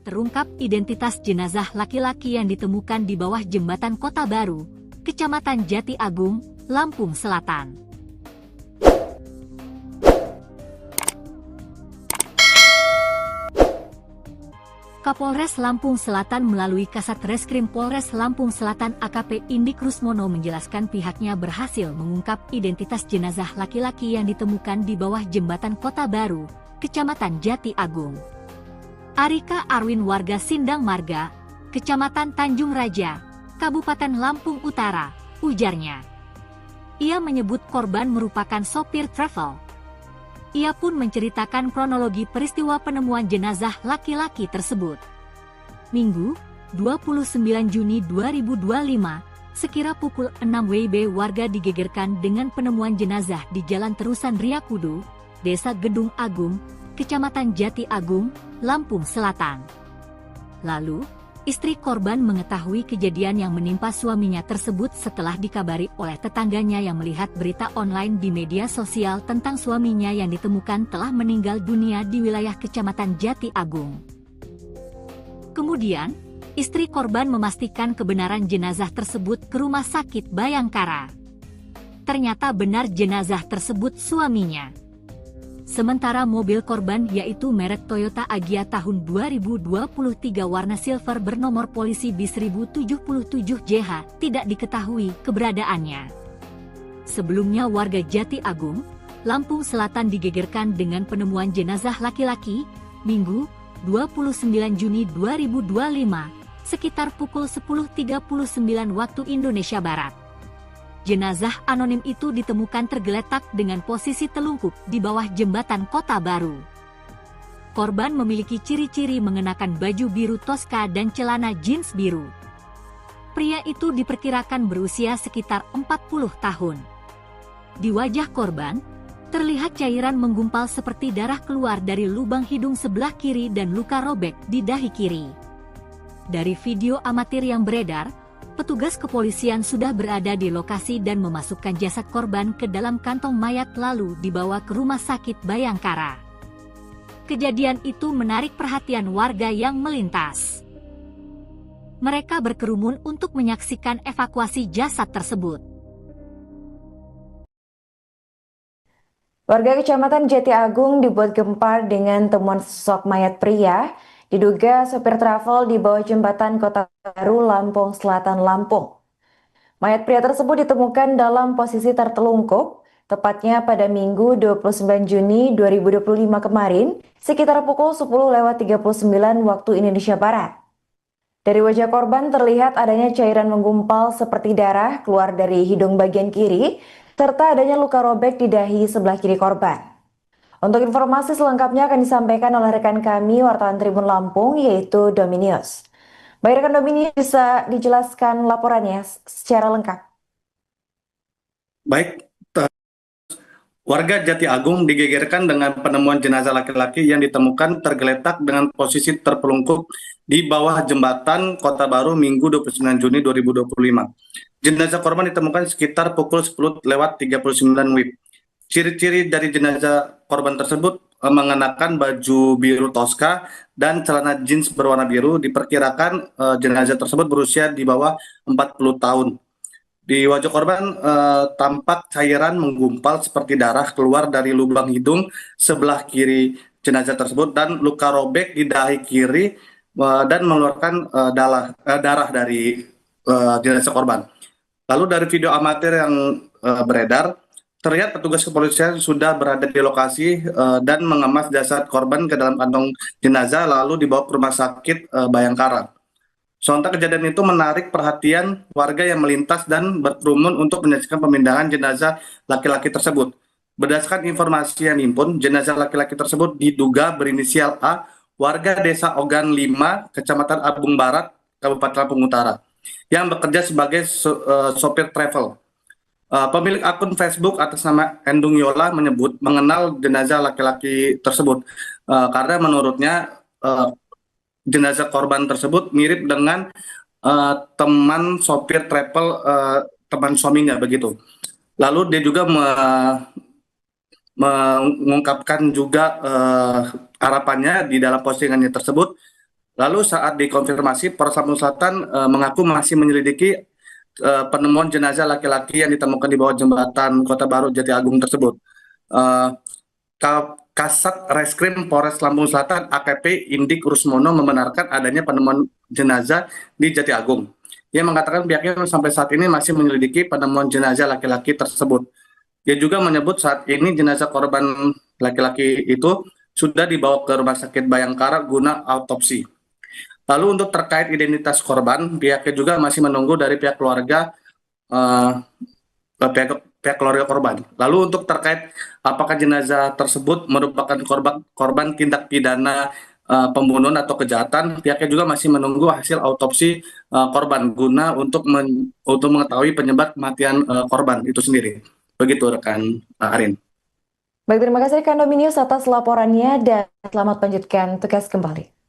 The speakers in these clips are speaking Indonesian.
Terungkap identitas jenazah laki-laki yang ditemukan di bawah jembatan Kota Baru, Kecamatan Jati Agung, Lampung Selatan. Kapolres Lampung Selatan melalui Kasat Reskrim Polres Lampung Selatan AKP Indik Rusmono menjelaskan pihaknya berhasil mengungkap identitas jenazah laki-laki yang ditemukan di bawah jembatan Kota Baru, Kecamatan Jati Agung. Arika Arwin warga Sindang Marga, Kecamatan Tanjung Raja, Kabupaten Lampung Utara, ujarnya. Ia menyebut korban merupakan sopir travel. Ia pun menceritakan kronologi peristiwa penemuan jenazah laki-laki tersebut. Minggu, 29 Juni 2025, sekira pukul 6 WIB warga digegerkan dengan penemuan jenazah di Jalan Terusan Riyakudu, Desa Gedung Agung, Kecamatan Jati Agung, Lampung Selatan. Lalu, istri korban mengetahui kejadian yang menimpa suaminya tersebut setelah dikabari oleh tetangganya yang melihat berita online di media sosial tentang suaminya yang ditemukan telah meninggal dunia di wilayah Kecamatan Jati Agung. Kemudian, istri korban memastikan kebenaran jenazah tersebut ke Rumah Sakit Bayangkara. Ternyata benar jenazah tersebut suaminya. Sementara mobil korban yaitu merek Toyota Agya tahun 2023 warna silver bernomor polisi B1077JH tidak diketahui keberadaannya. Sebelumnya warga Jati Agung, Lampung Selatan digegerkan dengan penemuan jenazah laki-laki, Minggu, 29 Juni 2025, sekitar pukul 10.39 waktu Indonesia Barat. Jenazah anonim itu ditemukan tergeletak dengan posisi telungkup di bawah jembatan Kota Baru. Korban memiliki ciri-ciri mengenakan baju biru Tosca dan celana jeans biru. Pria itu diperkirakan berusia sekitar 40 tahun. Di wajah korban, terlihat cairan menggumpal seperti darah keluar dari lubang hidung sebelah kiri dan luka robek di dahi kiri. Dari video amatir yang beredar, petugas kepolisian sudah berada di lokasi dan memasukkan jasad korban ke dalam kantong mayat lalu dibawa ke Rumah Sakit Bayangkara. Kejadian itu menarik perhatian warga yang melintas. Mereka berkerumun untuk menyaksikan evakuasi jasad tersebut. Warga Kecamatan Jati Agung dibuat gempar dengan temuan sosok mayat pria diduga sopir travel di bawah jembatan Kota Baru, Lampung Selatan, Lampung. Mayat pria tersebut ditemukan dalam posisi tertelungkup, tepatnya pada Minggu 29 Juni 2025 kemarin, sekitar pukul 10.39 waktu Indonesia Barat. Dari wajah korban terlihat adanya cairan menggumpal seperti darah keluar dari hidung bagian kiri, serta adanya luka robek di dahi sebelah kiri korban. Untuk informasi selengkapnya akan disampaikan oleh rekan kami, wartawan Tribun Lampung, yaitu Dominius. Baik rekan Dominius, bisa dijelaskan laporannya secara lengkap? Baik, warga Jati Agung digegerkan dengan penemuan jenazah laki-laki yang ditemukan tergeletak dengan posisi terpelungkup di bawah jembatan Kota Baru Minggu 29 Juni 2025. Jenazah korban ditemukan sekitar pukul 10.39 WIB. Ciri-ciri dari jenazah korban tersebut mengenakan baju biru Tosca dan celana jeans berwarna biru. Diperkirakan jenazah tersebut berusia di bawah 40 tahun. Di wajah korban tampak cairan menggumpal seperti darah keluar dari lubang hidung sebelah kiri jenazah tersebut dan luka robek di dahi kiri dan mengeluarkan darah dari jenazah korban. Lalu dari video amatir yang beredar, terlihat petugas kepolisian sudah berada di lokasi dan mengemas jasad korban ke dalam kantong jenazah lalu dibawa ke Rumah Sakit Bayangkara. Sontak kejadian itu menarik perhatian warga yang melintas dan berkerumun untuk menyaksikan pemindahan jenazah laki-laki tersebut. Berdasarkan informasi yang dihimpun, jenazah laki-laki tersebut diduga berinisial A, warga Desa Ogan 5, Kecamatan Abung Barat, Kabupaten Lampung Utara, yang bekerja sebagai sopir travel. Pemilik akun Facebook atas nama Endung Yola menyebut mengenal jenazah laki-laki tersebut karena menurutnya jenazah korban tersebut mirip dengan teman sopir travel teman suaminya begitu. Lalu dia juga mengungkapkan juga harapannya di dalam postingannya tersebut Lalu saat dikonfirmasi, Polres Lampung Selatan mengaku masih menyelidiki penemuan jenazah laki-laki yang ditemukan di bawah jembatan Kota Baru Jati Agung tersebut. Eh, Kasat Reskrim Polres Lampung Selatan AKP Indik Rusmono membenarkan adanya penemuan jenazah di Jati Agung. Ia mengatakan pihaknya sampai saat ini masih menyelidiki penemuan jenazah laki-laki tersebut. Dia juga menyebut saat ini jenazah korban laki-laki itu sudah dibawa ke Rumah Sakit Bayangkara guna autopsi. Lalu untuk terkait identitas korban, pihaknya juga masih menunggu dari pihak keluarga eh, pihak keluarga korban. Lalu untuk terkait apakah jenazah tersebut merupakan korban tindak pidana pembunuhan atau kejahatan, pihaknya juga masih menunggu hasil autopsi korban guna untuk mengetahui penyebab kematian korban itu sendiri. Begitu rekan Arin. Baik, terima kasih rekan Dominius atas laporannya dan selamat melanjutkan tugas kembali.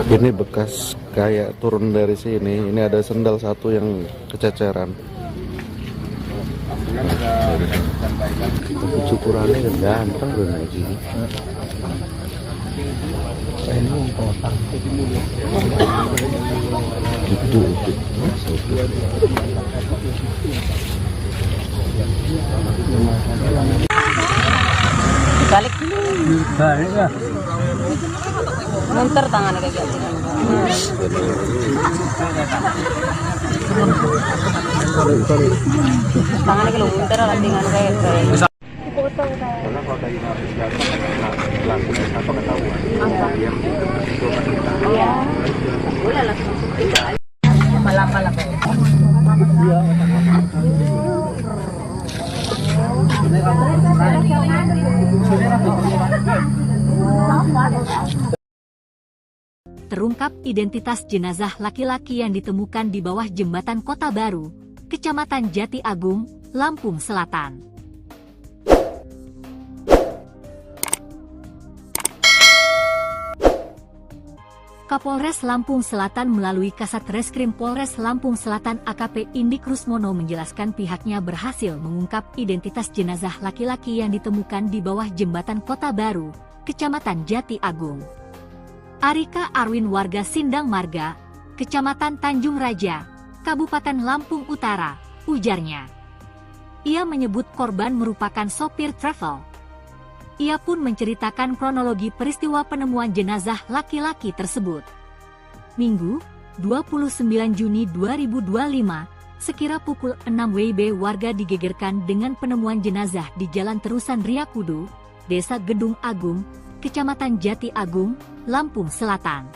Ini bekas kayak turun dari sini. Ini ada sendal satu yang kececeran. Cukurannya gampang loh naik gini. Itu. Balik dulu. Balik ya. Munter tangannya kayak gitu. Tangannya kalau munter lah dengan kayak gitu. Iya. Boleh langsung. Malam-malam. Iya. Terungkap identitas jenazah laki-laki yang ditemukan di bawah jembatan Kota Baru, Kecamatan Jati Agung, Lampung Selatan. Kapolres Lampung Selatan melalui Kasat Reskrim Polres Lampung Selatan AKP Indik Rusmono menjelaskan pihaknya berhasil mengungkap identitas jenazah laki-laki yang ditemukan di bawah jembatan Kota Baru, Kecamatan Jati Agung. Arika Arwin warga Sindang Marga, Kecamatan Tanjung Raja, Kabupaten Lampung Utara, ujarnya. Ia menyebut korban merupakan sopir travel. Ia pun menceritakan kronologi peristiwa penemuan jenazah laki-laki tersebut. Minggu, 29 Juni 2025, sekira pukul 6 WIB warga digegerkan dengan penemuan jenazah di Jalan Terusan Riakudu, Desa Gedung Agung, Kecamatan Jati Agung, Lampung Selatan.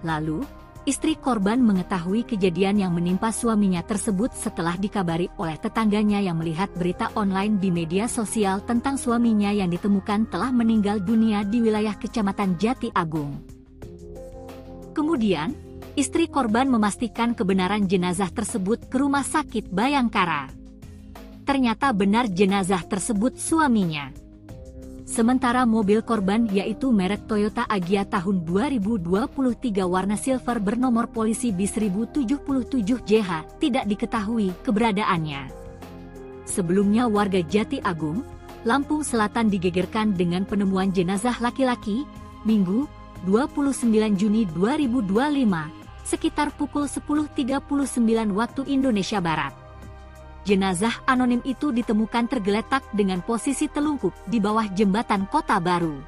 Lalu, istri korban mengetahui kejadian yang menimpa suaminya tersebut setelah dikabari oleh tetangganya yang melihat berita online di media sosial tentang suaminya yang ditemukan telah meninggal dunia di wilayah Kecamatan Jati Agung. Kemudian, istri korban memastikan kebenaran jenazah tersebut ke Rumah Sakit Bayangkara. Ternyata benar jenazah tersebut suaminya. Sementara mobil korban yaitu merek Toyota Agya tahun 2023 warna silver bernomor polisi B1077JH tidak diketahui keberadaannya. Sebelumnya warga Jati Agung, Lampung Selatan digegerkan dengan penemuan jenazah laki-laki, Minggu, 29 Juni 2025, sekitar pukul 10.39 waktu Indonesia Barat. Jenazah anonim itu ditemukan tergeletak dengan posisi telungkup di bawah jembatan Kota Baru.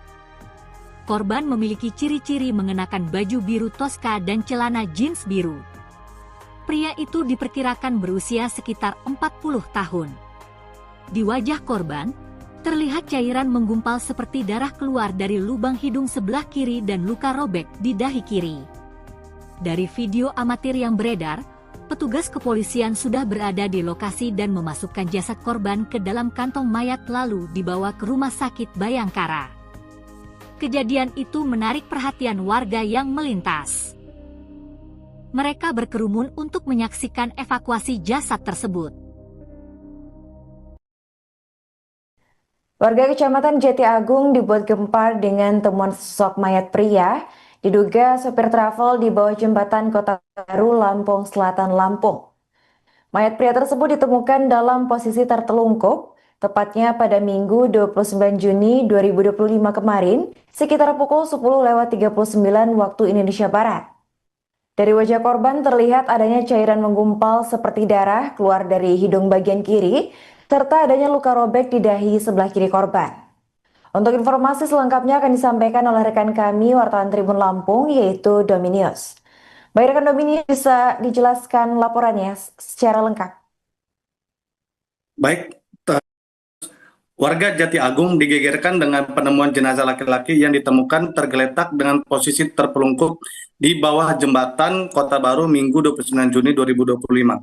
Korban memiliki ciri-ciri mengenakan baju biru toska dan celana jeans biru. Pria itu diperkirakan berusia sekitar 40 tahun. Di wajah korban, terlihat cairan menggumpal seperti darah keluar dari lubang hidung sebelah kiri dan luka robek di dahi kiri. Dari video amatir yang beredar, petugas kepolisian sudah berada di lokasi dan memasukkan jasad korban ke dalam kantong mayat lalu dibawa ke Rumah Sakit Bayangkara. Kejadian itu menarik perhatian warga yang melintas. Mereka berkerumun untuk menyaksikan evakuasi jasad tersebut. Warga Kecamatan Jati Agung dibuat gempar dengan temuan sosok mayat pria diduga sopir travel di bawah jembatan Kota Baru, Lampung Selatan, Lampung. Mayat pria tersebut ditemukan dalam posisi tertelungkup, tepatnya pada Minggu 29 Juni 2025 kemarin, sekitar pukul 10:39 waktu Indonesia Barat. Dari wajah korban terlihat adanya cairan menggumpal seperti darah keluar dari hidung bagian kiri, serta adanya luka robek di dahi sebelah kiri korban. Untuk informasi selengkapnya akan disampaikan oleh rekan kami, wartawan Tribun Lampung, yaitu Dominius. Baik rekan Dominius, bisa dijelaskan laporannya secara lengkap? Baik, warga Jati Agung digegerkan dengan penemuan jenazah laki-laki yang ditemukan tergeletak dengan posisi terpelungkup di bawah jembatan Kota Baru Minggu 29 Juni 2025.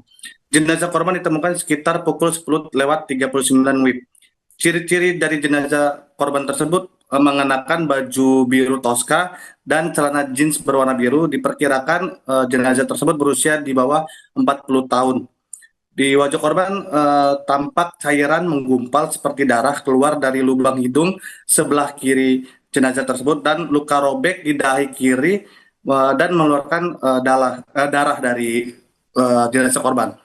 Jenazah korban ditemukan sekitar pukul 10:39 WIB. Ciri-ciri dari jenazah korban tersebut mengenakan baju biru toska dan celana jeans berwarna biru. Diperkirakan jenazah tersebut berusia di bawah 40 tahun. Di wajah korban tampak cairan menggumpal seperti darah keluar dari lubang hidung sebelah kiri jenazah tersebut dan luka robek di dahi kiri dan mengeluarkan darah dari jenazah korban.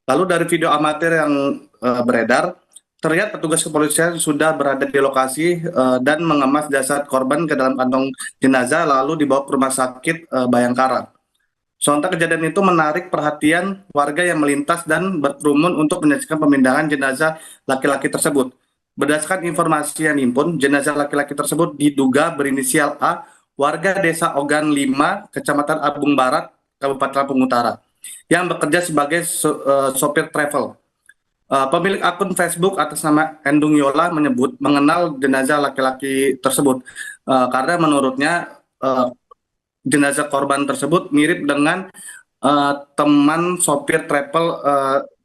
Lalu dari video amatir yang beredar, terlihat petugas kepolisian sudah berada di lokasi dan mengemas jasad korban ke dalam kantong jenazah lalu dibawa ke rumah sakit Bayangkara. Sontak kejadian itu menarik perhatian warga yang melintas dan berkerumun untuk menyaksikan pemindahan jenazah laki-laki tersebut. Berdasarkan informasi yang dihimpun, jenazah laki-laki tersebut diduga berinisial A, warga desa Ogan 5, Kecamatan Abung Barat, Kabupaten Lampung Utara, yang bekerja sebagai sopir travel. Pemilik akun Facebook atas nama Endung Yola menyebut mengenal jenazah laki-laki tersebut karena menurutnya jenazah korban tersebut mirip dengan teman sopir travel,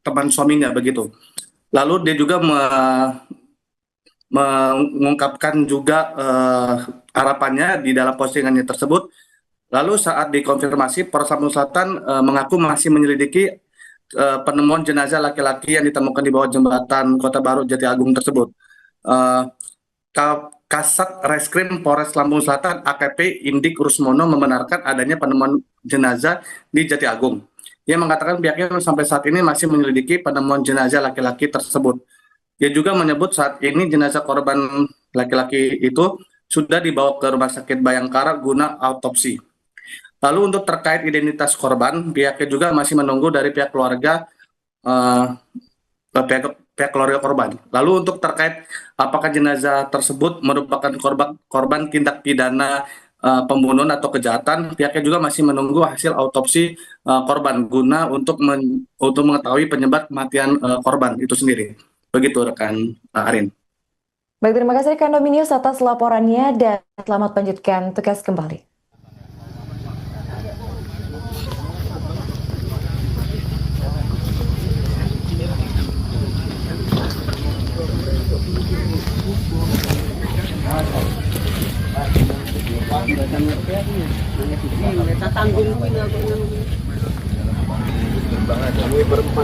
teman suaminya begitu. Lalu dia juga mengungkapkan juga harapannya di dalam postingannya tersebut. Lalu saat dikonfirmasi, Polres Lampung Selatan mengaku masih menyelidiki penemuan jenazah laki-laki yang ditemukan di bawah jembatan Kota Baru Jati Agung tersebut. Kasat Reskrim Polres Lampung Selatan AKP Indik Rusmono membenarkan adanya penemuan jenazah di Jati Agung. Ia mengatakan pihaknya sampai saat ini masih menyelidiki penemuan jenazah laki-laki tersebut. Dia juga menyebut saat ini jenazah korban laki-laki itu sudah dibawa ke Rumah Sakit Bayangkara guna autopsi. Lalu untuk terkait identitas korban, pihaknya juga masih menunggu dari pihak keluarga korban. Lalu untuk terkait apakah jenazah tersebut merupakan korban tindak pidana pembunuhan atau kejahatan, pihaknya juga masih menunggu hasil autopsi korban guna untuk mengetahui penyebab kematian korban itu sendiri. Begitu rekan Arin. Baik, terima kasih rekan Dominius atas laporannya dan selamat melanjutkan tugas kembali.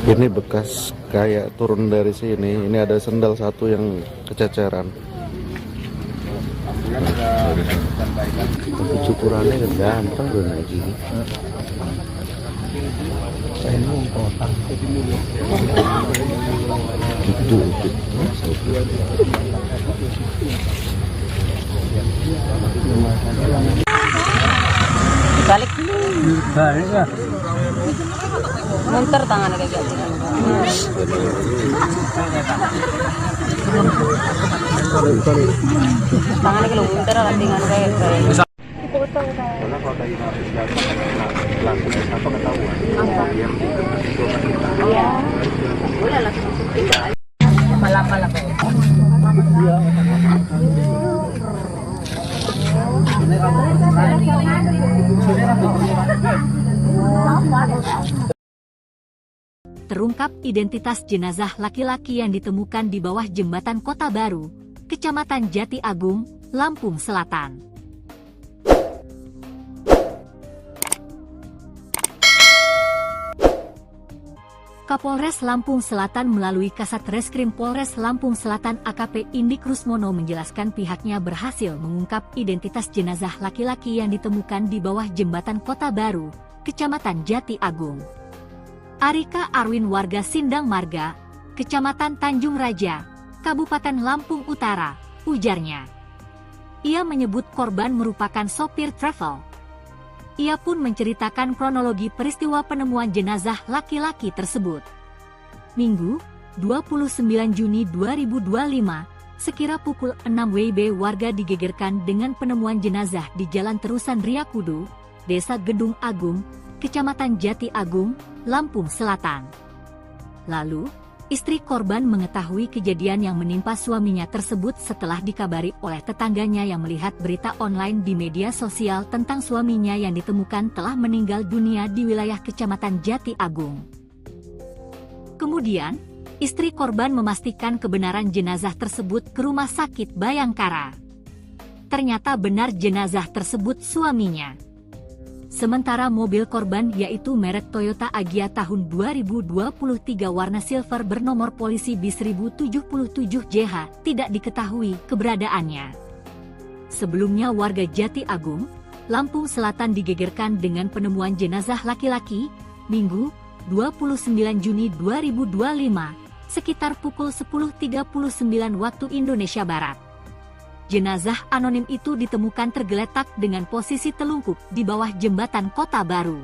Ini bekas kayak turun dari sini. Ini ada sendal satu yang kececeran. Tapi cukurannya gampang udah naik gini. Gitu. Balik ya. Munter tangan kayak gitu. Tangan kalau munter lah dengan kayak boleh langsung pala-pala Terungkap identitas jenazah laki-laki yang ditemukan di bawah jembatan Kota Baru, Kecamatan Jati Agung, Lampung Selatan. Kapolres Lampung Selatan melalui Kasat Reskrim Polres Lampung Selatan AKP Indi Krusmono menjelaskan pihaknya berhasil mengungkap identitas jenazah laki-laki yang ditemukan di bawah jembatan Kota Baru, Kecamatan Jati Agung. Arika Arwin warga Sindang Marga, Kecamatan Tanjung Raja, Kabupaten Lampung Utara, ujarnya. Ia menyebut korban merupakan sopir travel. Ia pun menceritakan kronologi peristiwa penemuan jenazah laki-laki tersebut. Minggu, 29 Juni 2025, sekira pukul 6 WIB warga digegerkan dengan penemuan jenazah di Jalan Terusan Riakudu, Desa Gedung Agung, Kecamatan Jati Agung, Lampung Selatan. Lalu, istri korban mengetahui kejadian yang menimpa suaminya tersebut setelah dikabari oleh tetangganya yang melihat berita online di media sosial tentang suaminya yang ditemukan telah meninggal dunia di wilayah Kecamatan Jati Agung. Kemudian, istri korban memastikan kebenaran jenazah tersebut ke Rumah Sakit Bayangkara. Ternyata benar jenazah tersebut suaminya. Sementara mobil korban yaitu merek Toyota Agya tahun 2023 warna silver bernomor polisi B1077JH tidak diketahui keberadaannya. Sebelumnya warga Jati Agung, Lampung Selatan digegerkan dengan penemuan jenazah laki-laki, Minggu, 29 Juni 2025, sekitar pukul 10.39 waktu Indonesia Barat. Jenazah anonim itu ditemukan tergeletak dengan posisi telungkup di bawah jembatan Kota Baru.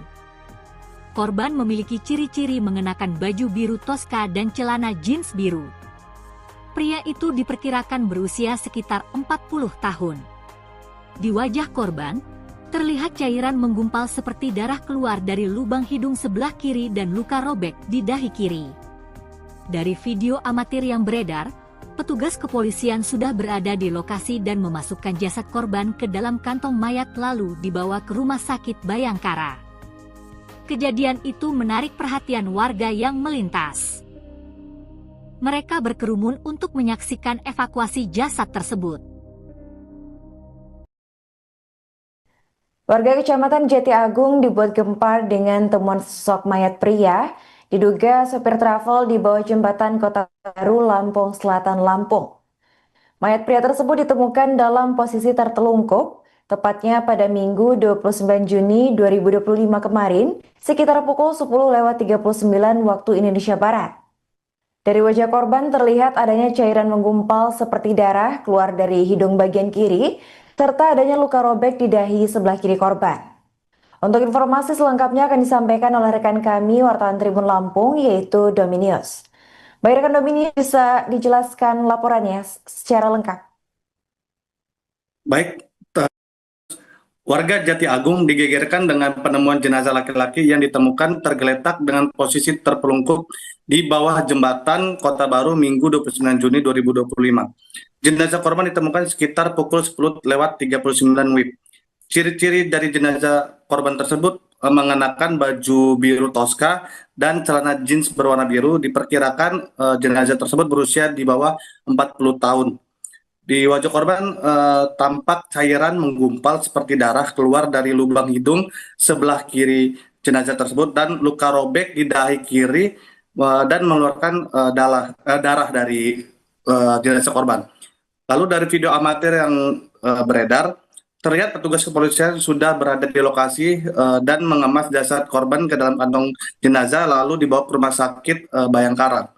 Korban memiliki ciri-ciri mengenakan baju biru toska dan celana jeans biru. Pria itu diperkirakan berusia sekitar 40 tahun. Di wajah korban, terlihat cairan menggumpal seperti darah keluar dari lubang hidung sebelah kiri dan luka robek di dahi kiri. Dari video amatir yang beredar, petugas kepolisian sudah berada di lokasi dan memasukkan jasad korban ke dalam kantong mayat lalu dibawa ke Rumah Sakit Bayangkara. Kejadian itu menarik perhatian warga yang melintas. Mereka berkerumun untuk menyaksikan evakuasi jasad tersebut. Warga Kecamatan Jati Agung dibuat gempar dengan temuan sosok mayat pria diduga sopir travel di bawah jembatan Kota Baru, Lampung Selatan, Lampung. Mayat pria tersebut ditemukan dalam posisi tertelungkup, tepatnya pada Minggu 29 Juni 2025 kemarin, sekitar pukul 10.39 waktu Indonesia Barat. Dari wajah korban terlihat adanya cairan menggumpal seperti darah keluar dari hidung bagian kiri, serta adanya luka robek di dahi sebelah kiri korban. Untuk informasi selengkapnya akan disampaikan oleh rekan kami, wartawan Tribun Lampung, yaitu Dominius. Baik rekan Dominius, bisa dijelaskan laporannya secara lengkap? Baik, warga Jati Agung digegerkan dengan penemuan jenazah laki-laki yang ditemukan tergeletak dengan posisi terpelungkup di bawah jembatan Kota Baru Minggu 29 Juni 2025. Jenazah korban ditemukan sekitar pukul 10.39 WIB. Ciri-ciri dari jenazah korban tersebut mengenakan baju biru toska dan celana jeans berwarna biru. Diperkirakan jenazah tersebut berusia di bawah 40 tahun. Di wajah korban tampak cairan menggumpal seperti darah keluar dari lubang hidung sebelah kiri jenazah tersebut dan luka robek di dahi kiri dan mengeluarkan darah dari jenazah korban. Lalu dari video amatir yang beredar, terlihat petugas kepolisian sudah berada di lokasi dan mengemas jasad korban ke dalam kantong jenazah lalu dibawa ke Rumah Sakit Bayangkara.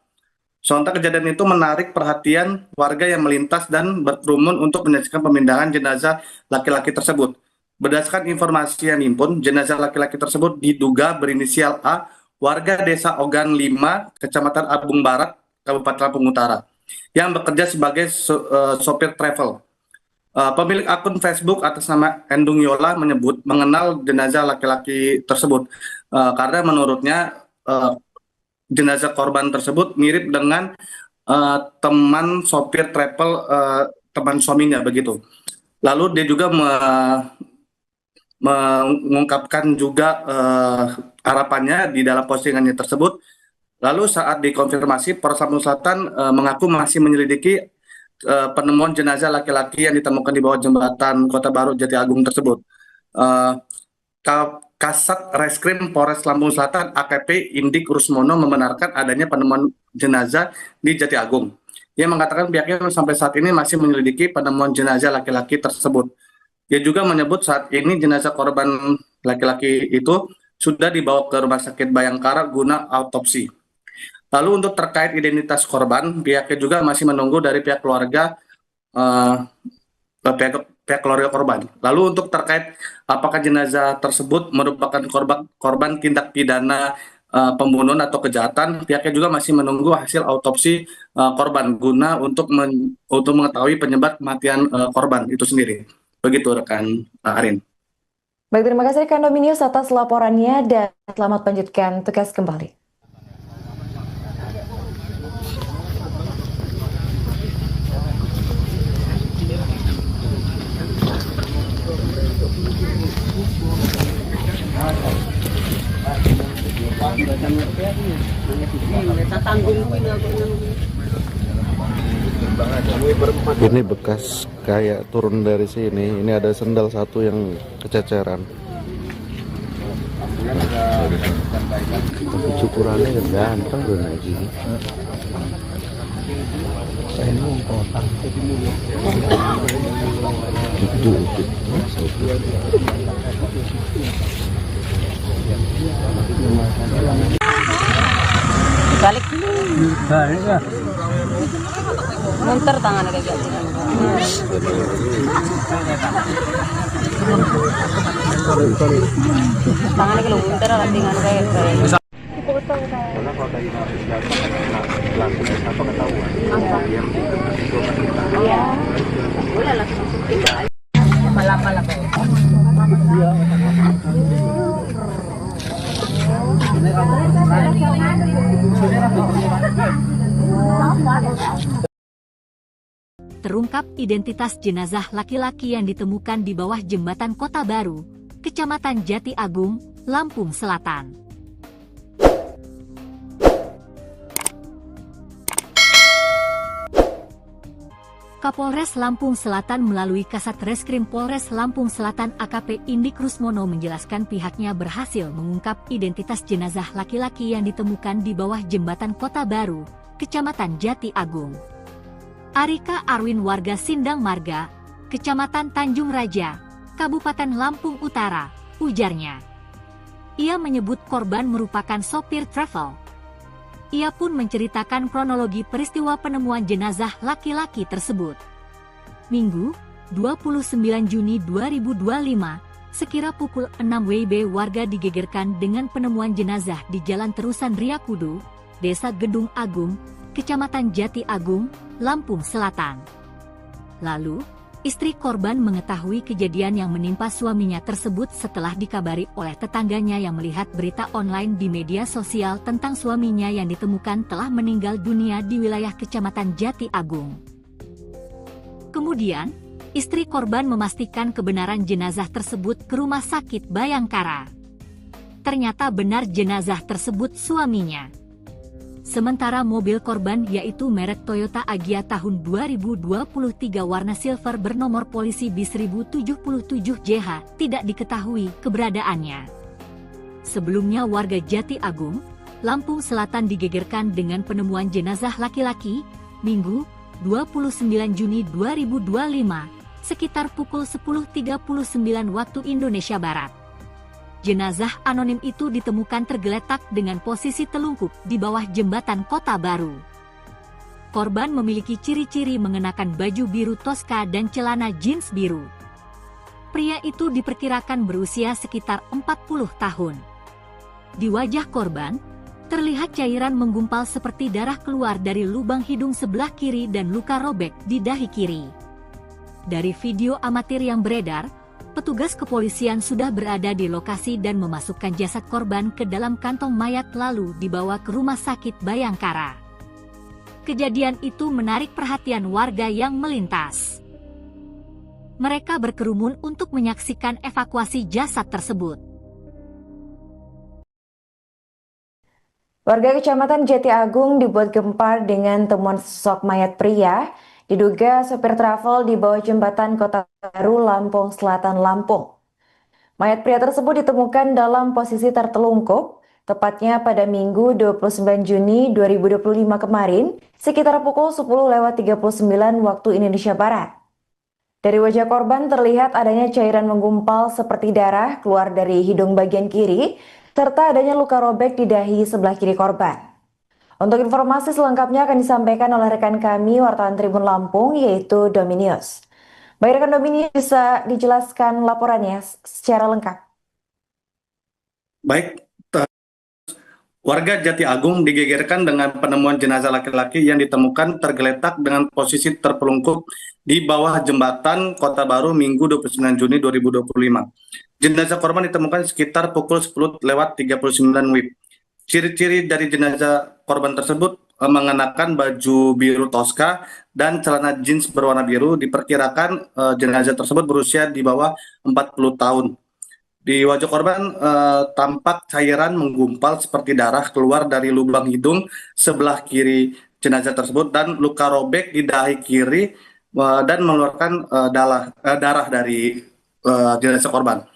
Sontak kejadian itu menarik perhatian warga yang melintas dan berkerumun untuk menyaksikan pemindahan jenazah laki-laki tersebut. Berdasarkan informasi yang dihimpun, jenazah laki-laki tersebut diduga berinisial A, warga Desa Ogan 5, Kecamatan Abung Barat, Kabupaten Lampung Utara, yang bekerja sebagai sopir travel. Pemilik akun Facebook atas nama Endung Yola menyebut mengenal jenazah laki-laki tersebut karena menurutnya jenazah korban tersebut mirip dengan teman sopir travel teman suaminya begitu. Lalu dia juga mengungkapkan juga harapannya di dalam postingannya tersebut. Lalu saat dikonfirmasi, Polres Lampung Selatan mengaku masih menyelidiki penemuan jenazah laki-laki yang ditemukan di bawah jembatan Kota Baru Jati Agung tersebut. Kasat Reskrim Polres Lampung Selatan AKP Indik Rusmono membenarkan adanya penemuan jenazah di Jati Agung. Ia mengatakan pihaknya sampai saat ini masih menyelidiki penemuan jenazah laki-laki tersebut. Ia juga menyebut saat ini jenazah korban laki-laki itu sudah dibawa ke Rumah Sakit Bayangkara guna autopsi. Lalu untuk terkait identitas korban, pihaknya juga masih menunggu dari pihak keluarga pihak keluarga korban. Lalu untuk terkait apakah jenazah tersebut merupakan korban tindak pidana pembunuhan atau kejahatan, pihaknya juga masih menunggu hasil autopsi korban guna untuk mengetahui penyebab kematian korban itu sendiri. Begitu rekan Arin. Baik, terima kasih rekan Dominius atas laporannya dan selamat lanjutkan tugas kembali. Ini bekas kayak turun dari sini. Ini ada sendal satu yang kececeran. Cukurannya ganteng loh lagi. Balik ya. Munter tangannya kayak gitu. Tangannya kalau munter dengan kayak Malapala ko. Terungkap identitas jenazah laki-laki yang ditemukan di bawah jembatan Kota Baru, Kecamatan Jati Agung, Lampung Selatan. Kapolres Lampung Selatan melalui Kasat Reskrim Polres Lampung Selatan AKP Indik Rusmono menjelaskan pihaknya berhasil mengungkap identitas jenazah laki-laki yang ditemukan di bawah jembatan Kota Baru, Kecamatan Jati Agung. Arika Arwin warga Sindang Marga, Kecamatan Tanjung Raja, Kabupaten Lampung Utara, ujarnya. Ia menyebut korban merupakan sopir travel. Ia pun menceritakan kronologi peristiwa penemuan jenazah laki-laki tersebut. Minggu, 29 Juni 2025, sekira pukul 6 WIB warga digegerkan dengan penemuan jenazah di Jalan Terusan Riyakudu, Desa Gedung Agung, Kecamatan Jati Agung, Lampung Selatan. Lalu, istri korban mengetahui kejadian yang menimpa suaminya tersebut setelah dikabari oleh tetangganya yang melihat berita online di media sosial tentang suaminya yang ditemukan telah meninggal dunia di wilayah Kecamatan Jati Agung. Kemudian, istri korban memastikan kebenaran jenazah tersebut ke Rumah Sakit Bayangkara. Ternyata benar jenazah tersebut suaminya. Sementara mobil korban yaitu merek Toyota Agya tahun 2023 warna silver bernomor polisi B1077JH tidak diketahui keberadaannya. Sebelumnya warga Jati Agung, Lampung Selatan digegerkan dengan penemuan jenazah laki-laki, Minggu, 29 Juni 2025, sekitar pukul 10.39 waktu Indonesia Barat. Jenazah anonim itu ditemukan tergeletak dengan posisi telungkup di bawah jembatan Kota Baru. Korban memiliki ciri-ciri mengenakan baju biru toska dan celana jeans biru. Pria itu diperkirakan berusia sekitar 40 tahun. Di wajah korban, terlihat cairan menggumpal seperti darah keluar dari lubang hidung sebelah kiri dan luka robek di dahi kiri. Dari video amatir yang beredar, petugas kepolisian sudah berada di lokasi dan memasukkan jasad korban ke dalam kantong mayat lalu dibawa ke Rumah Sakit Bayangkara. Kejadian itu menarik perhatian warga yang melintas. Mereka berkerumun untuk menyaksikan evakuasi jasad tersebut. Warga Kecamatan Jati Agung dibuat gempar dengan temuan sosok mayat pria diduga sopir travel di bawah jembatan Kota Baru, Lampung Selatan, Lampung. Mayat pria tersebut ditemukan dalam posisi tertelungkup, tepatnya pada Minggu 29 Juni 2025 kemarin, sekitar pukul 10:39 waktu Indonesia Barat. Dari wajah korban terlihat adanya cairan menggumpal seperti darah keluar dari hidung bagian kiri, serta adanya luka robek di dahi sebelah kiri korban. Untuk informasi selengkapnya akan disampaikan oleh rekan kami, wartawan Tribun Lampung, yaitu Dominius. Baik rekan Dominius, bisa dijelaskan laporannya secara lengkap? Baik, warga Jati Agung digegerkan dengan penemuan jenazah laki-laki yang ditemukan tergeletak dengan posisi terpelungkup di bawah jembatan Kota Baru Minggu 29 Juni 2025. Jenazah korban ditemukan sekitar pukul 10:39 WIB. Ciri-ciri dari jenazah korban tersebut mengenakan baju biru toska dan celana jeans berwarna biru. Diperkirakan jenazah tersebut berusia di bawah 40 tahun. Di wajah korban tampak cairan menggumpal seperti darah keluar dari lubang hidung sebelah kiri jenazah tersebut dan luka robek di dahi kiri dan mengeluarkan darah dari jenazah korban.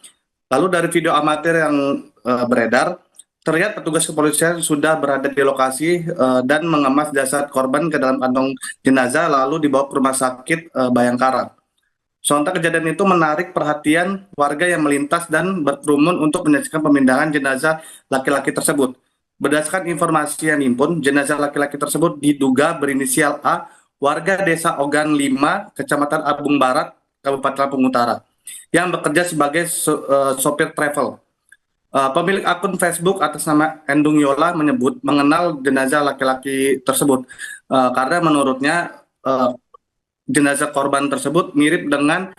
Lalu dari video amatir yang beredar, terlihat petugas kepolisian sudah berada di lokasi dan mengemas jasad korban ke dalam kantong jenazah lalu dibawa ke rumah sakit Bayangkara. Sontak kejadian itu menarik perhatian warga yang melintas dan berkerumun untuk menyaksikan pemindahan jenazah laki-laki tersebut. Berdasarkan informasi yang dihimpun, jenazah laki-laki tersebut diduga berinisial A, warga desa Ogan 5, Kecamatan Abung Barat, Kabupaten Lampung Utara, yang bekerja sebagai sopir travel. Pemilik akun Facebook atas nama Endung Yola menyebut mengenal jenazah laki-laki tersebut karena menurutnya jenazah korban tersebut mirip dengan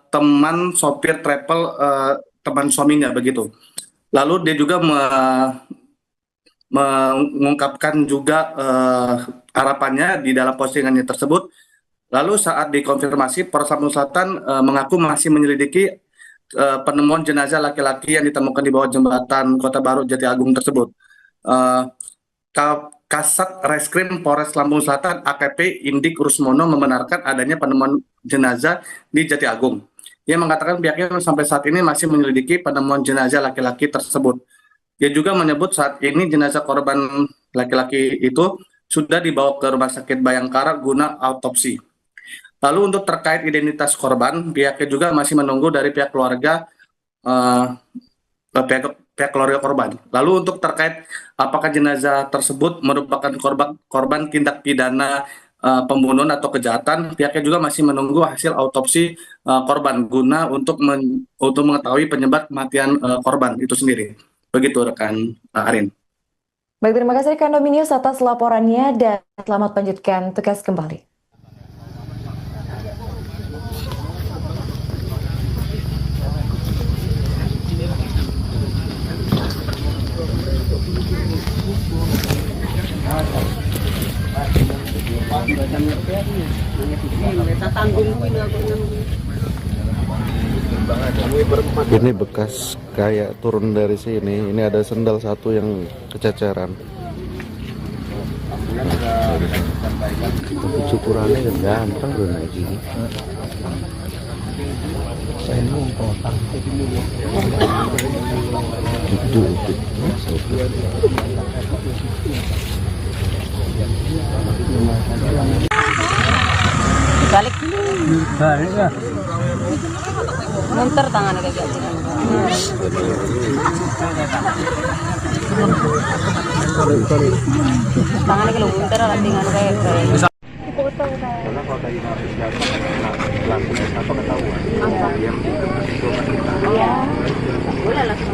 teman sopir travel teman suaminya begitu. Lalu dia juga mengungkapkan juga harapannya di dalam postingannya tersebut. Lalu saat dikonfirmasi, Polres Lampung Selatan mengaku masih menyelidiki penemuan jenazah laki-laki yang ditemukan di bawah jembatan Kota Baru Jati Agung tersebut. Kasat Reskrim Polres Lampung Selatan AKP Indik Rusmono membenarkan adanya penemuan jenazah di Jati Agung. Ia mengatakan pihaknya sampai saat ini masih menyelidiki penemuan jenazah laki-laki tersebut. Dia juga menyebut saat ini jenazah korban laki-laki itu sudah dibawa ke Rumah Sakit Bayangkara guna autopsi. Lalu untuk terkait identitas korban, pihaknya juga masih menunggu dari pihak keluarga korban. Lalu untuk terkait apakah jenazah tersebut merupakan korban tindak pidana pembunuhan atau kejahatan, pihaknya juga masih menunggu hasil autopsi korban guna untuk mengetahui penyebab kematian korban itu sendiri. Begitu rekan Arin. Baik, terima kasih rekan Dominius atas laporannya dan selamat lanjutkan tugas kembali. Ini bekas kayak turun dari sini. Ini ada sendal satu yang kececeran. Tapi cukurannya ganteng loh naik gini. Itu. Balik dulu. Balik ya. Munter tangannya kayak gitu. Tangannya kalau munter lah tinggal kayak. Boleh langsung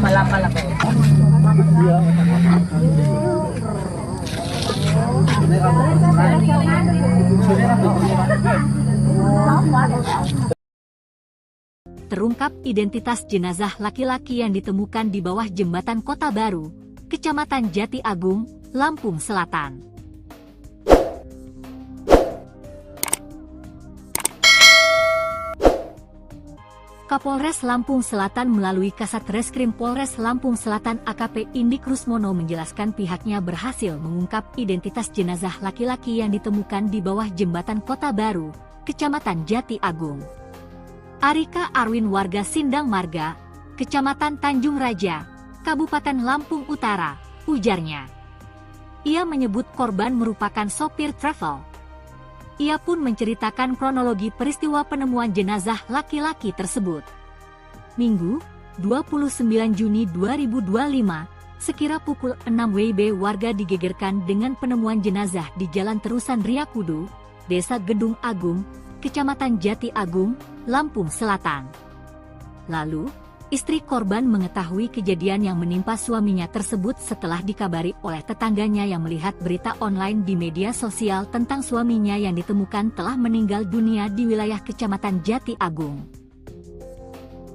pala-pala po. Terungkap identitas jenazah laki-laki yang ditemukan di bawah jembatan Kota Baru, Kecamatan Jati Agung, Lampung Selatan. Kapolres Lampung Selatan melalui Kasat Reskrim Polres Lampung Selatan AKP Indik Rusmono menjelaskan pihaknya berhasil mengungkap identitas jenazah laki-laki yang ditemukan di bawah jembatan Kota Baru, Kecamatan Jati Agung. Arika Arwin warga Sindang Marga, Kecamatan Tanjung Raja, Kabupaten Lampung Utara, ujarnya. Ia menyebut korban merupakan sopir travel. Ia pun menceritakan kronologi peristiwa penemuan jenazah laki-laki tersebut. Minggu, 29 Juni 2025, sekira pukul 6 WIB warga digegerkan dengan penemuan jenazah di Jalan Terusan Riyakudu, Desa Gedung Agung, Kecamatan Jati Agung, Lampung Selatan. Lalu, istri korban mengetahui kejadian yang menimpa suaminya tersebut setelah dikabari oleh tetangganya yang melihat berita online di media sosial tentang suaminya yang ditemukan telah meninggal dunia di wilayah Kecamatan Jati Agung.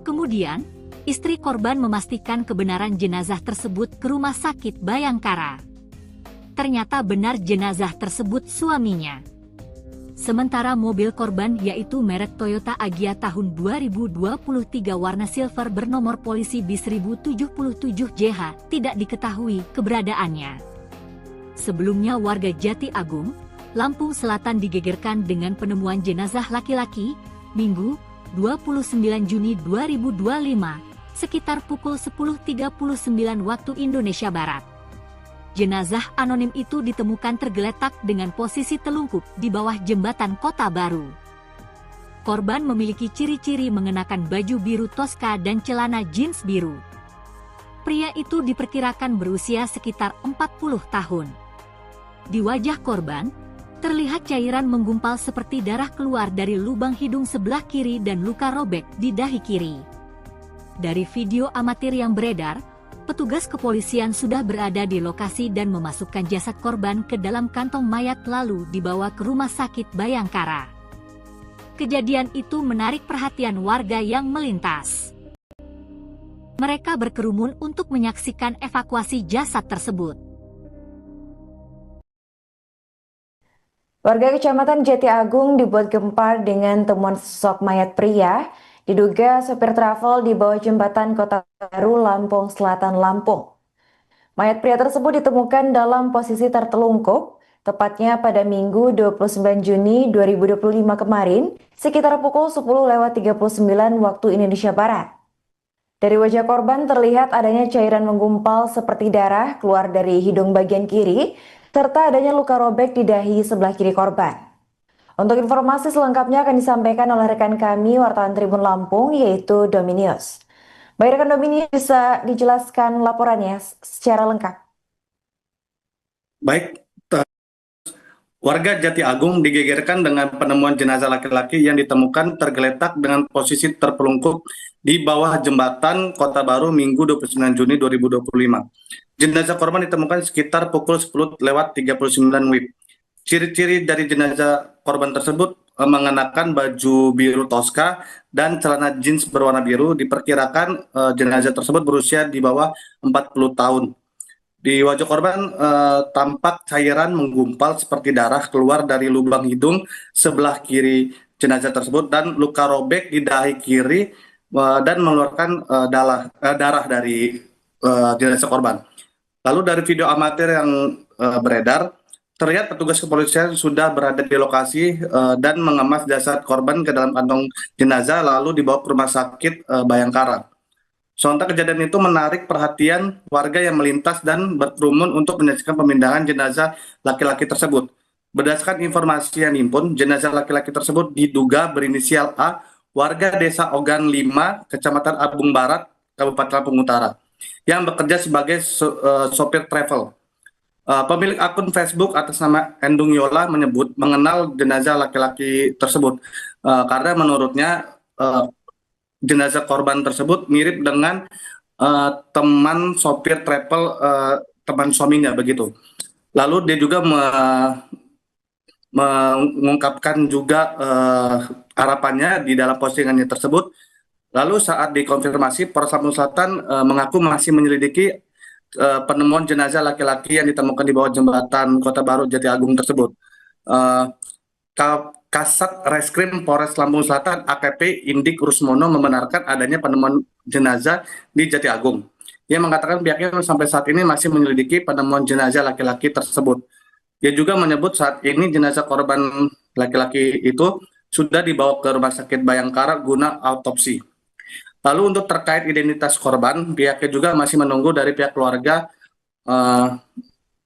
Kemudian, istri korban memastikan kebenaran jenazah tersebut ke Rumah Sakit Bayangkara. Ternyata benar jenazah tersebut suaminya. Sementara mobil korban yaitu merek Toyota Agya tahun 2023 warna silver bernomor polisi B1077JH tidak diketahui keberadaannya. Sebelumnya warga Jati Agung, Lampung Selatan digegerkan dengan penemuan jenazah laki-laki, Minggu, 29 Juni 2025, sekitar pukul 10.39 waktu Indonesia Barat. Jenazah anonim itu ditemukan tergeletak dengan posisi telungkup di bawah jembatan Kota Baru. Korban memiliki ciri-ciri mengenakan baju biru Tosca dan celana jeans biru. Pria itu diperkirakan berusia sekitar 40 tahun. Di wajah korban, terlihat cairan menggumpal seperti darah keluar dari lubang hidung sebelah kiri dan luka robek di dahi kiri. Dari video amatir yang beredar, petugas kepolisian sudah berada di lokasi dan memasukkan jasad korban ke dalam kantong mayat lalu dibawa ke Rumah Sakit Bayangkara. Kejadian itu menarik perhatian warga yang melintas. Mereka berkerumun untuk menyaksikan evakuasi jasad tersebut. Warga Kecamatan Jati Agung dibuat gempar dengan temuan sosok mayat pria diduga sopir travel di bawah jembatan Kota Baru, Lampung Selatan, Lampung. Mayat pria tersebut ditemukan dalam posisi tertelungkup, tepatnya pada Minggu 29 Juni 2025 kemarin, sekitar pukul 10.39 waktu Indonesia Barat. Dari wajah korban terlihat adanya cairan menggumpal seperti darah keluar dari hidung bagian kiri, serta adanya luka robek di dahi sebelah kiri korban. Untuk informasi selengkapnya akan disampaikan oleh rekan kami, wartawan Tribun Lampung, yaitu Dominius. Baik rekan Dominius, bisa dijelaskan laporannya secara lengkap? Baik, warga Jati Agung digegerkan dengan penemuan jenazah laki-laki yang ditemukan tergeletak dengan posisi terpelungkup di bawah jembatan Kota Baru Minggu 29 Juni 2025. Jenazah korban ditemukan sekitar pukul 10.39 WIB. Ciri-ciri dari jenazah korban tersebut mengenakan baju biru Tosca dan celana jeans berwarna biru. Diperkirakan jenazah tersebut berusia di bawah 40 tahun. Di wajah korban tampak cairan menggumpal seperti darah keluar dari lubang hidung sebelah kiri jenazah tersebut dan luka robek di dahi kiri dan mengeluarkan darah dari jenazah korban. Lalu dari video amatir yang beredar, terlihat petugas kepolisian sudah berada di lokasi dan mengemas jasad korban ke dalam kantong jenazah lalu dibawa ke Rumah Sakit Bayangkara. Sontak kejadian itu menarik perhatian warga yang melintas dan berkerumun untuk menyaksikan pemindahan jenazah laki-laki tersebut. Berdasarkan informasi yang dihimpun, jenazah laki-laki tersebut diduga berinisial A, warga Desa Ogan 5, Kecamatan Abung Barat, Kabupaten Lampung Utara, yang bekerja sebagai sopir travel. Pemilik akun Facebook atas nama Endung Yola menyebut mengenal jenazah laki-laki tersebut karena menurutnya jenazah korban tersebut mirip dengan teman sopir travel teman suaminya begitu. Lalu dia juga mengungkapkan juga harapannya di dalam postingannya tersebut. Lalu saat dikonfirmasi, Polres Lampung Selatan mengaku masih menyelidiki penemuan jenazah laki-laki yang ditemukan di bawah jembatan Kota Baru Jati Agung tersebut. Kasat Reskrim Polres Lampung Selatan AKP Indik Rusmono membenarkan adanya penemuan jenazah di Jati Agung. Ia mengatakan pihaknya sampai saat ini masih menyelidiki penemuan jenazah laki-laki tersebut. Dia juga menyebut saat ini jenazah korban laki-laki itu sudah dibawa ke Rumah Sakit Bayangkara guna autopsi. Lalu untuk terkait identitas korban, pihaknya juga masih menunggu dari pihak keluarga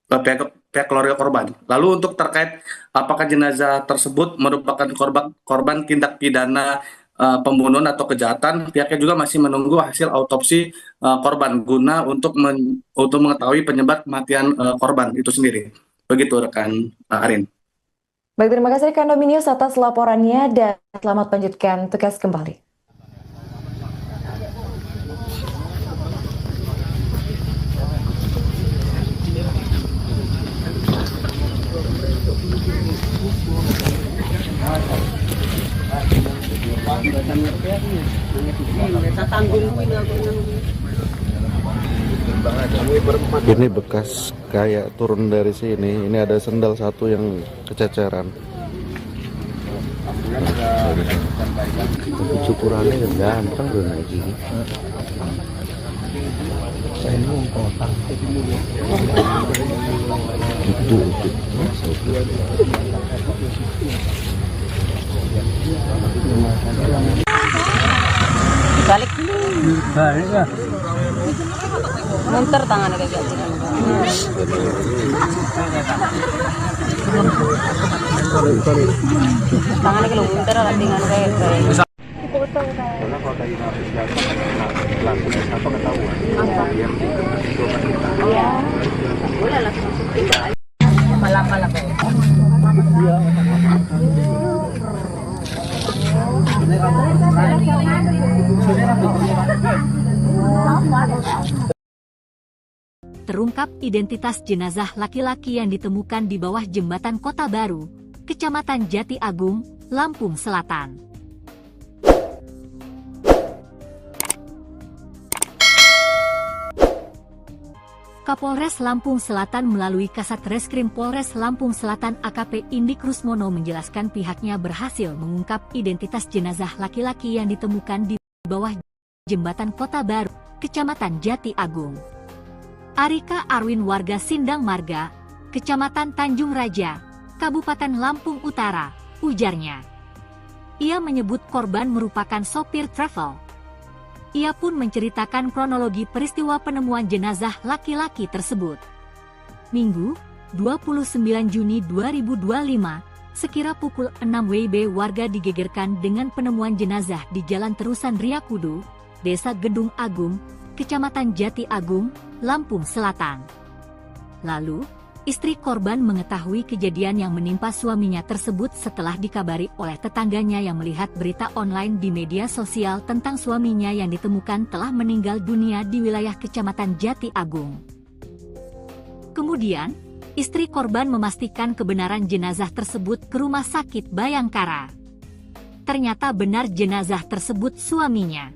pihak keluarga korban. Lalu untuk terkait apakah jenazah tersebut merupakan korban tindak pidana pembunuhan atau kejahatan, pihaknya juga masih menunggu hasil autopsi korban guna untuk mengetahui penyebab kematian korban itu sendiri. Begitu rekan Arin. Baik, terima kasih rekan Dominius atas laporannya dan selamat melanjutkan tugas kembali. Ini bekas kayak turun dari sini. Ini ada sendal satu yang kececeran. Cukurannya ganteng udah naik gini. Itu. Balik dulu. Balik ya. Munter tangannya kayak gitu. Tangannya kalau munter tinggal kayak boleh langsung pala-pala po. Terungkap identitas jenazah laki-laki yang ditemukan di bawah jembatan Kota Baru, Kecamatan Jati Agung, Lampung Selatan. Kapolres Lampung Selatan melalui Kasat Reskrim Polres Lampung Selatan AKP Indik Rusmono menjelaskan pihaknya berhasil mengungkap identitas jenazah laki-laki yang ditemukan di bawah jembatan Kota Baru, Kecamatan Jati Agung. Arika Arwin warga Sindang Marga, Kecamatan Tanjung Raja, Kabupaten Lampung Utara, ujarnya. Ia menyebut korban merupakan sopir travel. Ia pun menceritakan kronologi peristiwa penemuan jenazah laki-laki tersebut. Minggu, 29 Juni 2025, sekira pukul 6 WIB warga digegerkan dengan penemuan jenazah di Jalan Terusan Riakudu, Desa Gedung Agung, Kecamatan Jati Agung, Lampung Selatan. Lalu, istri korban mengetahui kejadian yang menimpa suaminya tersebut setelah dikabari oleh tetangganya yang melihat berita online di media sosial tentang suaminya yang ditemukan telah meninggal dunia di wilayah Kecamatan Jati Agung. Kemudian, istri korban memastikan kebenaran jenazah tersebut ke Rumah Sakit Bayangkara. Ternyata benar jenazah tersebut suaminya.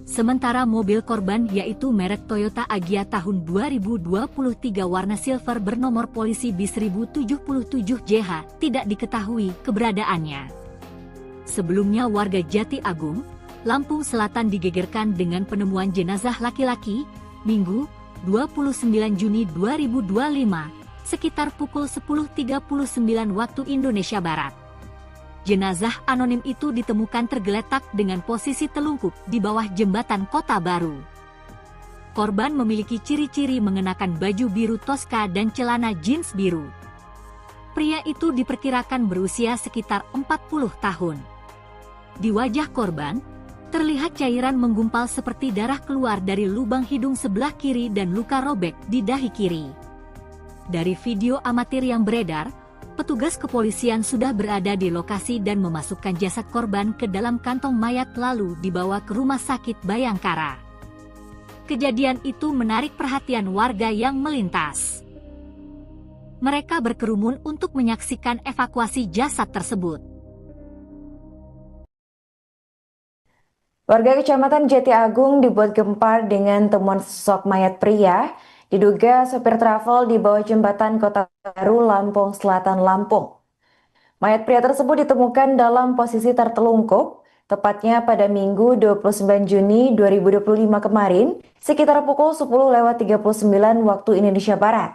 Sementara mobil korban yaitu merek Toyota Agya tahun 2023 warna silver bernomor polisi bis 1077JH tidak diketahui keberadaannya. Sebelumnya warga Jati Agung, Lampung Selatan digegerkan dengan penemuan jenazah laki-laki, Minggu, 29 Juni 2025, sekitar pukul 10.39 waktu Indonesia Barat. Jenazah anonim itu ditemukan tergeletak dengan posisi telungkup di bawah jembatan Kota Baru. Korban memiliki ciri-ciri mengenakan baju biru toska dan celana jeans biru. Pria itu diperkirakan berusia sekitar 40 tahun. Di wajah korban, terlihat cairan menggumpal seperti darah keluar dari lubang hidung sebelah kiri dan luka robek di dahi kiri. Dari video amatir yang beredar, petugas kepolisian sudah berada di lokasi dan memasukkan jasad korban ke dalam kantong mayat lalu dibawa ke Rumah Sakit Bayangkara. Kejadian itu menarik perhatian warga yang melintas. Mereka berkerumun untuk menyaksikan evakuasi jasad tersebut. Warga Kecamatan Jati Agung dibuat gempar dengan temuan sosok mayat pria diduga sopir travel di bawah jembatan Kota Baru, Lampung Selatan, Lampung. Mayat pria tersebut ditemukan dalam posisi tertelungkup, tepatnya pada Minggu 29 Juni 2025 kemarin, sekitar pukul 10.39 waktu Indonesia Barat.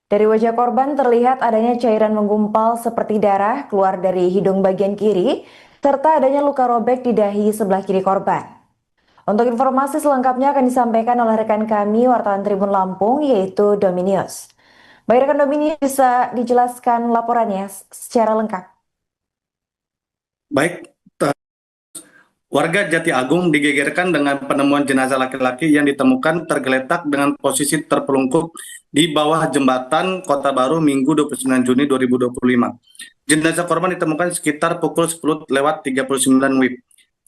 Dari wajah korban terlihat adanya cairan menggumpal seperti darah keluar dari hidung bagian kiri, serta adanya luka robek di dahi sebelah kiri korban. Untuk informasi selengkapnya akan disampaikan oleh rekan kami, wartawan Tribun Lampung, yaitu Dominius. Baik rekan Dominius, bisa dijelaskan laporannya secara lengkap? Baik, warga Jati Agung digegerkan dengan penemuan jenazah laki-laki yang ditemukan tergeletak dengan posisi terpelungkup di bawah jembatan Kota Baru Minggu 29 Juni 2025. Jenazah korban ditemukan sekitar pukul 10:39 WIB.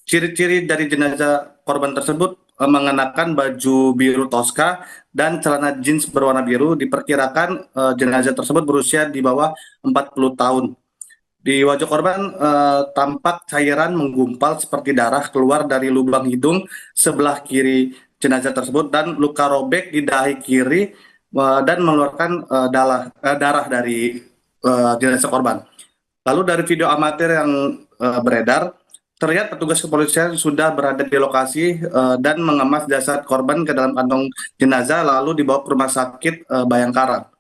Ciri-ciri dari jenazah korban tersebut mengenakan baju biru toska dan celana jeans berwarna biru. Diperkirakan jenazah tersebut berusia di bawah 40 tahun. Di wajah korban tampak cairan menggumpal seperti darah keluar dari lubang hidung sebelah kiri jenazah tersebut dan luka robek di dahi kiri dan mengeluarkan darah dari jenazah korban. Lalu dari video amatir yang beredar, terlihat petugas kepolisian sudah berada di lokasi dan mengemas jasad korban ke dalam kantong jenazah lalu dibawa ke rumah sakit Bayangkara.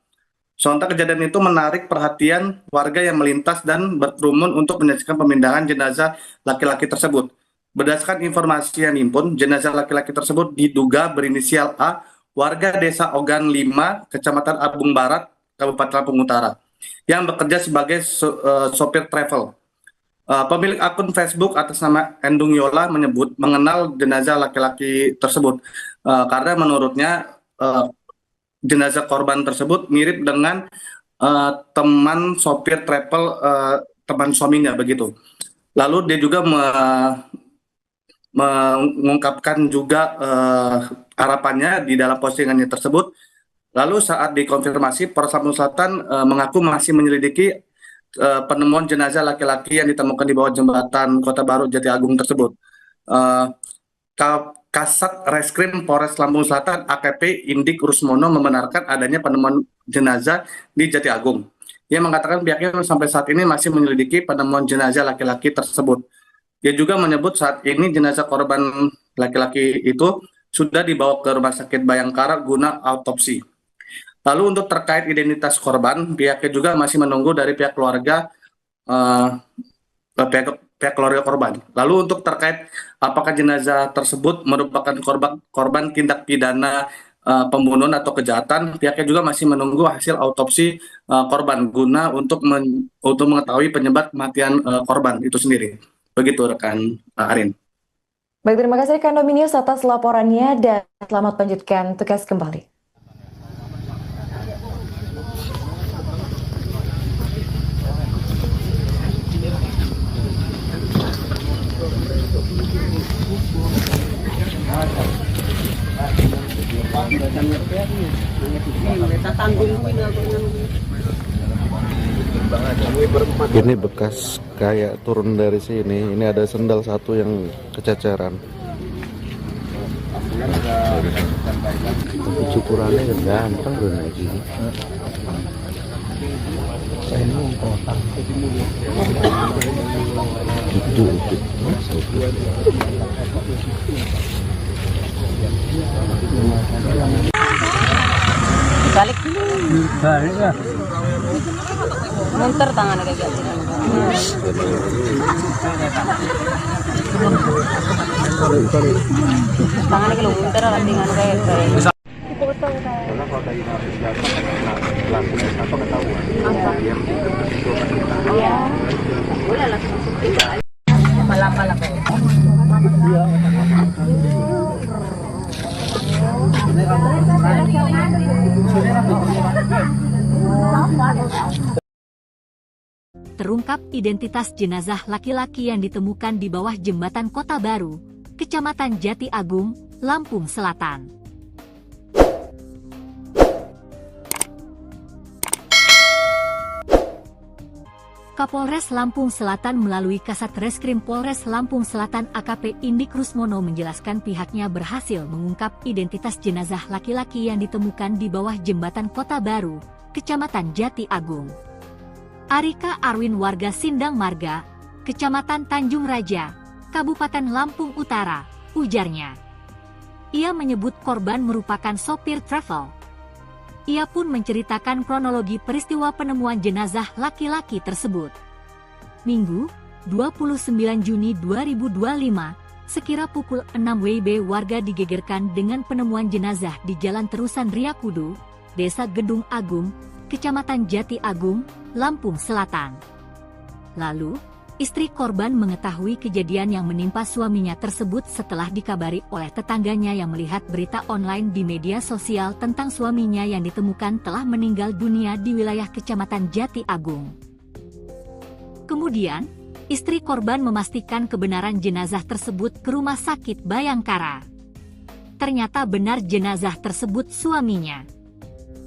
Sontak kejadian itu menarik perhatian warga yang melintas dan berkerumun untuk menyaksikan pemindahan jenazah laki-laki tersebut. Berdasarkan informasi yang dihimpun, jenazah laki-laki tersebut diduga berinisial A, warga desa Ogan 5, Kecamatan Abung Barat, Kabupaten Lampung Utara, yang bekerja sebagai sopir travel. Pemilik akun Facebook atas nama Endung Yola menyebut mengenal jenazah laki-laki tersebut karena menurutnya jenazah korban tersebut mirip dengan teman sopir travel, teman suaminya begitu. Lalu dia juga mengungkapkan juga harapannya di dalam postingannya tersebut. Lalu saat dikonfirmasi, Polres Lampung Selatan mengaku masih menyelidiki penemuan jenazah laki-laki yang ditemukan di bawah jembatan Kota Baru Jati Agung tersebut. Kasat Reskrim Polres Lampung Selatan AKP Indik Rusmono membenarkan adanya penemuan jenazah di Jati Agung. Ia mengatakan pihaknya sampai saat ini masih menyelidiki penemuan jenazah laki-laki tersebut. Dia juga menyebut saat ini jenazah korban laki-laki itu sudah dibawa ke Rumah Sakit Bayangkara guna autopsi. Lalu untuk terkait identitas korban, pihaknya juga masih menunggu dari pihak keluarga korban. Lalu untuk terkait apakah jenazah tersebut merupakan korban tindak pidana pembunuhan atau kejahatan, pihaknya juga masih menunggu hasil autopsi korban guna untuk mengetahui penyebab kematian korban itu sendiri. Begitu rekan Arin. Baik, terima kasih rekan Dominius atas laporannya dan selamat lanjutkan tugas kembali. Ini bekas kayak turun dari sini. Ini ada sendal satu yang kececeran. Tapi cukurannya gampang udah naik gini. Itu. Balik ya. Munter tangannya kayak gitu. Tangannya kalau munter tinggal kayak boleh langsung pala-pala Terungkap identitas jenazah laki-laki yang ditemukan di bawah jembatan Kota Baru, Kecamatan Jati Agung, Lampung Selatan. Kapolres Lampung Selatan melalui Kasat Reskrim Polres Lampung Selatan AKP Indik Rusmono menjelaskan pihaknya berhasil mengungkap identitas jenazah laki-laki yang ditemukan di bawah jembatan Kota Baru, Kecamatan Jati Agung. Arika Arwin warga Sindang Marga, Kecamatan Tanjung Raja, Kabupaten Lampung Utara, ujarnya. Ia menyebut korban merupakan sopir travel. Ia pun menceritakan kronologi peristiwa penemuan jenazah laki-laki tersebut. Minggu, 29 Juni 2025, sekira pukul 6 WIB warga digegerkan dengan penemuan jenazah di Jalan Terusan Riyakudu, Desa Gedung Agung, Kecamatan Jati Agung, Lampung Selatan. Lalu, istri korban mengetahui kejadian yang menimpa suaminya tersebut setelah dikabari oleh tetangganya yang melihat berita online di media sosial tentang suaminya yang ditemukan telah meninggal dunia di wilayah Kecamatan Jati Agung. Kemudian, istri korban memastikan kebenaran jenazah tersebut ke Rumah Sakit Bayangkara. Ternyata benar jenazah tersebut suaminya.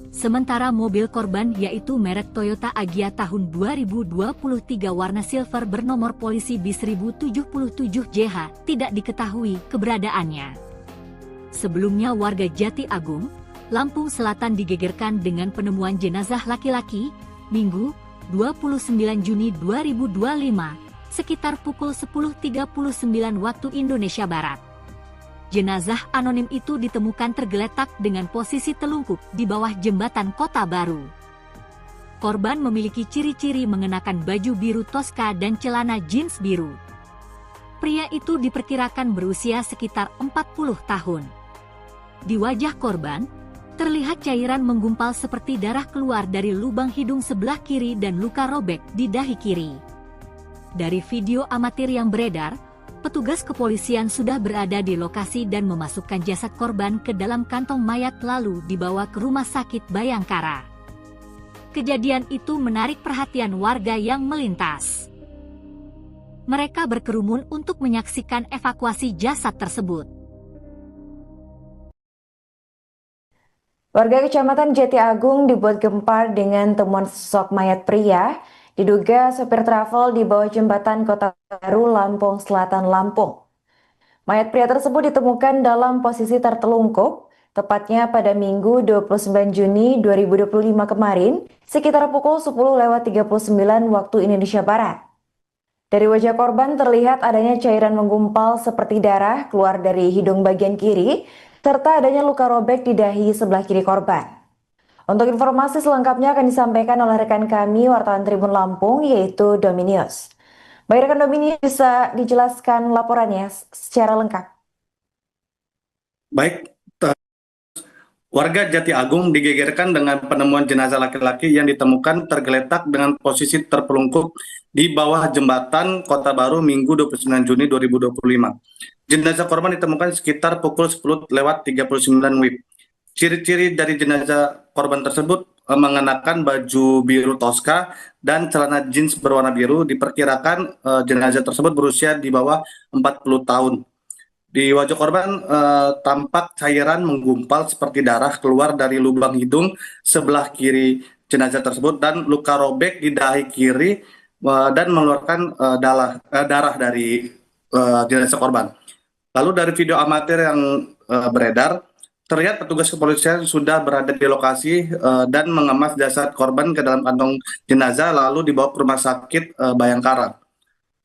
Sementara mobil korban yaitu merek Toyota Agya tahun 2023 warna silver bernomor polisi B1077JH tidak diketahui keberadaannya. Sebelumnya warga Jati Agung, Lampung Selatan digegerkan dengan penemuan jenazah laki-laki, Minggu, 29 Juni 2025, sekitar pukul 10.39 waktu Indonesia Barat. Jenazah anonim itu ditemukan tergeletak dengan posisi telungkup di bawah jembatan Kota Baru. Korban memiliki ciri-ciri mengenakan baju biru Tosca dan celana jeans biru. Pria itu diperkirakan berusia sekitar 40 tahun. Di wajah korban, terlihat cairan menggumpal seperti darah keluar dari lubang hidung sebelah kiri dan luka robek di dahi kiri. Dari video amatir yang beredar, petugas kepolisian sudah berada di lokasi dan memasukkan jasad korban ke dalam kantong mayat lalu dibawa ke Rumah Sakit Bayangkara. Kejadian itu menarik perhatian warga yang melintas. Mereka berkerumun untuk menyaksikan evakuasi jasad tersebut. Warga Kecamatan Jati Agung dibuat gempar dengan temuan sosok mayat pria. Diduga sopir travel di bawah jembatan Kota Baru, Lampung Selatan, Lampung. Mayat pria tersebut ditemukan dalam posisi tertelungkup, tepatnya pada Minggu 29 Juni 2025 kemarin, sekitar pukul 10.39 waktu Indonesia Barat. Dari wajah korban terlihat adanya cairan menggumpal seperti darah keluar dari hidung bagian kiri, serta adanya luka robek di dahi sebelah kiri korban. Untuk informasi selengkapnya akan disampaikan oleh rekan kami, wartawan Tribun Lampung, yaitu Dominius. Baik rekan Dominius, bisa dijelaskan laporannya secara lengkap? Baik, warga Jati Agung digegerkan dengan penemuan jenazah laki-laki yang ditemukan tergeletak dengan posisi terpelungkup di bawah jembatan Kota Baru Minggu 29 Juni 2025. Jenazah korban ditemukan sekitar pukul 10.39 WIB. Ciri-ciri dari jenazah korban tersebut mengenakan baju biru Tosca dan celana jeans berwarna biru. Diperkirakan jenazah tersebut berusia di bawah 40 tahun. Di wajah korban tampak cairan menggumpal seperti darah keluar dari lubang hidung sebelah kiri jenazah tersebut dan luka robek di dahi kiri dan mengeluarkan darah dari jenazah korban. Lalu dari video amatir yang beredar, terlihat petugas kepolisian sudah berada di lokasi dan mengemas jasad korban ke dalam kantong jenazah lalu dibawa ke Rumah Sakit Bayangkara.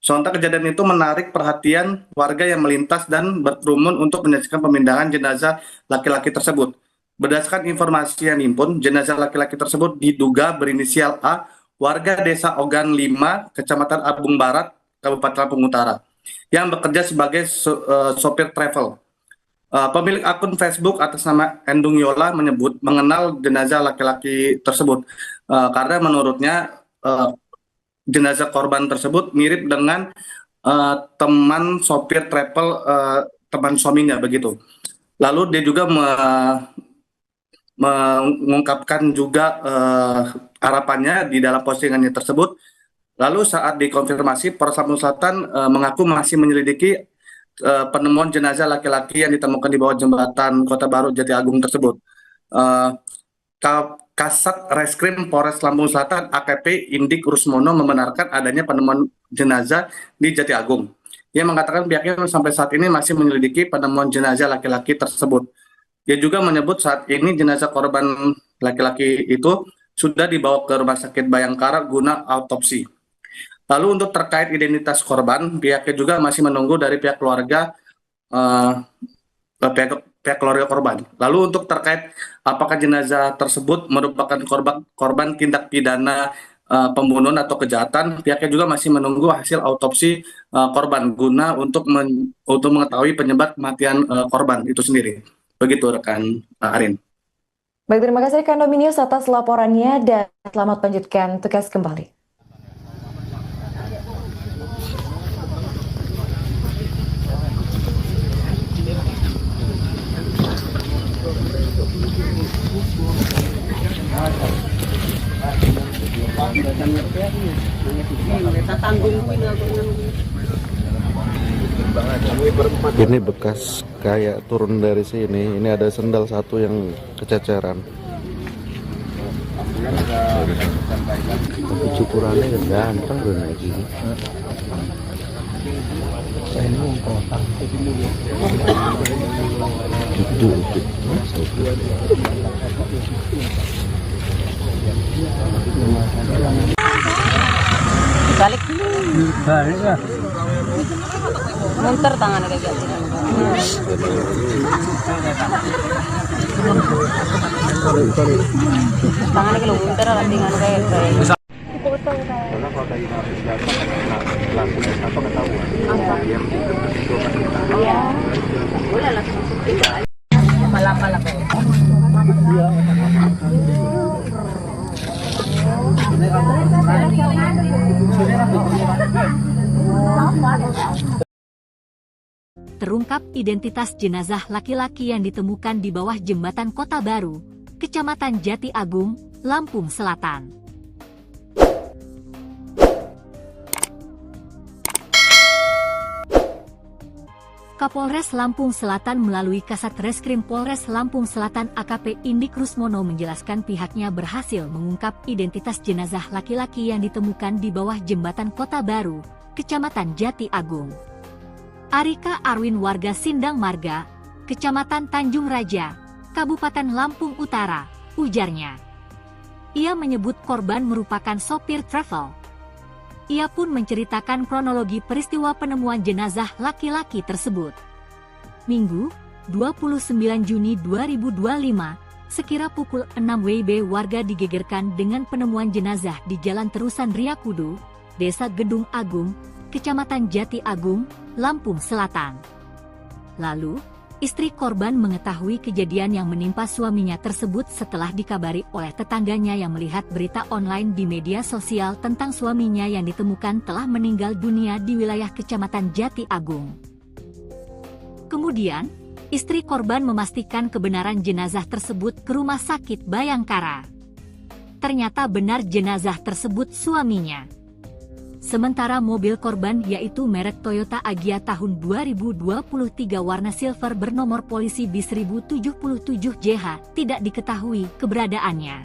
Sontak kejadian itu menarik perhatian warga yang melintas dan berkerumun untuk menyaksikan pemindahan jenazah laki-laki tersebut. Berdasarkan informasi yang dihimpun, jenazah laki-laki tersebut diduga berinisial A, warga Desa Ogan 5, Kecamatan Abung Barat, Kabupaten Lampung Utara, yang bekerja sebagai sopir travel. Pemilik akun Facebook atas nama Endung Yola menyebut mengenal jenazah laki-laki tersebut karena menurutnya jenazah korban tersebut mirip dengan teman sopir travel teman suaminya begitu. Lalu dia juga mengungkapkan juga harapannya di dalam postingannya tersebut. Lalu saat dikonfirmasi, Polres Lampung Selatan mengaku masih menyelidiki penemuan jenazah laki-laki yang ditemukan di bawah jembatan Kota Baru Jati Agung tersebut. Kasat Reskrim Polres Lampung Selatan AKP Indik Rusmono membenarkan adanya penemuan jenazah di Jati Agung. Ia mengatakan pihaknya sampai saat ini masih menyelidiki penemuan jenazah laki-laki tersebut. Ia juga menyebut saat ini jenazah korban laki-laki itu sudah dibawa ke Rumah Sakit Bayangkara guna autopsi. Lalu untuk terkait identitas korban, pihaknya juga masih menunggu dari pihak keluarga, pihak pihak keluarga korban. Lalu untuk terkait apakah jenazah tersebut merupakan korban tindak pidana pembunuhan atau kejahatan, pihaknya juga masih menunggu hasil autopsi korban guna untuk mengetahui penyebab kematian korban itu sendiri. Begitu rekan Arin. Baik, terima kasih rekan Dominius atas laporannya dan selamat melanjutkan tugas kembali. Ini bekas kayak turun dari sini. Ini ada sendal satu yang kececeran. Tapi cukurannya kan ganteng udah naik gini. Gitu. Balik dulu. Balik ya. Munter tangannya kayak gitu. Tangannya kalau munter tinggal kayak malapala kayak. Terungkap identitas jenazah laki-laki yang ditemukan di bawah jembatan Kota Baru, Kecamatan Jati Agung, Lampung Selatan. Kapolres Lampung Selatan melalui Kasat Reskrim Polres Lampung Selatan AKP Indik Rusmono menjelaskan pihaknya berhasil mengungkap identitas jenazah laki-laki yang ditemukan di bawah jembatan Kota Baru, Kecamatan Jati Agung. Arika Arwin warga Sindang Marga, Kecamatan Tanjung Raja, Kabupaten Lampung Utara, ujarnya. Ia menyebut korban merupakan sopir travel. Ia pun menceritakan kronologi peristiwa penemuan jenazah laki-laki tersebut. Minggu, 29 Juni 2025, sekira pukul 6 WIB warga digegerkan dengan penemuan jenazah di Jalan Terusan Riyakudu, Desa Gedung Agung, Kecamatan Jati Agung, Lampung Selatan. Lalu, istri korban mengetahui kejadian yang menimpa suaminya tersebut setelah dikabari oleh tetangganya yang melihat berita online di media sosial tentang suaminya yang ditemukan telah meninggal dunia di wilayah Kecamatan Jati Agung. Kemudian, istri korban memastikan kebenaran jenazah tersebut ke Rumah Sakit Bayangkara. Ternyata benar jenazah tersebut suaminya. Sementara mobil korban yaitu merek Toyota Agya tahun 2023 warna silver bernomor polisi B1077JH tidak diketahui keberadaannya.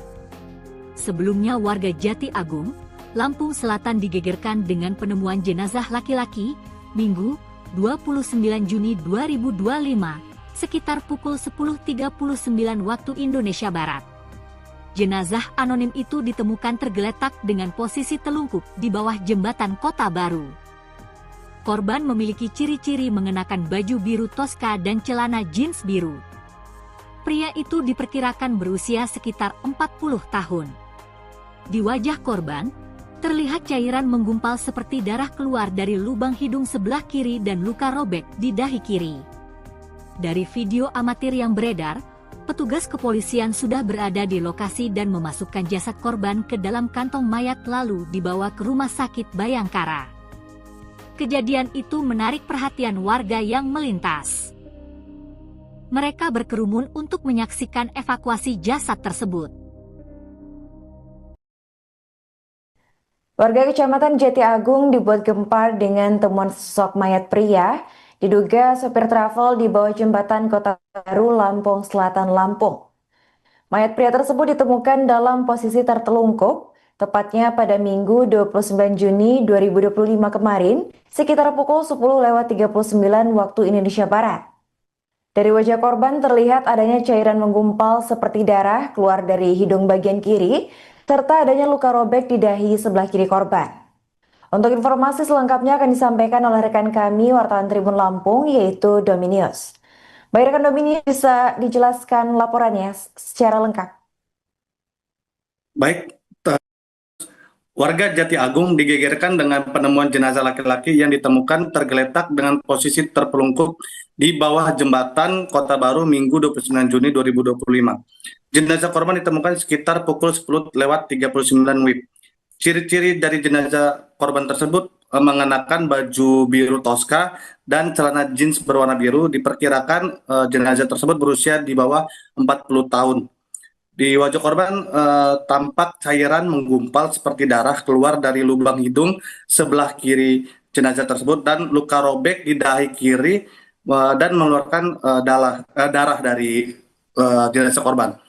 Sebelumnya warga Jati Agung, Lampung Selatan digegerkan dengan penemuan jenazah laki-laki, Minggu, 29 Juni 2025, sekitar pukul 10.39 waktu Indonesia Barat. Jenazah anonim itu ditemukan tergeletak dengan posisi telungkup di bawah jembatan Kota Baru. Korban memiliki ciri-ciri mengenakan baju biru toska dan celana jeans biru. Pria itu diperkirakan berusia sekitar 40 tahun. Di wajah korban, terlihat cairan menggumpal seperti darah keluar dari lubang hidung sebelah kiri dan luka robek di dahi kiri. Dari video amatir yang beredar, petugas kepolisian sudah berada di lokasi dan memasukkan jasad korban ke dalam kantong mayat lalu dibawa ke Rumah Sakit Bayangkara. Kejadian itu menarik perhatian warga yang melintas. Mereka berkerumun untuk menyaksikan evakuasi jasad tersebut. Warga Kecamatan Jati Agung dibuat gempar dengan temuan sosok mayat pria diduga sopir travel di bawah jembatan Kota Baru, Lampung Selatan, Lampung. Mayat pria tersebut ditemukan dalam posisi tertelungkup, tepatnya pada Minggu 29 Juni 2025 kemarin, sekitar pukul 10.39 waktu Indonesia Barat. Dari wajah korban terlihat adanya cairan menggumpal seperti darah keluar dari hidung bagian kiri, serta adanya luka robek di dahi sebelah kiri korban. Untuk informasi selengkapnya akan disampaikan oleh rekan kami wartawan Tribun Lampung yaitu Dominius. Baik rekan Domini, bisa dijelaskan laporannya secara lengkap? Baik, warga Jati Agung digegerkan dengan penemuan jenazah laki-laki yang ditemukan tergeletak dengan posisi terpelungkup di bawah jembatan Kota Baru Minggu 29 Juni 2025. Jenazah korban ditemukan sekitar pukul 10:39 WIB. Ciri-ciri dari jenazah korban tersebut mengenakan baju biru toska dan celana jeans berwarna biru. Diperkirakan jenazah tersebut berusia di bawah 40 tahun. Di wajah korban tampak cairan menggumpal seperti darah keluar dari lubang hidung sebelah kiri jenazah tersebut dan luka robek di dahi kiri dan mengeluarkan darah dari jenazah korban.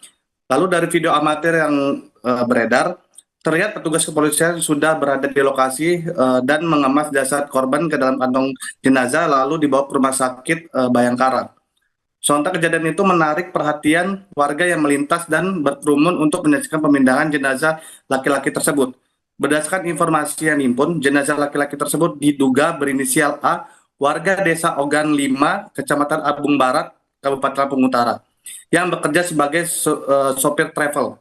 Lalu dari video amatir yang beredar, terlihat petugas kepolisian sudah berada di lokasi dan mengemas jasad korban ke dalam kantong jenazah lalu dibawa ke rumah sakit Bayangkara. Sontak kejadian itu menarik perhatian warga yang melintas dan berkerumun untuk menyaksikan pemindahan jenazah laki-laki tersebut. Berdasarkan informasi yang dihimpun, jenazah laki-laki tersebut diduga berinisial A, warga desa Ogan 5, Kecamatan Abung Barat, Kabupaten Lampung Utara, yang bekerja sebagai sopir travel.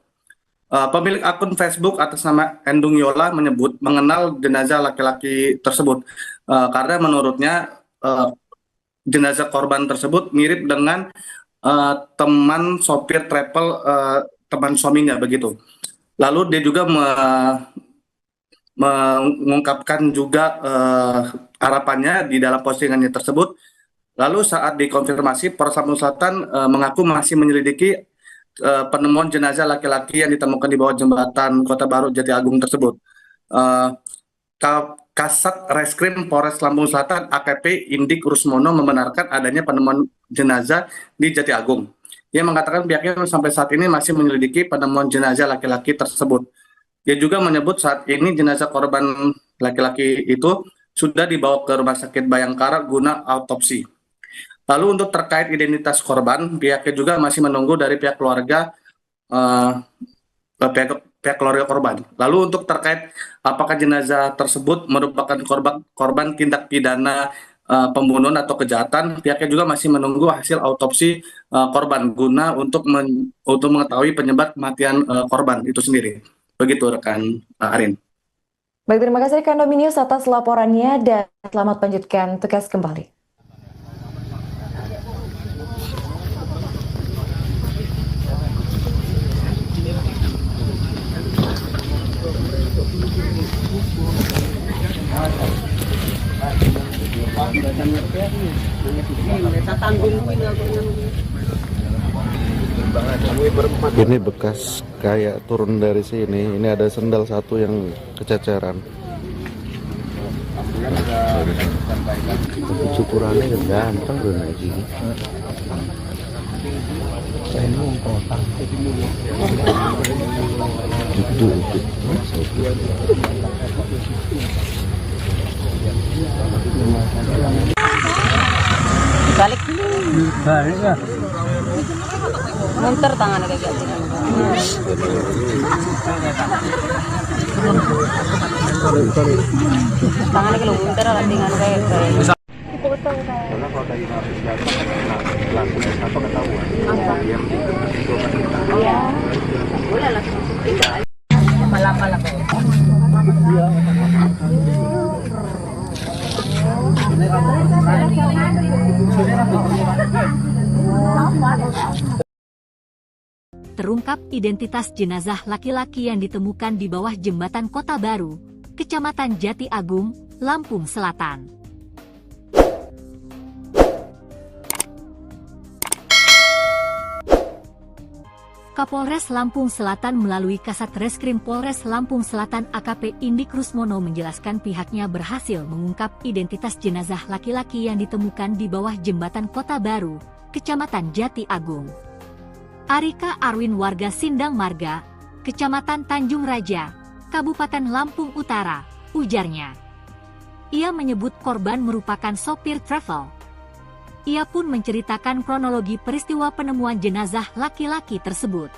Pemilik akun Facebook atas nama Endung Yola menyebut mengenal jenazah laki-laki tersebut karena menurutnya jenazah korban tersebut mirip dengan teman sopir travel teman suaminya begitu. Lalu dia juga mengungkapkan juga harapannya di dalam postingannya tersebut. Lalu saat dikonfirmasi, Polres Lampung Selatan mengaku masih menyelidiki penemuan jenazah laki-laki yang ditemukan di bawah jembatan Kota Baru Jati Agung tersebut. Kasat Reskrim Polres Lampung Selatan AKP Indik Rusmono membenarkan adanya penemuan jenazah di Jati Agung. Ia mengatakan pihaknya sampai saat ini masih menyelidiki penemuan jenazah laki-laki tersebut. Dia juga menyebut saat ini jenazah korban laki-laki itu sudah dibawa ke Rumah Sakit Bayangkara guna autopsi. Lalu untuk terkait identitas korban, pihaknya juga masih menunggu dari pihak keluarga korban. Lalu untuk terkait apakah jenazah tersebut merupakan korban tindak pidana pembunuhan atau kejahatan, pihaknya juga masih menunggu hasil autopsi korban guna untuk mengetahui penyebab kematian korban itu sendiri. Begitu rekan Arin. Baik, terima kasih rekan Dominius atas laporannya dan selamat lanjutkan tugas kembali. Ini bekas kayak turun dari sini. Ini ada sendal satu yang kececeran. Cukurannya ganteng udah naik gini. Itu. Balik ya. Munter tangan kayak gitu. Tangan kalau munter lah dengan kayak boleh lah. Pala-pala ko. Terungkap identitas jenazah laki-laki yang ditemukan di bawah jembatan Kota Baru, Kecamatan Jati Agung, Lampung Selatan. Kapolres Lampung Selatan melalui Kasat Reskrim Polres Lampung Selatan AKP Indik Rusmono menjelaskan pihaknya berhasil mengungkap identitas jenazah laki-laki yang ditemukan di bawah jembatan Kota Baru, Kecamatan Jati Agung. Arika Arwin warga Sindang Marga, Kecamatan Tanjung Raja, Kabupaten Lampung Utara, ujarnya. Ia menyebut korban merupakan sopir travel. Ia pun menceritakan kronologi peristiwa penemuan jenazah laki-laki tersebut.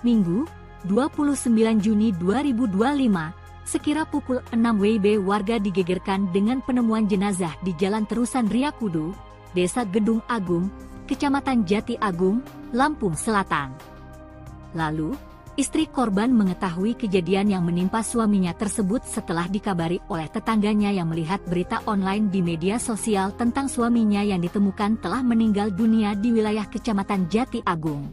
Minggu, 29 Juni 2025, sekira pukul 6 WIB warga digegerkan dengan penemuan jenazah di Jalan Terusan Riyakudu, Desa Gedung Agung, Kecamatan Jati Agung, Lampung Selatan. Lalu, istri korban mengetahui kejadian yang menimpa suaminya tersebut setelah dikabari oleh tetangganya yang melihat berita online di media sosial tentang suaminya yang ditemukan telah meninggal dunia di wilayah Kecamatan Jati Agung.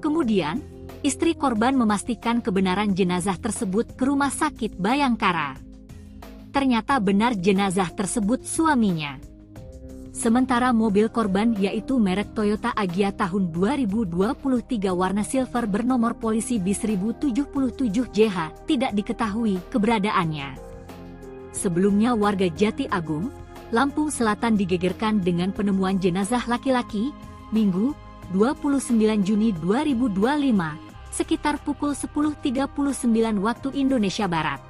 Kemudian, istri korban memastikan kebenaran jenazah tersebut ke Rumah Sakit Bayangkara. Ternyata benar jenazah tersebut suaminya. Sementara mobil korban yaitu merek Toyota Agya tahun 2023 warna silver bernomor polisi B1077JH tidak diketahui keberadaannya. Sebelumnya warga Jati Agung, Lampung Selatan digegerkan dengan penemuan jenazah laki-laki, Minggu, 29 Juni 2025, sekitar pukul 10.39 waktu Indonesia Barat.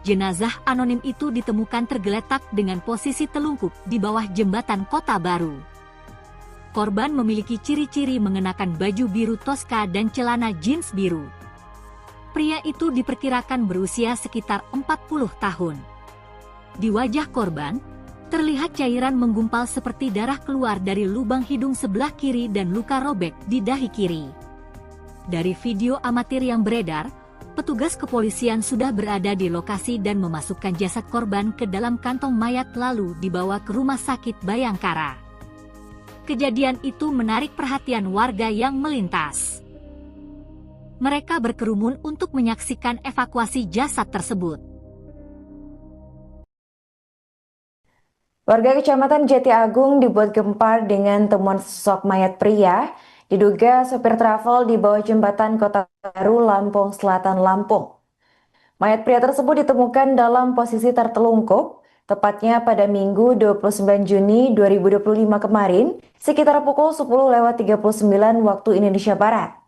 Jenazah anonim itu ditemukan tergeletak dengan posisi telungkup di bawah jembatan Kota Baru. Korban memiliki ciri-ciri mengenakan baju biru toska dan celana jeans biru. Pria itu diperkirakan berusia sekitar 40 tahun. Di wajah korban, terlihat cairan menggumpal seperti darah keluar dari lubang hidung sebelah kiri dan luka robek di dahi kiri. Dari video amatir yang beredar, petugas kepolisian sudah berada di lokasi dan memasukkan jasad korban ke dalam kantong mayat lalu dibawa ke Rumah Sakit Bayangkara. Kejadian itu menarik perhatian warga yang melintas. Mereka berkerumun untuk menyaksikan evakuasi jasad tersebut. Warga Kecamatan Jati Agung dibuat gempar dengan temuan sosok mayat pria. Diduga sopir travel di bawah jembatan Kota Baru, Lampung Selatan, Lampung. Mayat pria tersebut ditemukan dalam posisi tertelungkup, tepatnya pada Minggu 29 Juni 2025 kemarin, sekitar pukul 10.39 waktu Indonesia Barat.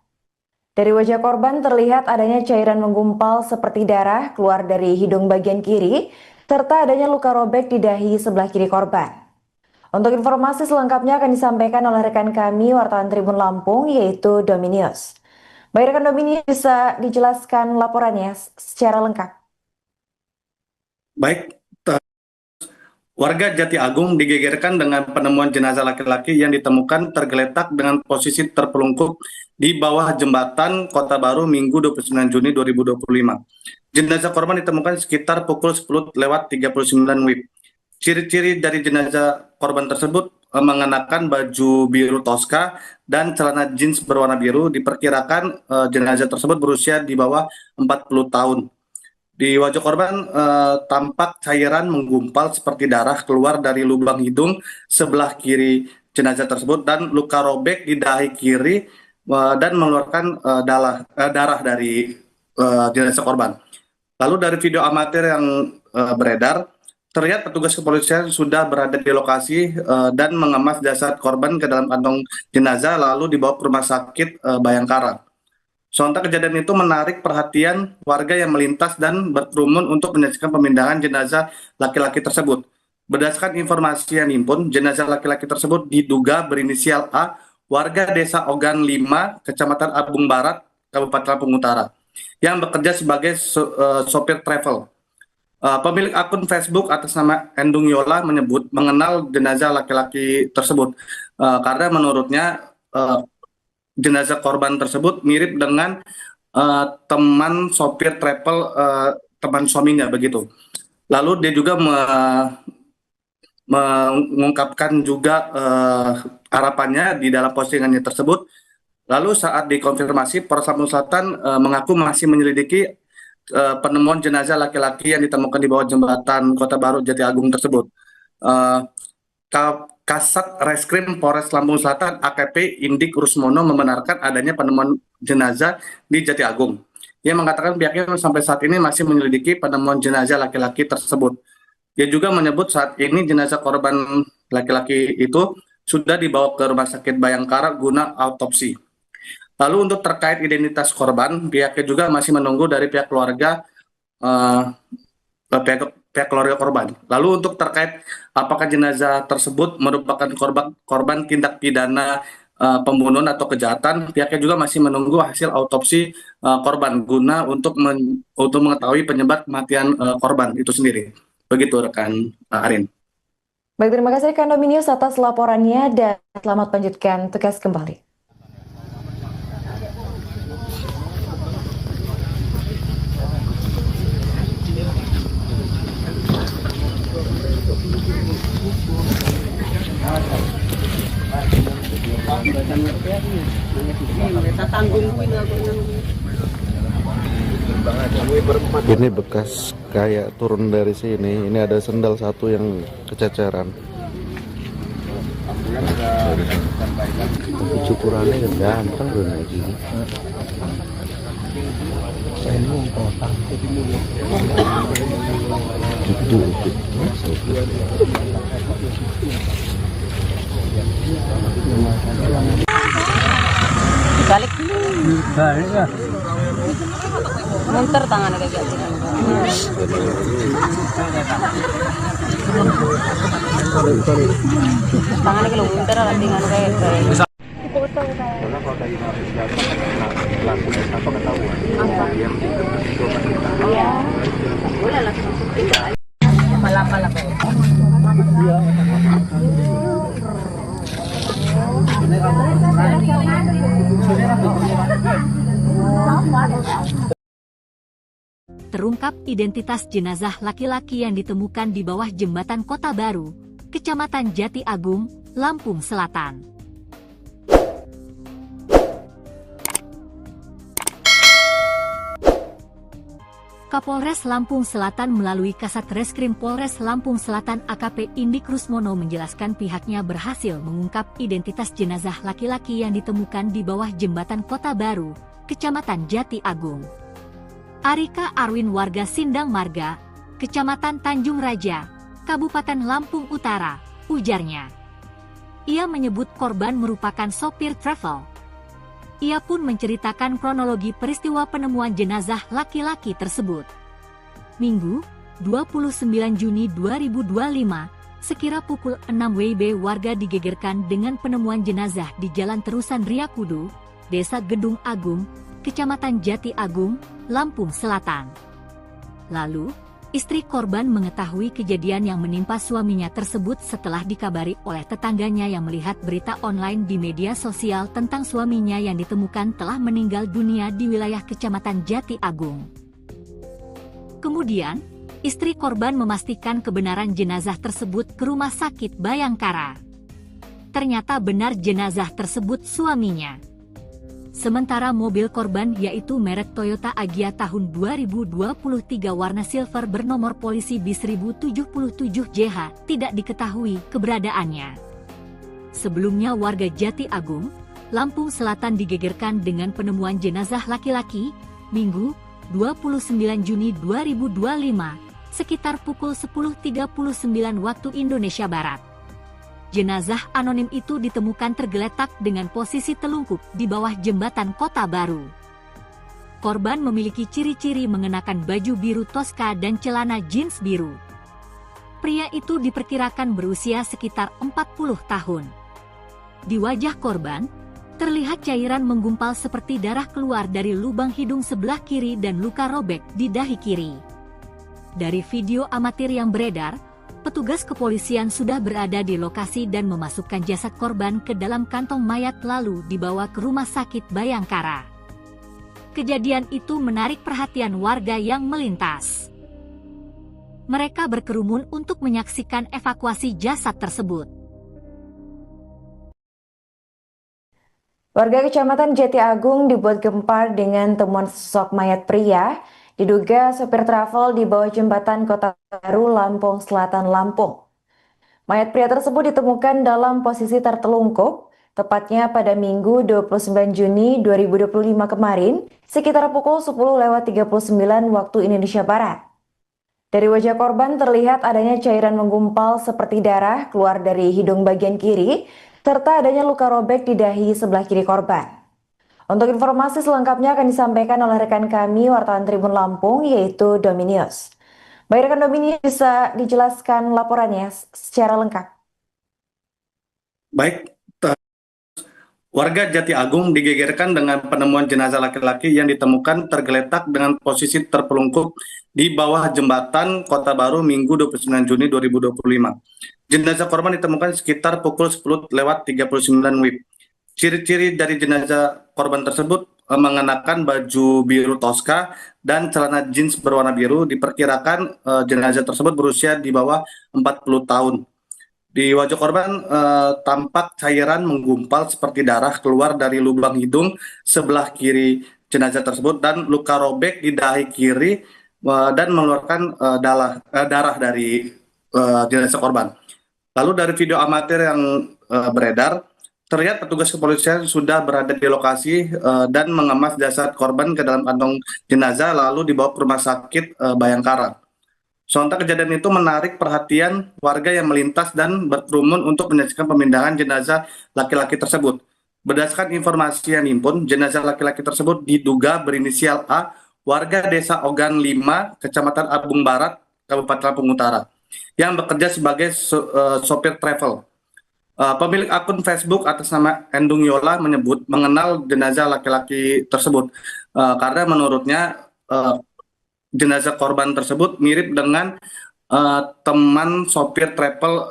Dari wajah korban terlihat adanya cairan menggumpal seperti darah keluar dari hidung bagian kiri, serta adanya luka robek di dahi sebelah kiri korban. Untuk informasi selengkapnya akan disampaikan oleh rekan kami, wartawan Tribun Lampung, yaitu Dominius. Baik rekan Dominius, bisa dijelaskan laporannya secara lengkap? Baik, warga Jati Agung digegerkan dengan penemuan jenazah laki-laki yang ditemukan tergeletak dengan posisi terpelungkup di bawah jembatan Kota Baru Minggu 29 Juni 2025. Jenazah korban ditemukan sekitar pukul 10.39 WIB. Ciri-ciri dari jenazah korban tersebut mengenakan baju biru toska dan celana jeans berwarna biru. Diperkirakan jenazah tersebut berusia di bawah 40 tahun. Di wajah korban tampak cairan menggumpal seperti darah keluar dari lubang hidung sebelah kiri jenazah tersebut dan luka robek di dahi kiri dan mengeluarkan darah dari jenazah korban. Lalu dari video amatir yang beredar, terlihat petugas kepolisian sudah berada di lokasi dan mengemas jasad korban ke dalam kantong jenazah lalu dibawa ke Rumah Sakit Bayangkara. Sontak kejadian itu menarik perhatian warga yang melintas dan berkerumun untuk menyaksikan pemindahan jenazah laki-laki tersebut. Berdasarkan informasi yang dihimpun, jenazah laki-laki tersebut diduga berinisial A, warga Desa Ogan 5, Kecamatan Abung Barat, Kabupaten Lampung Utara, yang bekerja sebagai sopir travel. Pemilik akun Facebook atas nama Endung Yola menyebut mengenal jenazah laki-laki tersebut karena menurutnya jenazah korban tersebut mirip dengan teman sopir travel teman suaminya begitu. Lalu dia juga mengungkapkan juga harapannya di dalam postingannya tersebut. Lalu saat dikonfirmasi, Polres Lampung Selatan mengaku masih menyelidiki penemuan jenazah laki-laki yang ditemukan di bawah jembatan Kota Baru Jati Agung tersebut. Kasat Reskrim Polres Lampung Selatan AKP Indik Rusmono membenarkan adanya penemuan jenazah di Jati Agung. Ia mengatakan pihaknya sampai saat ini masih menyelidiki penemuan jenazah laki-laki tersebut. Ia juga menyebut saat ini jenazah korban laki-laki itu sudah dibawa ke Rumah Sakit Bayangkara guna autopsi. Lalu untuk terkait identitas korban, pihaknya juga masih menunggu dari pihak keluarga korban. Lalu untuk terkait apakah jenazah tersebut merupakan korban tindak pidana pembunuhan atau kejahatan, pihaknya juga masih menunggu hasil autopsi korban guna untuk mengetahui penyebab kematian korban itu sendiri. Begitu rekan Arin. Baik, terima kasih rekan Dominius atas laporannya dan selamat melanjutkan tugas kembali. Ini bekas kayak turun dari sini. Ini ada sendal satu yang kececeran. Tapi cukurannya kan ganteng loh naik gini. Balik ya. Munter tangan kayak gitu. Tangannya kalau munter lah tinggal kayak. Iya. Boleh langsung. Malapal ako. Terungkap identitas jenazah laki-laki yang ditemukan di bawah jembatan Kota Baru, Kecamatan Jati Agung, Lampung Selatan. Kapolres Lampung Selatan melalui Kasat Reskrim Polres Lampung Selatan AKP Indi Krusmono menjelaskan pihaknya berhasil mengungkap identitas jenazah laki-laki yang ditemukan di bawah jembatan Kota Baru, Kecamatan Jati Agung. Arika Arwin warga Sindang Marga, Kecamatan Tanjung Raja, Kabupaten Lampung Utara, ujarnya. Ia menyebut korban merupakan sopir travel. Ia pun menceritakan kronologi peristiwa penemuan jenazah laki-laki tersebut. Minggu, 29 Juni 2025, sekira pukul 6 WIB warga digegerkan dengan penemuan jenazah di Jalan Terusan Riyakudu, Desa Gedung Agung, Kecamatan Jati Agung, Lampung Selatan. Lalu, istri korban mengetahui kejadian yang menimpa suaminya tersebut setelah dikabari oleh tetangganya yang melihat berita online di media sosial tentang suaminya yang ditemukan telah meninggal dunia di wilayah Kecamatan Jati Agung. Kemudian, istri korban memastikan kebenaran jenazah tersebut ke Rumah Sakit Bayangkara. Ternyata benar jenazah tersebut suaminya. Sementara mobil korban yaitu merek Toyota Agya tahun 2023 warna silver bernomor polisi B1077JH tidak diketahui keberadaannya. Sebelumnya warga Jati Agung, Lampung Selatan digegerkan dengan penemuan jenazah laki-laki, Minggu, 29 Juni 2025, sekitar pukul 10.39 waktu Indonesia Barat. Jenazah anonim itu ditemukan tergeletak dengan posisi telungkup di bawah jembatan Kota Baru. Korban memiliki ciri-ciri mengenakan baju biru toska dan celana jeans biru. Pria itu diperkirakan berusia sekitar 40 tahun. Di wajah korban, terlihat cairan menggumpal seperti darah keluar dari lubang hidung sebelah kiri dan luka robek di dahi kiri. Dari video amatir yang beredar, petugas kepolisian sudah berada di lokasi dan memasukkan jasad korban ke dalam kantong mayat lalu dibawa ke Rumah Sakit Bayangkara. Kejadian itu menarik perhatian warga yang melintas. Mereka berkerumun untuk menyaksikan evakuasi jasad tersebut. Warga Kecamatan Jati Agung dibuat gempar dengan temuan sosok mayat pria diduga sopir travel di bawah jembatan Kota Baru, Lampung Selatan, Lampung. Mayat pria tersebut ditemukan dalam posisi tertelungkup, tepatnya pada Minggu 29 Juni 2025 kemarin, sekitar pukul 10.39 waktu Indonesia Barat. Dari wajah korban terlihat adanya cairan menggumpal seperti darah keluar dari hidung bagian kiri, serta adanya luka robek di dahi sebelah kiri korban. Untuk informasi selengkapnya akan disampaikan oleh rekan kami, wartawan Tribun Lampung, yaitu Dominius. Baik rekan Dominius, bisa dijelaskan laporannya secara lengkap? Baik, Warga Jati Agung digegerkan dengan penemuan jenazah laki-laki yang ditemukan tergeletak dengan posisi terpelungkup di bawah jembatan Kota Baru Minggu 29 Juni 2025. Jenazah korban ditemukan sekitar pukul 10:39 WIB. Ciri-ciri dari jenazah korban tersebut mengenakan baju biru toska dan celana jeans berwarna biru. Diperkirakan jenazah tersebut berusia di bawah 40 tahun. Di wajah korban tampak cairan menggumpal seperti darah keluar dari lubang hidung sebelah kiri jenazah tersebut dan luka robek di dahi kiri dan mengeluarkan darah dari jenazah korban. Lalu dari video amatir yang beredar, terlihat petugas kepolisian sudah berada di lokasi dan mengemas jasad korban ke dalam kantong jenazah lalu dibawa ke rumah sakit Bayangkara. Sontak kejadian itu menarik perhatian warga yang melintas dan berkerumun untuk menyaksikan pemindahan jenazah laki-laki tersebut. Berdasarkan informasi yang dihimpun, jenazah laki-laki tersebut diduga berinisial A, warga desa Ogan 5, Kecamatan Abung Barat, Kabupaten Lampung Utara, yang bekerja sebagai sopir travel. Pemilik akun Facebook atas nama Endung Yola menyebut mengenal jenazah laki-laki tersebut karena menurutnya jenazah korban tersebut mirip dengan teman sopir travel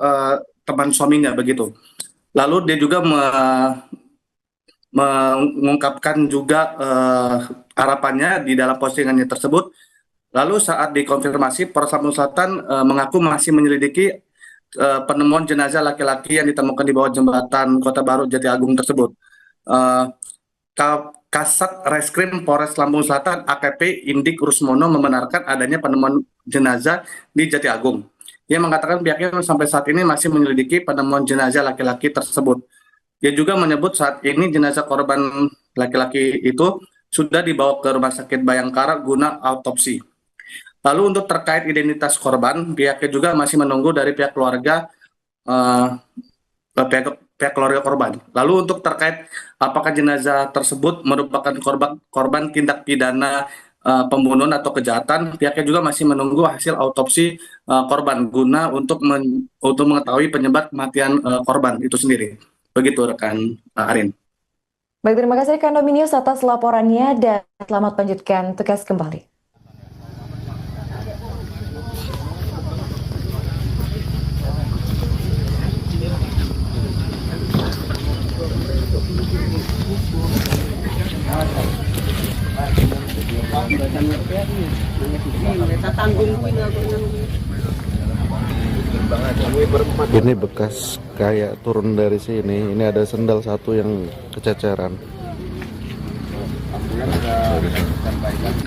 teman suaminya begitu. Lalu dia juga mengungkapkan juga harapannya di dalam postingannya tersebut. Lalu saat dikonfirmasi, Polres Lampung Selatan mengaku masih menyelidiki penemuan jenazah laki-laki yang ditemukan di bawah jembatan Kota Baru Jati Agung tersebut. Kasat Reskrim Polres Lampung Selatan AKP Indik Rusmono membenarkan adanya penemuan jenazah di Jati Agung. Ia mengatakan pihaknya sampai saat ini masih menyelidiki penemuan jenazah laki-laki tersebut. Ia juga menyebut saat ini jenazah korban laki-laki itu sudah dibawa ke Rumah Sakit Bayangkara guna autopsi. Lalu untuk terkait identitas korban, pihaknya juga masih menunggu dari pihak keluarga pihak keluarga korban. Lalu untuk terkait apakah jenazah tersebut merupakan korban tindak pidana pembunuhan atau kejahatan, pihaknya juga masih menunggu hasil autopsi korban guna untuk mengetahui penyebab kematian korban itu sendiri. Begitu rekan Arin. Baik, terima kasih rekan Dominius atas laporannya dan selamat lanjutkan tugas kembali. Ini bekas kayak turun dari sini. Ini ada sendal satu yang kececeran.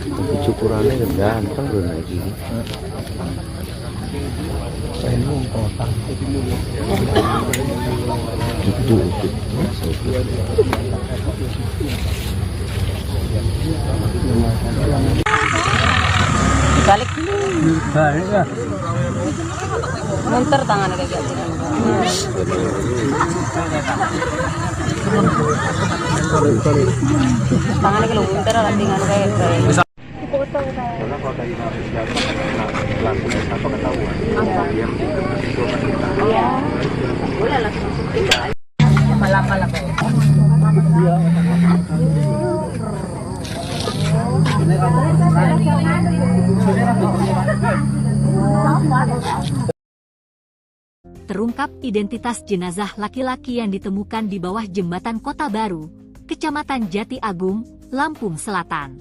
Tapi cukurannya kan gampang udah naik gini. Balik dulu. Balik ya. Munter tangannya kayak gitu. Tangannya kalau munter lah tinggal kayak gitu. Iya. Boleh langsung tinggal. Malam-malam. Iya. Terungkap identitas jenazah laki-laki yang ditemukan di bawah jembatan Kota Baru, Kecamatan Jati Agung, Lampung Selatan.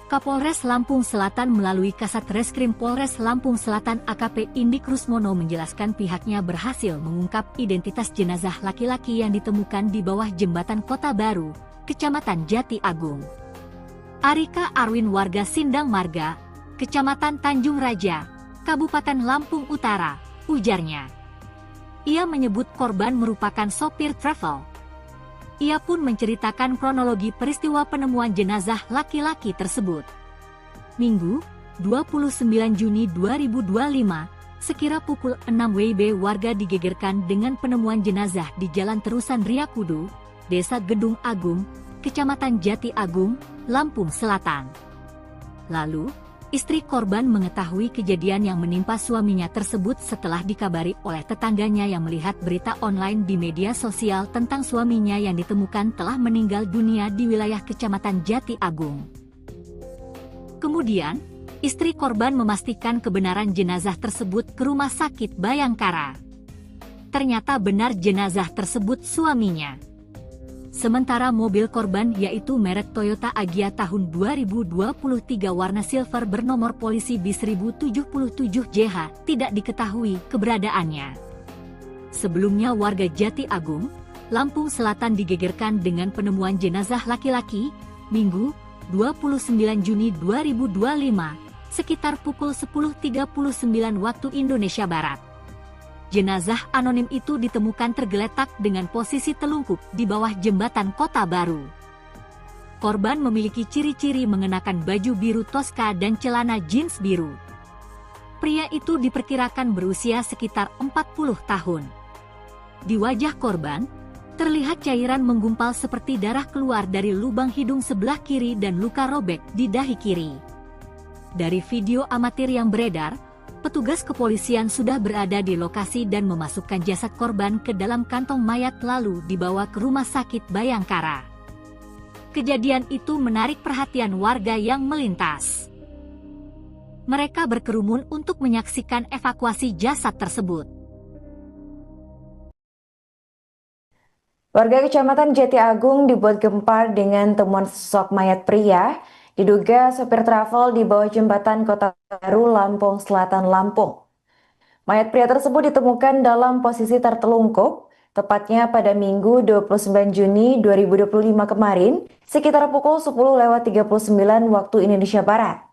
Kapolres Lampung Selatan melalui Kasat Reskrim Polres Lampung Selatan AKP Indik Rusmono menjelaskan pihaknya berhasil mengungkap identitas jenazah laki-laki yang ditemukan di bawah jembatan Kota Baru, Kecamatan Jati Agung. Arika Arwin warga Sindang Marga, Kecamatan Tanjung Raja, Kabupaten Lampung Utara, ujarnya. Ia menyebut korban merupakan sopir travel. Ia pun menceritakan kronologi peristiwa penemuan jenazah laki-laki tersebut. Minggu, 29 Juni 2025, sekira pukul 6 WIB warga digegerkan dengan penemuan jenazah di Jalan Terusan Riyakudu, Desa Gedung Agung, Kecamatan Jati Agung, Lampung Selatan. Lalu, Istri korban mengetahui kejadian yang menimpa suaminya tersebut setelah dikabari oleh tetangganya yang melihat berita online di media sosial tentang suaminya yang ditemukan telah meninggal dunia di wilayah Kecamatan Jati Agung. Kemudian, istri korban memastikan kebenaran jenazah tersebut ke Rumah Sakit Bayangkara. Ternyata benar jenazah tersebut suaminya. Sementara mobil korban yaitu merek Toyota Agya tahun 2023 warna silver bernomor polisi B1077JH tidak diketahui keberadaannya. Sebelumnya warga Jati Agung, Lampung Selatan digegerkan dengan penemuan jenazah laki-laki, Minggu, 29 Juni 2025, sekitar pukul 10.39 waktu Indonesia Barat. Jenazah anonim itu ditemukan tergeletak dengan posisi telungkup di bawah jembatan Kota Baru. Korban memiliki ciri-ciri mengenakan baju biru toska dan celana jeans biru. Pria itu diperkirakan berusia sekitar 40 tahun. Di wajah korban, terlihat cairan menggumpal seperti darah keluar dari lubang hidung sebelah kiri dan luka robek di dahi kiri. Dari video amatir yang beredar, petugas kepolisian sudah berada di lokasi dan memasukkan jasad korban ke dalam kantong mayat lalu dibawa ke Rumah Sakit Bayangkara. Kejadian itu menarik perhatian warga yang melintas. Mereka berkerumun untuk menyaksikan evakuasi jasad tersebut. Warga Kecamatan Jati Agung dibuat gempar dengan temuan sosok mayat pria. Diduga sopir travel di bawah jembatan Kota Baru, Lampung Selatan, Lampung. Mayat pria tersebut ditemukan dalam posisi tertelungkup, tepatnya pada Minggu 29 Juni 2025 kemarin, sekitar pukul 10.39 waktu Indonesia Barat.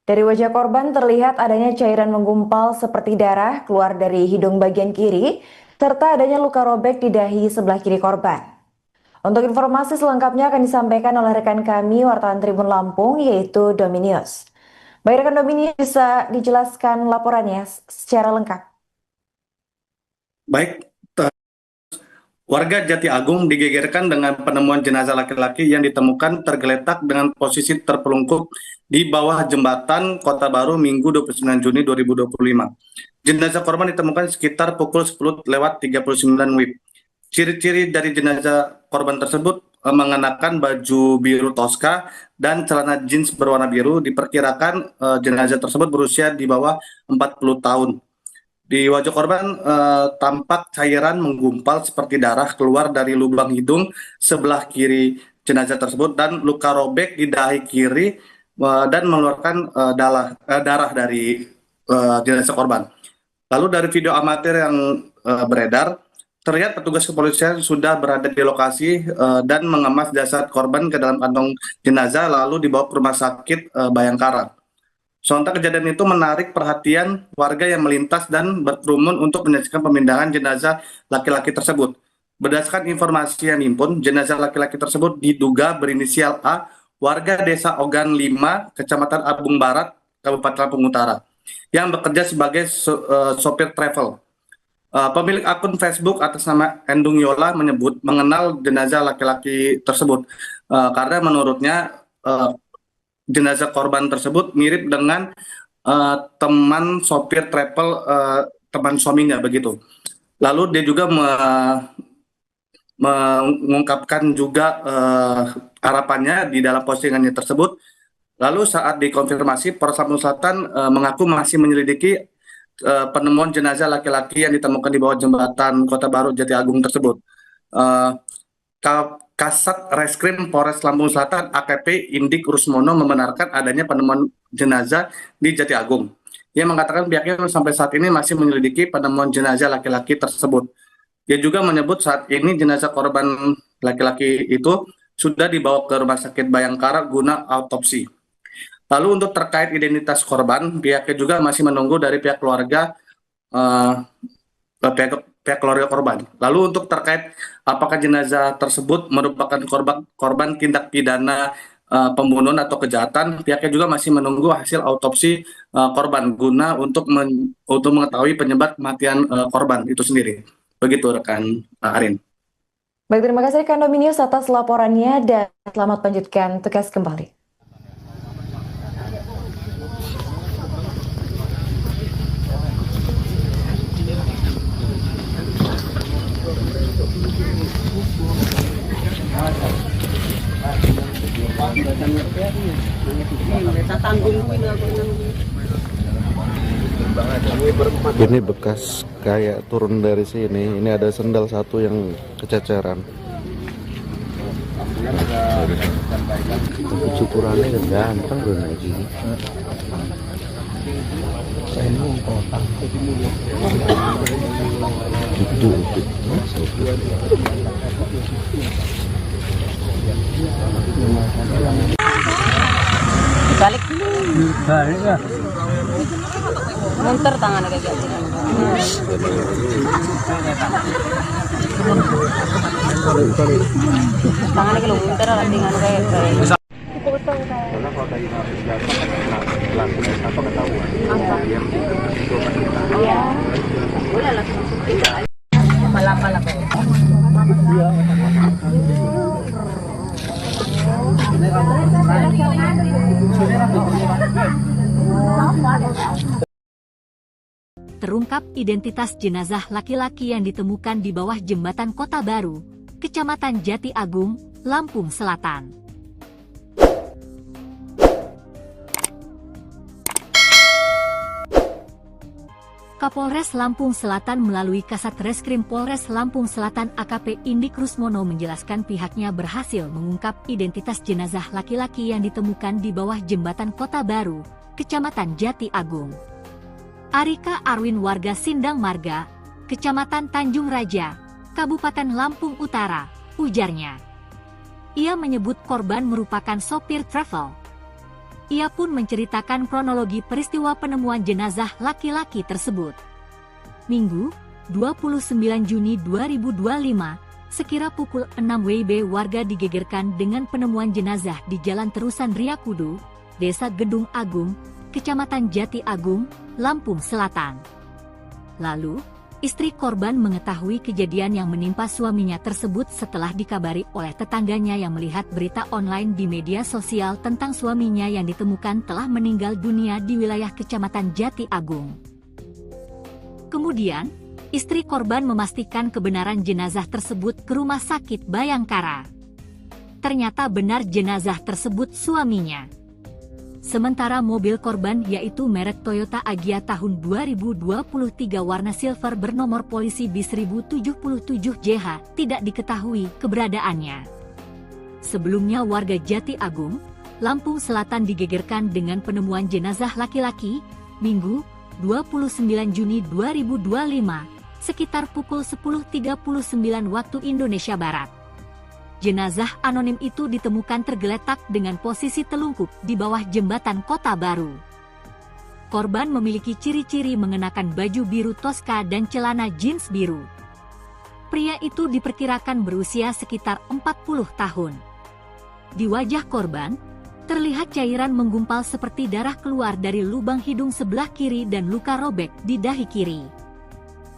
Dari wajah korban terlihat adanya cairan menggumpal seperti darah keluar dari hidung bagian kiri, serta adanya luka robek di dahi sebelah kiri korban. Untuk informasi selengkapnya akan disampaikan oleh rekan kami, wartawan Tribun Lampung, yaitu Dominius. Baik rekan Dominius, bisa dijelaskan laporannya secara lengkap? Baik, warga Jati Agung digegerkan dengan penemuan jenazah laki-laki yang ditemukan tergeletak dengan posisi terpelungkup di bawah jembatan Kota Baru Minggu 29 Juni 2025. Jenazah korban ditemukan sekitar pukul 10.39 WIB. Ciri-ciri dari jenazah korban tersebut mengenakan baju biru toska dan celana jeans berwarna biru. Diperkirakan jenazah tersebut berusia di bawah 40 tahun. Di wajah korban tampak cairan menggumpal seperti darah keluar dari lubang hidung sebelah kiri jenazah tersebut dan luka robek di dahi kiri dan mengeluarkan darah dari jenazah korban. Lalu dari video amatir yang beredar, terlihat petugas kepolisian sudah berada di lokasi dan mengemas jasad korban ke dalam kantong jenazah lalu dibawa ke Rumah Sakit Bayangkara. Sontak kejadian itu menarik perhatian warga yang melintas dan berkerumun untuk menyaksikan pemindahan jenazah laki-laki tersebut. Berdasarkan informasi yang dihimpun, jenazah laki-laki tersebut diduga berinisial A, warga Desa Ogan 5, Kecamatan Abung Barat, Kabupaten Lampung Utara, yang bekerja sebagai sopir travel. Pemilik akun Facebook atas nama Endung Yola menyebut mengenal jenazah laki-laki tersebut karena menurutnya jenazah korban tersebut mirip dengan teman sopir travel teman suaminya begitu. Lalu dia juga mengungkapkan juga harapannya di dalam postingannya tersebut. Lalu saat dikonfirmasi, Polres Lampung Selatan mengaku masih menyelidiki penemuan jenazah laki-laki yang ditemukan di bawah jembatan Kota Baru Jati Agung tersebut. Kasat Reskrim Polres Lampung Selatan AKP Indik Rusmono membenarkan adanya penemuan jenazah di Jati Agung. Ia mengatakan pihaknya sampai saat ini masih menyelidiki penemuan jenazah laki-laki tersebut. Ia juga menyebut saat ini jenazah korban laki-laki itu sudah dibawa ke Rumah Sakit Bayangkara guna autopsi. Lalu untuk terkait identitas korban, pihaknya juga masih menunggu dari pihak keluarga korban. Lalu untuk terkait apakah jenazah tersebut merupakan korban tindak pidana pembunuhan atau kejahatan, pihaknya juga masih menunggu hasil autopsi korban guna untuk mengetahui penyebab kematian korban itu sendiri. Begitu rekan Arin. Baik, terima kasih rekan Dominius atas laporannya dan selamat melanjutkan tugas kembali. Ini bekas kayak turun dari sini. Ini ada sendal satu yang kececeran. Cukurannya kan gampang bro naik gini. Itu. Balik dulu. Balik ya. Munter tangan kayak gitu. Tangannya kalau munter dengan kayak iya, boleh langsung malam-malam. Terungkap identitas jenazah laki-laki yang ditemukan di bawah jembatan Kota Baru, Kecamatan Jati Agung, Lampung Selatan. Kapolres Lampung Selatan melalui Kasat Reskrim Polres Lampung Selatan AKP Indik Rusmono menjelaskan pihaknya berhasil mengungkap identitas jenazah laki-laki yang ditemukan di bawah jembatan Kota Baru, Kecamatan Jati Agung. Arika Arwin warga Sindang Marga, Kecamatan Tanjung Raja, Kabupaten Lampung Utara, ujarnya. Ia menyebut korban merupakan sopir travel. Ia pun menceritakan kronologi peristiwa penemuan jenazah laki-laki tersebut. Minggu, 29 Juni 2025, sekira pukul 6 WIB warga digegerkan dengan penemuan jenazah di Jalan Terusan Riyakudu, Desa Gedung Agung, Kecamatan Jati Agung, Lampung Selatan. Lalu, istri korban mengetahui kejadian yang menimpa suaminya tersebut setelah dikabari oleh tetangganya yang melihat berita online di media sosial tentang suaminya yang ditemukan telah meninggal dunia di wilayah Kecamatan Jati Agung. Kemudian, istri korban memastikan kebenaran jenazah tersebut ke Rumah Sakit Bayangkara. Ternyata benar jenazah tersebut suaminya. Sementara mobil korban yaitu merek Toyota Agya tahun 2023 warna silver bernomor polisi B1077JH tidak diketahui keberadaannya. Sebelumnya warga Jati Agung, Lampung Selatan digegerkan dengan penemuan jenazah laki-laki, Minggu, 29 Juni 2025, sekitar pukul 10.39 waktu Indonesia Barat. Jenazah anonim itu ditemukan tergeletak dengan posisi telungkup di bawah jembatan Kota Baru. Korban memiliki ciri-ciri mengenakan baju biru toska dan celana jeans biru. Pria itu diperkirakan berusia sekitar 40 tahun. Di wajah korban, terlihat cairan menggumpal seperti darah keluar dari lubang hidung sebelah kiri dan luka robek di dahi kiri.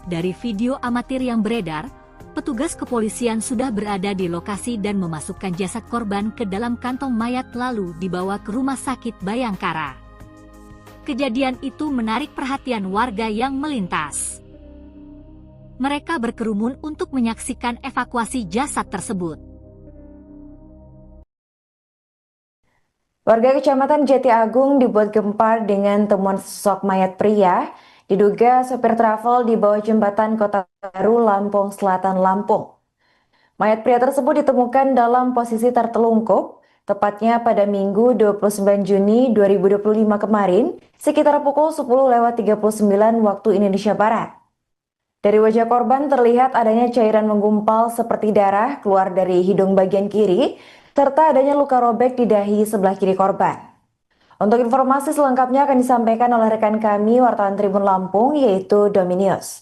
Dari video amatir yang beredar, petugas kepolisian sudah berada di lokasi dan memasukkan jasad korban ke dalam kantong mayat lalu dibawa ke Rumah Sakit Bayangkara. Kejadian itu menarik perhatian warga yang melintas. Mereka berkerumun untuk menyaksikan evakuasi jasad tersebut. Warga Kecamatan Jati Agung dibuat gempar dengan temuan sosok mayat pria diduga sopir travel di bawah jembatan Kota Baru, Lampung Selatan, Lampung. Mayat pria tersebut ditemukan dalam posisi tertelungkup, tepatnya pada Minggu 29 Juni 2025 kemarin, sekitar pukul 10.39 waktu Indonesia Barat. Dari wajah korban terlihat adanya cairan menggumpal seperti darah keluar dari hidung bagian kiri, serta adanya luka robek di dahi sebelah kiri korban. Untuk informasi selengkapnya akan disampaikan oleh rekan kami, wartawan Tribun Lampung, yaitu Dominius.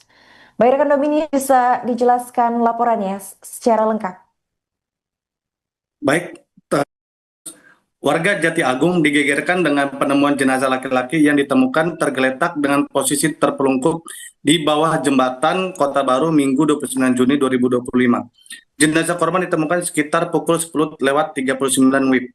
Baik rekan Dominius, bisa dijelaskan laporannya secara lengkap? Baik, warga Jati Agung digegerkan dengan penemuan jenazah laki-laki yang ditemukan tergeletak dengan posisi terpelungkup di bawah jembatan Kota Baru Minggu 29 Juni 2025. Jenazah korban ditemukan sekitar pukul 10.39 WIB.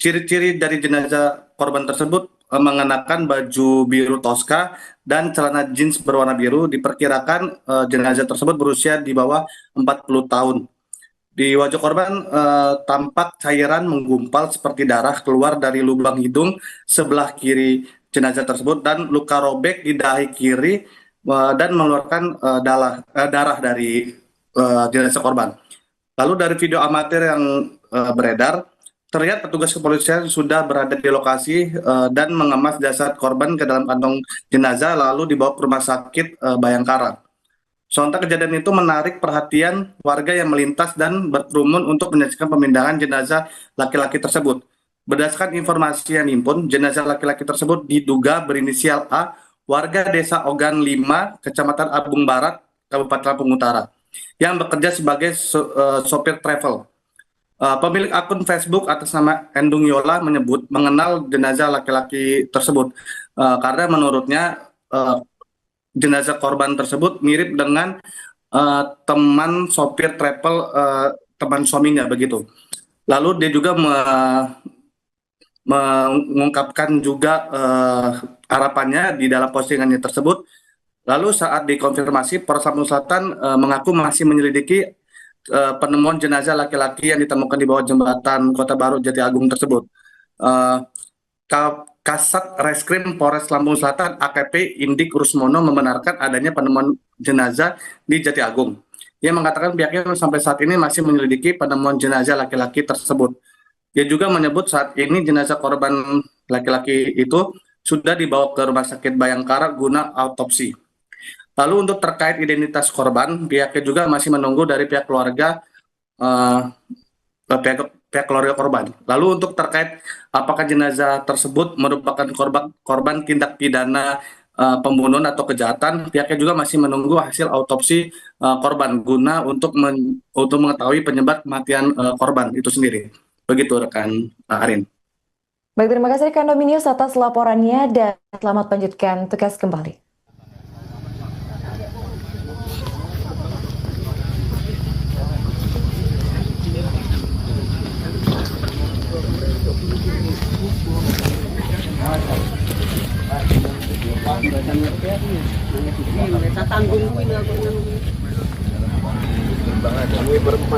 Ciri-ciri dari jenazah korban tersebut mengenakan baju biru toska dan celana jeans berwarna biru. Diperkirakan jenazah tersebut berusia di bawah 40 tahun. Di wajah korban tampak cairan menggumpal seperti darah keluar dari lubang hidung sebelah kiri jenazah tersebut dan luka robek di dahi kiri dan mengeluarkan darah dari jenazah korban. Lalu dari video amatir yang beredar, terlihat petugas kepolisian sudah berada di lokasi dan mengemas jasad korban ke dalam kantong jenazah lalu dibawa ke rumah sakit Bayangkara. Sontak kejadian itu menarik perhatian warga yang melintas dan berkerumun untuk menyaksikan pemindahan jenazah laki-laki tersebut. Berdasarkan informasi yang dihimpun, jenazah laki-laki tersebut diduga berinisial A, warga desa Ogan 5, Kecamatan Abung Barat, Kabupaten Lampung Utara, yang bekerja sebagai sopir travel. Pemilik akun Facebook atas nama Endung Yola menyebut mengenal jenazah laki-laki tersebut karena menurutnya jenazah korban tersebut mirip dengan teman sopir travel teman suaminya begitu. Lalu dia juga mengungkapkan juga harapannya di dalam postingannya tersebut. Lalu saat dikonfirmasi, Polres Lampung Selatan mengaku masih menyelidiki penemuan jenazah laki-laki yang ditemukan di bawah jembatan Kota Baru Jati Agung tersebut. Kasat Reskrim Polres Lampung Selatan AKP Indik Rusmono membenarkan adanya penemuan jenazah di Jati Agung. Ia mengatakan pihaknya sampai saat ini masih menyelidiki penemuan jenazah laki-laki tersebut. Ia juga menyebut saat ini jenazah korban laki-laki itu sudah dibawa ke Rumah Sakit Bayangkara guna autopsi. Lalu untuk terkait identitas korban, pihaknya juga masih menunggu dari pihak keluarga korban. Lalu untuk terkait apakah jenazah tersebut merupakan korban tindak pidana pembunuhan atau kejahatan, pihaknya juga masih menunggu hasil autopsi korban guna untuk mengetahui penyebab kematian korban itu sendiri. Begitu rekan Arin. Baik, terima kasih rekan Dominius atas laporannya dan selamat lanjutkan tugas kembali.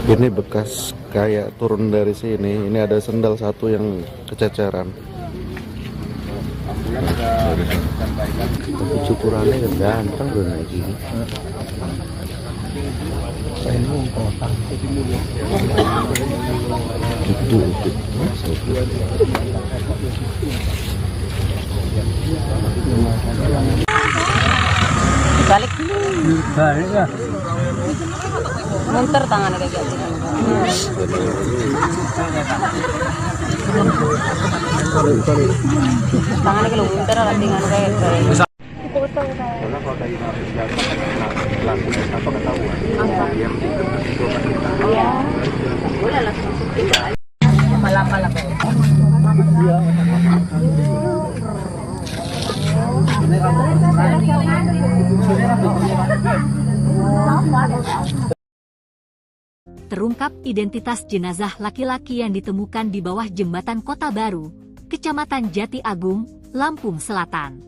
Ini bekas kayak turun dari sini. Ini ada sendal satu yang kececeran. Tapi cukurannya kan ganteng loh naik gini. Itu. Balik dulu. Balik ya. Munter tangannya kayak gitu. Tangannya kalau munter lah dengan kayak iya. Boleh langsung malap-malap. Terungkap identitas jenazah laki-laki yang ditemukan di bawah jembatan Kota Baru, Kecamatan Jati Agung, Lampung Selatan.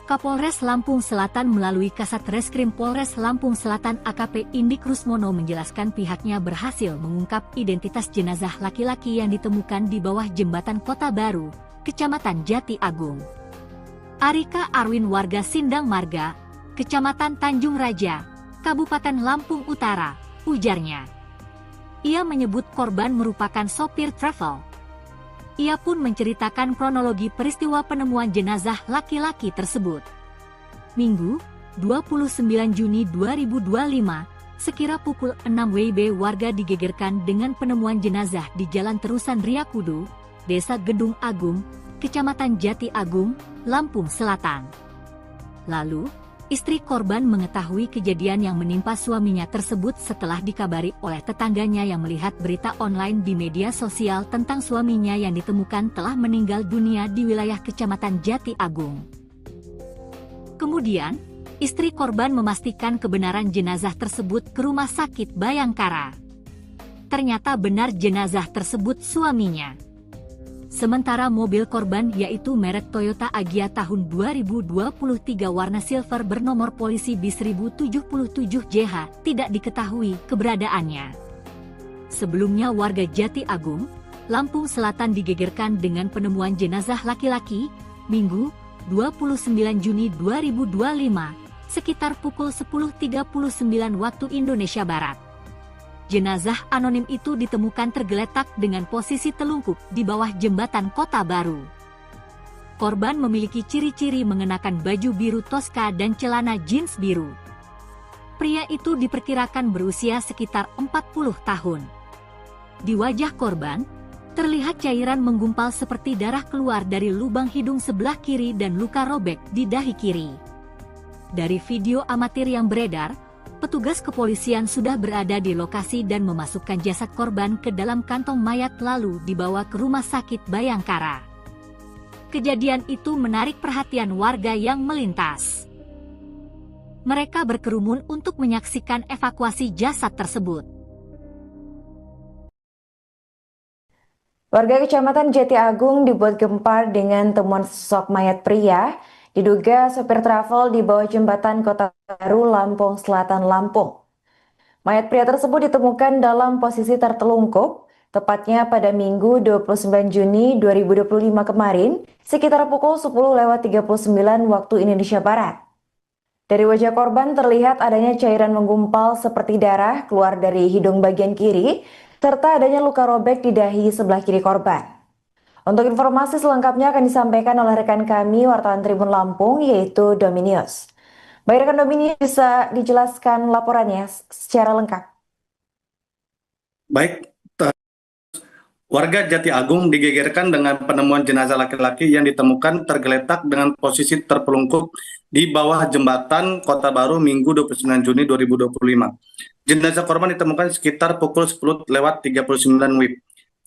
Kapolres Lampung Selatan melalui Kasat Reskrim Polres Lampung Selatan AKP Indik Rusmono menjelaskan pihaknya berhasil mengungkap identitas jenazah laki-laki yang ditemukan di bawah jembatan Kota Baru, Kecamatan Jati Agung. Arika Arwin warga Sindang Marga, Kecamatan Tanjung Raja, Kabupaten Lampung Utara, ujarnya. Ia menyebut korban merupakan sopir travel. Ia pun menceritakan kronologi peristiwa penemuan jenazah laki-laki tersebut. Minggu, 29 Juni 2025, sekira pukul 6 WIB warga digegerkan dengan penemuan jenazah di Jalan Terusan Riyakudu, Desa Gedung Agung, Kecamatan Jati Agung, Lampung Selatan. Lalu, istri korban mengetahui kejadian yang menimpa suaminya tersebut setelah dikabari oleh tetangganya yang melihat berita online di media sosial tentang suaminya yang ditemukan telah meninggal dunia di wilayah Kecamatan Jati Agung. Kemudian, istri korban memastikan kebenaran jenazah tersebut ke Rumah Sakit Bayangkara. Ternyata benar jenazah tersebut suaminya. Sementara mobil korban yaitu merek Toyota Agya tahun 2023 warna silver bernomor polisi bis 1077JH tidak diketahui keberadaannya. Sebelumnya warga Jati Agung, Lampung Selatan digegerkan dengan penemuan jenazah laki-laki, Minggu, 29 Juni 2025, sekitar pukul 10.39 waktu Indonesia Barat. Jenazah anonim itu ditemukan tergeletak dengan posisi telungkup di bawah jembatan Kota Baru. Korban memiliki ciri-ciri mengenakan baju biru Tosca dan celana jeans biru. Pria itu diperkirakan berusia sekitar 40 tahun. Di wajah korban, terlihat cairan menggumpal seperti darah keluar dari lubang hidung sebelah kiri dan luka robek di dahi kiri. Dari video amatir yang beredar, petugas kepolisian sudah berada di lokasi dan memasukkan jasad korban ke dalam kantong mayat lalu dibawa ke Rumah Sakit Bayangkara. Kejadian itu menarik perhatian warga yang melintas. Mereka berkerumun untuk menyaksikan evakuasi jasad tersebut. Warga Kecamatan Jati Agung dibuat gempar dengan temuan sosok mayat pria diduga sopir travel di bawah jembatan Kota Baru, Lampung Selatan, Lampung. Mayat pria tersebut ditemukan dalam posisi tertelungkup, tepatnya pada Minggu 29 Juni 2025 kemarin, sekitar pukul 10.39 waktu Indonesia Barat. Dari wajah korban terlihat adanya cairan menggumpal seperti darah keluar dari hidung bagian kiri, serta adanya luka robek di dahi sebelah kiri korban. Untuk informasi selengkapnya akan disampaikan oleh rekan kami, wartawan Tribun Lampung, yaitu Dominius. Baik rekan Dominius, bisa dijelaskan laporannya secara lengkap? Baik, warga Jati Agung digegerkan dengan penemuan jenazah laki-laki yang ditemukan tergeletak dengan posisi terpelungkup di bawah jembatan Kota Baru Minggu 29 Juni 2025. Jenazah korban ditemukan sekitar pukul 10.39 WIB.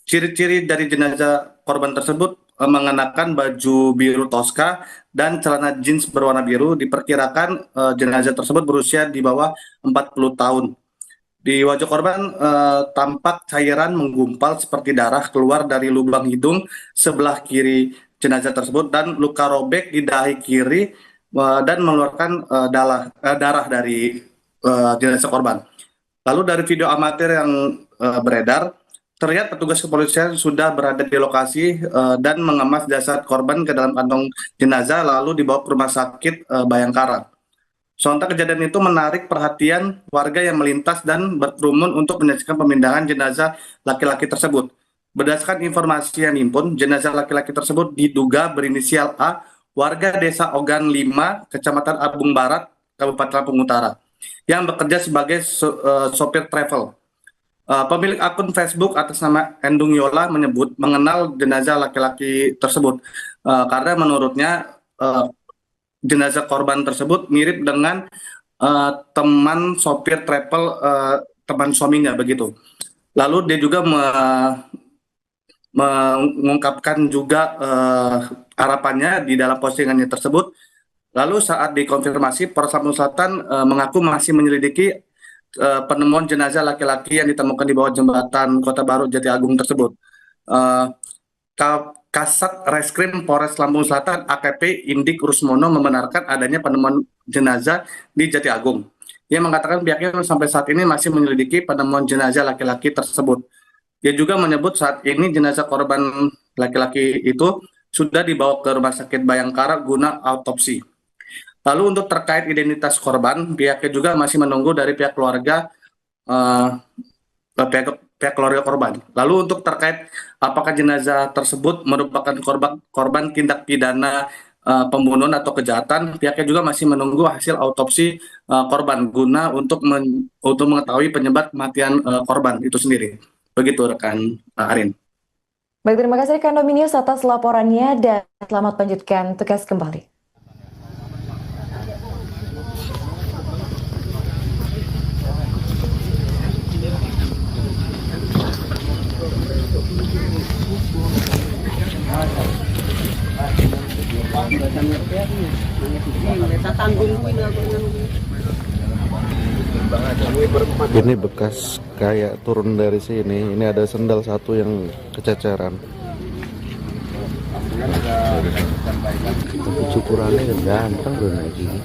Ciri-ciri dari jenazah korban tersebut mengenakan baju biru Tosca dan celana jeans berwarna biru. Diperkirakan jenazah tersebut berusia di bawah 40 tahun. Di wajah korban tampak cairan menggumpal seperti darah keluar dari lubang hidung sebelah kiri jenazah tersebut dan luka robek di dahi kiri dan mengeluarkan darah dari jenazah korban. Lalu dari video amatir yang beredar, terlihat petugas kepolisian sudah berada di lokasi dan mengemas jasad korban ke dalam kantong jenazah lalu dibawa ke Rumah Sakit Bayangkara. Sontak kejadian itu menarik perhatian warga yang melintas dan berkerumun untuk menyaksikan pemindahan jenazah laki-laki tersebut. Berdasarkan informasi yang dihimpun, jenazah laki-laki tersebut diduga berinisial A, warga Desa Ogan 5, Kecamatan Abung Barat, Kabupaten Lampung Utara, yang bekerja sebagai sopir travel. Pemilik akun Facebook atas nama Endung Yola menyebut mengenal jenazah laki-laki tersebut karena menurutnya jenazah korban tersebut mirip dengan teman sopir travel teman suaminya begitu. Lalu dia juga mengungkapkan juga harapannya di dalam postingannya tersebut. Lalu saat dikonfirmasi, Polres Lampung Selatan mengaku masih menyelidiki penemuan jenazah laki-laki yang ditemukan di bawah jembatan Kota Baru Jati Agung tersebut. Kasat Reskrim Polres Lampung Selatan AKP Indik Rusmono membenarkan adanya penemuan jenazah di Jati Agung. Ia mengatakan pihaknya sampai saat ini masih menyelidiki penemuan jenazah laki-laki tersebut. Dia juga menyebut saat ini jenazah korban laki-laki itu sudah dibawa ke Rumah Sakit Bayangkara guna autopsi. Lalu untuk terkait identitas korban, pihaknya juga masih menunggu dari pihak keluarga korban. Lalu untuk terkait apakah jenazah tersebut merupakan korban tindak pidana pembunuhan atau kejahatan, pihaknya juga masih menunggu hasil autopsi korban guna untuk mengetahui penyebab kematian korban itu sendiri. Begitu rekan Arin. Baik, terima kasih rekan Dominius atas laporannya dan selamat lanjutkan tugas kembali. Tanggung Ini bekas kayak turun dari sini. Ini ada sendal satu yang kececeran. Tapi cukurannya kan ganteng bro naik gini.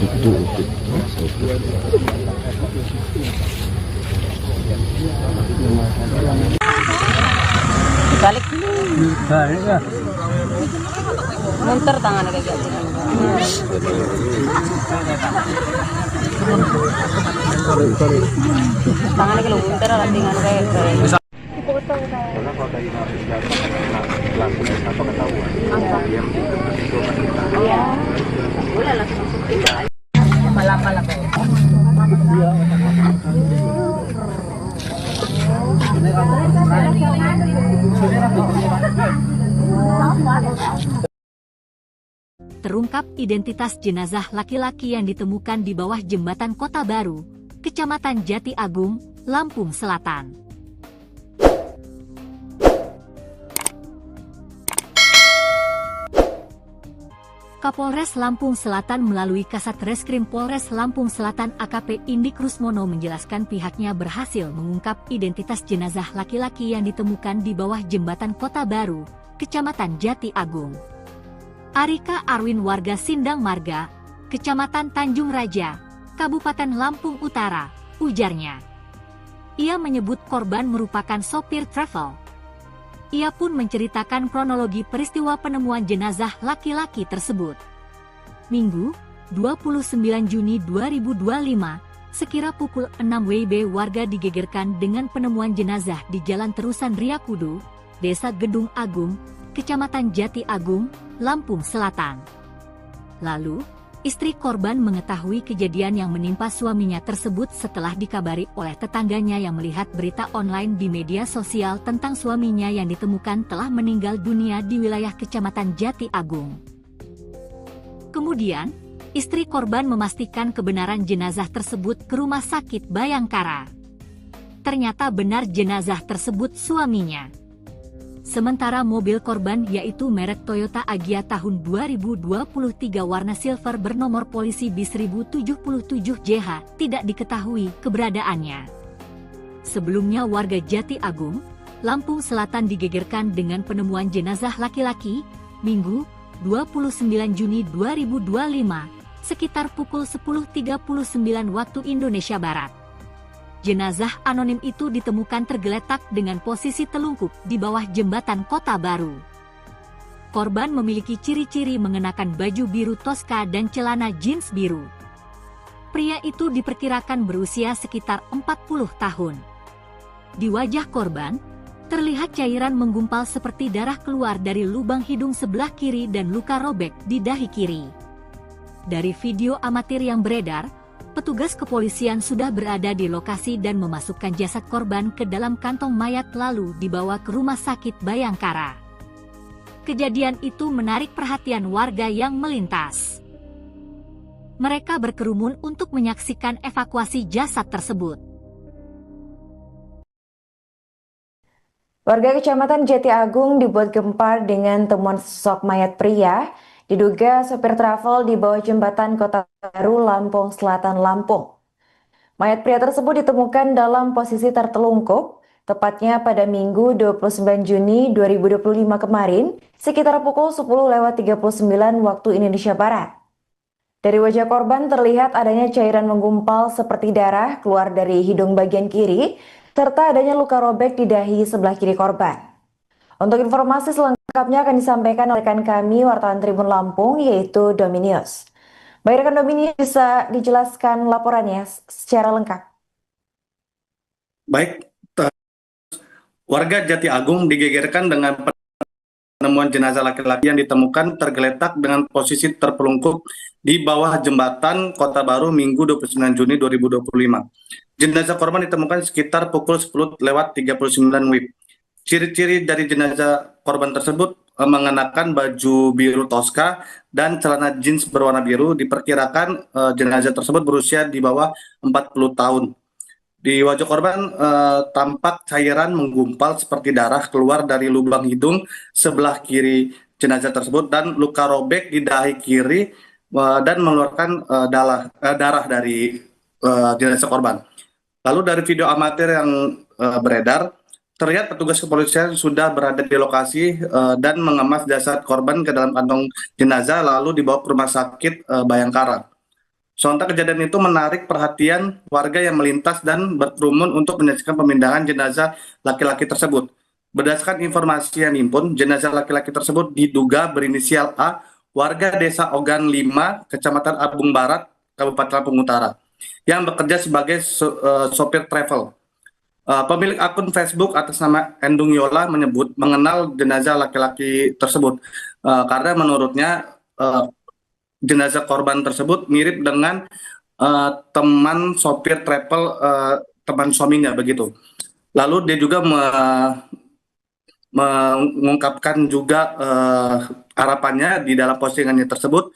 Gitu. Balik. Balik ya. Munter tangan kayak gitu. Tangan kalau munter lah dengan kayak. Iya. Boleh langsung malap-malap. Terungkap identitas jenazah laki-laki yang ditemukan di bawah jembatan Kota Baru, Kecamatan Jati Agung, Lampung Selatan. Kapolres Lampung Selatan melalui Kasat Reskrim Polres Lampung Selatan AKP Indik Rusmono menjelaskan pihaknya berhasil mengungkap identitas jenazah laki-laki yang ditemukan di bawah jembatan Kota Baru, Kecamatan Jati Agung. Arika Arwin warga Sindang Marga, Kecamatan Tanjung Raja, Kabupaten Lampung Utara, ujarnya. Ia menyebut korban merupakan sopir travel. Ia pun menceritakan kronologi peristiwa penemuan jenazah laki-laki tersebut. Minggu, 29 Juni 2025, sekira pukul 6 WIB warga digegerkan dengan penemuan jenazah di Jalan Terusan Riakudu, Desa Gedung Agung, Kecamatan Jati Agung, Lampung Selatan. Lalu, istri korban mengetahui kejadian yang menimpa suaminya tersebut setelah dikabari oleh tetangganya yang melihat berita online di media sosial tentang suaminya yang ditemukan telah meninggal dunia di wilayah Kecamatan Jati Agung. Kemudian, istri korban memastikan kebenaran jenazah tersebut ke Rumah Sakit Bayangkara. Ternyata benar jenazah tersebut suaminya. Sementara mobil korban yaitu merek Toyota Agya tahun 2023 warna silver bernomor polisi B1077JH tidak diketahui keberadaannya. Sebelumnya warga Jati Agung, Lampung Selatan digegerkan dengan penemuan jenazah laki-laki, Minggu, 29 Juni 2025, sekitar pukul 10.39 waktu Indonesia Barat. Jenazah anonim itu ditemukan tergeletak dengan posisi telungkup di bawah jembatan Kota Baru. Korban memiliki ciri-ciri mengenakan baju biru Tosca dan celana jeans biru. Pria itu diperkirakan berusia sekitar 40 tahun. Di wajah korban, terlihat cairan menggumpal seperti darah keluar dari lubang hidung sebelah kiri dan luka robek di dahi kiri. Dari video amatir yang beredar, petugas kepolisian sudah berada di lokasi dan memasukkan jasad korban ke dalam kantong mayat lalu dibawa ke Rumah Sakit Bayangkara. Kejadian itu menarik perhatian warga yang melintas. Mereka berkerumun untuk menyaksikan evakuasi jasad tersebut. Warga Kecamatan Jati Agung dibuat gempar dengan temuan sosok mayat pria diduga sopir travel di bawah jembatan Kota Baru, Lampung Selatan, Lampung. Mayat pria tersebut ditemukan dalam posisi tertelungkup, tepatnya pada Minggu 29 Juni 2025 kemarin, sekitar pukul 10.39 waktu Indonesia Barat. Dari wajah korban terlihat adanya cairan menggumpal seperti darah keluar dari hidung bagian kiri, serta adanya luka robek di dahi sebelah kiri korban. Untuk informasi selengkapnya akan disampaikan oleh rekan kami wartawan Tribun Lampung yaitu Dominius. Baik rekan Dominius, bisa dijelaskan laporannya secara lengkap? Baik, warga Jati Agung digegerkan dengan penemuan jenazah laki-laki yang ditemukan tergeletak dengan posisi terpelungkup di bawah jembatan Kota Baru Minggu 29 Juni 2025. Jenazah korban ditemukan sekitar pukul 10.39 WIB. Ciri-ciri dari jenazah korban tersebut mengenakan baju biru Tosca dan celana jeans berwarna biru. Diperkirakan jenazah tersebut berusia di bawah 40 tahun. Di wajah korban tampak cairan menggumpal seperti darah keluar dari lubang hidung sebelah kiri jenazah tersebut dan luka robek di dahi kiri dan mengeluarkan darah dari jenazah korban. Lalu dari video amatir yang beredar, terlihat petugas kepolisian sudah berada di lokasi dan mengemas jasad korban ke dalam kantong jenazah lalu dibawa ke rumah sakit Bayangkara. Sontak kejadian itu menarik perhatian warga yang melintas dan berkerumun untuk menyaksikan pemindahan jenazah laki-laki tersebut. Berdasarkan informasi yang dihimpun, jenazah laki-laki tersebut diduga berinisial A, warga desa Ogan 5, Kecamatan Abung Barat, Kabupaten Lampung Utara, yang bekerja sebagai sopir travel. Pemilik akun Facebook atas nama Endung Yola menyebut mengenal jenazah laki-laki tersebut karena menurutnya jenazah korban tersebut mirip dengan teman sopir travel, teman suaminya begitu. Lalu dia juga mengungkapkan juga harapannya di dalam postingannya tersebut.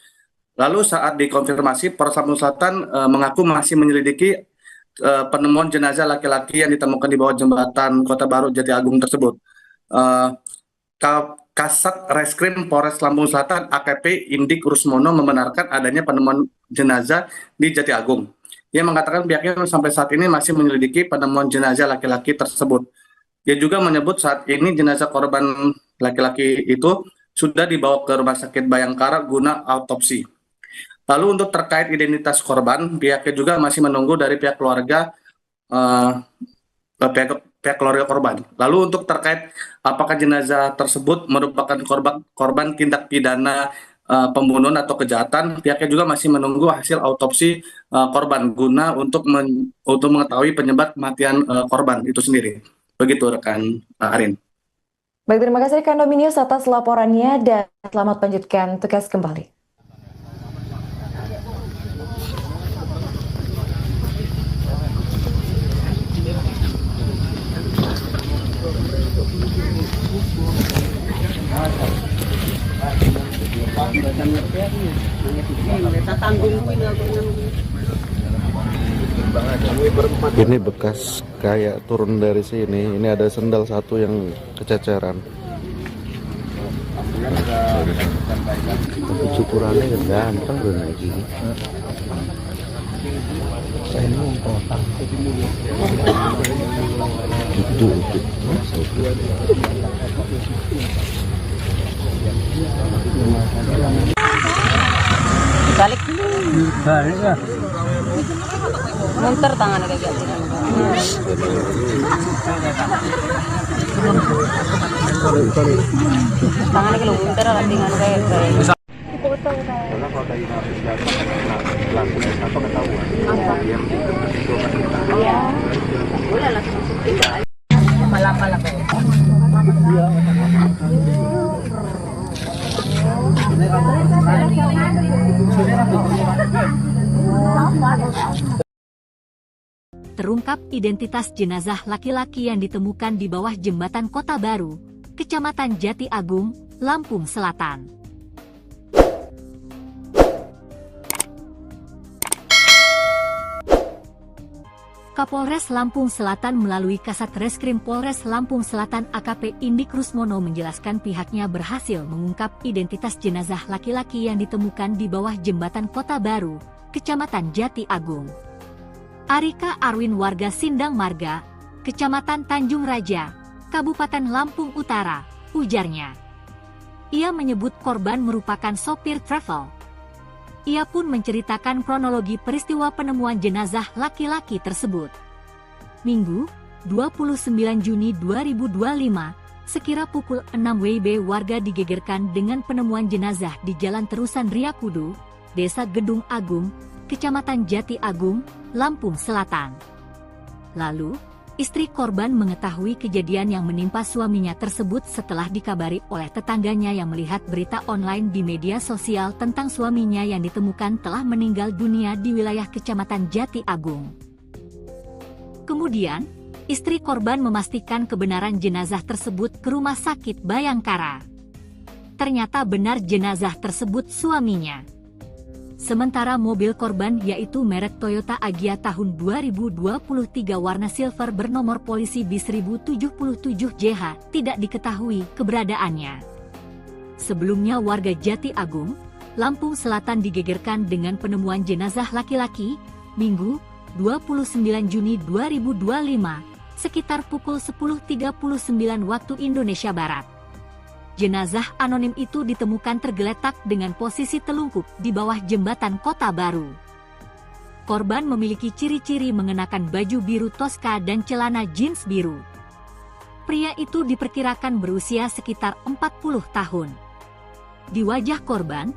Lalu saat dikonfirmasi, Polres Lampung Selatan mengaku masih menyelidiki penemuan jenazah laki-laki yang ditemukan di bawah jembatan Kota Baru Jati Agung tersebut. Kasat Reskrim Polres Lampung Selatan AKP Indik Rusmono membenarkan adanya penemuan jenazah di Jati Agung. Ia mengatakan pihaknya sampai saat ini masih menyelidiki penemuan jenazah laki-laki tersebut. Dia juga menyebut saat ini jenazah korban laki-laki itu sudah dibawa ke Rumah Sakit Bayangkara guna autopsi. Lalu untuk terkait identitas korban, pihaknya juga masih menunggu dari pihak keluarga pihak keluarga korban. Lalu untuk terkait apakah jenazah tersebut merupakan korban tindak pidana pembunuhan atau kejahatan, pihaknya juga masih menunggu hasil autopsi korban guna untuk mengetahui penyebab kematian korban itu sendiri. Begitu rekan Arin. Baik, terima kasih rekan Dominius atas laporannya dan selamat lanjutkan tugas kembali. Ini bekas kayak turun dari sini. Ini ada sendal satu yang kececeran. Tapi cukurannya ganteng loh naik gini. Saya mau potong. Itu. Balik dulu. Balik ya. Munter tangan kayak gitu. Tangannya kalau munter dengan kayak gitu. Iya. Boleh langsung pala-pala kok. Terungkap identitas jenazah laki-laki yang ditemukan di bawah jembatan Kota Baru, Kecamatan Jati Agung, Lampung Selatan. Kapolres Lampung Selatan melalui Kasat Reskrim Polres Lampung Selatan AKP Indik Rusmono menjelaskan pihaknya berhasil mengungkap identitas jenazah laki-laki yang ditemukan di bawah jembatan Kota Baru, Kecamatan Jati Agung. Arika Arwin warga Sindang Marga, Kecamatan Tanjung Raja, Kabupaten Lampung Utara, ujarnya. Ia menyebut korban merupakan sopir travel. Ia pun menceritakan kronologi peristiwa penemuan jenazah laki-laki tersebut. Minggu, 29 Juni 2025, sekira pukul 6 WIB warga digegerkan dengan penemuan jenazah di Jalan Terusan Riyakudu, Desa Gedung Agung, Kecamatan Jati Agung, Lampung Selatan. Lalu, istri korban mengetahui kejadian yang menimpa suaminya tersebut setelah dikabari oleh tetangganya yang melihat berita online di media sosial tentang suaminya yang ditemukan telah meninggal dunia di wilayah Kecamatan Jati Agung. Kemudian, istri korban memastikan kebenaran jenazah tersebut ke Rumah Sakit Bayangkara. Ternyata benar jenazah tersebut suaminya. Sementara mobil korban yaitu merek Toyota Agya tahun 2023 warna silver bernomor polisi B1077JH tidak diketahui keberadaannya. sebelumnya warga Jati Agung, Lampung Selatan digegerkan dengan penemuan jenazah laki-laki, Minggu, 29 Juni 2025, sekitar pukul 10.39 waktu Indonesia Barat. Jenazah anonim itu ditemukan tergeletak dengan posisi telungkup di bawah jembatan Kota Baru. Korban memiliki ciri-ciri mengenakan baju biru toska dan celana jeans biru. Pria itu diperkirakan berusia sekitar 40 tahun. Di wajah korban,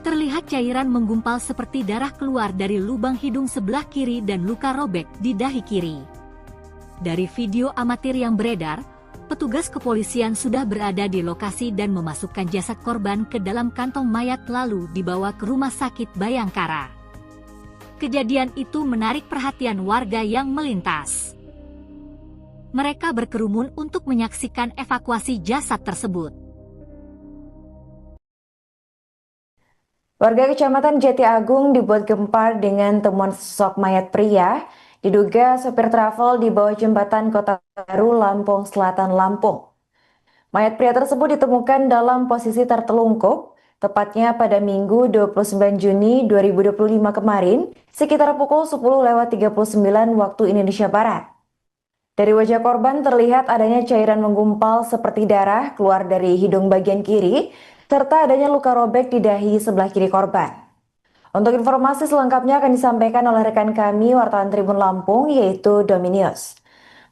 terlihat cairan menggumpal seperti darah keluar dari lubang hidung sebelah kiri dan luka robek di dahi kiri. Dari video amatir yang beredar, petugas kepolisian sudah berada di lokasi dan memasukkan jasad korban ke dalam kantong mayat lalu dibawa ke Rumah Sakit Bayangkara. Kejadian itu menarik perhatian warga yang melintas. Mereka berkerumun untuk menyaksikan evakuasi jasad tersebut. Warga Kecamatan Jati Agung dibuat gempar dengan temuan sosok mayat pria, diduga sopir travel di bawah jembatan Kota Baru, Lampung Selatan, Lampung. Mayat pria tersebut ditemukan dalam posisi tertelungkup, tepatnya pada Minggu 29 Juni 2025 kemarin, sekitar pukul 10.39 waktu Indonesia Barat. Dari wajah korban terlihat adanya cairan menggumpal seperti darah keluar dari hidung bagian kiri, serta adanya luka robek di dahi sebelah kiri korban. Untuk informasi selengkapnya akan disampaikan oleh rekan kami, wartawan Tribun Lampung, yaitu Dominius.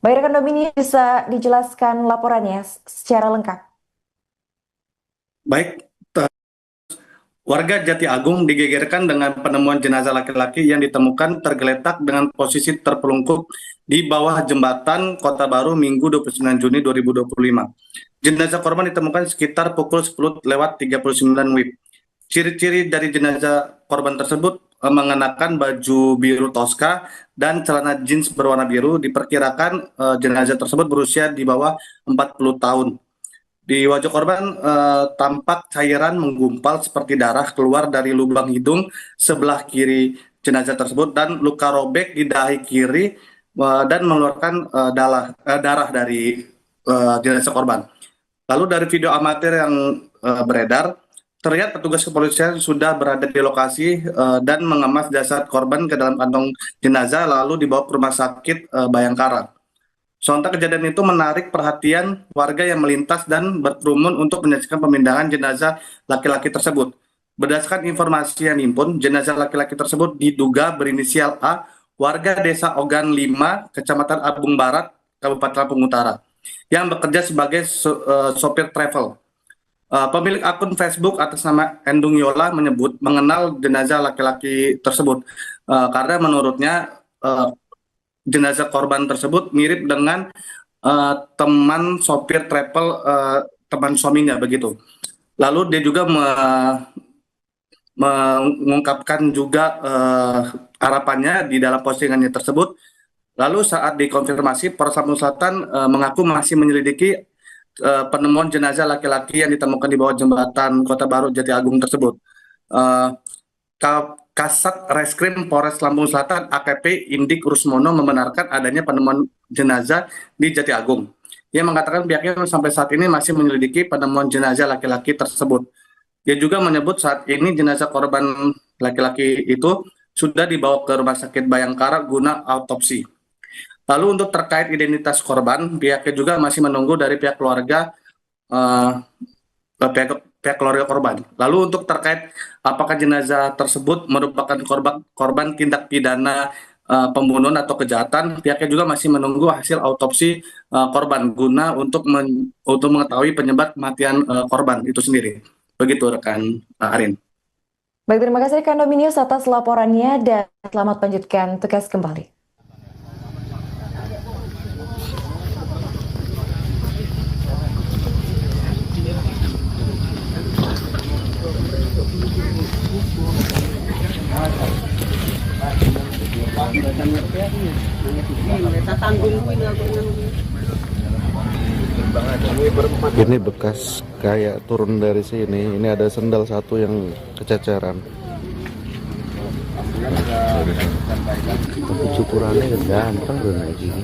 Baik rekan Dominius, bisa dijelaskan laporannya secara lengkap? Baik, warga Jati Agung digegerkan dengan penemuan jenazah laki-laki yang ditemukan tergeletak dengan posisi terpelungkup di bawah jembatan Kota Baru Minggu 29 Juni 2025. Jenazah korban ditemukan sekitar pukul 10.39 WIB. Ciri-ciri dari jenazah korban tersebut mengenakan baju biru toska dan celana jeans berwarna biru. Diperkirakan jenazah tersebut berusia di bawah 40 tahun. Di wajah korban tampak cairan menggumpal seperti darah keluar dari lubang hidung sebelah kiri jenazah tersebut dan luka robek di dahi kiri dan mengeluarkan darah dari jenazah korban. Lalu dari video amatir yang beredar, terlihat petugas kepolisian sudah berada di lokasi dan mengemas jasad korban ke dalam kantong jenazah lalu dibawa ke Rumah Sakit Bayangkara. Sontak kejadian itu menarik perhatian warga yang melintas dan berkerumun untuk menyaksikan pemindahan jenazah laki-laki tersebut. Berdasarkan informasi yang dihimpun, jenazah laki-laki tersebut diduga berinisial A, warga Desa Ogan 5, Kecamatan Abung Barat, Kabupaten Lampung Utara, yang bekerja sebagai sopir travel. Pemilik akun Facebook atas nama Endung Yola menyebut mengenal jenazah laki-laki tersebut karena menurutnya jenazah korban tersebut mirip dengan teman sopir travel, teman suaminya begitu. Lalu dia juga mengungkapkan juga harapannya di dalam postingannya tersebut. Lalu saat dikonfirmasi, Polres Lampung Selatan mengaku masih menyelidiki penemuan jenazah laki-laki yang ditemukan di bawah jembatan Kota Baru Jati Agung tersebut. Kasat Reskrim Polres Lampung Selatan AKP Indik Rusmono membenarkan adanya penemuan jenazah di Jati Agung. Ia mengatakan pihaknya sampai saat ini masih menyelidiki penemuan jenazah laki-laki tersebut. Dia juga menyebut saat ini jenazah korban laki-laki itu sudah dibawa ke Rumah Sakit Bayangkara guna autopsi. Lalu untuk terkait identitas korban, pihaknya juga masih menunggu dari pihak keluarga pihak keluarga korban. Lalu untuk terkait apakah jenazah tersebut merupakan korban tindak pidana pembunuhan atau kejahatan, pihaknya juga masih menunggu hasil autopsi korban guna untuk mengetahui penyebab kematian korban itu sendiri. Begitu rekan Arin. Baik, terima kasih rekan Dominius atas laporannya dan selamat lanjutkan tugas kembali. Ini bekas kayak turun dari sini. Ini ada sendal satu yang kececeran. Tapi cukurannya ganteng udah naik gini.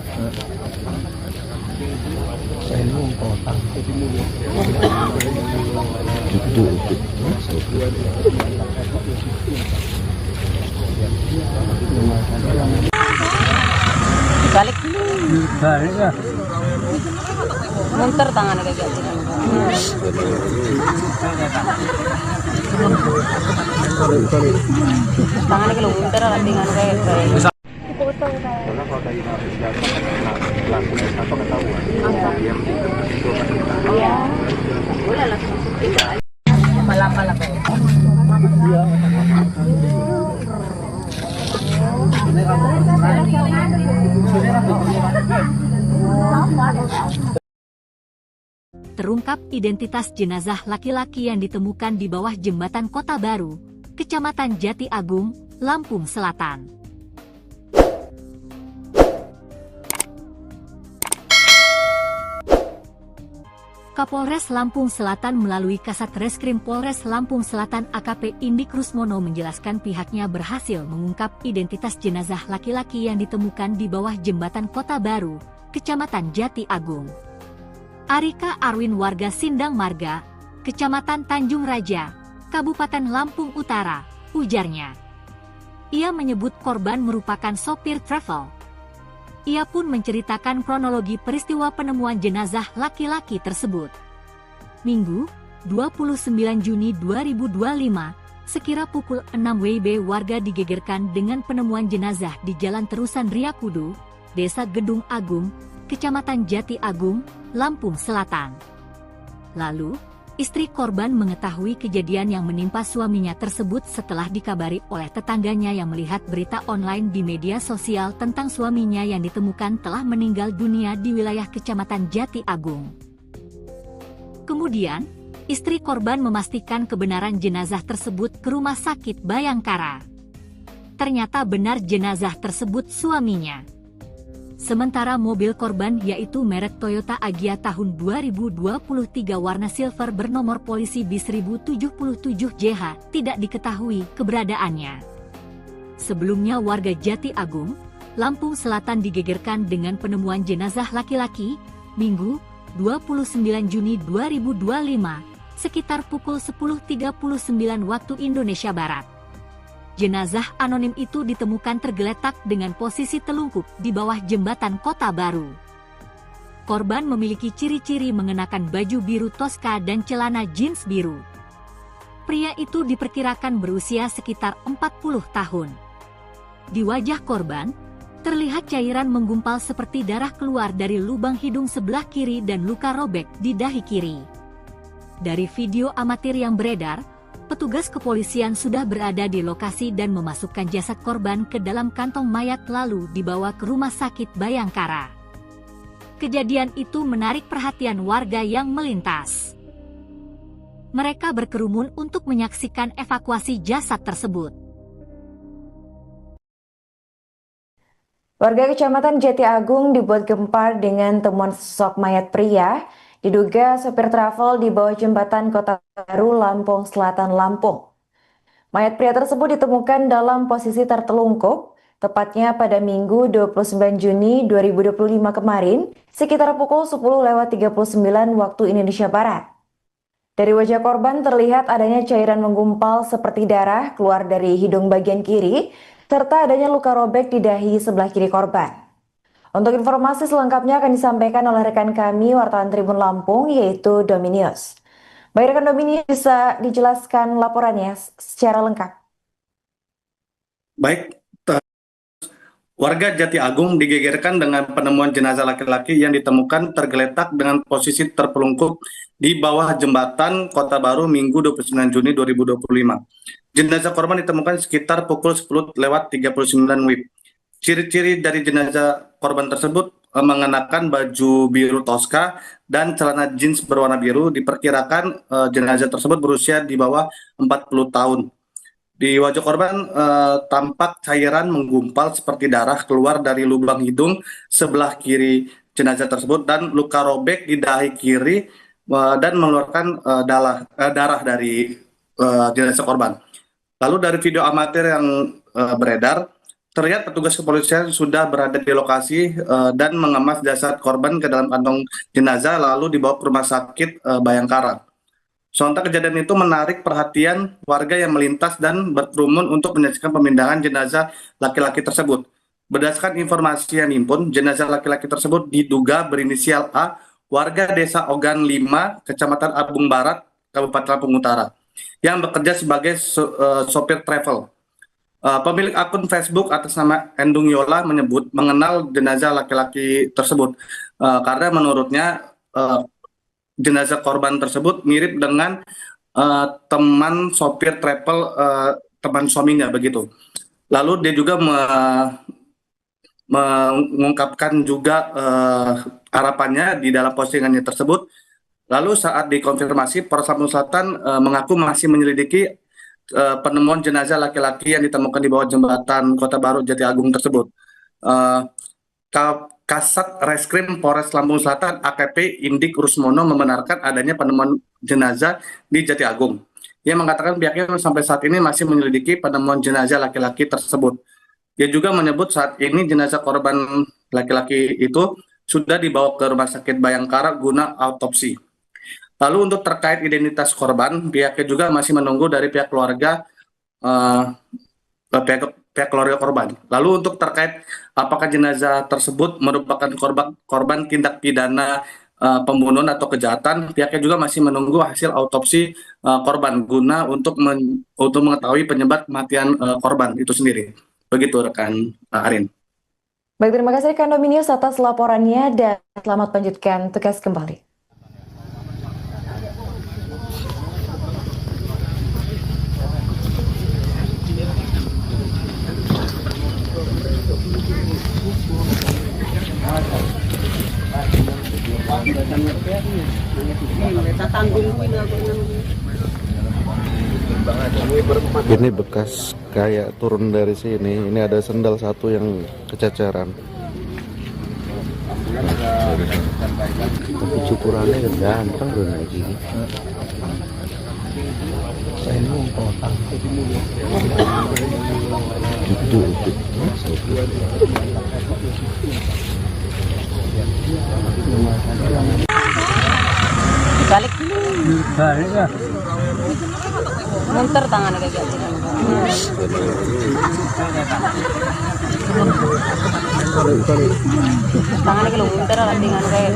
Itu. Balik dulu. Balik ya. Munter tangannya kayak gitu. Tangannya kalau munter lah dengan kayak iya. Boleh langsung pala-pala kayak. Terungkap identitas jenazah laki-laki yang ditemukan di bawah jembatan Kota Baru, Kecamatan Jati Agung, Lampung Selatan. Kapolres Lampung Selatan melalui Kasat Reskrim Polres Lampung Selatan AKP Indi Krusmono menjelaskan pihaknya berhasil mengungkap identitas jenazah laki-laki yang ditemukan di bawah jembatan Kota Baru, Kecamatan Jati Agung. Arika Arwin warga Sindang Marga, Kecamatan Tanjung Raja, Kabupaten Lampung Utara, ujarnya. Ia menyebut korban merupakan sopir travel. Ia pun menceritakan kronologi peristiwa penemuan jenazah laki-laki tersebut. Minggu, 29 Juni 2025, sekira pukul 6 WIB warga digegerkan dengan penemuan jenazah di Jalan Terusan Riakudu, Desa Gedung Agung, Kecamatan Jati Agung, Lampung Selatan. Lalu, istri korban mengetahui kejadian yang menimpa suaminya tersebut setelah dikabari oleh tetangganya yang melihat berita online di media sosial tentang suaminya yang ditemukan telah meninggal dunia di wilayah Kecamatan Jati Agung. Kemudian, istri korban memastikan kebenaran jenazah tersebut ke Rumah Sakit Bayangkara. Ternyata benar jenazah tersebut suaminya. Sementara mobil korban yaitu merek Toyota Agya tahun 2023 warna silver bernomor polisi bis 1077JH tidak diketahui keberadaannya. Sebelumnya warga Jati Agung, Lampung Selatan digegerkan dengan penemuan jenazah laki-laki, Minggu, 29 Juni 2025, sekitar pukul 10.39 waktu Indonesia Barat. Jenazah anonim itu ditemukan tergeletak dengan posisi telungkup di bawah jembatan Kota Baru. Korban memiliki ciri-ciri mengenakan baju biru Tosca dan celana jeans biru. Pria itu diperkirakan berusia sekitar 40 tahun. Di wajah korban, terlihat cairan menggumpal seperti darah keluar dari lubang hidung sebelah kiri dan luka robek di dahi kiri. Dari video amatir yang beredar, petugas kepolisian sudah berada di lokasi dan memasukkan jasad korban ke dalam kantong mayat lalu dibawa ke Rumah Sakit Bayangkara. Kejadian itu menarik perhatian warga yang melintas. Mereka berkerumun untuk menyaksikan evakuasi jasad tersebut. Warga Kecamatan Jati Agung dibuat gempar dengan temuan sosok mayat pria diduga sopir travel di bawah jembatan Kota Baru, Lampung Selatan, Lampung. Mayat pria tersebut ditemukan dalam posisi tertelungkup, tepatnya pada Minggu 29 Juni 2025 kemarin, sekitar pukul 10.39 waktu Indonesia Barat. Dari wajah korban terlihat adanya cairan menggumpal seperti darah keluar dari hidung bagian kiri, serta adanya luka robek di dahi sebelah kiri korban. Untuk informasi selengkapnya akan disampaikan oleh rekan kami, wartawan Tribun Lampung, yaitu Dominius. Baik rekan Dominius, bisa dijelaskan laporannya secara lengkap? Baik, warga Jati Agung digegerkan dengan penemuan jenazah laki-laki yang ditemukan tergeletak dengan posisi terpelungkup di bawah jembatan Kota Baru Minggu 29 Juni 2025. Jenazah korban ditemukan sekitar pukul 10.39 WIB. Ciri-ciri dari jenazah korban tersebut mengenakan baju biru Tosca dan celana jeans berwarna biru. Diperkirakan jenazah tersebut berusia di bawah 40 tahun. Di wajah korban tampak cairan menggumpal seperti darah keluar dari lubang hidung sebelah kiri jenazah tersebut dan luka robek di dahi kiri dan mengeluarkan darah dari jenazah korban. Lalu dari video amatir yang beredar, terlihat petugas kepolisian sudah berada di lokasi dan mengemas jasad korban ke dalam kantong jenazah lalu dibawa ke rumah sakit Bayangkara. Sontak kejadian itu menarik perhatian warga yang melintas dan berkerumun untuk menyaksikan pemindahan jenazah laki-laki tersebut. Berdasarkan informasi yang dihimpun, jenazah laki-laki tersebut diduga berinisial A, warga desa Ogan 5, Kecamatan Abung Barat, Kabupaten Lampung Utara, yang bekerja sebagai sopir travel. Pemilik akun Facebook atas nama Endung Yola menyebut mengenal jenazah laki-laki tersebut karena menurutnya jenazah korban tersebut mirip dengan teman sopir travel, teman suaminya begitu. Lalu dia juga mengungkapkan juga harapannya di dalam postingannya tersebut. Lalu saat dikonfirmasi, Polres Lampung Selatan mengaku masih menyelidiki penemuan jenazah laki-laki yang ditemukan di bawah jembatan Kota Baru Jati Agung tersebut. Kasat Reskrim Polres Lampung Selatan AKP Indik Rusmono membenarkan adanya penemuan jenazah di Jati Agung. Ia mengatakan pihaknya sampai saat ini masih menyelidiki penemuan jenazah laki-laki tersebut. Dia juga menyebut saat ini jenazah korban laki-laki itu sudah dibawa ke Rumah Sakit Bayangkara guna autopsi. Lalu untuk terkait identitas korban, pihaknya juga masih menunggu dari pihak keluarga korban. Lalu untuk terkait apakah jenazah tersebut merupakan korban tindak pidana pembunuhan atau kejahatan, pihaknya juga masih menunggu hasil autopsi korban guna untuk mengetahui penyebab kematian korban itu sendiri. Begitu rekan Arin. Baik, terima kasih rekan Dominius atas laporannya dan selamat lanjutkan tugas kembali. Ini bekas kayak turun dari sini. Ini ada sendal satu yang kececeran. Tapi cukurannya ganteng loh naik gini. Balik ya. Munter tangan kayak gitu. Tangan kalau munter lah dengan kayak.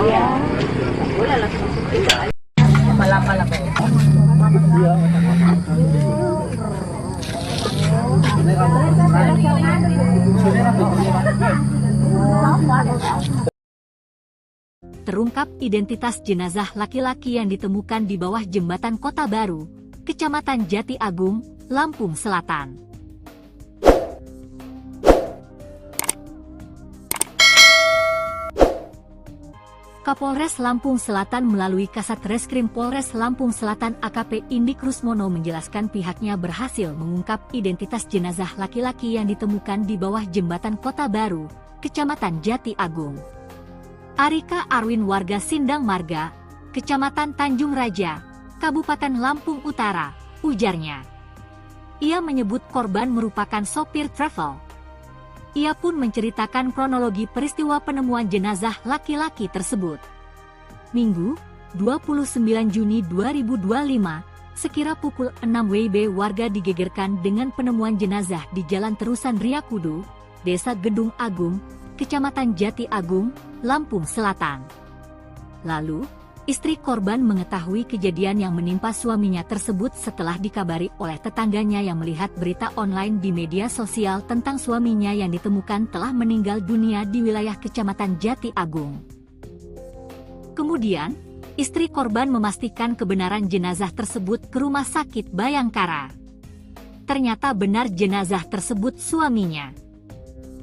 Iya. Boleh langsung pala-pala po. Terungkap identitas jenazah laki-laki yang ditemukan di bawah jembatan Kota Baru, Kecamatan Jati Agung, Lampung Selatan. Kapolres Lampung Selatan melalui Kasat Reskrim Polres Lampung Selatan AKP Indik Rusmono menjelaskan pihaknya berhasil mengungkap identitas jenazah laki-laki yang ditemukan di bawah jembatan Kota Baru, Kecamatan Jati Agung. Arika Arwin warga Sindang Marga, Kecamatan Tanjung Raja, Kabupaten Lampung Utara, ujarnya. Ia menyebut korban merupakan sopir travel. Ia pun menceritakan kronologi peristiwa penemuan jenazah laki-laki tersebut. Minggu, 29 Juni 2025, sekira pukul 6 WIB warga digegerkan dengan penemuan jenazah di Jalan Terusan Riyakudu, Desa Gedung Agung, Kecamatan Jati Agung, Lampung Selatan. Lalu, istri korban mengetahui kejadian yang menimpa suaminya tersebut setelah dikabari oleh tetangganya yang melihat berita online di media sosial tentang suaminya yang ditemukan telah meninggal dunia di wilayah Kecamatan Jati Agung. Kemudian, istri korban memastikan kebenaran jenazah tersebut ke Rumah Sakit Bayangkara. Ternyata benar jenazah tersebut suaminya.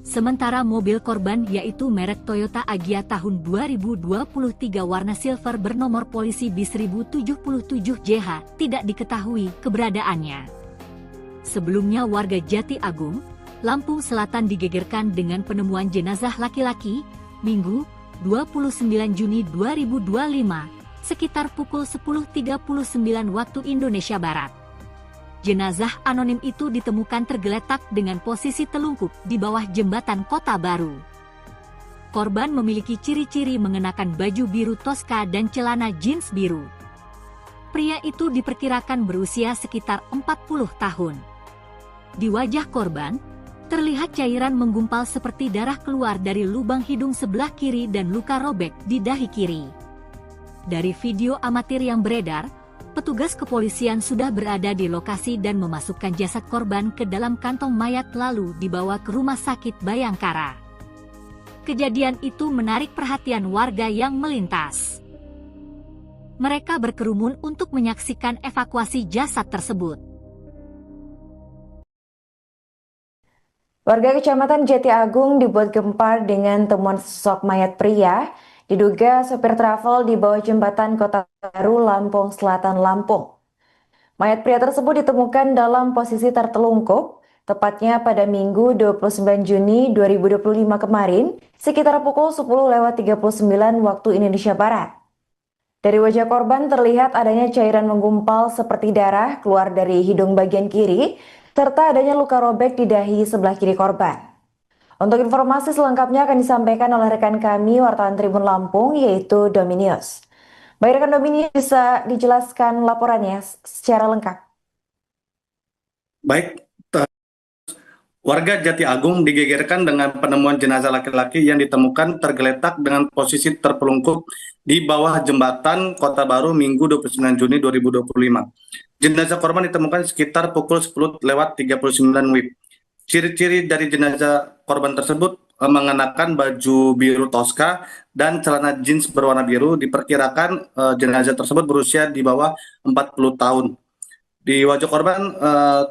Sementara mobil korban yaitu merek Toyota Agya tahun 2023 warna silver bernomor polisi B1077JH tidak diketahui keberadaannya. Sebelumnya warga Jati Agung, Lampung Selatan digegerkan dengan penemuan jenazah laki-laki, Minggu, 29 Juni 2025, sekitar pukul 10.39 waktu Indonesia Barat. Jenazah anonim itu ditemukan tergeletak dengan posisi telungkup di bawah jembatan Kota Baru. Korban memiliki ciri-ciri mengenakan baju biru toska dan celana jeans biru. Pria itu diperkirakan berusia sekitar 40 tahun. Di wajah korban, terlihat cairan menggumpal seperti darah keluar dari lubang hidung sebelah kiri dan luka robek di dahi kiri. Dari video amatir yang beredar, petugas kepolisian sudah berada di lokasi dan memasukkan jasad korban ke dalam kantong mayat lalu dibawa ke Rumah Sakit Bayangkara. Kejadian itu menarik perhatian warga yang melintas. Mereka berkerumun untuk menyaksikan evakuasi jasad tersebut. Warga Kecamatan Jati Agung dibuat gempar dengan temuan sosok mayat pria, diduga sopir travel di bawah jembatan Kota Baru, Lampung Selatan, Lampung. Mayat pria tersebut ditemukan dalam posisi tertelungkup, tepatnya pada Minggu 29 Juni 2025 kemarin, sekitar pukul 10.39 waktu Indonesia Barat. Dari wajah korban terlihat adanya cairan menggumpal seperti darah keluar dari hidung bagian kiri, serta adanya luka robek di dahi sebelah kiri korban. Untuk informasi selengkapnya akan disampaikan oleh rekan kami, wartawan Tribun Lampung, yaitu Dominius. Baik rekan Dominius, bisa dijelaskan laporannya secara lengkap? Baik, warga Jati Agung digegerkan dengan penemuan jenazah laki-laki yang ditemukan tergeletak dengan posisi terpelungkup di bawah jembatan Kota Baru Minggu 29 Juni 2025. Jenazah korban ditemukan sekitar pukul 10.39 WIB. Ciri-ciri dari jenazah korban tersebut mengenakan baju biru toska dan celana jeans berwarna biru. Diperkirakan jenazah tersebut berusia di bawah 40 tahun. Di wajah korban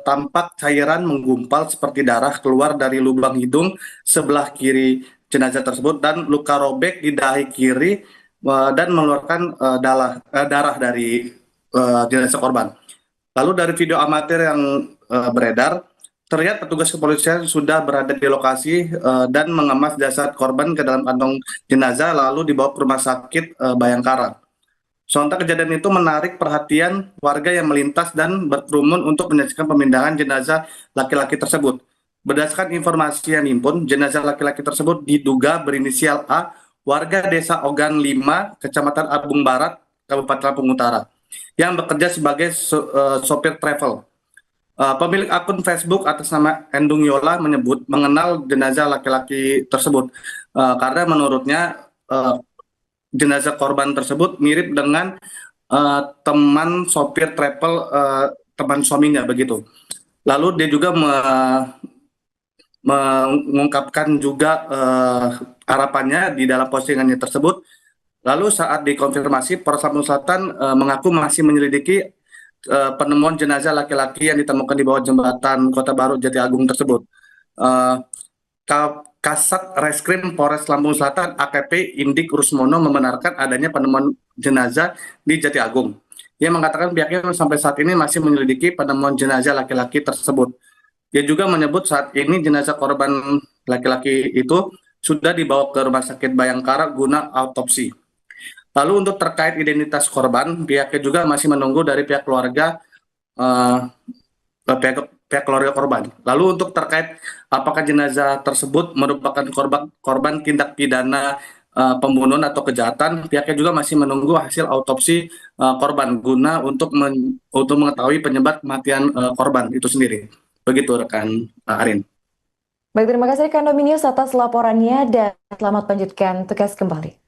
tampak cairan menggumpal seperti darah keluar dari lubang hidung sebelah kiri jenazah tersebut dan luka robek di dahi kiri dan mengeluarkan darah dari jenazah korban. Lalu dari video amatir yang beredar, terlihat petugas kepolisian sudah berada di lokasi dan mengemas jasad korban ke dalam kantong jenazah lalu dibawa ke Rumah Sakit Bayangkara. Sontak kejadian itu menarik perhatian warga yang melintas dan berkerumun untuk menyaksikan pemindahan jenazah laki-laki tersebut. Berdasarkan informasi yang dihimpun, jenazah laki-laki tersebut diduga berinisial A, warga Desa Ogan 5, Kecamatan Abung Barat, Kabupaten Lampung Utara, yang bekerja sebagai sopir travel. Pemilik akun Facebook atas nama Endung Yola menyebut mengenal jenazah laki-laki tersebut karena menurutnya jenazah korban tersebut mirip dengan teman sopir travel, teman suaminya begitu. Lalu dia juga mengungkapkan juga harapannya di dalam postingannya tersebut. Lalu saat dikonfirmasi, Polres Lampung Selatan mengaku masih menyelidiki penemuan jenazah laki-laki yang ditemukan di bawah jembatan Kota Baru Jati Agung tersebut. Kasat Reskrim Polres Lampung Selatan AKP Indik Rusmono membenarkan adanya penemuan jenazah di Jati Agung. Ia mengatakan pihaknya sampai saat ini masih menyelidiki penemuan jenazah laki-laki tersebut. Ia juga menyebut saat ini jenazah korban laki-laki itu sudah dibawa ke Rumah Sakit Bayangkara guna autopsi. Lalu untuk terkait identitas korban, pihaknya juga masih menunggu dari pihak keluarga pihak keluarga korban. Lalu untuk terkait apakah jenazah tersebut merupakan korban tindak pidana pembunuhan atau kejahatan, pihaknya juga masih menunggu hasil autopsi korban guna untuk mengetahui penyebab kematian korban itu sendiri. Begitu rekan Arin. Baik, terima kasih rekan Dominius atas laporannya dan selamat lanjutkan tugas kembali.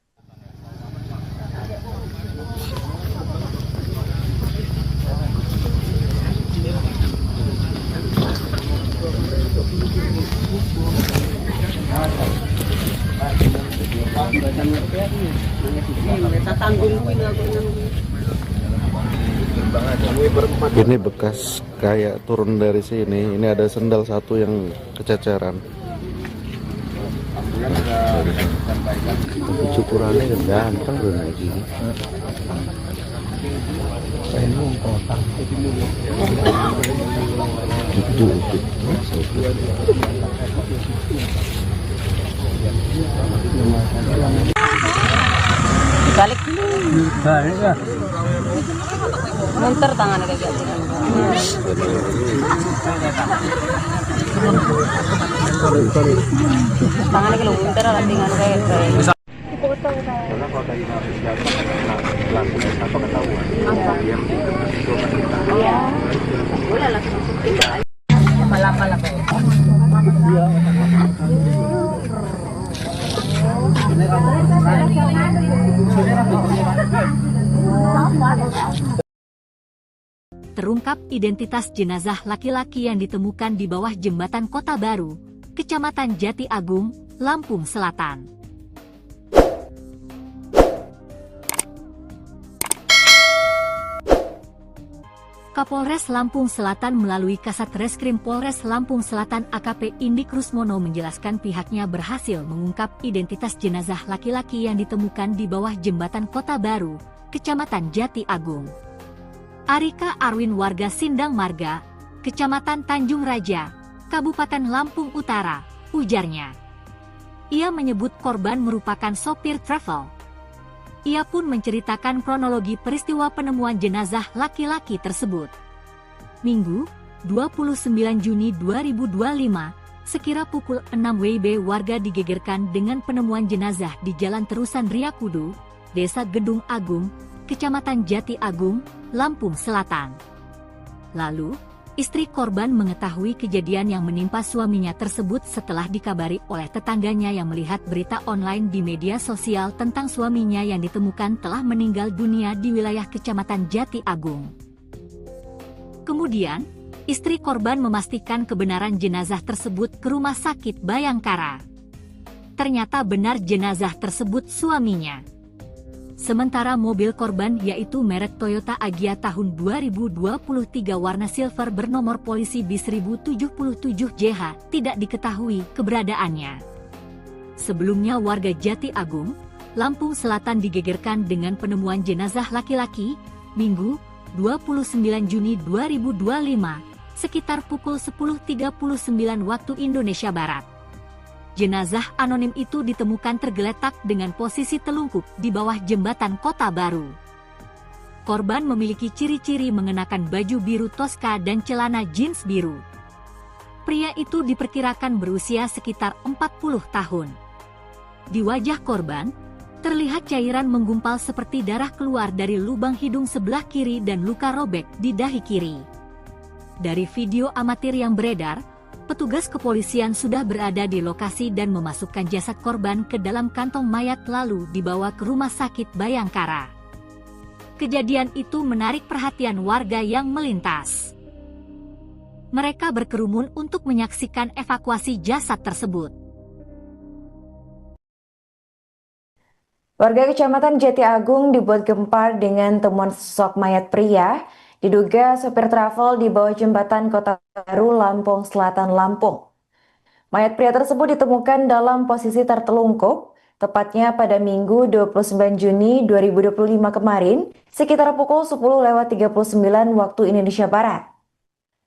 Ini bekas kayak turun dari sini. Ini ada sendal satu yang kececeran. Tapi cukurannya kan ganteng udah naik gini. Itu. Balik dulu. Balik ya. Munter tangannya kayak gitu. Tangannya kalau munter lah tinggal kayak gitu. Karena kalau tadi masuk jatuh langsung apa ketahuan dia Iya. Boleh langsung tinggal aja. Lama-lama lah kayak. Terungkap identitas jenazah laki-laki yang ditemukan di bawah jembatan Kota Baru, Kecamatan Jati Agung, Lampung Selatan. Kapolres Lampung Selatan melalui Kasat Reskrim Polres Lampung Selatan AKP Indik Rusmono menjelaskan pihaknya berhasil mengungkap identitas jenazah laki-laki yang ditemukan di bawah jembatan Kota Baru, Kecamatan Jati Agung. Arika Arwin warga Sindang Marga, Kecamatan Tanjung Raja, Kabupaten Lampung Utara, ujarnya. Ia menyebut korban merupakan sopir travel. Ia pun menceritakan kronologi peristiwa penemuan jenazah laki-laki tersebut. Minggu, 29 Juni 2025, sekira pukul 6 WIB warga digegerkan dengan penemuan jenazah di Jalan Terusan Riyakudu, Desa Gedung Agung, Kecamatan Jati Agung, Lampung Selatan. Lalu, istri korban mengetahui kejadian yang menimpa suaminya tersebut setelah dikabari oleh tetangganya yang melihat berita online di media sosial tentang suaminya yang ditemukan telah meninggal dunia di wilayah Kecamatan Jati Agung. Kemudian, istri korban memastikan kebenaran jenazah tersebut ke Rumah Sakit Bayangkara. Ternyata benar jenazah tersebut suaminya. Sementara mobil korban yaitu merek Toyota Agya tahun 2023 warna silver bernomor polisi B1077JH tidak diketahui keberadaannya. Sebelumnya warga Jati Agung, Lampung Selatan digegerkan dengan penemuan jenazah laki-laki, Minggu, 29 Juni 2025, sekitar pukul 10.39 waktu Indonesia Barat. Jenazah anonim itu ditemukan tergeletak dengan posisi telungkup di bawah jembatan Kota Baru. Korban memiliki ciri-ciri mengenakan baju biru Tosca dan celana jeans biru. Pria itu diperkirakan berusia sekitar 40 tahun. Di wajah korban, terlihat cairan menggumpal seperti darah keluar dari lubang hidung sebelah kiri dan luka robek di dahi kiri. Dari video amatir yang beredar, petugas kepolisian sudah berada di lokasi dan memasukkan jasad korban ke dalam kantong mayat lalu dibawa ke Rumah Sakit Bayangkara. Kejadian itu menarik perhatian warga yang melintas. Mereka berkerumun untuk menyaksikan evakuasi jasad tersebut. Warga Kecamatan Jati Agung dibuat gempar dengan temuan sosok mayat pria diduga sopir travel di bawah jembatan Kota Baru, Lampung Selatan, Lampung. Mayat pria tersebut ditemukan dalam posisi tertelungkup, tepatnya pada Minggu 29 Juni 2025 kemarin, sekitar pukul 10.39 waktu Indonesia Barat.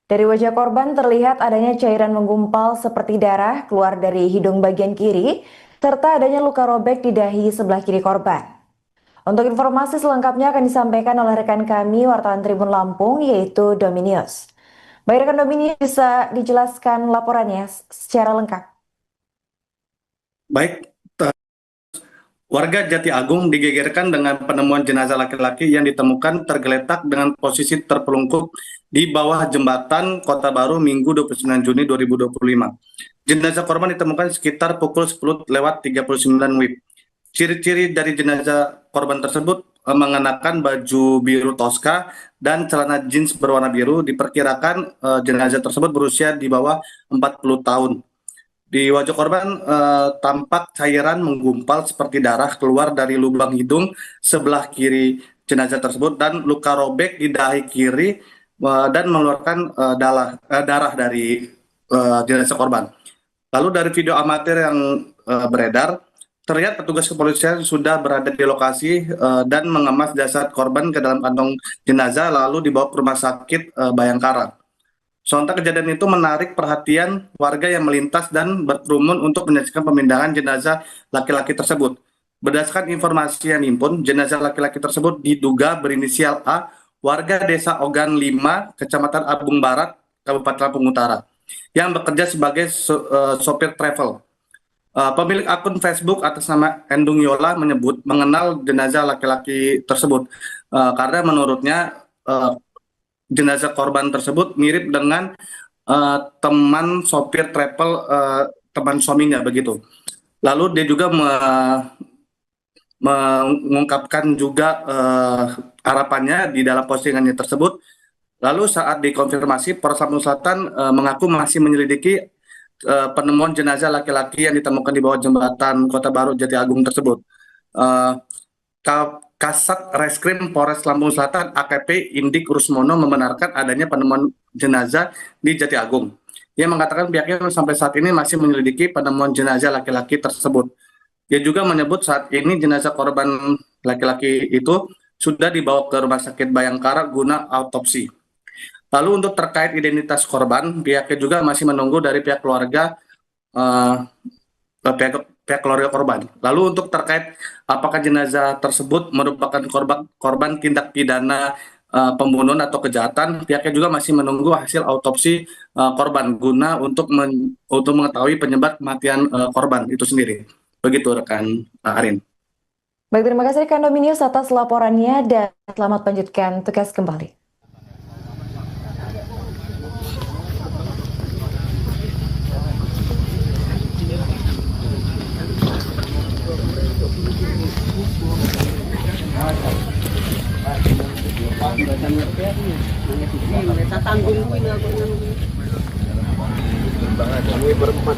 Dari wajah korban terlihat adanya cairan menggumpal seperti darah keluar dari hidung bagian kiri, serta adanya luka robek di dahi sebelah kiri korban. Untuk informasi selengkapnya akan disampaikan oleh rekan kami, wartawan Tribun Lampung, yaitu Dominius. Baik rekan Dominius, bisa dijelaskan laporannya secara lengkap? Baik, warga Jati Agung digegerkan dengan penemuan jenazah laki-laki yang ditemukan tergeletak dengan posisi terpelungkup di bawah jembatan Kota Baru Minggu 29 Juni 2025. Jenazah korban ditemukan sekitar pukul 10.39 WIB. Ciri-ciri dari jenazah korban tersebut mengenakan baju biru Tosca dan celana jeans berwarna biru. Diperkirakan jenazah tersebut berusia di bawah 40 tahun. Di wajah korban tampak cairan menggumpal seperti darah keluar dari lubang hidung sebelah kiri jenazah tersebut dan luka robek di dahi kiri dan mengeluarkan darah dari jenazah korban. Lalu dari video amatir yang beredar, terlihat petugas kepolisian sudah berada di lokasi dan mengemas jasad korban ke dalam kantong jenazah lalu dibawa ke Rumah Sakit Bayangkara. Sontak kejadian itu menarik perhatian warga yang melintas dan berkerumun untuk menyaksikan pemindahan jenazah laki-laki tersebut. Berdasarkan informasi yang dihimpun, jenazah laki-laki tersebut diduga berinisial A, warga Desa Ogan 5, Kecamatan Abung Barat, Kabupaten Lampung Utara, yang bekerja sebagai sopir travel. Pemilik akun Facebook atas nama Endung Yola menyebut mengenal jenazah laki-laki tersebut karena menurutnya jenazah korban tersebut mirip dengan teman sopir travel teman suaminya begitu. Lalu dia juga mengungkapkan juga harapannya di dalam postingannya tersebut. Lalu saat dikonfirmasi, Polres Lampung Selatan mengaku masih menyelidiki penemuan jenazah laki-laki yang ditemukan di bawah jembatan Kota Baru Jati Agung tersebut. Kasat Reskrim Polres Lampung Selatan AKP Indik Rusmono membenarkan adanya penemuan jenazah di Jati Agung. Ia mengatakan pihaknya sampai saat ini masih menyelidiki penemuan jenazah laki-laki tersebut. Dia juga menyebut saat ini jenazah korban laki-laki itu sudah dibawa ke Rumah Sakit Bayangkara guna autopsi. Lalu untuk terkait identitas korban, pihaknya juga masih menunggu dari pihak keluarga pihak keluarga korban. Lalu untuk terkait apakah jenazah tersebut merupakan korban tindak pidana pembunuhan atau kejahatan, pihaknya juga masih menunggu hasil autopsi korban guna untuk mengetahui penyebab kematian korban itu sendiri. Begitu rekan Arin. Baik, terima kasih rekan Dominius atas laporannya dan selamat lanjutkan tugas kembali.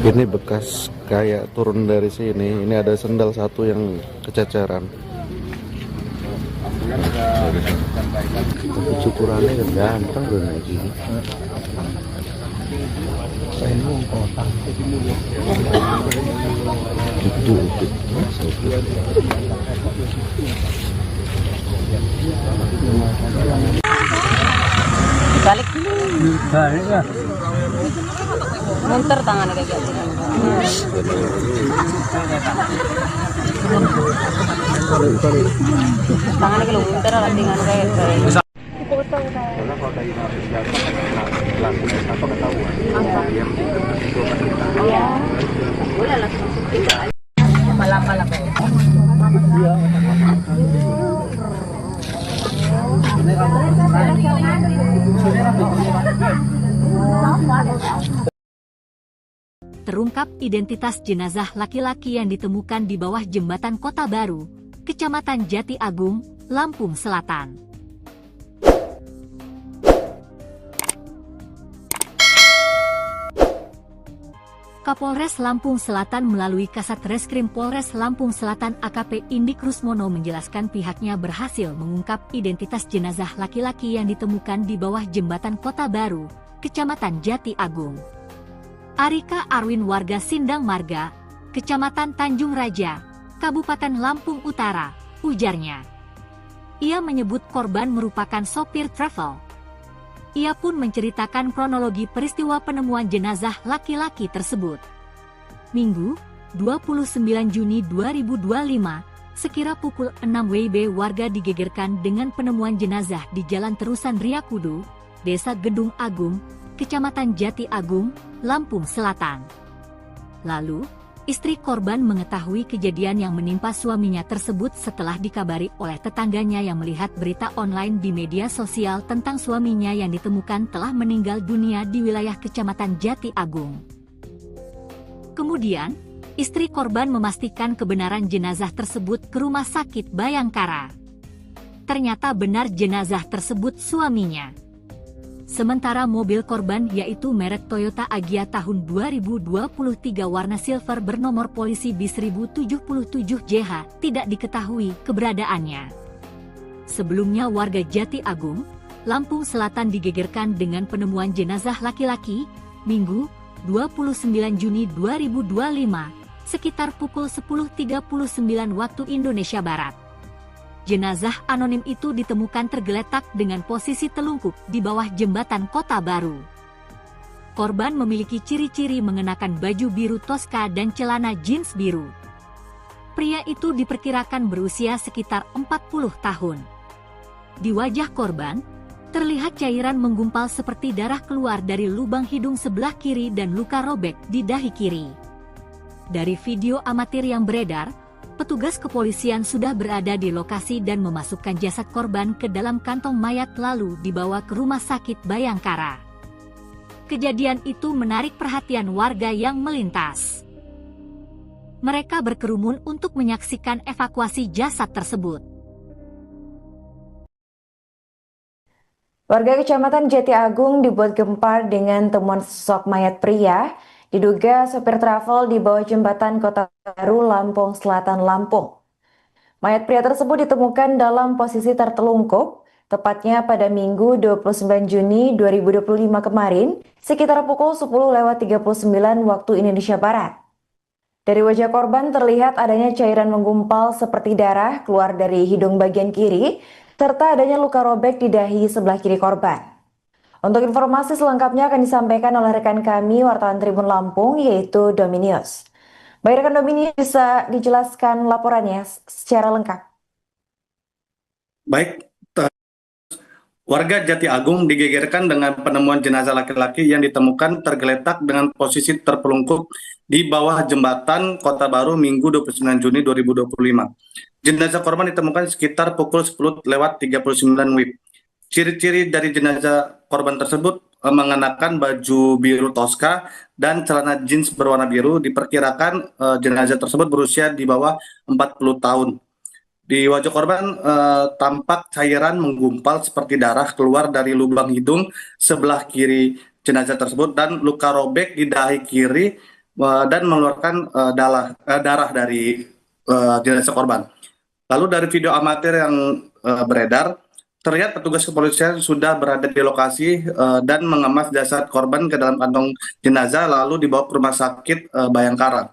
Ini bekas kayak turun dari sini. Ini ada sendal satu yang kececeran. Cukurannya ganteng loh naik gini. Itu. Balik dulu. Balik ya. Munter tangannya kayak gitu. Tangannya kalau munter lah dengan kayak. Karena kalau tadi narik jatuh kan langsung apa ketahuan. Iya. Boleh langsung tinggal aja. Pala-pala kayak. Iya. Terungkap identitas jenazah laki-laki yang ditemukan di bawah jembatan Kota Baru, Kecamatan Jati Agung, Lampung Selatan. Kapolres Lampung Selatan melalui Kasat Reskrim Polres Lampung Selatan AKP Indik Rusmono menjelaskan pihaknya berhasil mengungkap identitas jenazah laki-laki yang ditemukan di bawah jembatan Kota Baru, Kecamatan Jati Agung. Arika Arwin warga Sindang Marga, Kecamatan Tanjung Raja, Kabupaten Lampung Utara, ujarnya. Ia menyebut korban merupakan sopir travel. Ia pun menceritakan kronologi peristiwa penemuan jenazah laki-laki tersebut. Minggu, 29 Juni 2025, sekira pukul 6 WIB warga digegerkan dengan penemuan jenazah di Jalan Terusan Riyakudu, Desa Gedung Agung, Kecamatan Jati Agung, Lampung Selatan. Lalu, istri korban mengetahui kejadian yang menimpa suaminya tersebut setelah dikabari oleh tetangganya yang melihat berita online di media sosial tentang suaminya yang ditemukan telah meninggal dunia di wilayah Kecamatan Jati Agung. Kemudian, istri korban memastikan kebenaran jenazah tersebut ke Rumah Sakit Bayangkara. Ternyata benar jenazah tersebut suaminya. Sementara mobil korban yaitu merek Toyota Agya tahun 2023 warna silver bernomor polisi B 1077JH tidak diketahui keberadaannya. Sebelumnya warga Jati Agung, Lampung Selatan digegerkan dengan penemuan jenazah laki-laki, Minggu, 29 Juni 2025, sekitar pukul 10.39 waktu Indonesia Barat. Jenazah anonim itu ditemukan tergeletak dengan posisi telungkup di bawah jembatan Kota Baru. Korban memiliki ciri-ciri mengenakan baju biru toska dan celana jeans biru. Pria itu diperkirakan berusia sekitar 40 tahun. Di wajah korban, terlihat cairan menggumpal seperti darah keluar dari lubang hidung sebelah kiri dan luka robek di dahi kiri. Dari video amatir yang beredar, petugas kepolisian sudah berada di lokasi dan memasukkan jasad korban ke dalam kantong mayat lalu dibawa ke Rumah Sakit Bayangkara. Kejadian itu menarik perhatian warga yang melintas. Mereka berkerumun untuk menyaksikan evakuasi jasad tersebut. Warga Kecamatan Jati Agung dibuat gempar dengan temuan sosok mayat pria, diduga sopir travel di bawah jembatan Kota Baru, Lampung Selatan, Lampung. Mayat pria tersebut ditemukan dalam posisi tertelungkup, tepatnya pada Minggu 29 Juni 2025 kemarin, sekitar pukul 10.39 waktu Indonesia Barat. Dari wajah korban terlihat adanya cairan menggumpal seperti darah keluar dari hidung bagian kiri, serta adanya luka robek di dahi sebelah kiri korban. Untuk informasi selengkapnya akan disampaikan oleh rekan kami, wartawan Tribun Lampung, yaitu Dominius. Baik rekan Dominius, bisa dijelaskan laporannya secara lengkap? Baik, warga Jati Agung digegerkan dengan penemuan jenazah laki-laki yang ditemukan tergeletak dengan posisi terpelungkup di bawah jembatan Kota Baru Minggu 29 Juni 2025. Jenazah korban ditemukan sekitar pukul 10.39 WIB. Ciri-ciri dari jenazah korban tersebut mengenakan baju biru toska dan celana jeans berwarna biru. Diperkirakan jenazah tersebut berusia di bawah 40 tahun. Di wajah korban tampak cairan menggumpal seperti darah keluar dari lubang hidung sebelah kiri jenazah tersebut dan luka robek di dahi kiri dan mengeluarkan darah dari jenazah korban. Lalu dari video amatir yang beredar, terlihat petugas kepolisian sudah berada di lokasi dan mengemas jasad korban ke dalam kantong jenazah lalu dibawa ke Rumah Sakit Bayangkara.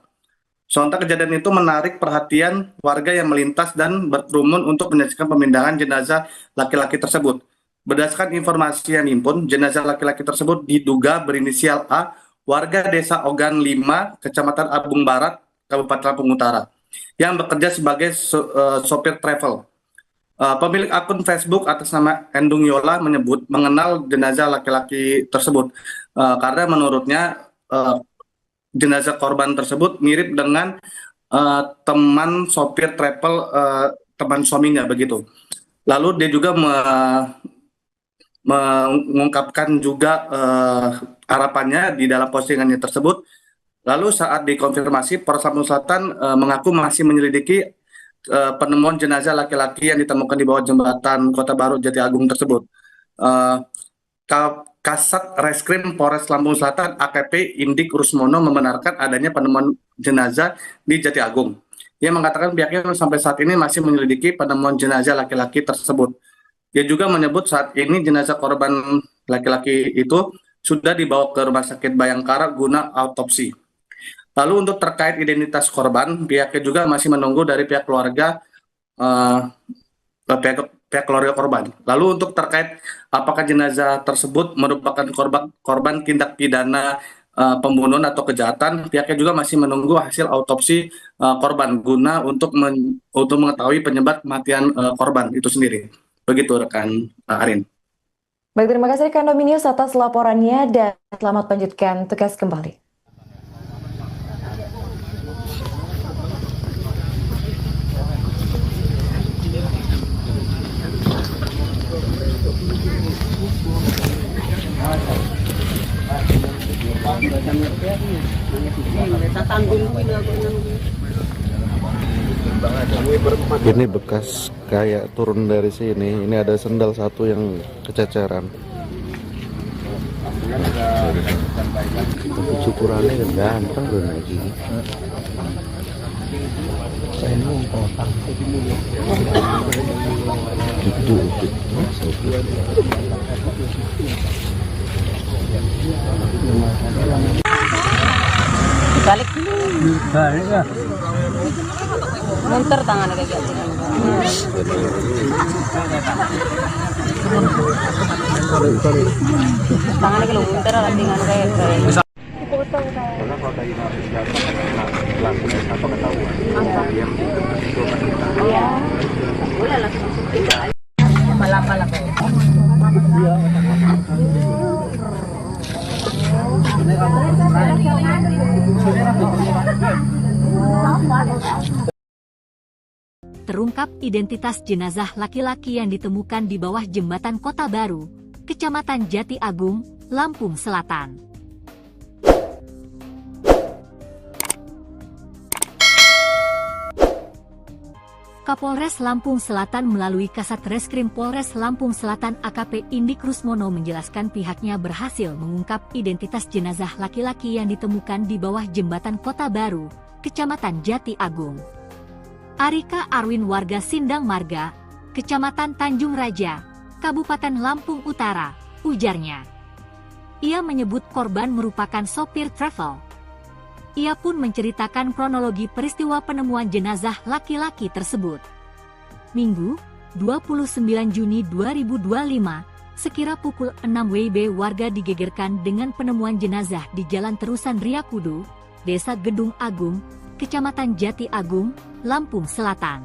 Sontak kejadian itu menarik perhatian warga yang melintas dan berkerumun untuk menyaksikan pemindahan jenazah laki-laki tersebut. Berdasarkan informasi yang dihimpun, jenazah laki-laki tersebut diduga berinisial A, warga Desa Ogan 5, Kecamatan Abung Barat, Kabupaten Lampung Utara, yang bekerja sebagai sopir travel. Pemilik akun Facebook atas nama Endung Yola menyebut mengenal jenazah laki-laki tersebut karena menurutnya jenazah korban tersebut mirip dengan teman sopir travel, teman suaminya begitu. Lalu dia juga mengungkapkan juga harapannya di dalam postingannya tersebut. Lalu saat dikonfirmasi, Polres Lampung Selatan mengaku masih menyelidiki penemuan jenazah laki-laki yang ditemukan di bawah jembatan Kota Baru Jati Agung tersebut. Kasat Reskrim Polres Lampung Selatan AKP Indik Rusmono membenarkan adanya penemuan jenazah di Jati Agung. Ia mengatakan pihaknya sampai saat ini masih menyelidiki penemuan jenazah laki-laki tersebut. Dia juga menyebut saat ini jenazah korban laki-laki itu sudah dibawa ke Rumah Sakit Bayangkara guna autopsi. Lalu untuk terkait identitas korban, pihaknya juga masih menunggu dari pihak keluarga korban. Lalu untuk terkait apakah jenazah tersebut merupakan korban tindak pidana pembunuhan atau kejahatan, pihaknya juga masih menunggu hasil autopsi korban guna untuk mengetahui penyebab kematian korban itu sendiri. Begitu rekan Arin. Baik, terima kasih rekan Dominius atas laporannya dan selamat lanjutkan tugas kembali. Ini bekas kayak turun dari sini. Ini ada sendal satu yang kececeran. Cukurannya gampang loh lagi. Balik dulu. Balik ya. Munter tangan kayak gitu. Tangan kalau munter lah tinggal kayak. Karena kalau tadi narik jatuh kan langsung atau ketahuan. Dia meninggal ke situ kan kita. Iya. Boleh langsung masuk tinggal aja. Malapal ako. Terungkap identitas jenazah laki-laki yang ditemukan di bawah jembatan Kota Baru, Kecamatan Jati Agung, Lampung Selatan. Kapolres Lampung Selatan melalui Kasat Reskrim Polres Lampung Selatan AKP Indik Rusmono menjelaskan pihaknya berhasil mengungkap identitas jenazah laki-laki yang ditemukan di bawah jembatan Kota Baru, Kecamatan Jati Agung. Arika Arwin warga Sindang Marga, Kecamatan Tanjung Raja, Kabupaten Lampung Utara, ujarnya. Ia menyebut korban merupakan sopir travel. Ia pun menceritakan kronologi peristiwa penemuan jenazah laki-laki tersebut. Minggu, 29 Juni 2025, sekira pukul 6 WIB warga digegerkan dengan penemuan jenazah di Jalan Terusan Riakudu, Desa Gedung Agung, Kecamatan Jati Agung, Lampung Selatan.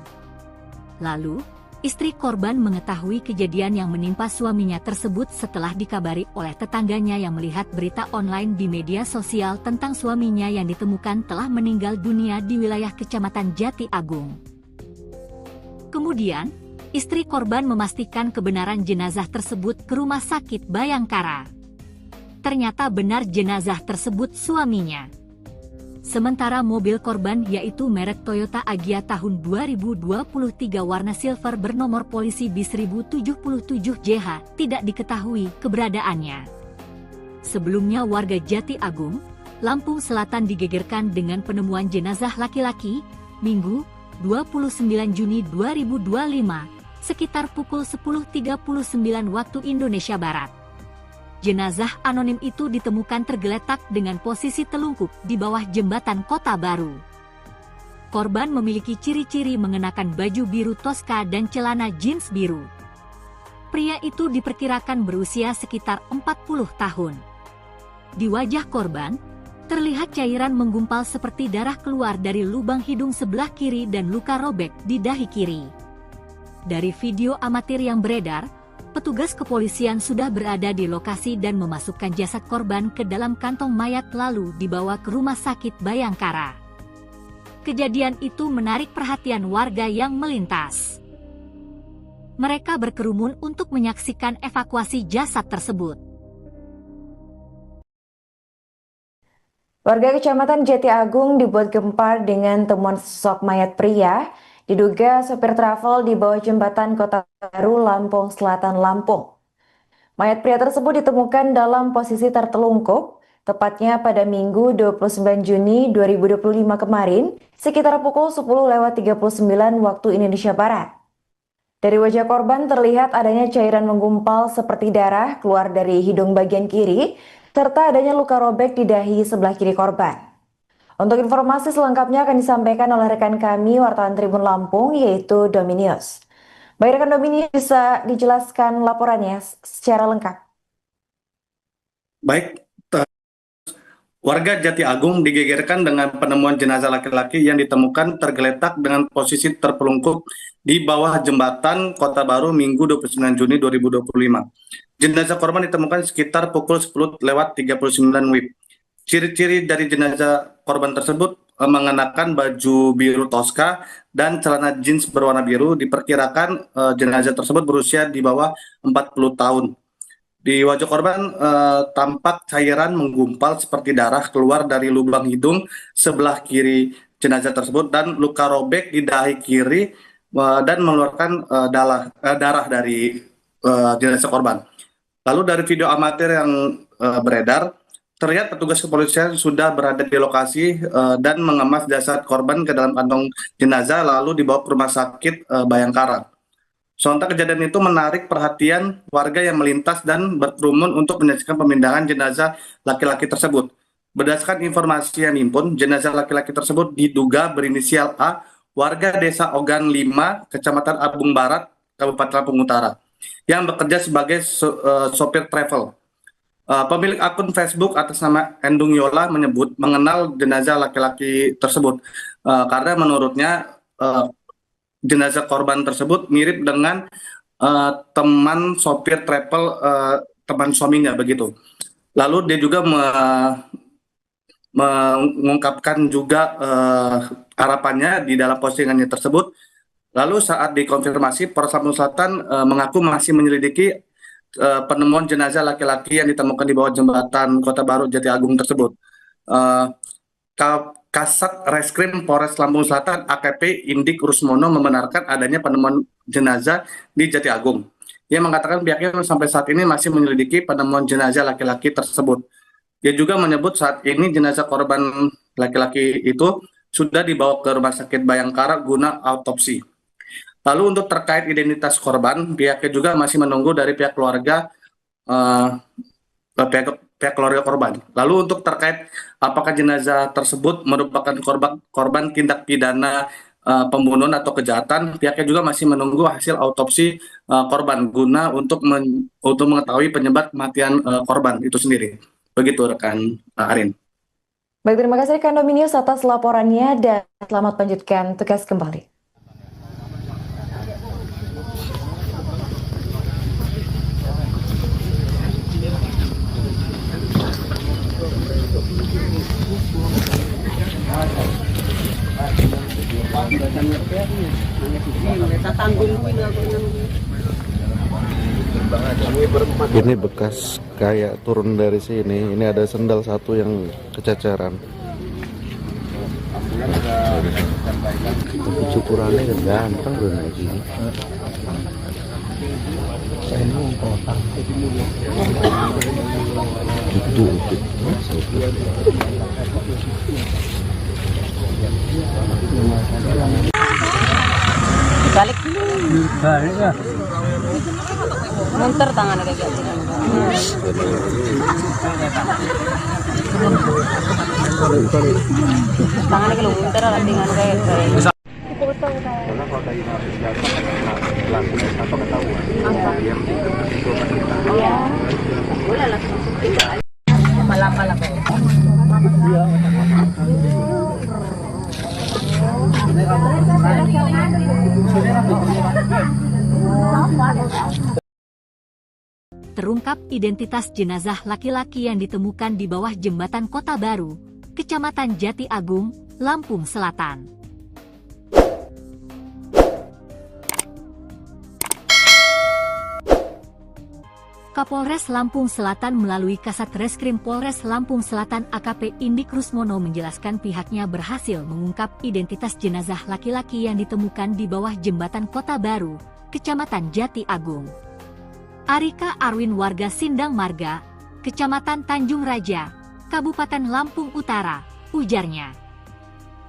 Lalu, istri korban mengetahui kejadian yang menimpa suaminya tersebut setelah dikabari oleh tetangganya yang melihat berita online di media sosial tentang suaminya yang ditemukan telah meninggal dunia di wilayah Kecamatan Jati Agung. Kemudian, istri korban memastikan kebenaran jenazah tersebut ke Rumah Sakit Bayangkara. Ternyata benar jenazah tersebut suaminya. Sementara mobil korban yaitu merek Toyota Agya tahun 2023 warna silver bernomor polisi B1077JH tidak diketahui keberadaannya. Sebelumnya warga Jati Agung, Lampung Selatan digegerkan dengan penemuan jenazah laki-laki, Minggu, 29 Juni 2025, sekitar pukul 10.39 waktu Indonesia Barat. Jenazah anonim itu ditemukan tergeletak dengan posisi telungkup di bawah jembatan Kota Baru. Korban memiliki ciri-ciri mengenakan baju biru Tosca dan celana jeans biru. Pria itu diperkirakan berusia sekitar 40 tahun. Di wajah korban, terlihat cairan menggumpal seperti darah keluar dari lubang hidung sebelah kiri dan luka robek di dahi kiri. Dari video amatir yang beredar, petugas kepolisian sudah berada di lokasi dan memasukkan jasad korban ke dalam kantong mayat lalu dibawa ke Rumah Sakit Bayangkara. Kejadian itu menarik perhatian warga yang melintas. Mereka berkerumun untuk menyaksikan evakuasi jasad tersebut. Warga Kecamatan Jati Agung dibuat gempar dengan temuan sosok mayat pria. Diduga sopir travel di bawah jembatan Kota Baru, Lampung Selatan, Lampung. Mayat pria tersebut ditemukan dalam posisi tertelungkup, tepatnya pada Minggu 29 Juni 2025 kemarin, sekitar pukul 10.39 waktu Indonesia Barat. Dari wajah korban terlihat adanya cairan menggumpal seperti darah keluar dari hidung bagian kiri, serta adanya luka robek di dahi sebelah kiri korban. Untuk informasi selengkapnya akan disampaikan oleh rekan kami, wartawan Tribun Lampung, yaitu Dominius. Baik rekan Dominius, bisa dijelaskan laporannya secara lengkap? Baik, warga Jati Agung digegerkan dengan penemuan jenazah laki-laki yang ditemukan tergeletak dengan posisi terpelungkup di bawah jembatan Kota Baru Minggu 29 Juni 2025. Jenazah korban ditemukan sekitar pukul 10.39 WIB. Ciri-ciri dari jenazah korban tersebut mengenakan baju biru Tosca dan celana jeans berwarna biru. Diperkirakan jenazah tersebut berusia di bawah 40 tahun. Di wajah korban tampak cairan menggumpal seperti darah keluar dari lubang hidung sebelah kiri jenazah tersebut dan luka robek di dahi kiri dan mengeluarkan darah dari jenazah korban. Lalu dari video amatir yang beredar, terlihat petugas kepolisian sudah berada di lokasi dan mengemas jasad korban ke dalam kantong jenazah lalu dibawa ke Rumah Sakit Bayangkara. Sontak kejadian itu menarik perhatian warga yang melintas dan berkerumun untuk menyaksikan pemindahan jenazah laki-laki tersebut. Berdasarkan informasi yang dihimpun, jenazah laki-laki tersebut diduga berinisial A, warga Desa Ogan 5, Kecamatan Abung Barat, Kabupaten Lampung Utara, yang bekerja sebagai sopir travel. Pemilik akun Facebook atas nama Endung Yola menyebut mengenal jenazah laki-laki tersebut. karena menurutnya jenazah korban tersebut mirip dengan teman sopir travel, teman suaminya begitu. Lalu dia juga mengungkapkan juga harapannya di dalam postingannya tersebut. Lalu saat dikonfirmasi, Polres Lampung Selatan mengaku masih menyelidiki penemuan jenazah laki-laki yang ditemukan di bawah jembatan Kota Baru Jati Agung tersebut. Kasat Reskrim Polres Lampung Selatan AKP Indik Rusmono membenarkan adanya penemuan jenazah di Jati Agung. Ia mengatakan pihaknya sampai saat ini masih menyelidiki penemuan jenazah laki-laki tersebut. Dia juga menyebut saat ini jenazah korban laki-laki itu sudah dibawa ke Rumah Sakit Bayangkara guna autopsi. Lalu untuk terkait identitas korban, pihaknya juga masih menunggu dari pihak keluarga pihak keluarga korban. Lalu untuk terkait apakah jenazah tersebut merupakan korban tindak pidana pembunuhan atau kejahatan, pihaknya juga masih menunggu hasil autopsi korban guna untuk mengetahui penyebab kematian korban itu sendiri. Begitu rekan Arin. Baik, terima kasih rekan Dominius atas laporannya dan selamat lanjutkan tugas kembali. Ini bekas kayak turun dari sini. Ini ada sendal satu yang kececeran. Cukurannya kan gampang udah naik gini. Itu. Balik dulu. Balik ya. Munter tangannya kayak gitu. Tangannya kalau munter lah dengan kayak gitu. Karena kalau tadi naruh senjata kan langsung atau ketahuan. Dia itu kita. Iya. Boleh langsung tinggal aja. Malapal ako. Terungkap identitas jenazah laki-laki yang ditemukan di bawah jembatan Kota Baru, Kecamatan Jati Agung, Lampung Selatan. Kapolres Lampung Selatan melalui Kasat Reskrim Polres Lampung Selatan AKP Indik Rusmono menjelaskan pihaknya berhasil mengungkap identitas jenazah laki-laki yang ditemukan di bawah jembatan Kota Baru, Kecamatan Jati Agung. Arika Arwin warga Sindang Marga, Kecamatan Tanjung Raja, Kabupaten Lampung Utara, ujarnya.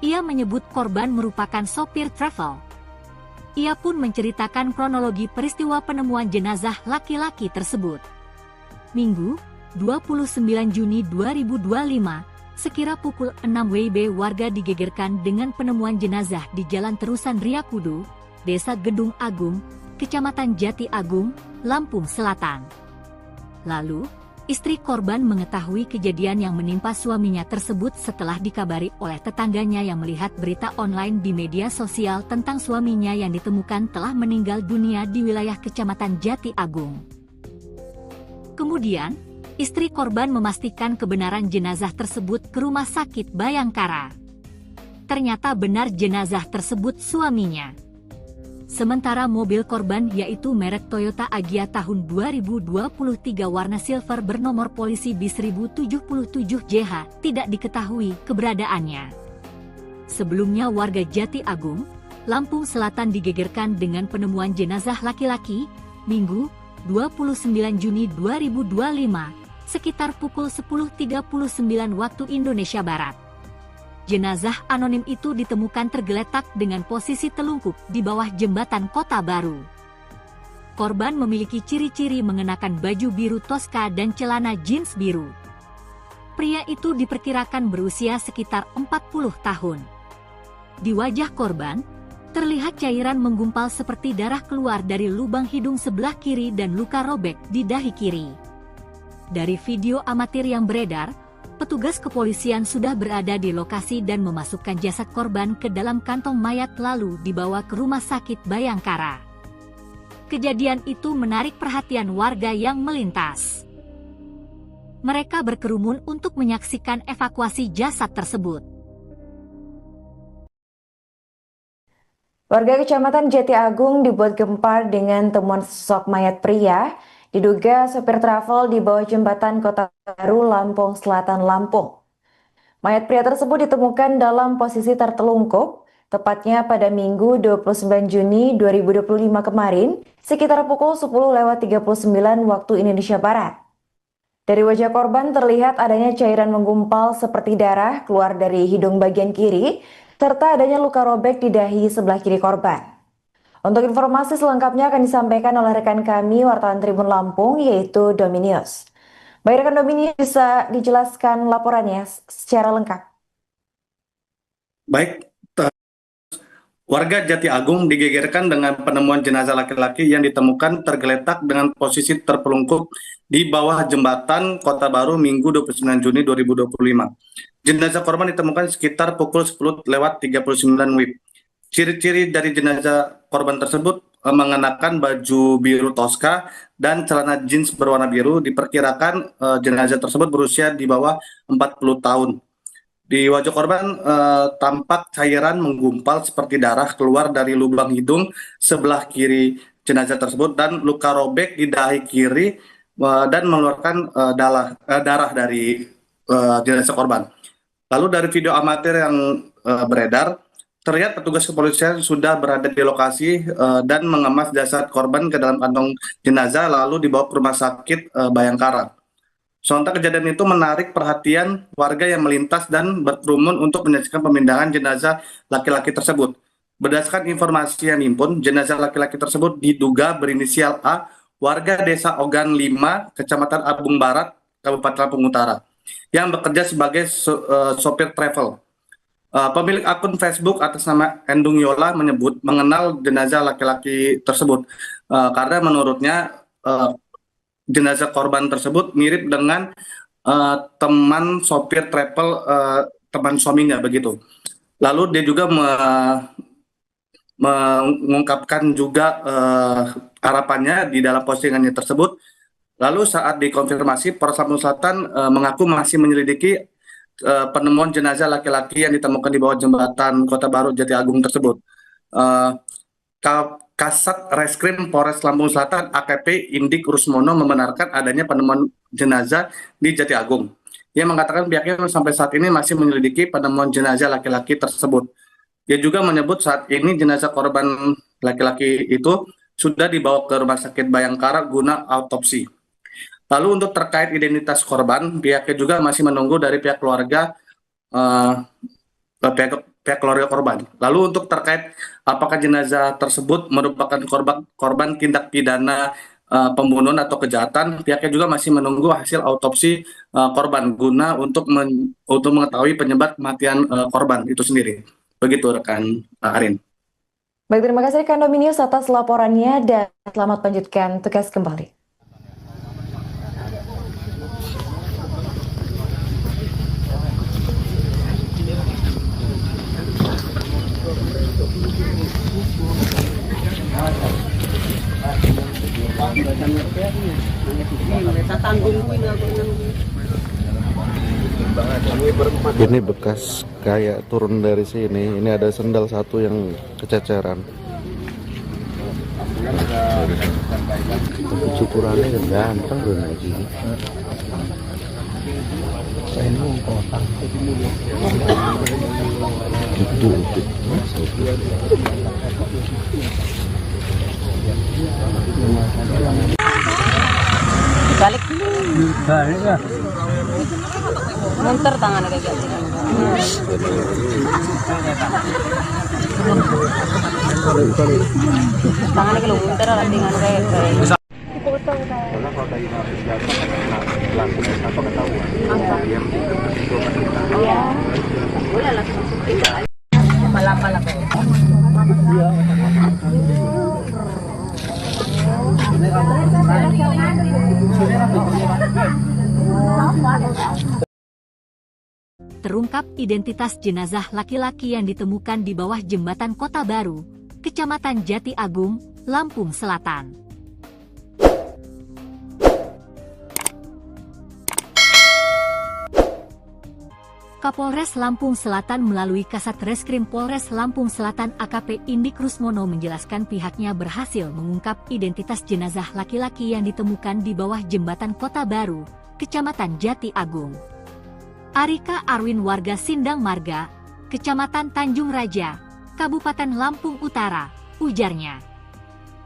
Ia menyebut korban merupakan sopir travel. Ia pun menceritakan kronologi peristiwa penemuan jenazah laki-laki tersebut. Minggu, 29 Juni 2025, sekira pukul 6 WIB warga digegerkan dengan penemuan jenazah di Jalan Terusan Riyakudu, Desa Gedung Agung, Kecamatan Jati Agung, Lampung Selatan. Lalu, istri korban mengetahui kejadian yang menimpa suaminya tersebut setelah dikabari oleh tetangganya yang melihat berita online di media sosial tentang suaminya yang ditemukan telah meninggal dunia di wilayah Kecamatan Jati Agung. Kemudian, istri korban memastikan kebenaran jenazah tersebut ke Rumah Sakit Bayangkara. Ternyata benar jenazah tersebut suaminya. Sementara mobil korban yaitu merek Toyota Agya tahun 2023 warna silver bernomor polisi bis 1077JH tidak diketahui keberadaannya. Sebelumnya warga Jati Agung, Lampung Selatan digegerkan dengan penemuan jenazah laki-laki, Minggu, 29 Juni 2025, sekitar pukul 10.39 waktu Indonesia Barat. Jenazah anonim itu ditemukan tergeletak dengan posisi telungkup di bawah jembatan Kota Baru. Korban memiliki ciri-ciri mengenakan baju biru toska dan celana jeans biru. Pria itu diperkirakan berusia sekitar 40 tahun. Di wajah korban, terlihat cairan menggumpal seperti darah keluar dari lubang hidung sebelah kiri dan luka robek di dahi kiri. Dari video amatir yang beredar, Petugas kepolisian sudah berada di lokasi dan memasukkan jasad korban ke dalam kantong mayat lalu dibawa ke Rumah Sakit Bayangkara. Kejadian itu menarik perhatian warga yang melintas. Mereka berkerumun untuk menyaksikan evakuasi jasad tersebut. Warga Kecamatan Jati Agung dibuat gempar dengan temuan sosok mayat pria diduga sopir travel di bawah jembatan Kota Baru, Lampung Selatan, Lampung. Mayat pria tersebut ditemukan dalam posisi tertelungkup, tepatnya pada Minggu 29 Juni 2025 kemarin, sekitar pukul 10.39 waktu Indonesia Barat. Dari wajah korban terlihat adanya cairan menggumpal seperti darah keluar dari hidung bagian kiri, serta adanya luka robek di dahi sebelah kiri korban. Untuk informasi selengkapnya akan disampaikan oleh rekan kami, wartawan Tribun Lampung, yaitu Dominius. Baik rekan Dominius, bisa dijelaskan laporannya secara lengkap? Baik, warga Jati Agung digegerkan dengan penemuan jenazah laki-laki yang ditemukan tergeletak dengan posisi terpelungkup di bawah jembatan Kota Baru Minggu 29 Juni 2025. Jenazah korban ditemukan sekitar pukul 10.39 WIB. Ciri-ciri dari jenazah korban tersebut mengenakan baju biru toska dan celana jeans berwarna biru. Diperkirakan jenazah tersebut berusia di bawah 40 tahun. Di wajah korban tampak cairan menggumpal seperti darah keluar dari lubang hidung sebelah kiri jenazah tersebut dan luka robek di dahi kiri dan mengeluarkan darah dari jenazah korban. Lalu dari video amatir yang beredar, terlihat petugas kepolisian sudah berada di lokasi dan mengemas jasad korban ke dalam kantong jenazah lalu dibawa ke Rumah Sakit Bayangkara. Sontak kejadian itu menarik perhatian warga yang melintas dan berkerumun untuk menyaksikan pemindahan jenazah laki-laki tersebut. Berdasarkan informasi yang dihimpun, jenazah laki-laki tersebut diduga berinisial A, warga Desa Ogan 5, Kecamatan Abung Barat, Kabupaten Lampung Utara, yang bekerja sebagai sopir travel. Pemilik akun Facebook atas nama Endung Yola menyebut mengenal jenazah laki-laki tersebut karena menurutnya jenazah korban tersebut mirip dengan teman sopir travel teman suaminya begitu. Lalu dia juga mengungkapkan juga harapannya di dalam postingannya tersebut. Lalu saat dikonfirmasi, Polres Lampung Selatan mengaku masih menyelidiki penemuan jenazah laki-laki yang ditemukan di bawah jembatan Kota Baru Jati Agung tersebut. Kasat Reskrim Polres Lampung Selatan AKP Indik Rusmono membenarkan adanya penemuan jenazah di Jati Agung. Ia mengatakan pihaknya sampai saat ini masih menyelidiki penemuan jenazah laki-laki tersebut. Dia juga menyebut saat ini jenazah korban laki-laki itu sudah dibawa ke Rumah Sakit Bayangkara guna autopsi. Lalu untuk terkait identitas korban, pihaknya juga masih menunggu dari pihak keluarga pihak keluarga korban. Lalu untuk terkait apakah jenazah tersebut merupakan korban tindak pidana pembunuhan atau kejahatan, pihaknya juga masih menunggu hasil autopsi korban guna untuk mengetahui penyebab kematian korban itu sendiri. Begitu rekan Arin. Baik, terima kasih rekan Dominius atas laporannya dan selamat lanjutkan tugas kembali. Ini bekas kayak turun dari sini. Ini ada sendal satu yang kececeran. Cukurannya gampang loh lagi. Balik dulu. Balik ya. Munter tangannya kayak gitu. Tangannya kalau munter lah dengan kayak. Karena kalau tadi narik jatuh langsung apa ketahuan? Iya. Boleh langsung periksa. Pala-pala kok. Iya. terungkap identitas jenazah laki-laki yang ditemukan di bawah jembatan Kota Baru, Kecamatan Jati Agung, Lampung Selatan. Kapolres Lampung Selatan melalui Kasat Reskrim Polres Lampung Selatan AKP Indik Rusmono menjelaskan pihaknya berhasil mengungkap identitas jenazah laki-laki yang ditemukan di bawah jembatan Kota Baru, Kecamatan Jati Agung. Arika Arwin warga Sindang Marga, Kecamatan Tanjung Raja, Kabupaten Lampung Utara, ujarnya.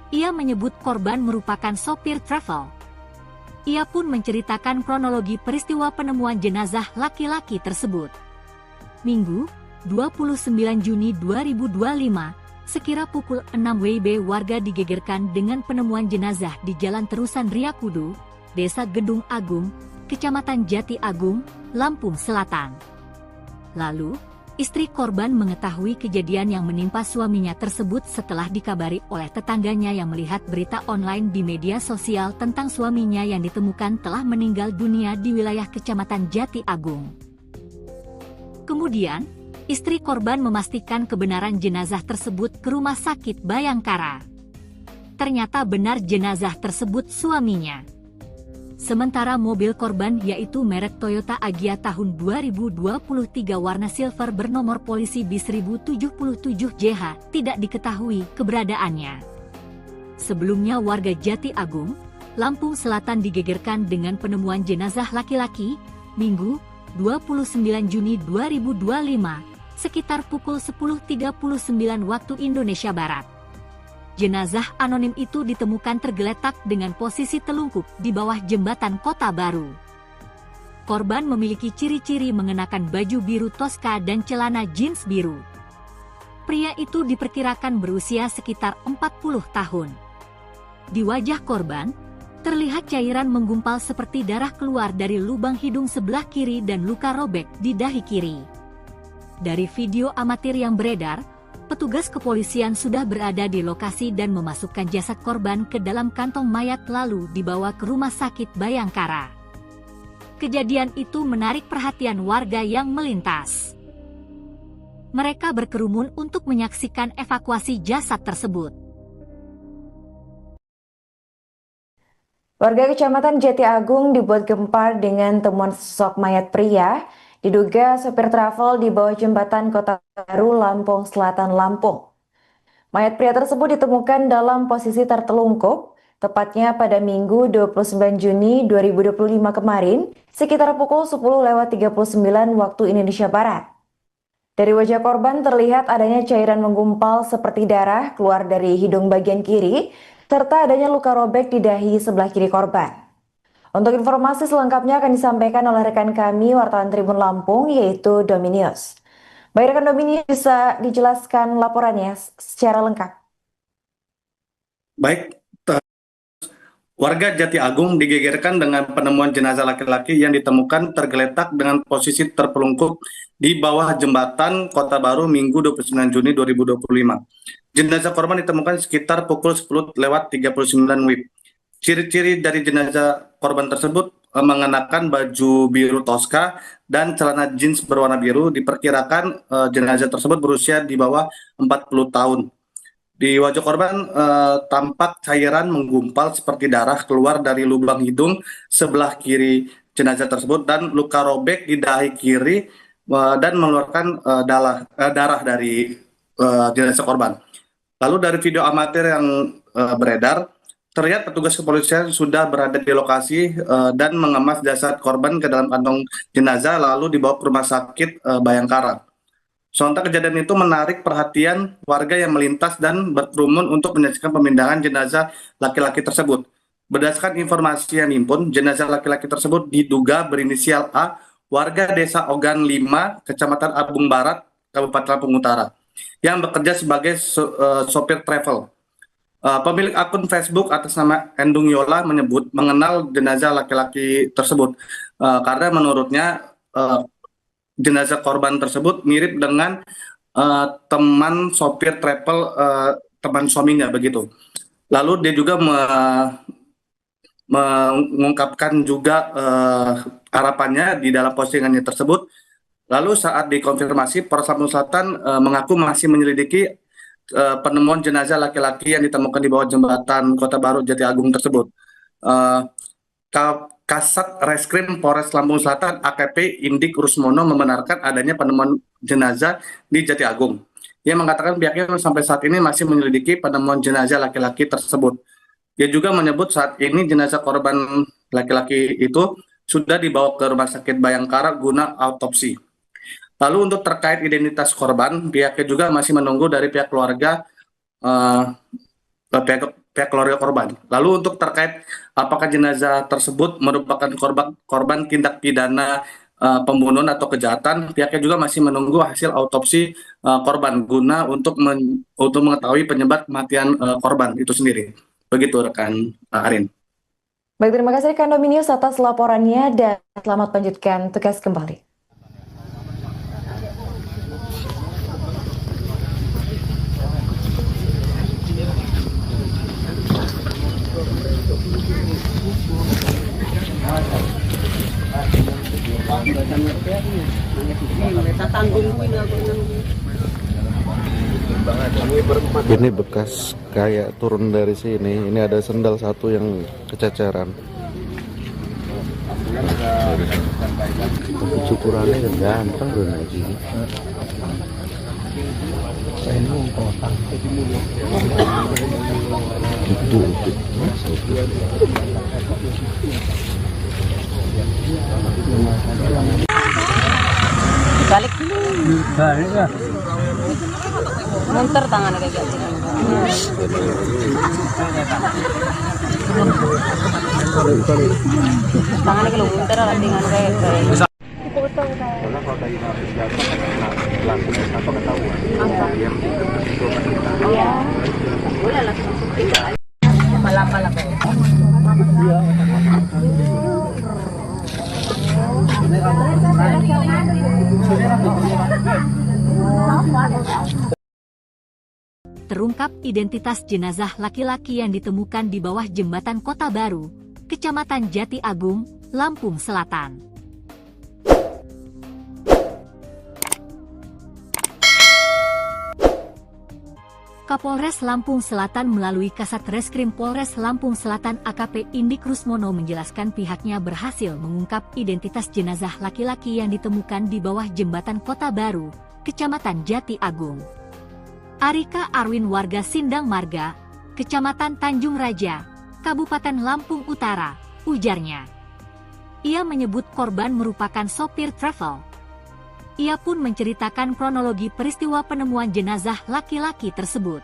Ia menyebut korban merupakan sopir travel. Ia pun menceritakan kronologi peristiwa penemuan jenazah laki-laki tersebut. Minggu, 29 Juni 2025, sekira pukul 6 WIB warga digegerkan dengan penemuan jenazah di Jalan Terusan Riakudu, Desa Gedung Agung, Kecamatan Jati Agung, Lampung Selatan. Lalu, istri korban mengetahui kejadian yang menimpa suaminya tersebut setelah dikabari oleh tetangganya yang melihat berita online di media sosial tentang suaminya yang ditemukan telah meninggal dunia di wilayah Kecamatan Jati Agung. Kemudian, istri korban memastikan kebenaran jenazah tersebut ke Rumah Sakit Bayangkara. Ternyata benar jenazah tersebut suaminya. Sementara mobil korban yaitu merek Toyota Agya tahun 2023 warna silver bernomor polisi B1077JH tidak diketahui keberadaannya. Sebelumnya warga Jati Agung, Lampung Selatan digegerkan dengan penemuan jenazah laki-laki, Minggu, 29 Juni 2025, sekitar pukul 10.39 waktu Indonesia Barat. Jenazah anonim itu ditemukan tergeletak dengan posisi telungkup di bawah jembatan Kota Baru. Korban memiliki ciri-ciri mengenakan baju biru Tosca dan celana jeans biru. Pria itu diperkirakan berusia sekitar 40 tahun. Di wajah korban, terlihat cairan menggumpal seperti darah keluar dari lubang hidung sebelah kiri dan luka robek di dahi kiri. Dari video amatir yang beredar, petugas kepolisian sudah berada di lokasi dan memasukkan jasad korban ke dalam kantong mayat lalu dibawa ke Rumah Sakit Bayangkara. Kejadian itu menarik perhatian warga yang melintas. Mereka berkerumun untuk menyaksikan evakuasi jasad tersebut. Warga Kecamatan Jati Agung dibuat gempar dengan temuan sosok mayat pria. Diduga sopir travel di bawah jembatan Kota Baru, Lampung Selatan, Lampung. Mayat pria tersebut ditemukan dalam posisi tertelungkup, tepatnya pada Minggu 29 Juni 2025 kemarin, sekitar pukul 10.39 waktu Indonesia Barat. Dari wajah korban terlihat adanya cairan menggumpal seperti darah keluar dari hidung bagian kiri, serta adanya luka robek di dahi sebelah kiri korban. Untuk informasi selengkapnya akan disampaikan oleh rekan kami, wartawan Tribun Lampung, yaitu Dominius. Baik rekan Dominius, bisa dijelaskan laporannya secara lengkap? Baik, warga Jati Agung digegerkan dengan penemuan jenazah laki-laki yang ditemukan tergeletak dengan posisi terpelungkup di bawah jembatan Kota Baru Minggu 29 Juni 2025. Jenazah korban ditemukan sekitar pukul 10.39 WIB. Ciri-ciri dari jenazah korban tersebut mengenakan baju biru Tosca dan celana jeans berwarna biru. Diperkirakan jenazah tersebut berusia di bawah 40 tahun. Di wajah korban tampak cairan menggumpal seperti darah keluar dari lubang hidung sebelah kiri jenazah tersebut dan luka robek di dahi kiri dan mengeluarkan darah dari jenazah korban. Lalu dari video amatir yang beredar, terlihat petugas kepolisian sudah berada di lokasi dan mengemas jasad korban ke dalam kantong jenazah lalu dibawa ke Rumah Sakit Bayangkara. Sontak kejadian itu menarik perhatian warga yang melintas dan berkerumun untuk menyaksikan pemindahan jenazah laki-laki tersebut. Berdasarkan informasi yang dihimpun, jenazah laki-laki tersebut diduga berinisial A, warga Desa Ogan 5, Kecamatan Abung Barat, Kabupaten Lampung Utara, yang bekerja sebagai sopir travel. Pemilik akun Facebook atas nama Endung Yola menyebut mengenal jenazah laki-laki tersebut karena menurutnya jenazah korban tersebut mirip dengan teman sopir travel teman suaminya begitu. Lalu dia juga mengungkapkan juga harapannya di dalam postingannya tersebut Lalu saat dikonfirmasi, Polres Lampung Selatan mengaku masih menyelidiki penemuan jenazah laki-laki yang ditemukan di bawah jembatan Kota Baru Jati Agung tersebut. Eh, Kasat Reskrim Polres Lampung Selatan AKP Indik Rusmono membenarkan adanya penemuan jenazah di Jati Agung. Ia mengatakan pihaknya sampai saat ini masih menyelidiki penemuan jenazah laki-laki tersebut. Ia juga menyebut saat ini jenazah korban laki-laki itu sudah dibawa ke Rumah Sakit Bayangkara guna autopsi. Lalu untuk terkait identitas korban, pihaknya juga masih menunggu dari pihak keluarga pihak keluarga korban. Lalu untuk terkait apakah jenazah tersebut merupakan korban tindak pidana pembunuhan atau kejahatan, pihaknya juga masih menunggu hasil autopsi korban guna untuk mengetahui penyebab kematian korban itu sendiri. Begitu rekan Arin. Baik, terima kasih rekan Dominius atas laporannya dan selamat lanjutkan tugas kembali. Ini bekas kayak turun dari sini. Ini ada sendal satu yang kececeran. Cukurannya kan gampang loh lagi. Itu. Balik dulu. Balik ya. Munter tangannya kayak gitu. Tangannya kalau munter lah dengan kayak. Karena kalau tadi narik jatuh kan langsung atau ketahuan. Dia itu kan kita. Iya. Boleh langsung tinggal. Malapal ako. Terungkap identitas jenazah laki-laki yang ditemukan di bawah jembatan Kota Baru, Kecamatan Jati Agung, Lampung Selatan. Kapolres Lampung Selatan melalui Kasat Reskrim Polres Lampung Selatan AKP Indik Rusmono menjelaskan pihaknya berhasil mengungkap identitas jenazah laki-laki yang ditemukan di bawah jembatan Kota Baru, Kecamatan Jati Agung. Arika Arwin warga Sindang Marga, Kecamatan Tanjung Raja, Kabupaten Lampung Utara, ujarnya. Ia menyebut korban merupakan sopir travel. Ia pun menceritakan kronologi peristiwa penemuan jenazah laki-laki tersebut.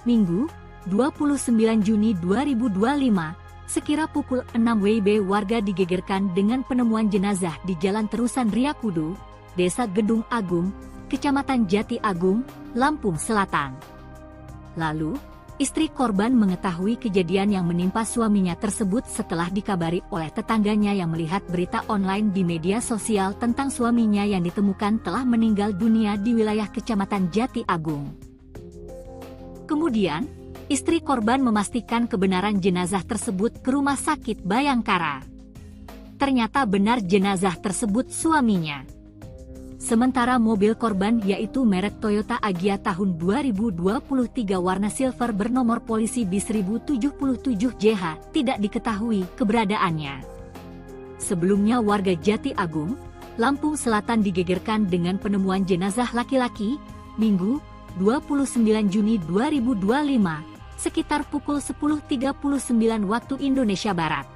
Minggu, 29 Juni 2025, sekira pukul 6 WIB warga digegerkan dengan penemuan jenazah di Jalan Terusan Riyakudu, Desa Gedung Agung, Kecamatan Jati Agung, Lampung Selatan. Lalu, istri korban mengetahui kejadian yang menimpa suaminya tersebut setelah dikabari oleh tetangganya yang melihat berita online di media sosial tentang suaminya yang ditemukan telah meninggal dunia di wilayah Kecamatan Jati Agung. Kemudian, istri korban memastikan kebenaran jenazah tersebut ke Rumah Sakit Bayangkara. Ternyata benar jenazah tersebut suaminya. Sementara mobil korban yaitu merek Toyota Agya tahun 2023 warna silver bernomor polisi B1077JH tidak diketahui keberadaannya. Sebelumnya warga Jati Agung, Lampung Selatan digegerkan dengan penemuan jenazah laki-laki, Minggu, 29 Juni 2025, sekitar pukul 10.39 waktu Indonesia Barat.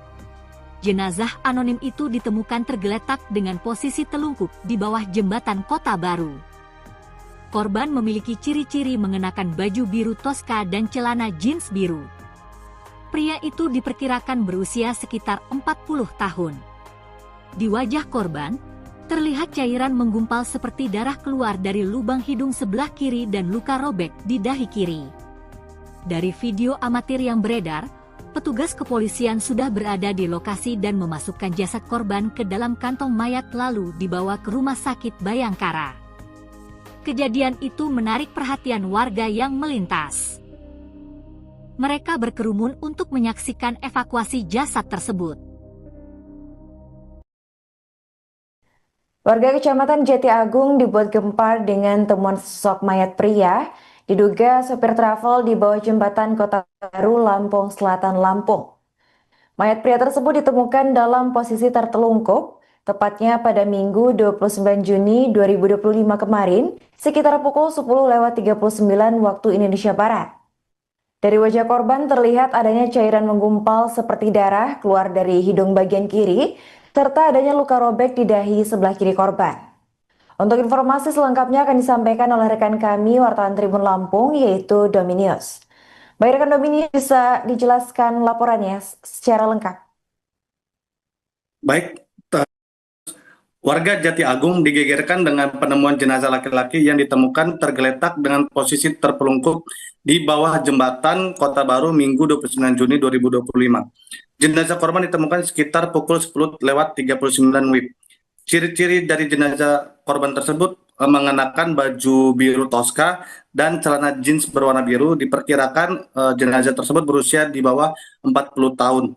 Jenazah anonim itu ditemukan tergeletak dengan posisi telungkup di bawah jembatan Kota Baru. Korban memiliki ciri-ciri mengenakan baju biru toska dan celana jeans biru. Pria itu diperkirakan berusia sekitar 40 tahun. Di wajah korban, terlihat cairan menggumpal seperti darah keluar dari lubang hidung sebelah kiri dan luka robek di dahi kiri. Dari video amatir yang beredar, petugas kepolisian sudah berada di lokasi dan memasukkan jasad korban ke dalam kantong mayat lalu dibawa ke Rumah Sakit Bayangkara. Kejadian itu menarik perhatian warga yang melintas. Mereka berkerumun untuk menyaksikan evakuasi jasad tersebut. Warga Kecamatan Jati Agung dibuat gempar dengan temuan sosok mayat pria diduga sopir travel di bawah jembatan Kota Baru, Lampung Selatan, Lampung. Mayat pria tersebut ditemukan dalam posisi tertelungkup, tepatnya pada Minggu 29 Juni 2025 kemarin, sekitar pukul 10:39 waktu Indonesia Barat. Dari wajah korban terlihat adanya cairan menggumpal seperti darah keluar dari hidung bagian kiri, serta adanya luka robek di dahi sebelah kiri korban. Untuk informasi selengkapnya akan disampaikan oleh rekan kami, wartawan Tribun Lampung, yaitu Dominius. Baik rekan Dominius, bisa dijelaskan laporannya secara lengkap? Baik, warga Jati Agung digegerkan dengan penemuan jenazah laki-laki yang ditemukan tergeletak dengan posisi terpelungkup di bawah jembatan Kota Baru Minggu 29 Juni 2025. Jenazah korban ditemukan sekitar pukul 10:39 WIB. Ciri-ciri dari jenazah korban tersebut mengenakan baju biru toska dan celana jeans berwarna biru. Diperkirakan jenazah tersebut berusia di bawah 40 tahun.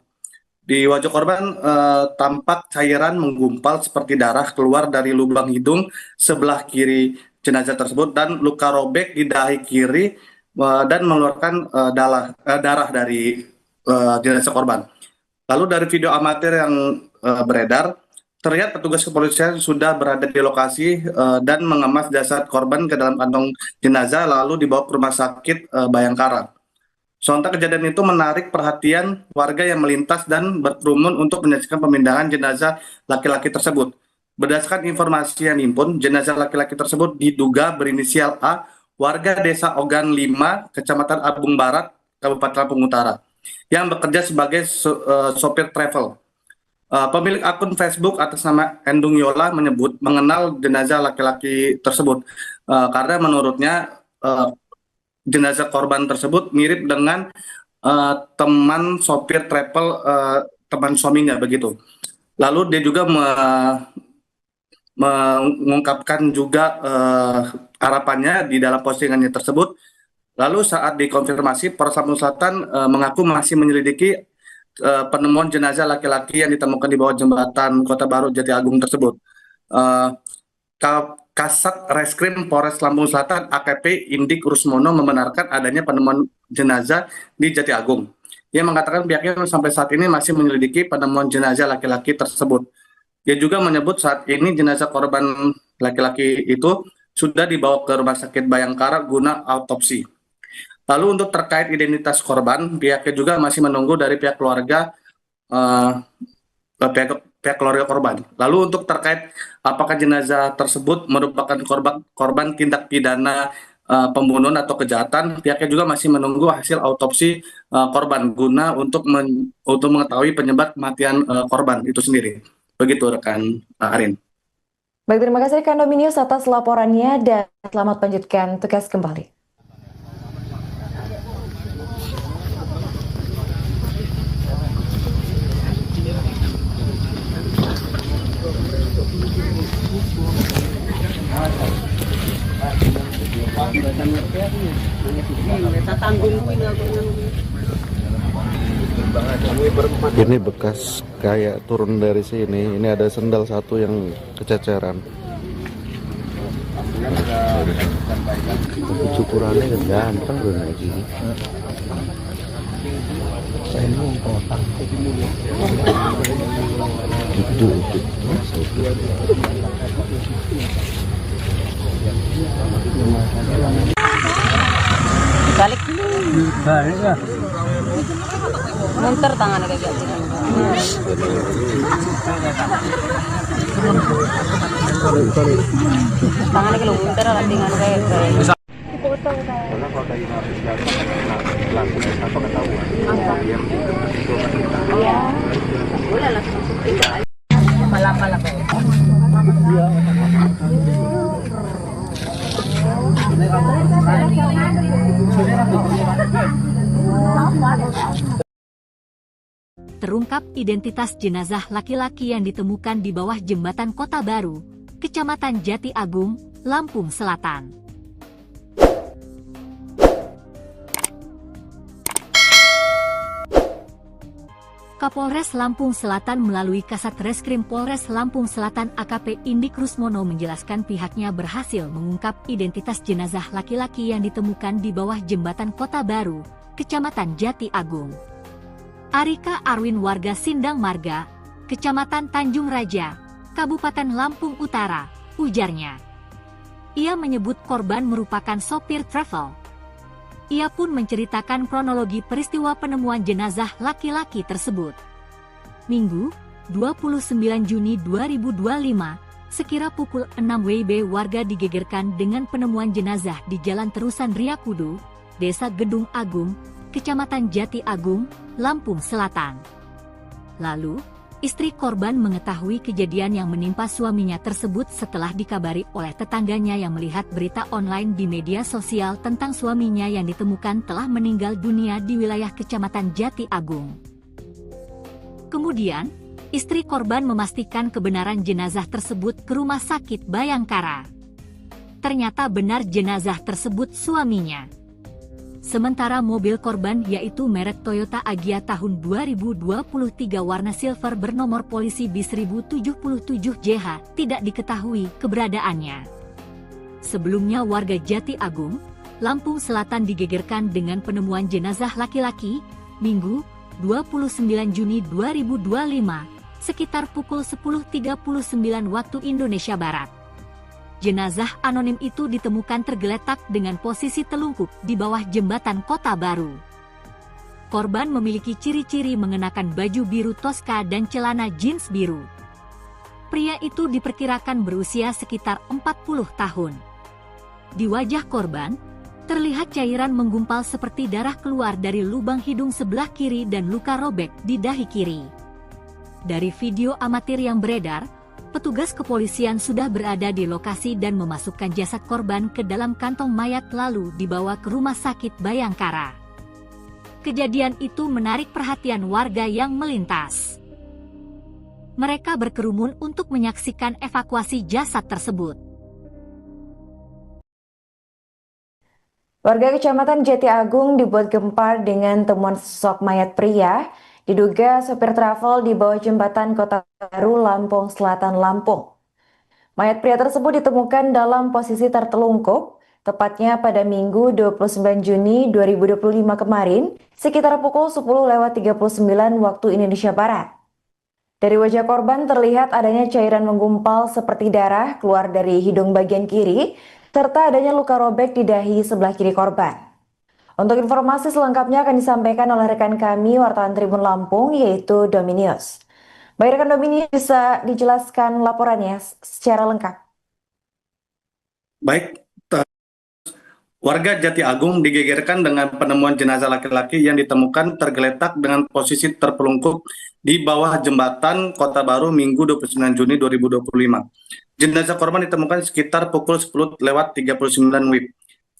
Di wajah korban tampak cairan menggumpal seperti darah keluar dari lubang hidung sebelah kiri jenazah tersebut dan luka robek di dahi kiri dan mengeluarkan darah dari jenazah korban. Lalu dari video amatir yang beredar, terlihat petugas kepolisian sudah berada di lokasi dan mengemas jasad korban ke dalam kantong jenazah lalu dibawa ke rumah sakit Bayangkara. Sontak kejadian itu menarik perhatian warga yang melintas dan berkerumun untuk menyaksikan pemindahan jenazah laki-laki tersebut. Berdasarkan informasi yang dihimpun, jenazah laki-laki tersebut diduga berinisial A, warga Desa Ogan 5, Kecamatan Abung Barat, Kabupaten Lampung Utara, yang bekerja sebagai sopir travel. Pemilik akun Facebook atas nama Endung Yola menyebut mengenal jenazah laki-laki tersebut karena menurutnya jenazah korban tersebut mirip dengan teman sopir travel, teman suaminya begitu. Lalu dia juga mengungkapkan juga harapannya di dalam postingannya tersebut. Lalu saat dikonfirmasi, Polres Lampung Selatan mengaku masih menyelidiki penemuan jenazah laki-laki yang ditemukan di bawah jembatan Kota Baru Jati Agung tersebut. Kasat Reskrim Polres Lampung Selatan AKP Indik Rusmono membenarkan adanya penemuan jenazah di Jati Agung. Ia mengatakan pihaknya sampai saat ini masih menyelidiki penemuan jenazah laki-laki tersebut. Dia juga menyebut saat ini jenazah korban laki-laki itu sudah dibawa ke Rumah Sakit Bayangkara guna autopsi. Lalu untuk terkait identitas korban, pihaknya juga masih menunggu dari pihak keluarga pihak keluarga korban. Lalu untuk terkait apakah jenazah tersebut merupakan korban tindak pidana pembunuhan atau kejahatan, pihaknya juga masih menunggu hasil autopsi korban guna untuk mengetahui penyebab kematian korban itu sendiri. Begitu rekan Arin. Baik, terima kasih rekan Dominius atas laporannya dan selamat melanjutkan tugas kembali. Ini bekas kayak turun dari sini. Ini ada sendal satu yang kececeran. Cukurannya ganteng loh lagi. Gitu. Balik dulu. Balik ya. Munter tangannya kayak gitu. Tangannya kalau munter dengan kayak Karena kalau dari narik jatuh kan langsung atau ketahuan. Dia itu iya. Boleh langsung periksa. Pala-pala kayak. Iya. Terungkap identitas jenazah laki-laki yang ditemukan di bawah jembatan Kota Baru, Kecamatan Jati Agung, Lampung Selatan. Kapolres Lampung Selatan melalui Kasat Reskrim Polres Lampung Selatan AKP Indik Rusmono menjelaskan pihaknya berhasil mengungkap identitas jenazah laki-laki yang ditemukan di bawah jembatan Kota Baru, Kecamatan Jati Agung. Arika Arwin warga Sindang Marga, Kecamatan Tanjung Raja, Kabupaten Lampung Utara, ujarnya. Ia menyebut korban merupakan sopir travel. Ia pun menceritakan kronologi peristiwa penemuan jenazah laki-laki tersebut. Minggu, 29 Juni 2025, sekira pukul 6 WIB warga digegerkan dengan penemuan jenazah di Jalan Terusan Riakudu, Desa Gedung Agung, Kecamatan Jati Agung, Lampung Selatan. Lalu, istri korban mengetahui kejadian yang menimpa suaminya tersebut setelah dikabari oleh tetangganya yang melihat berita online di media sosial tentang suaminya yang ditemukan telah meninggal dunia di wilayah Kecamatan Jati Agung. Kemudian, istri korban memastikan kebenaran jenazah tersebut ke Rumah Sakit Bayangkara. Ternyata benar jenazah tersebut suaminya. Sementara mobil korban yaitu merek Toyota Agya tahun 2023 warna silver bernomor polisi B1077JH tidak diketahui keberadaannya. Sebelumnya warga Jati Agung, Lampung Selatan digegerkan dengan penemuan jenazah laki-laki, Minggu, 29 Juni 2025, sekitar pukul 10.39 waktu Indonesia Barat. Jenazah anonim itu ditemukan tergeletak dengan posisi telungkup di bawah jembatan Kota Baru. Korban memiliki ciri-ciri mengenakan baju biru toska dan celana jeans biru. Pria itu diperkirakan berusia sekitar 40 tahun. Di wajah korban, terlihat cairan menggumpal seperti darah keluar dari lubang hidung sebelah kiri dan luka robek di dahi kiri. Dari video amatir yang beredar, petugas kepolisian sudah berada di lokasi dan memasukkan jasad korban ke dalam kantong mayat lalu dibawa ke Rumah Sakit Bayangkara. Kejadian itu menarik perhatian warga yang melintas. Mereka berkerumun untuk menyaksikan evakuasi jasad tersebut. Warga Kecamatan Jati Agung dibuat gempar dengan temuan sosok mayat pria diduga sopir travel di bawah jembatan Kota Baru, Lampung Selatan, Lampung. Mayat pria tersebut ditemukan dalam posisi tertelungkup, tepatnya pada Minggu 29 Juni 2025 kemarin, sekitar pukul 10.39 waktu Indonesia Barat. Dari wajah korban terlihat adanya cairan menggumpal seperti darah keluar dari hidung bagian kiri, serta adanya luka robek di dahi sebelah kiri korban. Untuk informasi selengkapnya akan disampaikan oleh rekan kami, wartawan Tribun Lampung, yaitu Dominius. Baik rekan Dominius, bisa dijelaskan laporannya secara lengkap? Baik, warga Jati Agung digegerkan dengan penemuan jenazah laki-laki yang ditemukan tergeletak dengan posisi terpelungkup di bawah jembatan Kota Baru Minggu 29 Juni 2025. Jenazah korban ditemukan sekitar pukul 10.39 WIB.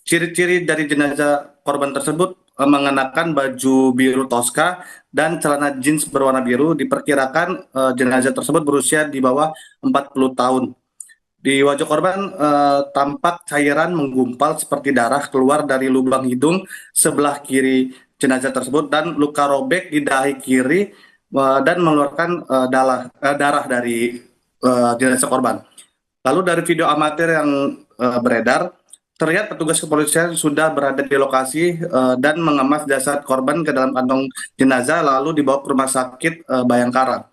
Ciri-ciri dari jenazah korban tersebut mengenakan baju biru toska dan celana jeans berwarna biru. Diperkirakan jenazah tersebut berusia di bawah 40 tahun. Di wajah korban tampak cairan menggumpal seperti darah keluar dari lubang hidung sebelah kiri jenazah tersebut dan luka robek di dahi kiri dan mengeluarkan darah dari jenazah korban. Lalu dari video amatir yang beredar, terlihat petugas kepolisian sudah berada di lokasi dan mengemas jasad korban ke dalam kantong jenazah lalu dibawa ke Rumah Sakit Bayangkara.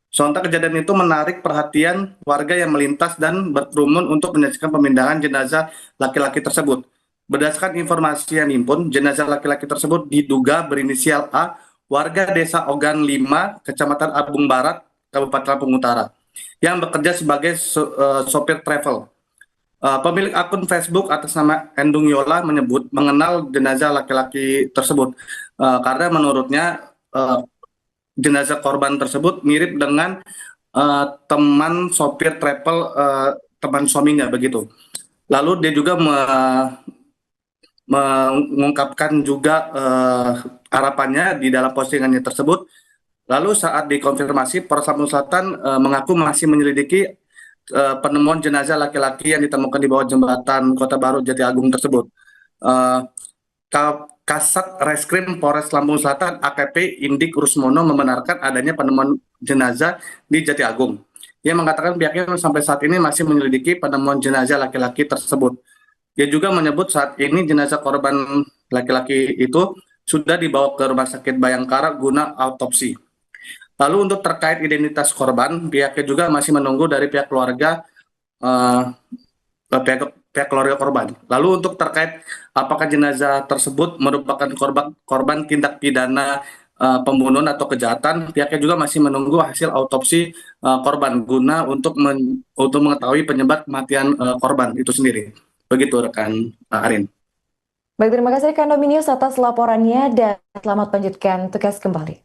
Sontak kejadian itu menarik perhatian warga yang melintas dan berkerumun untuk menyaksikan pemindahan jenazah laki-laki tersebut. Berdasarkan informasi yang dihimpun, jenazah laki-laki tersebut diduga berinisial A, warga Desa Ogan 5, Kecamatan Abung Barat, Kabupaten Lampung Utara, yang bekerja sebagai sopir travel. Pemilik akun Facebook atas nama Endung Yola menyebut mengenal jenazah laki-laki tersebut karena menurutnya jenazah korban tersebut mirip dengan teman sopir travel teman suaminya begitu. Lalu dia juga mengungkapkan juga harapannya di dalam postingannya tersebut. Lalu saat dikonfirmasi, Polres Lampung Selatan mengaku masih menyelidiki penemuan jenazah laki-laki yang ditemukan di bawah jembatan Kota Baru Jati Agung tersebut. Kasat Reskrim Polres Lampung Selatan AKP Indik Rusmono membenarkan adanya penemuan jenazah di Jati Agung. Ia mengatakan pihaknya sampai saat ini masih menyelidiki penemuan jenazah laki-laki tersebut. Ia juga menyebut saat ini jenazah korban laki-laki itu sudah dibawa ke Rumah Sakit Bayangkara guna autopsi. Lalu untuk terkait identitas korban, pihaknya juga masih menunggu dari pihak keluarga pihak keluarga korban. Lalu untuk terkait apakah jenazah tersebut merupakan korban tindak pidana pembunuhan atau kejahatan, pihaknya juga masih menunggu hasil autopsi korban guna untuk mengetahui penyebab kematian korban itu sendiri. Begitu rekan Arin. Baik, terima kasih rekan Dominius atas laporannya dan selamat lanjutkan tugas kembali.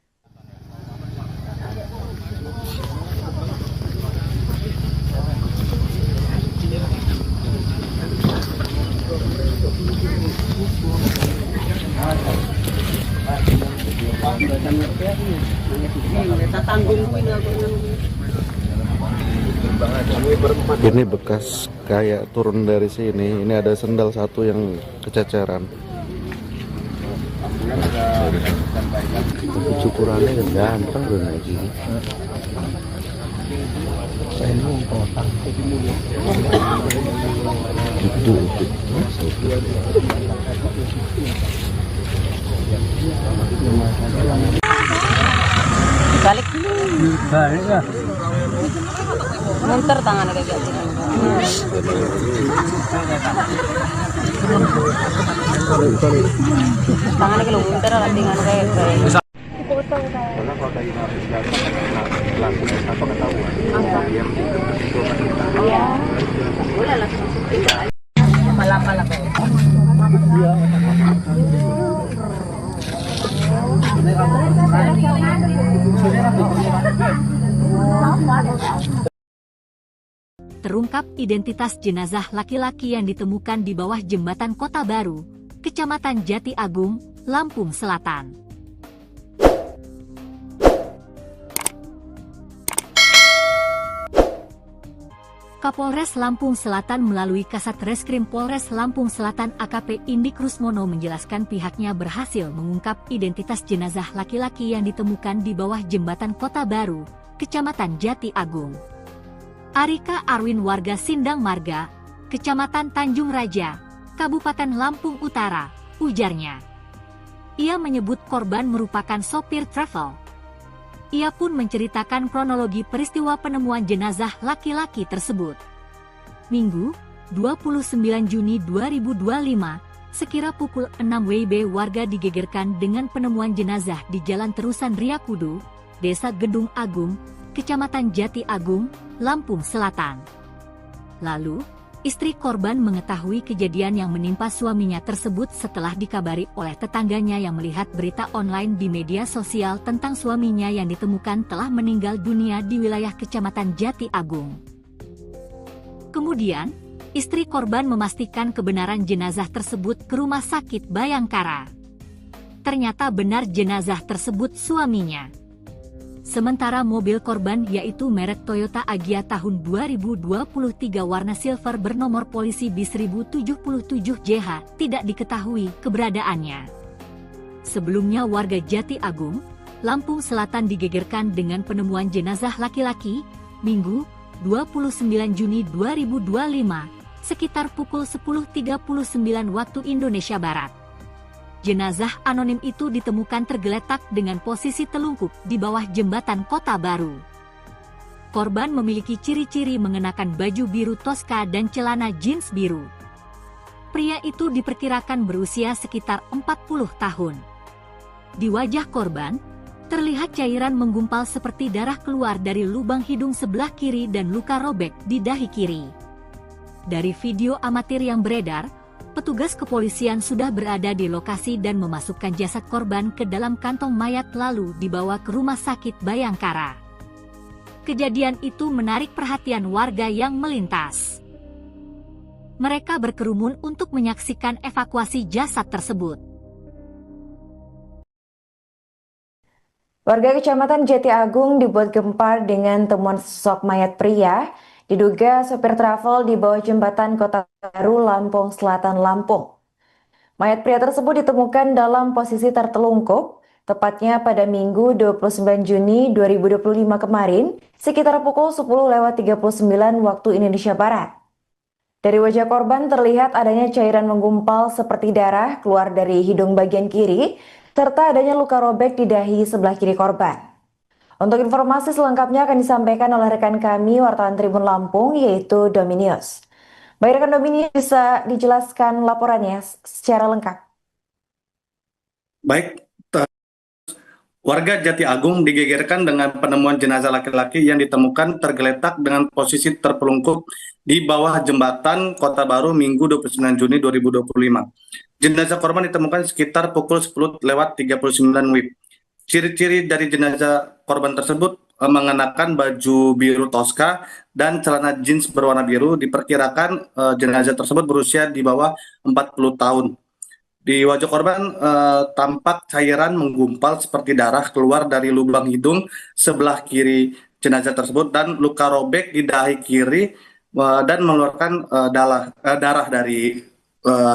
Ini bekas kayak turun dari sini. Ini ada sendal satu yang kececeran. Cukurannya kan gampang udah naik gini. Itu. Balik dulu. Balik ya. Munter tangan kayak gitu. Tangannya kalau munter lah dengan kayak Karena kalau tadi narik jatuh langsung atau ketahuan. Dia itu kan kita. Iya. Boleh langsung pindah. Malapal ako. Terungkap identitas jenazah laki-laki yang ditemukan di bawah jembatan Kota Baru, Kecamatan Jati Agung, Lampung Selatan. Kapolres Lampung Selatan melalui Kasat Reskrim Polres Lampung Selatan AKP Indik Rusmono menjelaskan pihaknya berhasil mengungkap identitas jenazah laki-laki yang ditemukan di bawah jembatan Kota Baru, Kecamatan Jati Agung. Arika Arwin warga Sindang Marga, Kecamatan Tanjung Raja, Kabupaten Lampung Utara, ujarnya. Ia menyebut korban merupakan sopir travel. Ia pun menceritakan kronologi peristiwa penemuan jenazah laki-laki tersebut. Minggu, 29 Juni 2025, sekira pukul 6 WIB warga digegerkan dengan penemuan jenazah di Jalan Terusan Riakudu, Desa Gedung Agung, Kecamatan Jati Agung, Lampung Selatan. Lalu, istri korban mengetahui kejadian yang menimpa suaminya tersebut setelah dikabari oleh tetangganya yang melihat berita online di media sosial tentang suaminya yang ditemukan telah meninggal dunia di wilayah Kecamatan Jati Agung. Kemudian, istri korban memastikan kebenaran jenazah tersebut ke Rumah Sakit Bayangkara. Ternyata benar jenazah tersebut suaminya. Sementara mobil korban yaitu merek Toyota Agya tahun 2023 warna silver bernomor polisi B1077JH tidak diketahui keberadaannya. Sebelumnya warga Jati Agung, Lampung Selatan digegerkan dengan penemuan jenazah laki-laki, Minggu, 29 Juni 2025, sekitar pukul 10.39 waktu Indonesia Barat. Jenazah anonim itu ditemukan tergeletak dengan posisi telungkup di bawah jembatan Kota Baru. Korban memiliki ciri-ciri mengenakan baju biru Tosca dan celana jeans biru. Pria itu diperkirakan berusia sekitar 40 tahun. Di wajah korban, terlihat cairan menggumpal seperti darah keluar dari lubang hidung sebelah kiri dan luka robek di dahi kiri. Dari video amatir yang beredar, petugas kepolisian sudah berada di lokasi dan memasukkan jasad korban ke dalam kantong mayat lalu dibawa ke Rumah Sakit Bayangkara. Kejadian itu menarik perhatian warga yang melintas. Mereka berkerumun untuk menyaksikan evakuasi jasad tersebut. Warga Kecamatan Jati Agung dibuat gempar dengan temuan sosok mayat pria. Diduga sopir travel di bawah jembatan Kota Baru, Lampung Selatan, Lampung. Mayat pria tersebut ditemukan dalam posisi tertelungkup, tepatnya pada Minggu 29 Juni 2025 kemarin, sekitar pukul 10.39 waktu Indonesia Barat. Dari wajah korban terlihat adanya cairan menggumpal seperti darah keluar dari hidung bagian kiri, serta adanya luka robek di dahi sebelah kiri korban. Untuk informasi selengkapnya akan disampaikan oleh rekan kami, wartawan Tribun Lampung, yaitu Dominius. Baik rekan Dominius, bisa dijelaskan laporannya secara lengkap? Baik, warga Jati Agung digegerkan dengan penemuan jenazah laki-laki yang ditemukan tergeletak dengan posisi terpelungkup di bawah jembatan Kota Baru Minggu 29 Juni 2025. Jenazah korban ditemukan sekitar pukul 10.39 WIB. Ciri-ciri dari jenazah korban tersebut mengenakan baju biru toska dan celana jeans berwarna biru. Diperkirakan jenazah tersebut berusia di bawah 40 tahun. Di wajah korban tampak cairan menggumpal seperti darah keluar dari lubang hidung sebelah kiri jenazah tersebut dan luka robek di dahi kiri dan mengeluarkan darah dari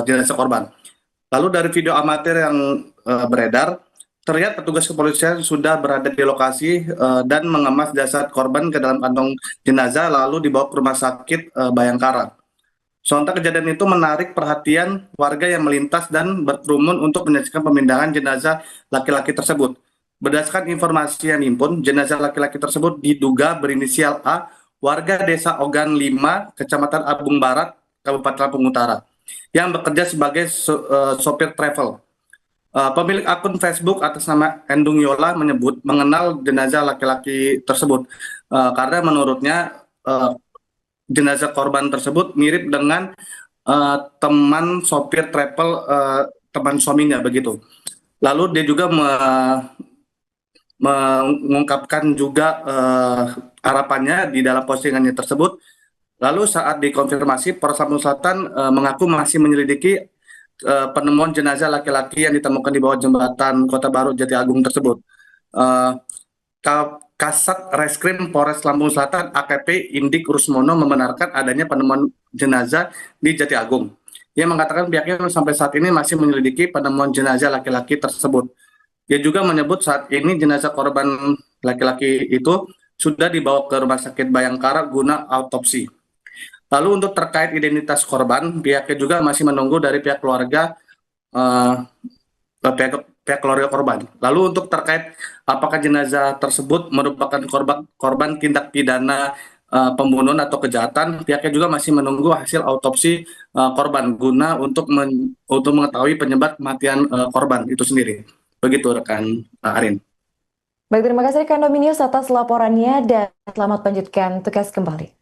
jenazah korban. Lalu dari video amatir yang beredar, terlihat petugas kepolisian sudah berada di lokasi dan mengemas jasad korban ke dalam kantong jenazah lalu dibawa ke rumah sakit Bayangkara. Sontak kejadian itu menarik perhatian warga yang melintas dan berkerumun untuk menyaksikan pemindahan jenazah laki-laki tersebut. Berdasarkan informasi yang dihimpun, jenazah laki-laki tersebut diduga berinisial A, warga desa Ogan 5, Kecamatan Abung Barat, Kabupaten Lampung Utara, yang bekerja sebagai sopir travel. Pemilik akun Facebook atas nama Endung Yola menyebut mengenal jenazah laki-laki tersebut karena menurutnya jenazah korban tersebut mirip dengan teman sopir travel teman suaminya begitu. Lalu dia juga mengungkapkan juga harapannya di dalam postingannya tersebut. Lalu saat dikonfirmasi, Polres Lampung Selatan mengaku masih menyelidiki penemuan jenazah laki-laki yang ditemukan di bawah jembatan Kota Baru Jati Agung tersebut. Kasat Reskrim Polres Lampung Selatan AKP Indik Rusmono membenarkan adanya penemuan jenazah di Jati Agung. Ia mengatakan pihaknya sampai saat ini masih menyelidiki penemuan jenazah laki-laki tersebut. Ia juga menyebut saat ini jenazah korban laki-laki itu sudah dibawa ke Rumah Sakit Bayangkara guna autopsi. Lalu untuk terkait identitas korban, pihaknya juga masih menunggu dari pihak keluarga pihak keluarga korban. Lalu untuk terkait apakah jenazah tersebut merupakan korban tindak pidana pembunuhan atau kejahatan, pihaknya juga masih menunggu hasil autopsi korban guna untuk mengetahui penyebab kematian korban itu sendiri. Begitu rekan Arin. Baik, terima kasih rekan Dominius atas laporannya dan selamat lanjutkan tugas kembali.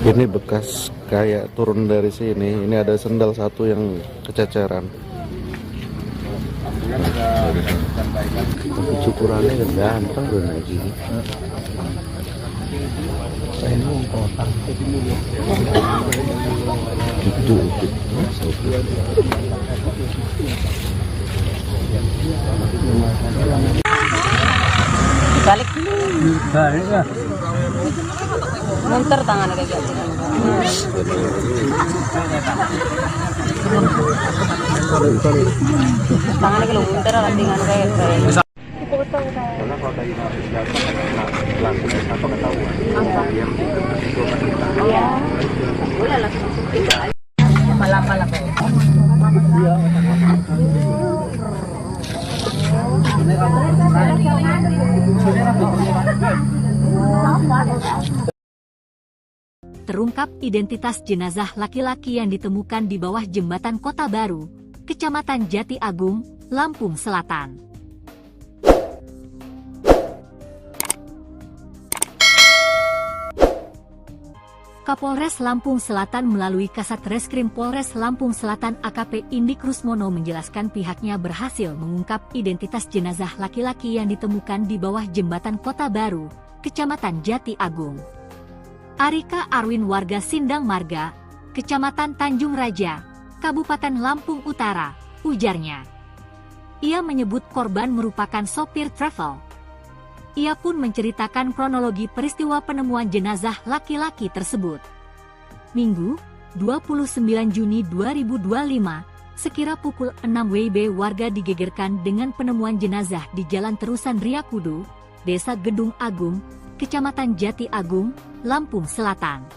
Ini bekas kayak turun dari sini. Ini ada sendal satu yang kececeran. Tapi cukurannya gampang loh lagi. Itu. Balik ya. Munter tangannya kayak gitu. Tangannya kalau munter lah tinggal kayak gitu. Karena kalau tadi naruh senjata langsung atau ketahuan. Dia Iya. Boleh langsung tinggal. Malapal ako. Terungkap identitas jenazah laki-laki yang ditemukan di bawah jembatan Kota Baru, Kecamatan Jati Agung, Lampung Selatan. Kapolres Lampung Selatan melalui Kasat Reskrim Polres Lampung Selatan AKP Indik Rusmono menjelaskan pihaknya berhasil mengungkap identitas jenazah laki-laki yang ditemukan di bawah jembatan Kota Baru, Kecamatan Jati Agung. Arika Arwin warga Sindang Marga, Kecamatan Tanjung Raja, Kabupaten Lampung Utara, ujarnya. Ia menyebut korban merupakan sopir travel. Ia pun menceritakan kronologi peristiwa penemuan jenazah laki-laki tersebut. Minggu, 29 Juni 2025, sekira pukul 6 WIB warga digegerkan dengan penemuan jenazah di Jalan Terusan Riyakudu, Desa Gedung Agung, Kecamatan Jati Agung, Lampung Selatan.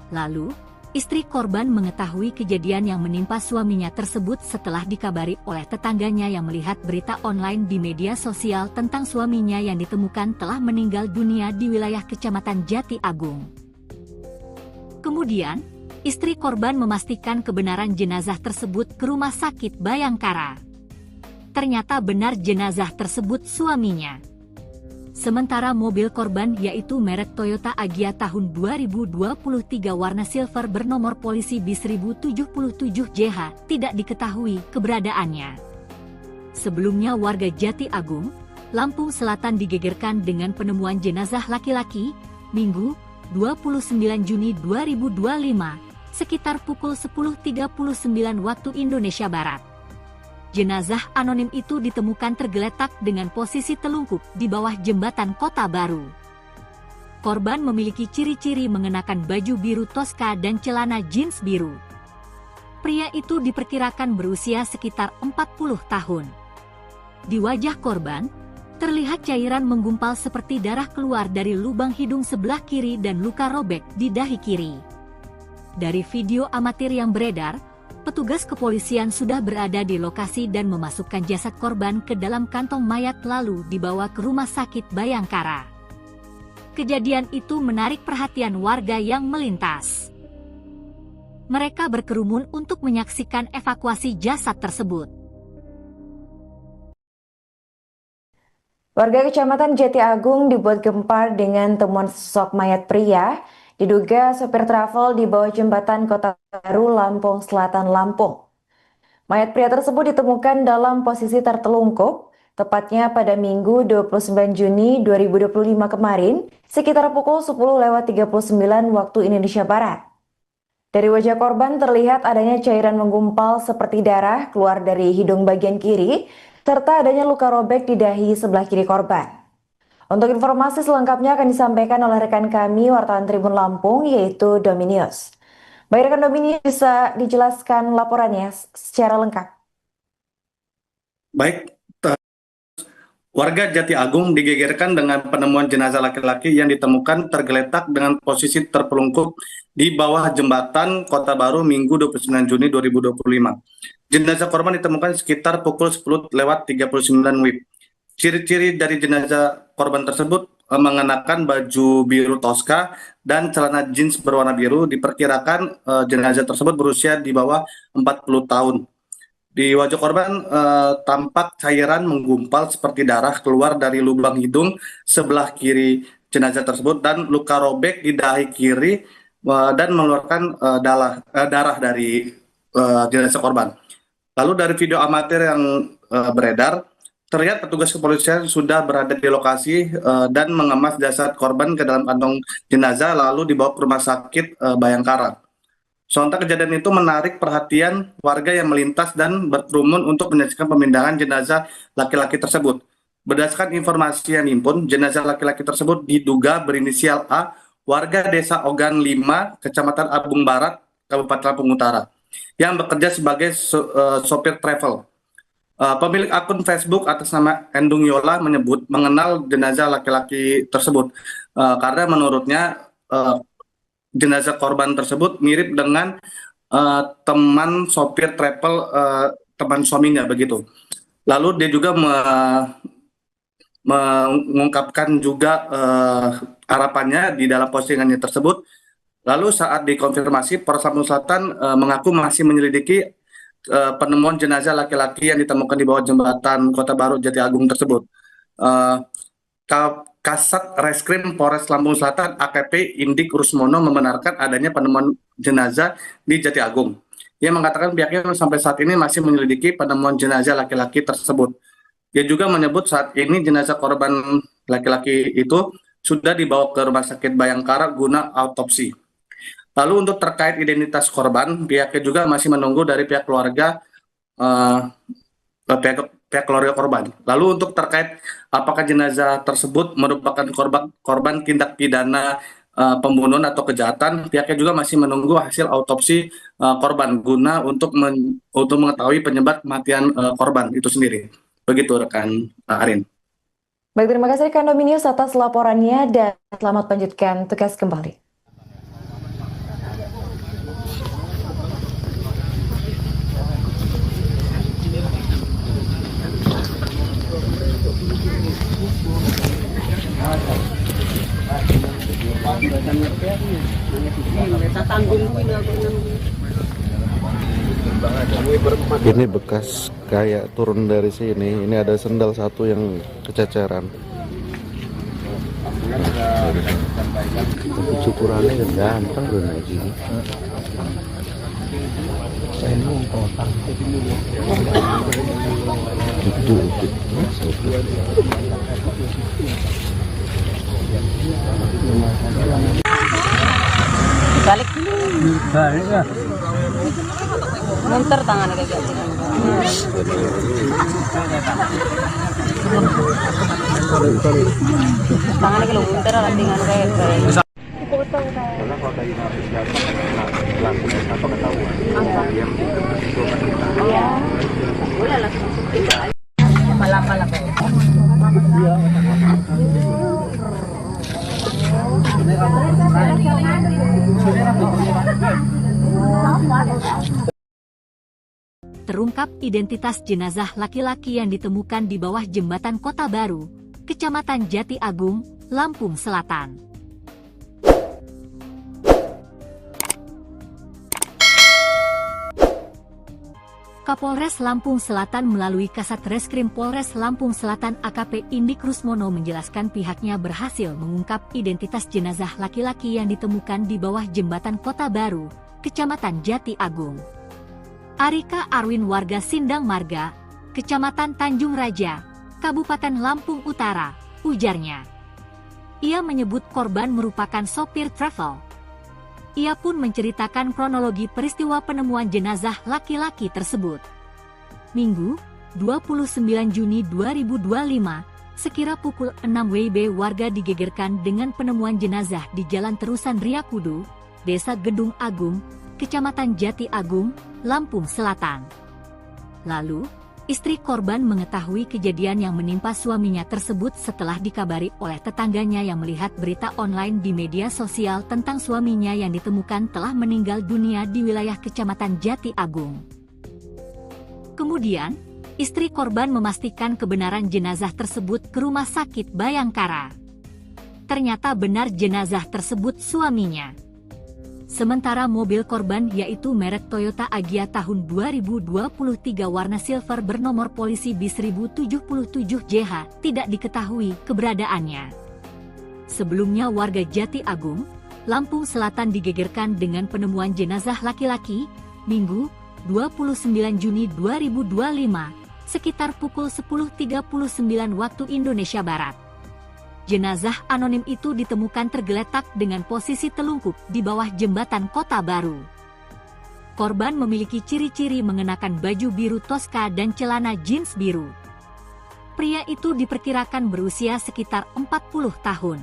Lalu, istri korban mengetahui kejadian yang menimpa suaminya tersebut setelah dikabari oleh tetangganya yang melihat berita online di media sosial tentang suaminya yang ditemukan telah meninggal dunia di wilayah Kecamatan Jati Agung. Kemudian, istri korban memastikan kebenaran jenazah tersebut ke Rumah Sakit Bayangkara. Ternyata benar jenazah tersebut suaminya. Sementara mobil korban yaitu merek Toyota Agya tahun 2023 warna silver bernomor polisi B1077JH tidak diketahui keberadaannya. Sebelumnya warga Jati Agung, Lampung Selatan digegerkan dengan penemuan jenazah laki-laki, Minggu, 29 Juni 2025, sekitar pukul 10.39 waktu Indonesia Barat. Jenazah anonim itu ditemukan tergeletak dengan posisi telungkup di bawah jembatan Kota Baru. Korban memiliki ciri-ciri mengenakan baju biru Tosca dan celana jeans biru. Pria itu diperkirakan berusia sekitar 40 tahun. Di wajah korban, terlihat cairan menggumpal seperti darah keluar dari lubang hidung sebelah kiri dan luka robek di dahi kiri. Dari video amatir yang beredar, petugas kepolisian sudah berada di lokasi dan memasukkan jasad korban ke dalam kantong mayat lalu dibawa ke Rumah Sakit Bayangkara. Kejadian itu menarik perhatian warga yang melintas. Mereka berkerumun untuk menyaksikan evakuasi jasad tersebut. Warga Kecamatan Jati Agung dibuat gempar dengan temuan sosok mayat pria diduga sopir travel di bawah jembatan Kota Baru, Lampung Selatan, Lampung. Mayat pria tersebut ditemukan dalam posisi tertelungkup, tepatnya pada Minggu 29 Juni 2025 kemarin, sekitar pukul 10.39 waktu Indonesia Barat. Dari wajah korban terlihat adanya cairan menggumpal seperti darah keluar dari hidung bagian kiri, serta adanya luka robek di dahi sebelah kiri korban. Untuk informasi selengkapnya akan disampaikan oleh rekan kami, wartawan Tribun Lampung, yaitu Dominius. Baik rekan Dominius, bisa dijelaskan laporannya secara lengkap? Baik, warga Jati Agung digegerkan dengan penemuan jenazah laki-laki yang ditemukan tergeletak dengan posisi terpelungkup di bawah jembatan Kota Baru Minggu 29 Juni 2025. Jenazah korban ditemukan sekitar pukul 10.39 WIB. Ciri-ciri dari jenazah korban tersebut mengenakan baju biru Tosca dan celana jeans berwarna biru. Diperkirakan jenazah tersebut berusia di bawah 40 tahun. Di wajah korban tampak cairan menggumpal seperti darah keluar dari lubang hidung sebelah kiri jenazah tersebut dan luka robek di dahi kiri dan mengeluarkan darah dari jenazah korban. Lalu dari video amatir yang beredar, terlihat petugas kepolisian sudah berada di lokasi dan mengemas jasad korban ke dalam kantong jenazah lalu dibawa ke Rumah Sakit Bayangkara. Sontak kejadian itu menarik perhatian warga yang melintas dan berkerumun untuk menyaksikan pemindahan jenazah laki-laki tersebut. Berdasarkan informasi yang dihimpun, jenazah laki-laki tersebut diduga berinisial A, warga Desa Ogan 5, Kecamatan Abung Barat, Kabupaten Lampung Utara, yang bekerja sebagai sopir travel. Pemilik akun Facebook atas nama Endung Yola menyebut mengenal jenazah laki-laki tersebut karena menurutnya jenazah korban tersebut mirip dengan teman sopir travel teman suaminya begitu. Lalu dia juga mengungkapkan juga harapannya di dalam postingannya tersebut. Lalu saat dikonfirmasi, Polres Lampung Selatan mengaku masih menyelidiki penemuan jenazah laki-laki yang ditemukan di bawah jembatan Kota Baru Jati Agung tersebut. Kasat Reskrim Polres Lampung Selatan AKP Indik Rusmono membenarkan adanya penemuan jenazah di Jati Agung. Ia mengatakan pihaknya sampai saat ini masih menyelidiki penemuan jenazah laki-laki tersebut. Dia juga menyebut saat ini jenazah korban laki-laki itu sudah dibawa ke Rumah Sakit Bayangkara guna autopsi. Lalu untuk terkait identitas korban, pihaknya juga masih menunggu dari pihak keluarga eh, pihak keluarga korban. Lalu untuk terkait apakah jenazah tersebut merupakan korban tindak pidana pembunuhan atau kejahatan, pihaknya juga masih menunggu hasil autopsi korban guna untuk mengetahui penyebab kematian korban itu sendiri. Begitu rekan Arin. Baik, terima kasih rekan Dominius atas laporannya dan selamat lanjutkan tugas kembali. Ini bekas kayak turun dari sini. Ini ada sendal satu yang kececeran. Tapi cukurannya gampang loh naik gini. Balik dulu. Balik ya. Munter tangannya kayak gitu. Tangannya kalau munter lah tinggal kayak. Karena kalau tadi habis jatuh langsung apa ketahuan. Dia itu Iya. Boleh langsung kita. Pala-pala kayak. Terungkap identitas jenazah laki-laki yang ditemukan di bawah jembatan Kota Baru, Kecamatan Jati Agung, Lampung Selatan. Kapolres Lampung Selatan melalui Kasat Reskrim Polres Lampung Selatan AKP Indik Rusmono menjelaskan pihaknya berhasil mengungkap identitas jenazah laki-laki yang ditemukan di bawah jembatan Kota Baru, Kecamatan Jati Agung. Arika Arwin warga Sindang Marga, Kecamatan Tanjung Raja, Kabupaten Lampung Utara, ujarnya. Ia menyebut korban merupakan sopir travel. Ia pun menceritakan kronologi peristiwa penemuan jenazah laki-laki tersebut. Minggu, 29 Juni 2025, sekira pukul 6 WIB warga digegerkan dengan penemuan jenazah di Jalan Terusan Riyakudu, Desa Gedung Agung, Kecamatan Jati Agung, Lampung Selatan. Lalu, istri korban mengetahui kejadian yang menimpa suaminya tersebut setelah dikabari oleh tetangganya yang melihat berita online di media sosial tentang suaminya yang ditemukan telah meninggal dunia di wilayah Kecamatan Jati Agung. Kemudian, istri korban memastikan kebenaran jenazah tersebut ke Rumah Sakit Bayangkara. Ternyata benar jenazah tersebut suaminya. Sementara mobil korban yaitu merek Toyota Agya tahun 2023 warna silver bernomor polisi B1077JH tidak diketahui keberadaannya. Sebelumnya warga Jati Agung, Lampung Selatan digegerkan dengan penemuan jenazah laki-laki, Minggu, 29 Juni 2025, sekitar pukul 10.39 waktu Indonesia Barat. Jenazah anonim itu ditemukan tergeletak dengan posisi telungkup di bawah jembatan Kota Baru. Korban memiliki ciri-ciri mengenakan baju biru toska dan celana jeans biru. Pria itu diperkirakan berusia sekitar 40 tahun.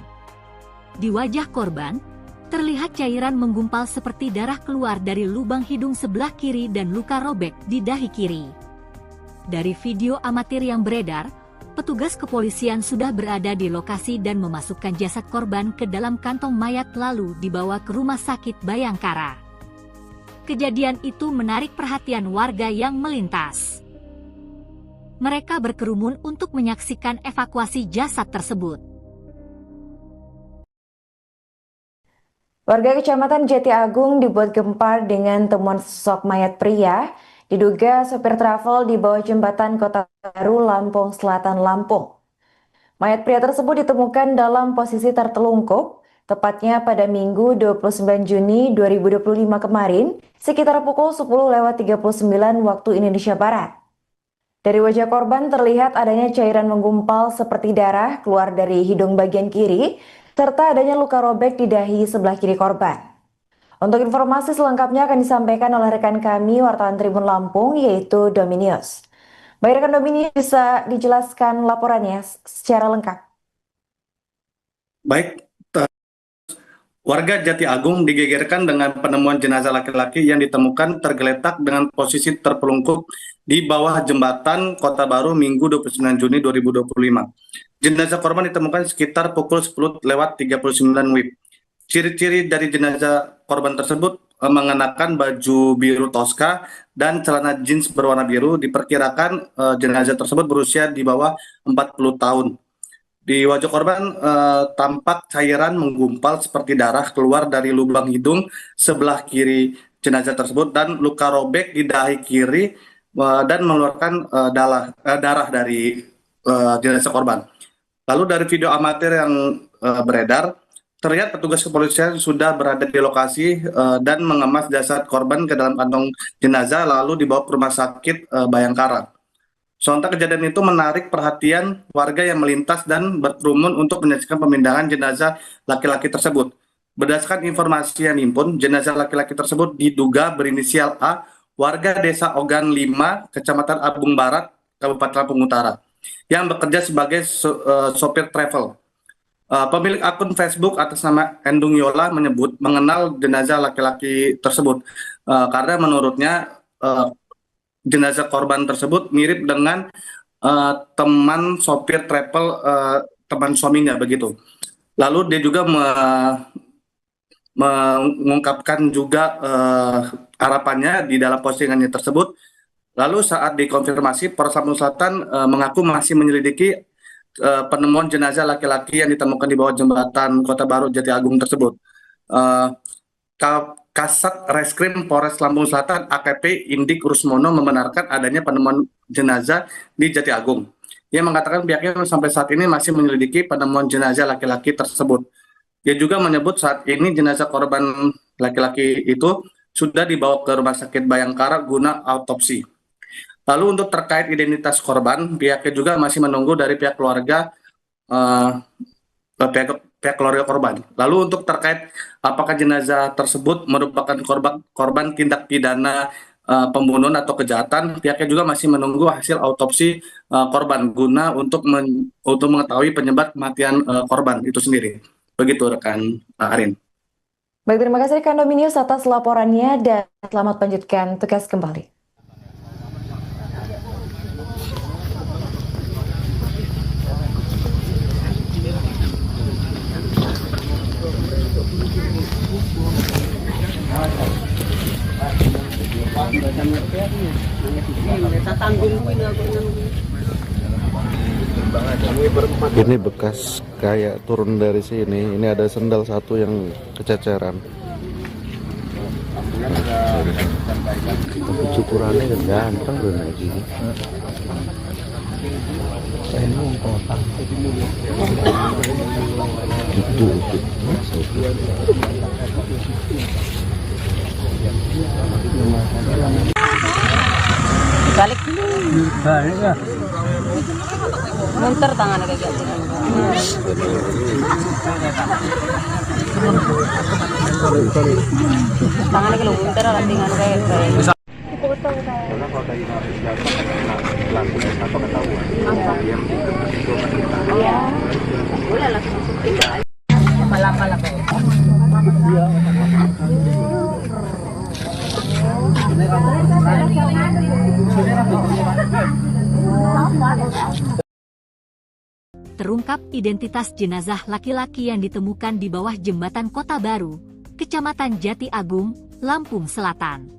Di wajah korban, terlihat cairan menggumpal seperti darah keluar dari lubang hidung sebelah kiri dan luka robek di dahi kiri. Dari video amatir yang beredar, petugas kepolisian sudah berada di lokasi dan memasukkan jasad korban ke dalam kantong mayat lalu dibawa ke Rumah Sakit Bayangkara. Kejadian itu menarik perhatian warga yang melintas. Mereka berkerumun untuk menyaksikan evakuasi jasad tersebut. Warga Kecamatan Jati Agung dibuat gempar dengan temuan sosok mayat pria diduga sopir travel di bawah jembatan Kota Baru, Lampung Selatan, Lampung. Mayat pria tersebut ditemukan dalam posisi tertelungkup, tepatnya pada Minggu 29 Juni 2025 kemarin, sekitar pukul 10.39 waktu Indonesia Barat. Dari wajah korban terlihat adanya cairan menggumpal seperti darah keluar dari hidung bagian kiri, serta adanya luka robek di dahi sebelah kiri korban. Untuk informasi selengkapnya akan disampaikan oleh rekan kami wartawan Tribun Lampung yaitu Dominius. Baik rekan Dominius, bisa dijelaskan laporannya secara lengkap? Baik, warga Jati Agung digegerkan dengan penemuan jenazah laki-laki yang ditemukan tergeletak dengan posisi terpelungkup di bawah jembatan Kota Baru Minggu 29 Juni 2025. Jenazah korban ditemukan sekitar pukul 10:39 WIB. Ciri-ciri dari jenazah korban tersebut mengenakan baju biru toska dan celana jeans berwarna biru. Diperkirakan jenazah tersebut berusia di bawah 40 tahun. Di wajah korban tampak cairan menggumpal seperti darah keluar dari lubang hidung sebelah kiri jenazah tersebut dan luka robek di dahi kiri dan mengeluarkan darah dari jenazah korban. Lalu dari video amatir yang beredar, terlihat petugas kepolisian sudah berada di lokasi dan mengemas jasad korban ke dalam kantong jenazah lalu dibawa ke rumah sakit Bayangkara. Sontak kejadian itu menarik perhatian warga yang melintas dan berkerumun untuk menyaksikan pemindahan jenazah laki-laki tersebut. Berdasarkan informasi yang dihimpun, jenazah laki-laki tersebut diduga berinisial A, warga desa Ogan 5, Kecamatan Abung Barat, Kabupaten Lampung Utara, yang bekerja sebagai sopir travel. Pemilik akun Facebook atas nama Endung Yola menyebut mengenal jenazah laki-laki tersebut karena menurutnya jenazah korban tersebut mirip dengan teman sopir travel teman suaminya begitu. Lalu dia juga mengungkapkan juga harapannya di dalam postingannya tersebut. Lalu saat dikonfirmasi, Polres Lampung Selatan mengaku masih menyelidiki penemuan jenazah laki-laki yang ditemukan di bawah jembatan Kota Baru Jati Agung tersebut. Kasat Reskrim Polres Lampung Selatan AKP Indik Rusmono membenarkan adanya penemuan jenazah di Jati Agung. Ia mengatakan pihaknya sampai saat ini masih menyelidiki penemuan jenazah laki-laki tersebut. Ia juga menyebut saat ini jenazah korban laki-laki itu sudah dibawa ke Rumah Sakit Bayangkara guna autopsi. Lalu untuk terkait identitas korban, pihaknya juga masih menunggu dari pihak keluarga korban. Lalu untuk terkait apakah jenazah tersebut merupakan korban tindak pidana pembunuhan atau kejahatan, pihaknya juga masih menunggu hasil autopsi korban guna untuk mengetahui penyebab kematian korban itu sendiri. Begitu rekan Arin. Baik, terima kasih rekan Dominius atas laporannya dan selamat lanjutkan tugas kembali. Ini bekas kayak turun dari sini. Ini ada sendal satu yang kececeran. Cukurannya kan ganteng udah naik gini. Itu. Balik dulu. Balik ya. Munter tangan kayak gitu. Tangannya kalau munter lah tinggal kayak gitu. Karena kalau tadi narik jatuh kan langsung atau ketahuan. Dia itu Iya. Boleh langsung tinggal. Pala-pala kok. Terungkap identitas jenazah laki-laki yang ditemukan di bawah jembatan Kota Baru, Kecamatan Jati Agung, Lampung Selatan.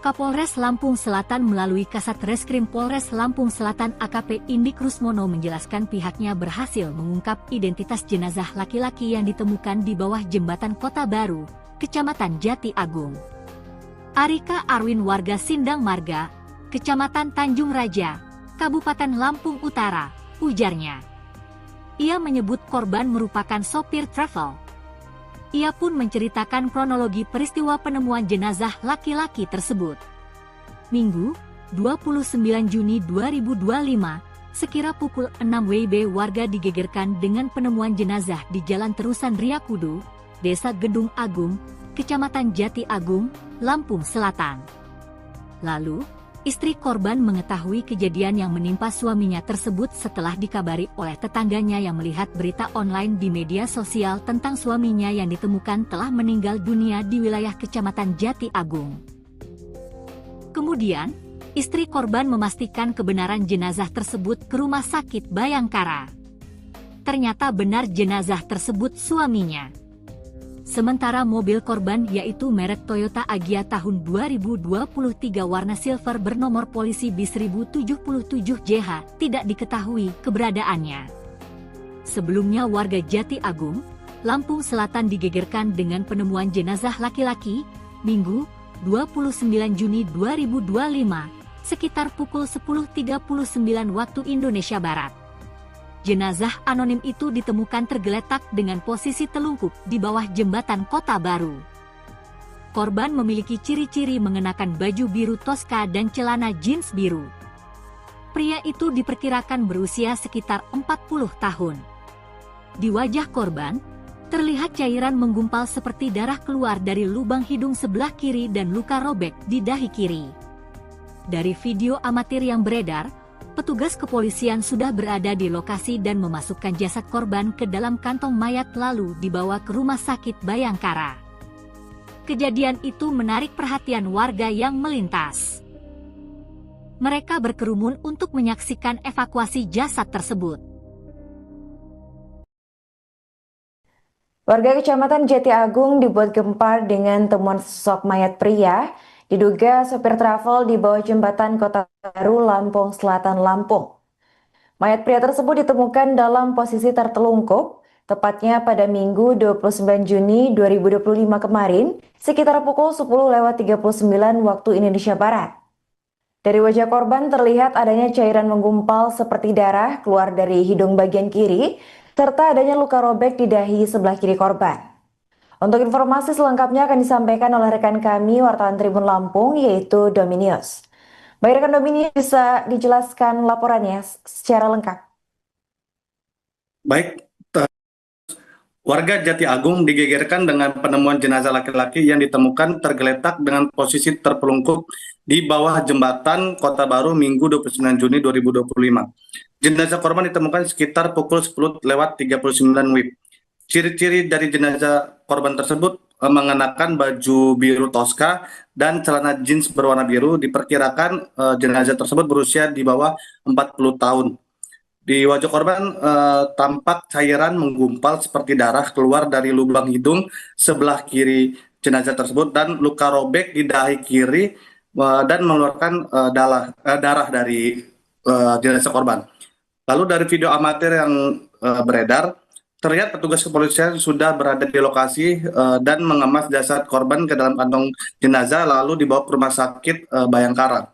Kapolres Lampung Selatan melalui Kasat Reskrim Polres Lampung Selatan AKP Indik Rusmono menjelaskan pihaknya berhasil mengungkap identitas jenazah laki-laki yang ditemukan di bawah jembatan Kota Baru, Kecamatan Jati Agung. Arika Arwin warga Sindang Marga, Kecamatan Tanjung Raja, Kabupaten Lampung Utara, ujarnya. Ia menyebut korban merupakan sopir travel. Ia pun menceritakan kronologi peristiwa penemuan jenazah laki-laki tersebut. Minggu, 29 Juni 2025, sekira pukul 6 WIB warga digegerkan dengan penemuan jenazah di Jalan Terusan Riyakudu, Desa Gedung Agung, Kecamatan Jati Agung, Lampung Selatan. Lalu, istri korban mengetahui kejadian yang menimpa suaminya tersebut setelah dikabari oleh tetangganya yang melihat berita online di media sosial tentang suaminya yang ditemukan telah meninggal dunia di wilayah Kecamatan Jati Agung. Kemudian, istri korban memastikan kebenaran jenazah tersebut ke Rumah Sakit Bayangkara. Ternyata benar jenazah tersebut suaminya. Sementara mobil korban yaitu merek Toyota Agya tahun 2023 warna silver bernomor polisi B1077JH tidak diketahui keberadaannya. Sebelumnya warga Jati Agung, Lampung Selatan digegerkan dengan penemuan jenazah laki-laki, Minggu, 29 Juni 2025, sekitar pukul 10.39 waktu Indonesia Barat. Jenazah anonim itu ditemukan tergeletak dengan posisi telungkup di bawah jembatan Kota Baru. Korban memiliki ciri-ciri mengenakan baju biru Tosca dan celana jeans biru. Pria itu diperkirakan berusia sekitar 40 tahun. Di wajah korban, terlihat cairan menggumpal seperti darah keluar dari lubang hidung sebelah kiri dan luka robek di dahi kiri. Dari video amatir yang beredar, petugas kepolisian sudah berada di lokasi dan memasukkan jasad korban ke dalam kantong mayat lalu dibawa ke Rumah Sakit Bayangkara. Kejadian itu menarik perhatian warga yang melintas. Mereka berkerumun untuk menyaksikan evakuasi jasad tersebut. Warga Kecamatan Jati Agung dibuat gempar dengan temuan sosok mayat pria. Diduga sopir travel di bawah jembatan Kota Baru, Lampung Selatan, Lampung. Mayat pria tersebut ditemukan dalam posisi tertelungkup, tepatnya pada Minggu 29 Juni 2025 kemarin, sekitar pukul 10.39 waktu Indonesia Barat. Dari wajah korban terlihat adanya cairan menggumpal seperti darah keluar dari hidung bagian kiri, serta adanya luka robek di dahi sebelah kiri korban. Untuk informasi selengkapnya akan disampaikan oleh rekan kami, wartawan Tribun Lampung, yaitu Dominius. Baik rekan Dominius, bisa dijelaskan laporannya secara lengkap? Baik, warga Jati Agung digegerkan dengan penemuan jenazah laki-laki yang ditemukan tergeletak dengan posisi terpelungkup di bawah jembatan Kota Baru Minggu 29 Juni 2025. Jenazah korban ditemukan sekitar pukul 10.39 WIB. Ciri-ciri dari jenazah korban tersebut mengenakan baju biru Tosca dan celana jeans berwarna biru. Diperkirakan jenazah tersebut berusia di bawah 40 tahun. Di wajah korban tampak cairan menggumpal seperti darah keluar dari lubang hidung sebelah kiri jenazah tersebut dan luka robek di dahi kiri dan mengeluarkan darah dari jenazah korban. Lalu dari video amatir yang beredar, terlihat petugas kepolisian sudah berada di lokasi dan mengemas jasad korban ke dalam kantong jenazah lalu dibawa ke Rumah Sakit Bayangkara.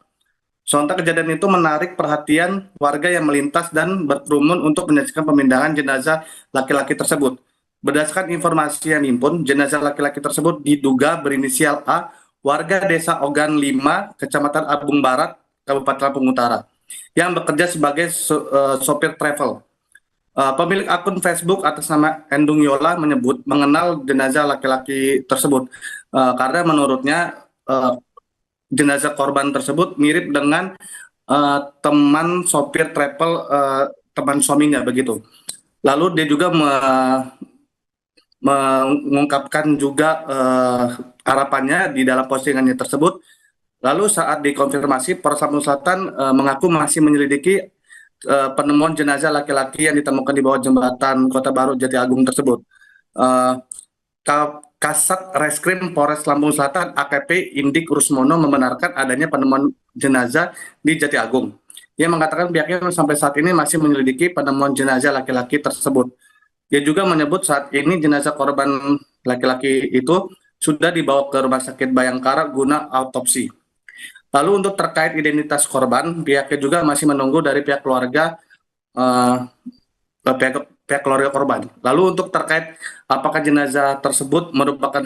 Sontak kejadian itu menarik perhatian warga yang melintas dan berkerumun untuk menyaksikan pemindahan jenazah laki-laki tersebut. Berdasarkan informasi yang dihimpun, jenazah laki-laki tersebut diduga berinisial A, warga Desa Ogan 5, Kecamatan Abung Barat, Kabupaten Lampung Utara, yang bekerja sebagai sopir travel. Pemilik akun Facebook atas nama Endung Yola menyebut mengenal jenazah laki-laki tersebut karena menurutnya jenazah korban tersebut mirip dengan teman sopir travel teman suaminya begitu. Lalu dia juga mengungkapkan juga harapannya di dalam postingannya tersebut. Lalu saat dikonfirmasi, Polres Lampung Selatan mengaku masih menyelidiki penemuan jenazah laki-laki yang ditemukan di bawah jembatan Kota Baru Jati Agung tersebut. Kasat Reskrim Polres Lampung Selatan AKP Indik Rusmono membenarkan adanya penemuan jenazah di Jati Agung. Ia mengatakan pihaknya sampai saat ini masih menyelidiki penemuan jenazah laki-laki tersebut. Ia juga menyebut saat ini jenazah korban laki-laki itu sudah dibawa ke Rumah Sakit Bayangkara guna autopsi. Lalu untuk terkait identitas korban, pihaknya juga masih menunggu dari pihak keluarga korban. Lalu untuk terkait apakah jenazah tersebut merupakan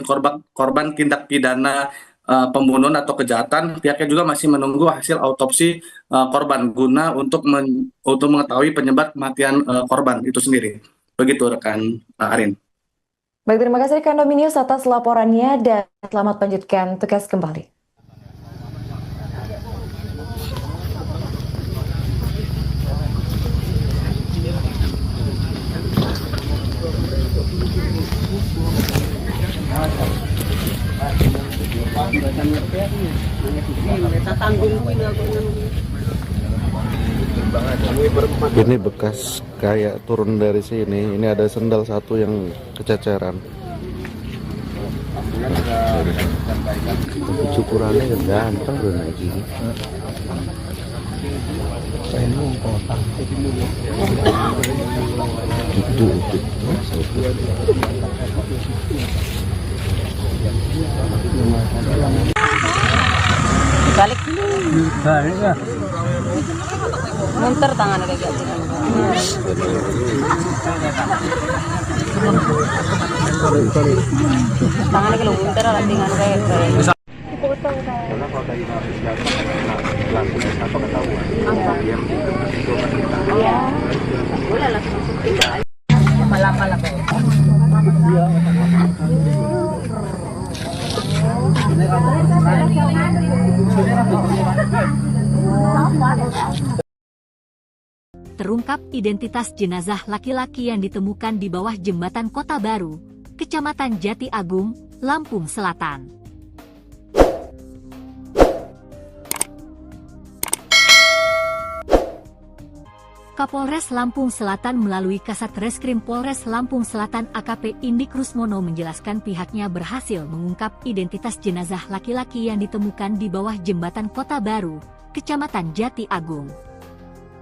korban tindak pidana pembunuhan atau kejahatan, pihaknya juga masih menunggu hasil autopsi korban guna untuk mengetahui penyebab kematian korban itu sendiri. Begitu rekan Arin. Baik, terima kasih rekan Dominius atas laporannya dan selamat lanjutkan tugas kembali. Ini bekas kayak turun dari sini. Ini ada sendal satu yang kececeran. Cukurannya ganteng bro naik gini. Gitu. Balik dulu. Balik ya. Munter tangannya kayak gitu. Tangannya kalau munter lah dengan kayak. Karena kalau tadi narik jatuh langsung atau ketahuan. Dia itu Iya. Boleh langsung tinggal. Malapal ako. Terungkap identitas jenazah laki-laki yang ditemukan di bawah jembatan Kota Baru, Kecamatan Jati Agung, Lampung Selatan. Kapolres Lampung Selatan melalui Kasat Reskrim Polres Lampung Selatan AKP Indi Krusmono menjelaskan pihaknya berhasil mengungkap identitas jenazah laki-laki yang ditemukan di bawah jembatan Kota Baru, Kecamatan Jati Agung.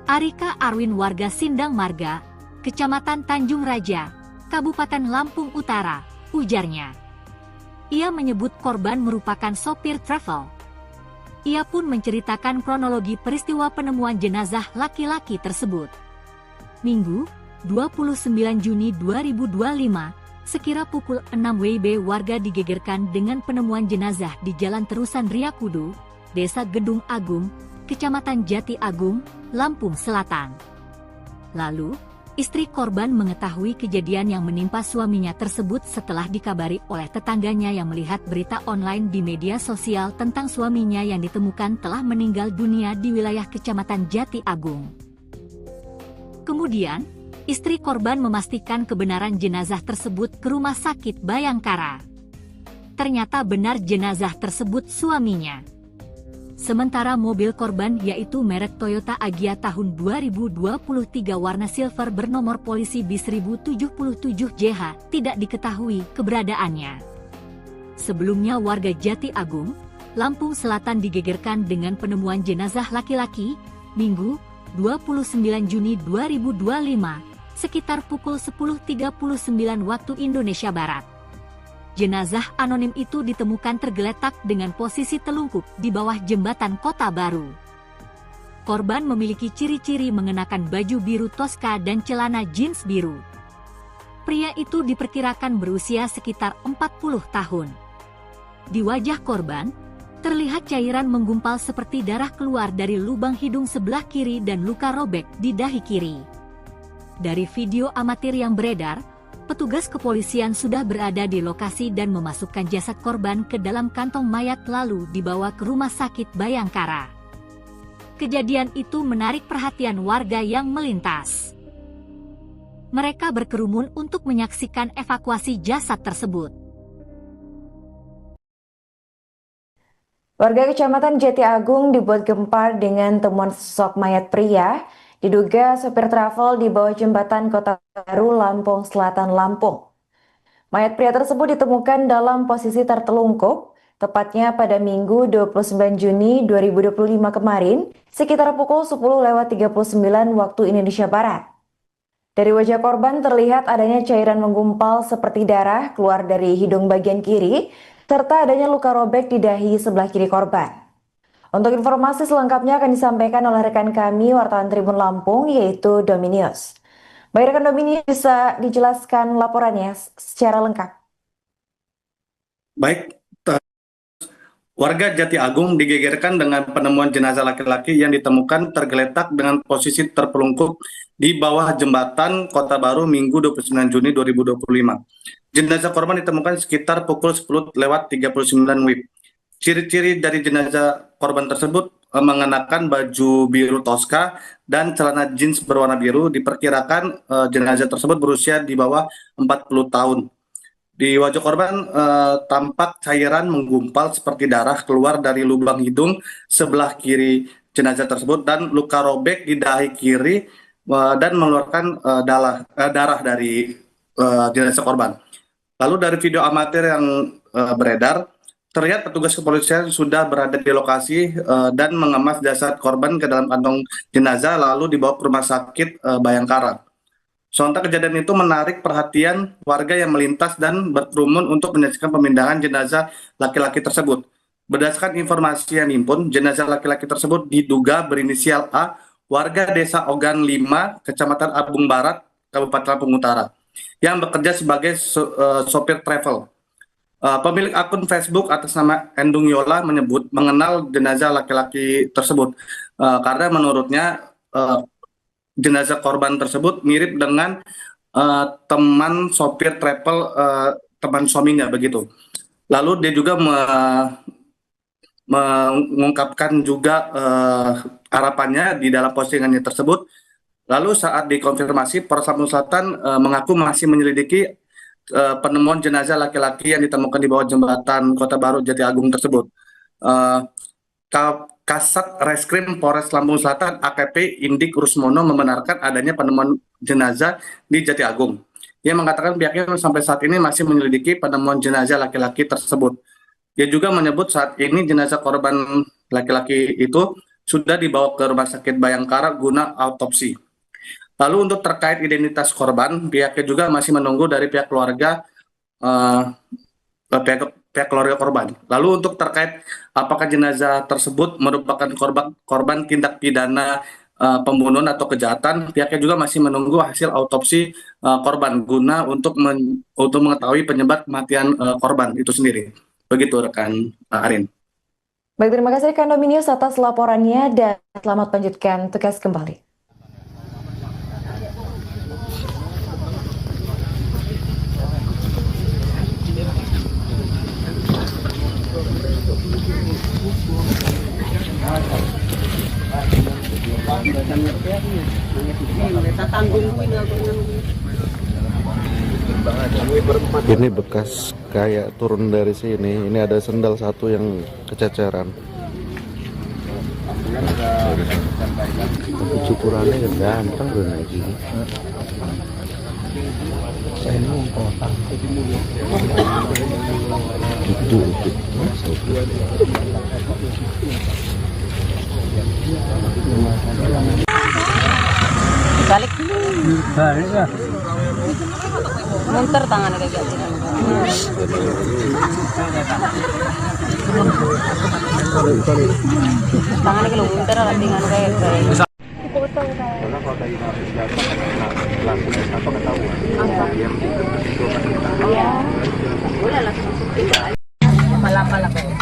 Arika Arwin warga Sindang Marga, Kecamatan Tanjung Raja, Kabupaten Lampung Utara, ujarnya. Ia menyebut korban merupakan sopir travel. Ia pun menceritakan kronologi peristiwa penemuan jenazah laki-laki tersebut. Minggu, 29 Juni 2025, sekira pukul 6 WIB warga digegerkan dengan penemuan jenazah di Jalan Terusan Riyakudu, Desa Gedung Agung, Kecamatan Jati Agung, Lampung Selatan. Lalu, istri korban mengetahui kejadian yang menimpa suaminya tersebut setelah dikabari oleh tetangganya yang melihat berita online di media sosial tentang suaminya yang ditemukan telah meninggal dunia di wilayah Kecamatan Jati Agung. Kemudian, istri korban memastikan kebenaran jenazah tersebut ke Rumah Sakit Bayangkara. Ternyata benar jenazah tersebut suaminya. Sementara mobil korban yaitu merek Toyota Agya tahun 2023 warna silver bernomor polisi bis 1077JH tidak diketahui keberadaannya. Sebelumnya warga Jati Agung, Lampung Selatan digegerkan dengan penemuan jenazah laki-laki, Minggu, 29 Juni 2025, sekitar pukul 10.39 waktu Indonesia Barat. Jenazah anonim itu ditemukan tergeletak dengan posisi telungkup di bawah jembatan Kota Baru. Korban memiliki ciri-ciri mengenakan baju biru toska dan celana jeans biru. Pria itu diperkirakan berusia sekitar 40 tahun. Di wajah korban, terlihat cairan menggumpal seperti darah keluar dari lubang hidung sebelah kiri dan luka robek di dahi kiri. Dari video amatir yang beredar, petugas kepolisian sudah berada di lokasi dan memasukkan jasad korban ke dalam kantong mayat lalu dibawa ke Rumah Sakit Bayangkara. Kejadian itu menarik perhatian warga yang melintas. Mereka berkerumun untuk menyaksikan evakuasi jasad tersebut. Warga Kecamatan Jati Agung dibuat gempar dengan temuan sosok mayat pria diduga sopir travel di bawah jembatan Kota Baru, Lampung Selatan, Lampung. Mayat pria tersebut ditemukan dalam posisi tertelungkup, tepatnya pada Minggu 29 Juni 2025 kemarin, sekitar pukul 10.39 waktu Indonesia Barat. Dari wajah korban terlihat adanya cairan menggumpal seperti darah keluar dari hidung bagian kiri, serta adanya luka robek di dahi sebelah kiri korban. Untuk informasi selengkapnya akan disampaikan oleh rekan kami, wartawan Tribun Lampung, yaitu Dominius. Baik rekan Dominius, bisa dijelaskan laporannya secara lengkap? Baik, Warga Jati Agung digegerkan dengan penemuan jenazah laki-laki yang ditemukan tergeletak dengan posisi terpelungkup di bawah jembatan Kota Baru Minggu 29 Juni 2025. Jenazah korban ditemukan sekitar pukul 10:39 WIB. Ciri-ciri dari jenazah korban tersebut mengenakan baju biru toska dan celana jeans berwarna biru. Diperkirakan jenazah tersebut berusia di bawah 40 tahun. Di wajah korban tampak cairan menggumpal seperti darah keluar dari lubang hidung sebelah kiri jenazah tersebut dan luka robek di dahi kiri dan mengeluarkan darah dari jenazah korban. Lalu dari video amatir yang beredar, terlihat petugas kepolisian sudah berada di lokasi dan mengemas jasad korban ke dalam kantong jenazah lalu dibawa ke rumah sakit Bayangkara. Sontak kejadian itu menarik perhatian warga yang melintas dan berkerumun untuk menyaksikan pemindahan jenazah laki-laki tersebut. Berdasarkan informasi yang dihimpun, jenazah laki-laki tersebut diduga berinisial A, warga desa Ogan 5, Kecamatan Abung Barat, Kabupaten Lampung Utara, yang bekerja sebagai sopir travel. Pemilik akun Facebook atas nama Endung Yola menyebut mengenal jenazah laki-laki tersebut karena menurutnya jenazah korban tersebut mirip dengan teman sopir travel, teman suaminya begitu. Lalu dia juga mengungkapkan juga harapannya di dalam postingannya tersebut. Lalu saat dikonfirmasi, Polres Lampung Selatan mengaku masih menyelidiki penemuan jenazah laki-laki yang ditemukan di bawah jembatan Kota Baru Jati Agung tersebut. Kasat Reskrim Polres Lampung Selatan AKP Indik Rusmono membenarkan adanya penemuan jenazah di Jati Agung. Ia mengatakan pihaknya sampai saat ini masih menyelidiki penemuan jenazah laki-laki tersebut. Dia juga menyebut saat ini jenazah korban laki-laki itu sudah dibawa ke Rumah Sakit Bayangkara guna autopsi. Lalu untuk terkait identitas korban, pihaknya juga masih menunggu dari pihak keluarga pihak keluarga korban. Lalu untuk terkait apakah jenazah tersebut merupakan korban tindak pidana pembunuhan atau kejahatan, pihaknya juga masih menunggu hasil autopsi korban guna untuk mengetahui penyebab kematian korban itu sendiri. Begitu rekan Arin. Baik, terima kasih rekan Dominius atas laporannya dan selamat lanjutkan tugas kembali. Ini bekas kayak turun dari sini. Ini ada sendal satu yang kececeran. Tapi cukurannya ganteng udah naik gini. Itu. Balik dulu. Balik ya. Munter tangan kayak gitu. Tangan kalau munter lah tinggal kayak. Karena kalau tadi narik jatuh langsung apa ketahuan. Diam itu kan kita. Iya. Boleh langsung tinggal. Pala-pala kayak.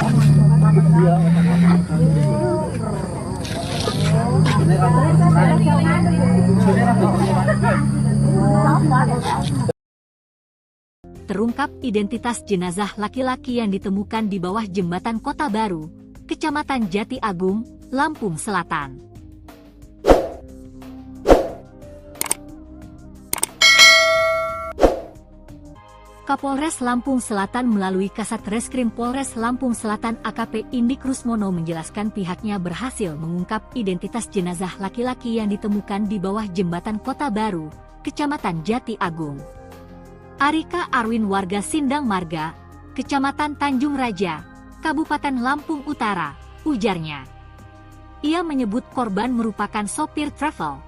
Terungkap identitas jenazah laki-laki yang ditemukan di bawah jembatan Kota Baru, Kecamatan Jati Agung, Lampung Selatan. Kapolres Lampung Selatan melalui Kasat Reskrim Polres Lampung Selatan AKP Indik Rusmono menjelaskan pihaknya berhasil mengungkap identitas jenazah laki-laki yang ditemukan di bawah jembatan Kota Baru, Kecamatan Jati Agung. Arika Arwin warga Sindang Marga, Kecamatan Tanjung Raja, Kabupaten Lampung Utara, ujarnya. Ia menyebut korban merupakan sopir travel.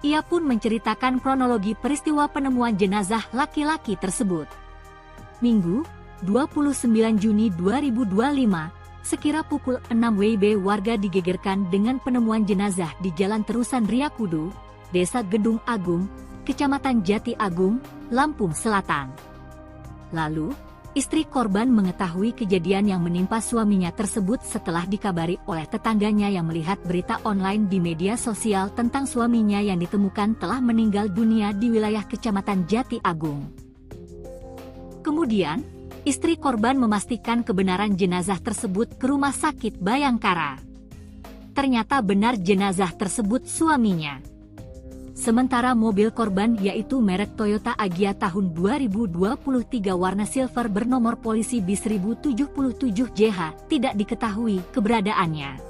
Ia pun menceritakan kronologi peristiwa penemuan jenazah laki-laki tersebut. Minggu, 29 Juni 2025, sekira pukul 6 WIB warga digegerkan dengan penemuan jenazah di Jalan Terusan Riyakudu, Desa Gedung Agung, Kecamatan Jati Agung, Lampung Selatan. Lalu, Istri korban mengetahui kejadian yang menimpa suaminya tersebut setelah dikabari oleh tetangganya yang melihat berita online di media sosial tentang suaminya yang ditemukan telah meninggal dunia di wilayah Kecamatan Jati Agung. Kemudian, istri korban memastikan kebenaran jenazah tersebut ke Rumah Sakit Bayangkara. Ternyata benar jenazah tersebut suaminya. Sementara mobil korban yaitu merek Toyota Agya tahun 2023 warna silver bernomor polisi B1077JH tidak diketahui keberadaannya.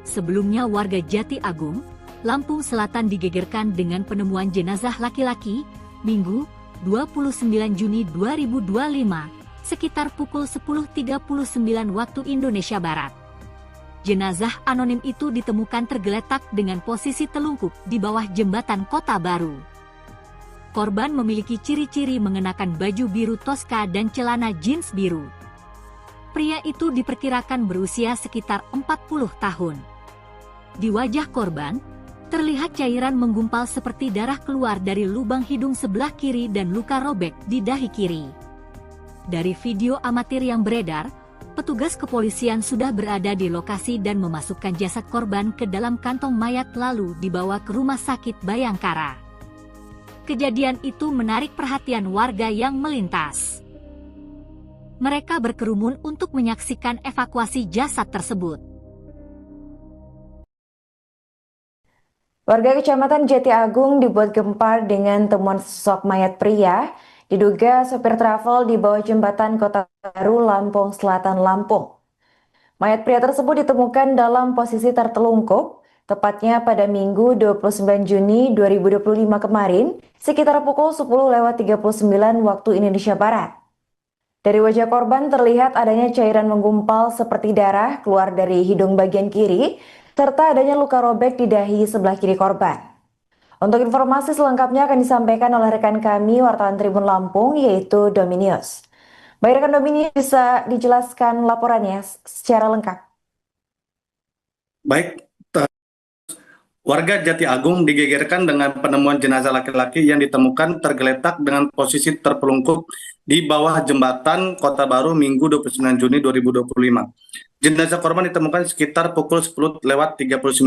Sebelumnya warga Jati Agung, Lampung Selatan digegerkan dengan penemuan jenazah laki-laki, Minggu, 29 Juni 2025, sekitar pukul 10.39 waktu Indonesia Barat. Jenazah anonim itu ditemukan tergeletak dengan posisi telungkup di bawah jembatan Kota Baru. Korban memiliki ciri-ciri mengenakan baju biru Tosca dan celana jeans biru. Pria itu diperkirakan berusia sekitar 40 tahun. Di wajah korban, terlihat cairan menggumpal seperti darah keluar dari lubang hidung sebelah kiri dan luka robek di dahi kiri. Dari video amatir yang beredar, petugas kepolisian sudah berada di lokasi dan memasukkan jasad korban ke dalam kantong mayat lalu dibawa ke Rumah Sakit Bayangkara. Kejadian itu menarik perhatian warga yang melintas. Mereka berkerumun untuk menyaksikan evakuasi jasad tersebut. Warga Kecamatan Jati Agung dibuat gempar dengan temuan sosok mayat pria. Diduga sopir travel di bawah jembatan Kota Baru, Lampung Selatan, Lampung. Mayat pria tersebut ditemukan dalam posisi tertelungkup, tepatnya pada Minggu 29 Juni 2025 kemarin, sekitar pukul 10.39 waktu Indonesia Barat. Dari wajah korban terlihat adanya cairan menggumpal seperti darah keluar dari hidung bagian kiri, serta adanya luka robek di dahi sebelah kiri korban. Untuk informasi selengkapnya akan disampaikan oleh rekan kami, wartawan Tribun Lampung, yaitu Dominius. Baik rekan Dominius, bisa dijelaskan laporannya secara lengkap? Baik, warga Jati Agung digegerkan dengan penemuan jenazah laki-laki yang ditemukan tergeletak dengan posisi terpelungkup di bawah jembatan Kota Baru Minggu 29 Juni 2025. Jenazah korban ditemukan sekitar pukul 10.39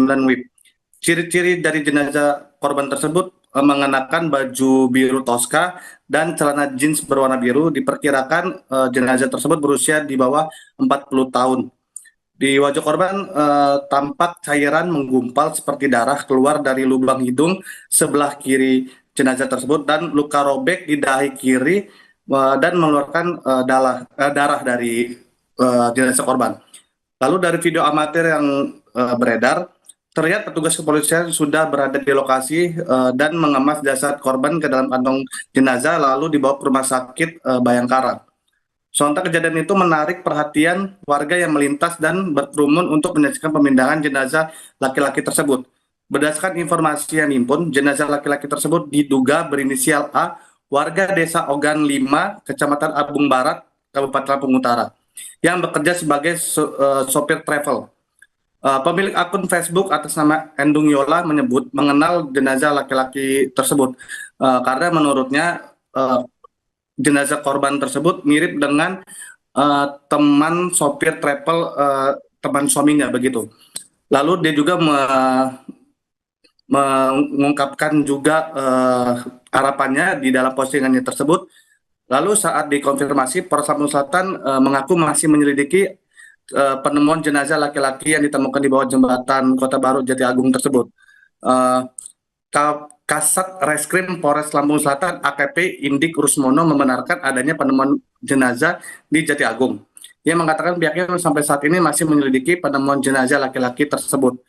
WIB. Ciri-ciri dari jenazah korban tersebut mengenakan baju biru Tosca dan celana jeans berwarna biru. Diperkirakan jenazah tersebut berusia di bawah 40 tahun. Di wajah korban tampak cairan menggumpal seperti darah keluar dari lubang hidung sebelah kiri jenazah tersebut dan luka robek di dahi kiri dan mengeluarkan darah dari jenazah korban. Lalu dari video amatir yang beredar, terlihat petugas kepolisian sudah berada di lokasi dan mengemas jasad korban ke dalam kantong jenazah lalu dibawa ke Rumah Sakit Bayangkara. Sontak kejadian itu menarik perhatian warga yang melintas dan berkerumun untuk menyaksikan pemindahan jenazah laki-laki tersebut. Berdasarkan informasi yang dihimpun, jenazah laki-laki tersebut diduga berinisial A, warga Desa Ogan 5, Kecamatan Abung Barat, Kabupaten Lampung Utara, yang bekerja sebagai sopir travel. Pemilik akun Facebook atas nama Endung Yola menyebut mengenal jenazah laki-laki tersebut karena menurutnya jenazah korban tersebut mirip dengan teman sopir travel teman suaminya begitu. Lalu dia juga mengungkapkan juga harapannya di dalam postingannya tersebut. Lalu saat dikonfirmasi, Polres Lampung Selatan mengaku masih menyelidiki penemuan jenazah laki-laki yang ditemukan di bawah jembatan Kota Baru Jati Agung tersebut. Kasat Reskrim Polres Lampung Selatan AKP Indik Rusmono membenarkan adanya penemuan jenazah di Jati Agung. Ia mengatakan pihaknya sampai saat ini masih menyelidiki penemuan jenazah laki-laki tersebut.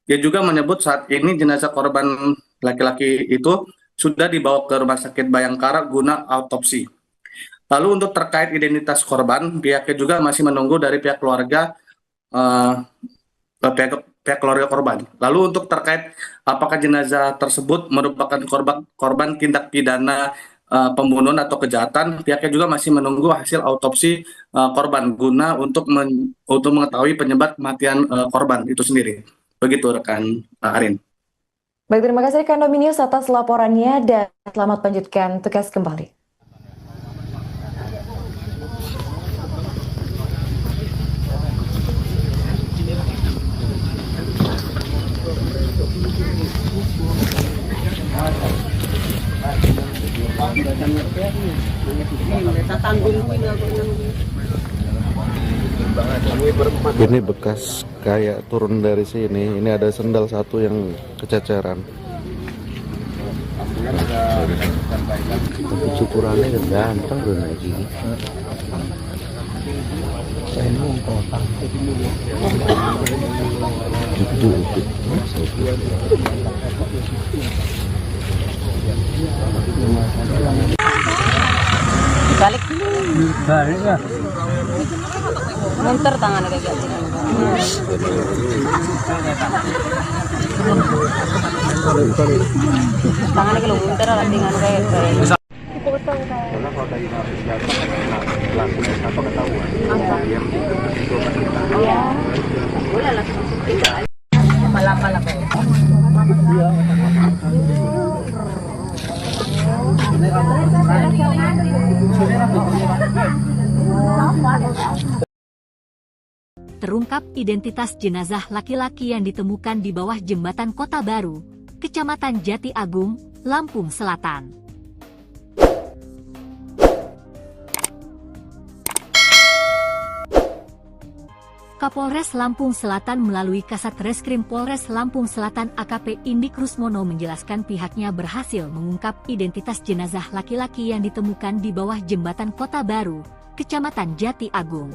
Ia juga menyebut saat ini jenazah korban laki-laki itu sudah dibawa ke Rumah Sakit Bayangkara guna autopsi. Lalu untuk terkait identitas korban, pihaknya juga masih menunggu dari pihak keluarga pihak keluarga korban. Lalu untuk terkait apakah jenazah tersebut merupakan korban tindak pidana pembunuhan atau kejahatan, pihaknya juga masih menunggu hasil autopsi korban guna untuk mengetahui penyebab kematian korban itu sendiri. Begitu rekan Arin. Baik, terima kasih rekan Dominius atas laporannya dan selamat melanjutkan tugas kembali. Ini bekas kayak turun dari sini. Ini ada sendal satu yang kececeran. Tapi cukurannya ganteng tuh naik gini. Itu. Balik dulu. Balik ya. Munter tangannya kayak gitu. Tangannya kalau munter lah dengan kayak Karena kalau tadi narik jatuh kan langsung atau ketahuan. Dia itu kan kita. iya. Boleh langsung tinggal. Malapal ako. Terungkap identitas jenazah laki-laki yang ditemukan di bawah jembatan Kota Baru, Kecamatan Jati Agung, Lampung Selatan. Kapolres Lampung Selatan melalui Kasat Reskrim Polres Lampung Selatan AKP Indik Rusmono menjelaskan pihaknya berhasil mengungkap identitas jenazah laki-laki yang ditemukan di bawah jembatan Kota Baru, Kecamatan Jati Agung.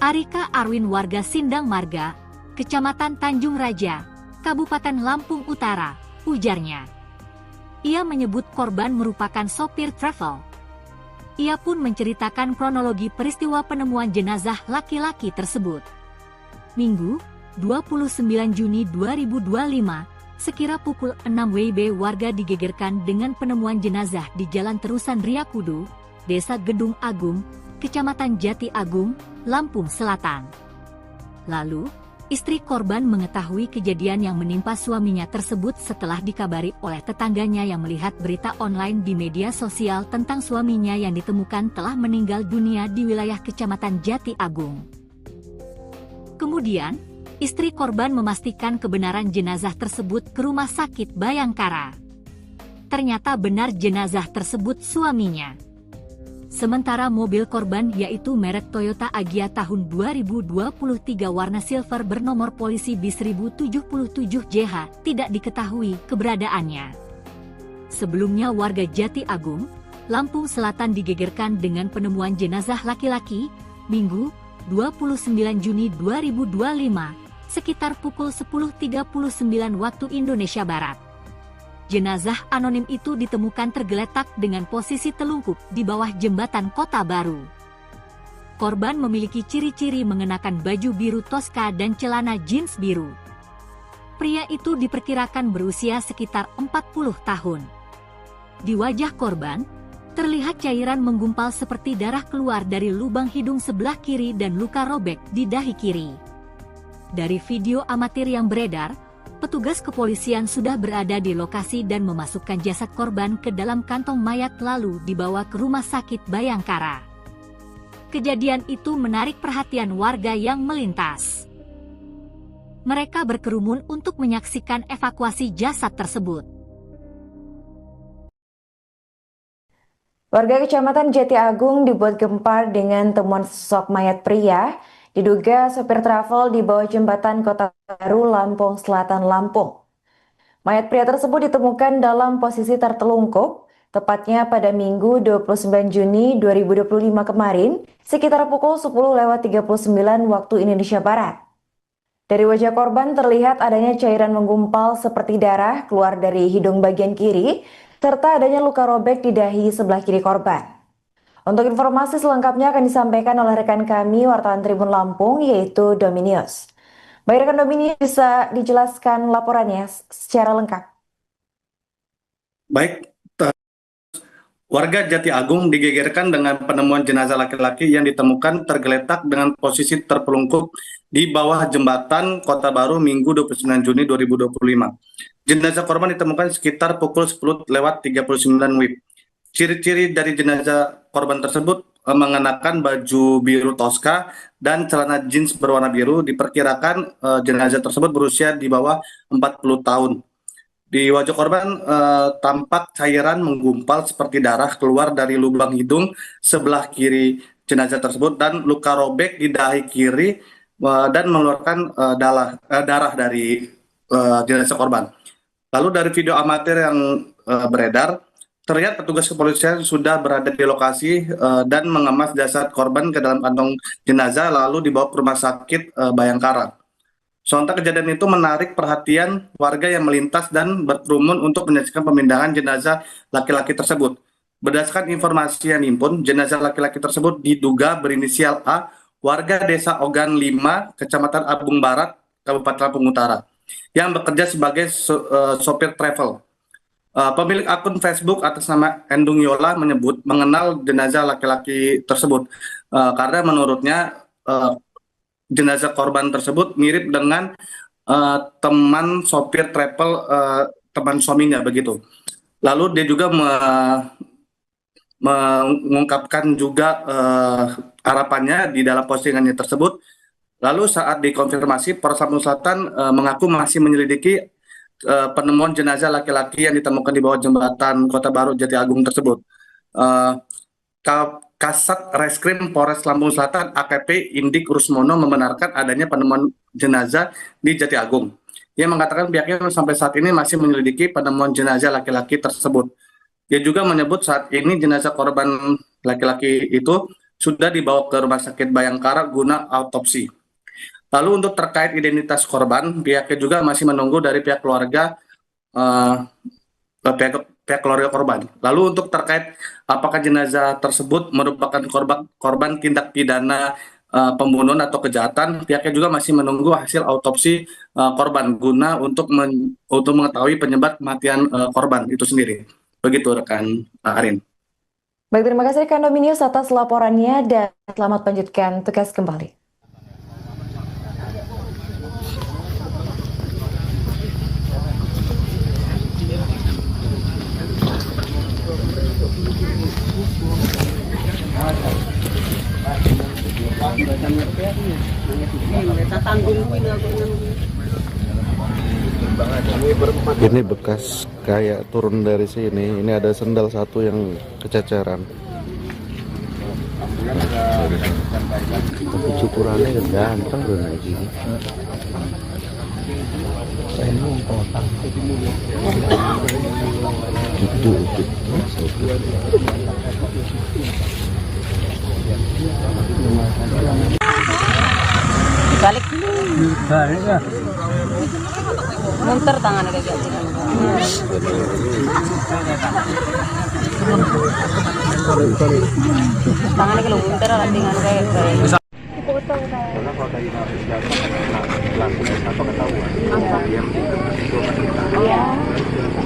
Arika Arwin warga Sindang Marga, Kecamatan Tanjung Raja, Kabupaten Lampung Utara, ujarnya. Ia menyebut korban merupakan sopir travel. Ia pun menceritakan kronologi peristiwa penemuan jenazah laki-laki tersebut. Minggu, 29 Juni 2025, sekira pukul 6 WIB warga digegerkan dengan penemuan jenazah di Jalan Terusan Riakudu, Desa Gedung Agung, Kecamatan Jati Agung, Lampung Selatan. Lalu, istri korban mengetahui kejadian yang menimpa suaminya tersebut setelah dikabari oleh tetangganya yang melihat berita online di media sosial tentang suaminya yang ditemukan telah meninggal dunia di wilayah Kecamatan Jati Agung. Kemudian, istri korban memastikan kebenaran jenazah tersebut ke Rumah Sakit Bayangkara. Ternyata benar jenazah tersebut suaminya. Sementara mobil korban yaitu merek Toyota Agya tahun 2023 warna silver bernomor polisi B1077JH tidak diketahui keberadaannya. Sebelumnya warga Jati Agung, Lampung Selatan digegerkan dengan penemuan jenazah laki-laki, Minggu, 29 Juni 2025, sekitar pukul 10.39 waktu Indonesia Barat. Jenazah anonim itu ditemukan tergeletak dengan posisi telungkup di bawah jembatan Kota Baru. Korban memiliki ciri-ciri mengenakan baju biru Tosca dan celana jeans biru. Pria itu diperkirakan berusia sekitar 40 tahun. Di wajah korban, terlihat cairan menggumpal seperti darah keluar dari lubang hidung sebelah kiri dan luka robek di dahi kiri. Dari video amatir yang beredar, petugas kepolisian sudah berada di lokasi dan memasukkan jasad korban ke dalam kantong mayat lalu dibawa ke Rumah Sakit Bayangkara. Kejadian itu menarik perhatian warga yang melintas. Mereka berkerumun untuk menyaksikan evakuasi jasad tersebut. Warga Kecamatan Jati Agung dibuat gempar dengan temuan sosok mayat pria diduga sopir travel di bawah jembatan Kota Baru, Lampung Selatan, Lampung. Mayat pria tersebut ditemukan dalam posisi tertelungkup, tepatnya pada Minggu 29 Juni 2025 kemarin, sekitar pukul 10.39 waktu Indonesia Barat. Dari wajah korban terlihat adanya cairan menggumpal seperti darah keluar dari hidung bagian kiri, serta adanya luka robek di dahi sebelah kiri korban. Untuk informasi selengkapnya akan disampaikan oleh rekan kami wartawan Tribun Lampung yaitu Dominius. Baik rekan Dominius, bisa dijelaskan laporannya secara lengkap? Baik, warga Jati Agung digegerkan dengan penemuan jenazah laki-laki yang ditemukan tergeletak dengan posisi terpelungkup di bawah jembatan Kota Baru Minggu 29 Juni 2025. Jenazah korban ditemukan sekitar pukul 10.39 WIB. Ciri-ciri dari jenazah korban tersebut mengenakan baju biru Tosca dan celana jeans berwarna biru. Diperkirakan jenazah tersebut berusia di bawah 40 tahun. Di wajah korban tampak cairan menggumpal seperti darah keluar dari lubang hidung sebelah kiri jenazah tersebut dan luka robek di dahi kiri dan mengeluarkan darah dari jenazah korban. Lalu dari video amatir yang beredar, terlihat petugas kepolisian sudah berada di lokasi dan mengemas jasad korban ke dalam kantong jenazah lalu dibawa ke rumah sakit Bayangkara. Sontak kejadian itu menarik perhatian warga yang melintas dan berkerumun untuk menyaksikan pemindahan jenazah laki-laki tersebut. Berdasarkan informasi yang dihimpun, jenazah laki-laki tersebut diduga berinisial A, warga desa Ogan 5, Kecamatan Abung Barat, Kabupaten Lampung Utara, yang bekerja sebagai sopir travel. Pemilik akun Facebook atas nama Endung Yola menyebut mengenal jenazah laki-laki tersebut karena menurutnya jenazah korban tersebut mirip dengan teman sopir travel teman suaminya begitu. Lalu dia juga mengungkapkan juga harapannya di dalam postingannya tersebut. Lalu saat dikonfirmasi, Polres Lampung Selatan mengaku masih menyelidiki penemuan jenazah laki-laki yang ditemukan di bawah jembatan Kota Baru Jati Agung tersebut. Kasat Reskrim Polres Lampung Selatan AKP Indik Rusmono membenarkan adanya penemuan jenazah di Jati Agung. Ia mengatakan pihaknya sampai saat ini masih menyelidiki penemuan jenazah laki-laki tersebut. Dia juga menyebut saat ini jenazah korban laki-laki itu sudah dibawa ke Rumah Sakit Bayangkara guna autopsi. Lalu untuk terkait identitas korban, pihaknya juga masih menunggu dari pihak keluarga pihak keluarga korban. Lalu untuk terkait apakah jenazah tersebut merupakan korban tindak pidana pembunuhan atau kejahatan, pihaknya juga masih menunggu hasil autopsi korban guna untuk mengetahui penyebab kematian korban itu sendiri. Begitu rekan Arin. Baik, terima kasih rekan Dominius atas laporannya dan selamat lanjutkan tugas kembali. Ini bekas kayak turun dari sini. Ini ada sendal satu yang kececeran. Tapi cukurannya ganteng loh naik gini. Gitu. Balik dulu. Balik ya. Munter tangannya kayak gitu. Tangannya kalau munter lah dengan kayak. Karena kalau tadi narik jatuh langsung atau ketahuan. Diam itu Oh ya.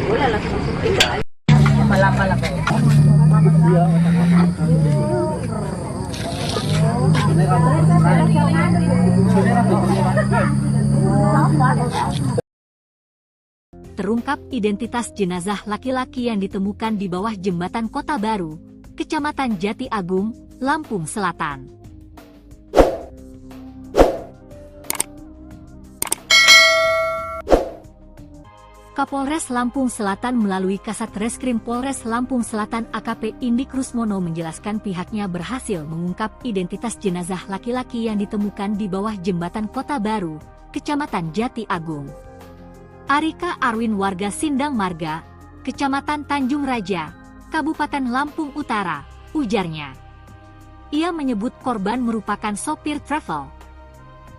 Boleh langsung tinggal. Malam-malam. Iya. Terungkap identitas jenazah laki-laki yang ditemukan di bawah jembatan Kota Baru, Kecamatan Jati Agung, Lampung Selatan. Kapolres Lampung Selatan melalui Kasat Reskrim Polres Lampung Selatan AKP Indik Rusmono menjelaskan pihaknya berhasil mengungkap identitas jenazah laki-laki yang ditemukan di bawah jembatan Kota Baru, Kecamatan Jati Agung. Arika Arwin warga Sindang Marga, Kecamatan Tanjung Raja, Kabupaten Lampung Utara, ujarnya. Ia menyebut korban merupakan sopir travel.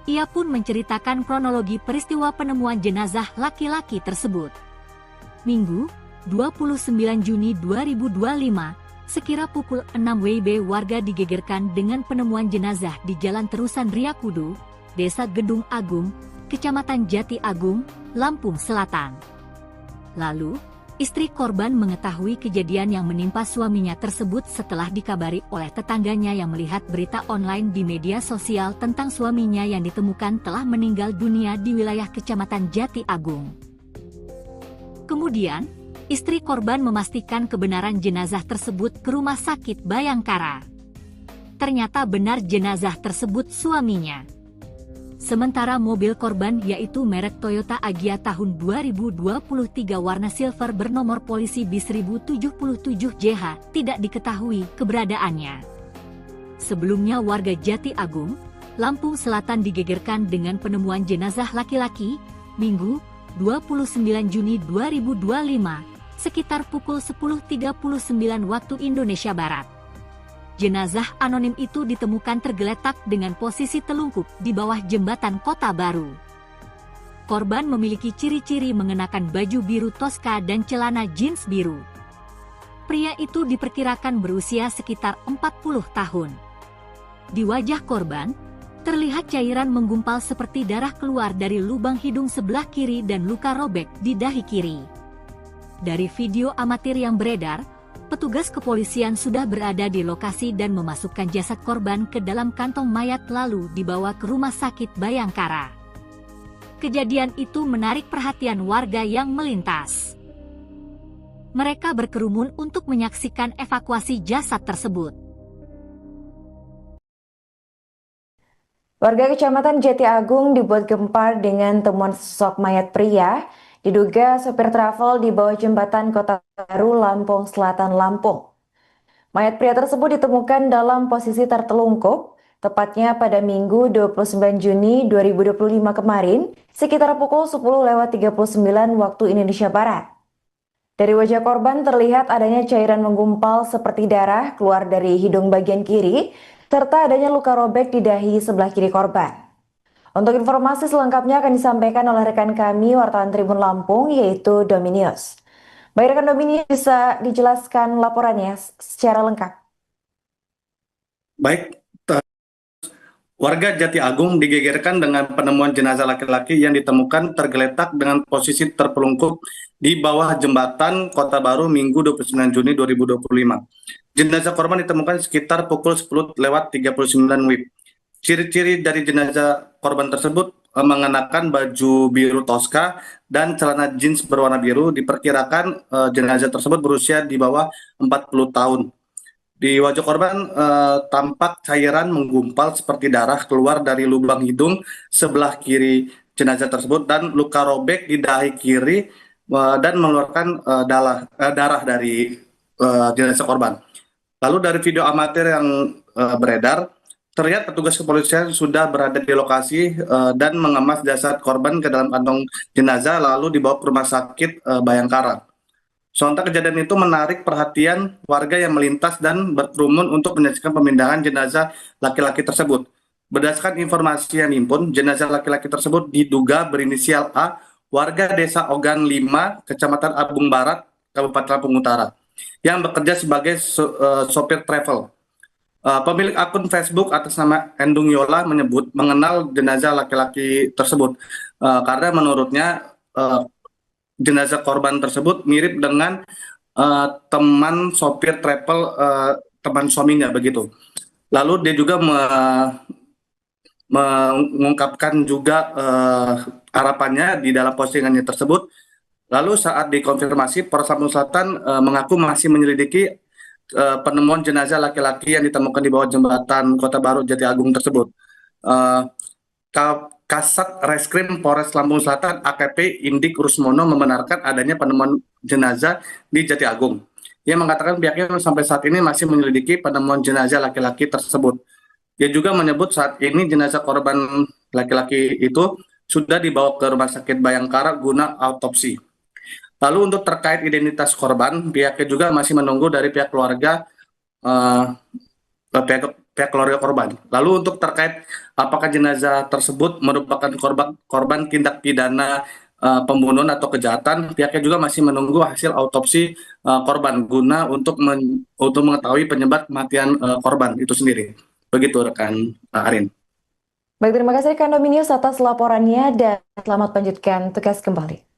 Ia pun menceritakan kronologi peristiwa penemuan jenazah laki-laki tersebut. Minggu, 29 Juni 2025, sekira pukul 6 WIB warga digegerkan dengan penemuan jenazah di Jalan Terusan Riyakudu, Desa Gedung Agung, Kecamatan Jati Agung, Lampung Selatan. Lalu, istri korban mengetahui kejadian yang menimpa suaminya tersebut setelah dikabari oleh tetangganya yang melihat berita online di media sosial tentang suaminya yang ditemukan telah meninggal dunia di wilayah Kecamatan Jati Agung. Kemudian, istri korban memastikan kebenaran jenazah tersebut ke Rumah Sakit Bayangkara. Ternyata benar jenazah tersebut suaminya. Sementara mobil korban yaitu merek Toyota Agya tahun 2023 warna silver bernomor polisi B1077JH tidak diketahui keberadaannya. Sebelumnya warga Jati Agung, Lampung Selatan digegerkan dengan penemuan jenazah laki-laki, Minggu, 29 Juni 2025, sekitar pukul 10.39 waktu Indonesia Barat. Jenazah anonim itu ditemukan tergeletak dengan posisi telungkup di bawah jembatan Kota Baru. Korban memiliki ciri-ciri mengenakan baju biru Tosca dan celana jeans biru. Pria itu diperkirakan berusia sekitar 40 tahun. Di wajah korban, terlihat cairan menggumpal seperti darah keluar dari lubang hidung sebelah kiri dan luka robek di dahi kiri. Dari video amatir yang beredar, petugas kepolisian sudah berada di lokasi dan memasukkan jasad korban ke dalam kantong mayat lalu dibawa ke Rumah Sakit Bayangkara. Kejadian itu menarik perhatian warga yang melintas. Mereka berkerumun untuk menyaksikan evakuasi jasad tersebut. Warga Kecamatan Jati Agung dibuat gempar dengan temuan sosok mayat pria diduga sopir travel di bawah jembatan Kota Baru, Lampung Selatan, Lampung. Mayat pria tersebut ditemukan dalam posisi tertelungkup, tepatnya pada Minggu 29 Juni 2025 kemarin, sekitar pukul 10.39 waktu Indonesia Barat. Dari wajah korban terlihat adanya cairan menggumpal seperti darah keluar dari hidung bagian kiri, serta adanya luka robek di dahi sebelah kiri korban. Untuk informasi selengkapnya akan disampaikan oleh rekan kami, wartawan Tribun Lampung, yaitu Dominius. Baik rekan Dominius, bisa dijelaskan laporannya secara lengkap? Baik, warga Jati Agung digegerkan dengan penemuan jenazah laki-laki yang ditemukan tergeletak dengan posisi terpelungkup di bawah jembatan Kota Baru Minggu 29 Juni 2025. Jenazah korban ditemukan sekitar pukul 10.39 WIB. Ciri-ciri dari jenazah korban tersebut mengenakan baju biru Tosca dan celana jeans berwarna biru. Diperkirakan jenazah tersebut berusia di bawah 40 tahun. Di wajah korban tampak cairan menggumpal seperti darah keluar dari lubang hidung sebelah kiri jenazah tersebut dan luka robek di dahi kiri dan mengeluarkan darah dari jenazah korban. Lalu dari video amatir yang beredar, terlihat petugas kepolisian sudah berada di lokasi dan mengemas jasad korban ke dalam kantong jenazah lalu dibawa ke Rumah Sakit Bayangkara. Sontak kejadian itu menarik perhatian warga yang melintas dan berkerumun untuk menyaksikan pemindahan jenazah laki-laki tersebut. Berdasarkan informasi yang dihimpun, jenazah laki-laki tersebut diduga berinisial A, warga Desa Ogan 5, Kecamatan Abung Barat, Kabupaten Lampung Utara, yang bekerja sebagai sopir travel. Pemilik akun Facebook atas nama Endung Yola menyebut mengenal jenazah laki-laki tersebut karena menurutnya jenazah korban tersebut mirip dengan teman sopir travel, teman suaminya begitu. Lalu dia juga mengungkapkan juga harapannya di dalam postingannya tersebut. Lalu saat dikonfirmasi, Polres Lampung Selatan mengaku masih menyelidiki penemuan jenazah laki-laki yang ditemukan di bawah jembatan Kota Baru Jati Agung tersebut. Kasat Reskrim Polres Lampung Selatan AKP Indik Rusmono membenarkan adanya penemuan jenazah di Jati Agung. Ia mengatakan pihaknya sampai saat ini masih menyelidiki penemuan jenazah laki-laki tersebut. Ia juga menyebut saat ini jenazah korban laki-laki itu sudah dibawa ke Rumah Sakit Bayangkara guna autopsi. Lalu untuk terkait identitas korban, pihaknya juga masih menunggu dari pihak keluarga pihak keluarga korban. Lalu untuk terkait apakah jenazah tersebut merupakan korban tindak pidana pembunuhan atau kejahatan, pihaknya juga masih menunggu hasil autopsi korban guna untuk mengetahui penyebab kematian korban itu sendiri. Begitu rekan Arin. Baik, terima kasih rekan Dominius atas laporannya dan selamat lanjutkan tugas kembali.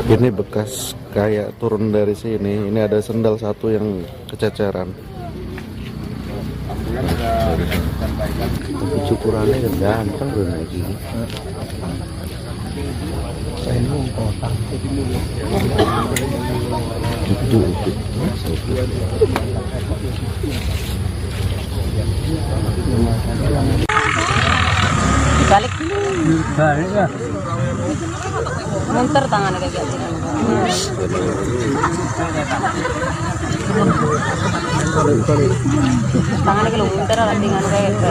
Ini bekas kayak turun dari sini. Ini ada sendal satu yang kececeran. Tapi cukurannya kan gampang udah naik gini. Itu. Balik dulu. Balik ya. Munter tangan kayak gitu. Tangannya kalau munter lah dengan kayak gitu.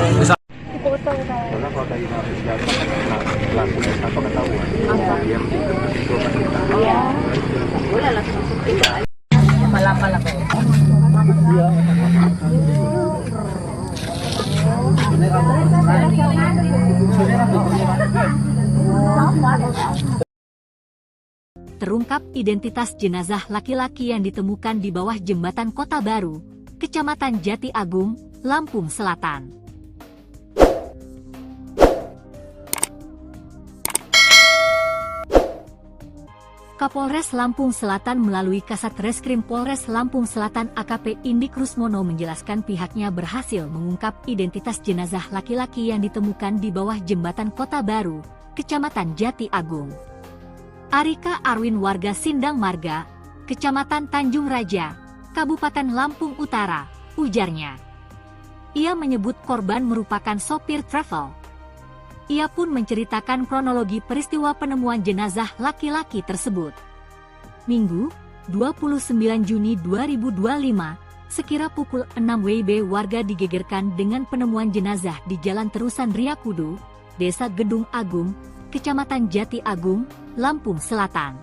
Karena kalau tadi narik jatuh langsung atau ketahuan. Dia itu kan kita. Iya. Boleh langsung pindah. Malapal ako. Terungkap identitas jenazah laki-laki yang ditemukan di bawah jembatan Kota Baru, Kecamatan Jati Agung, Lampung Selatan. Kapolres Lampung Selatan melalui Kasat Reskrim Polres Lampung Selatan AKP Indik Rusmono menjelaskan pihaknya berhasil mengungkap identitas jenazah laki-laki yang ditemukan di bawah jembatan Kota Baru, Kecamatan Jati Agung. Arika Arwin warga Sindang Marga, Kecamatan Tanjung Raja, Kabupaten Lampung Utara, ujarnya. Ia menyebut korban merupakan sopir travel. Ia pun menceritakan kronologi peristiwa penemuan jenazah laki-laki tersebut. Minggu, 29 Juni 2025, sekira pukul 6 WIB warga digegerkan dengan penemuan jenazah di Jalan Terusan Riakudu, Desa Gedung Agung, Kecamatan Jati Agung, Lampung Selatan.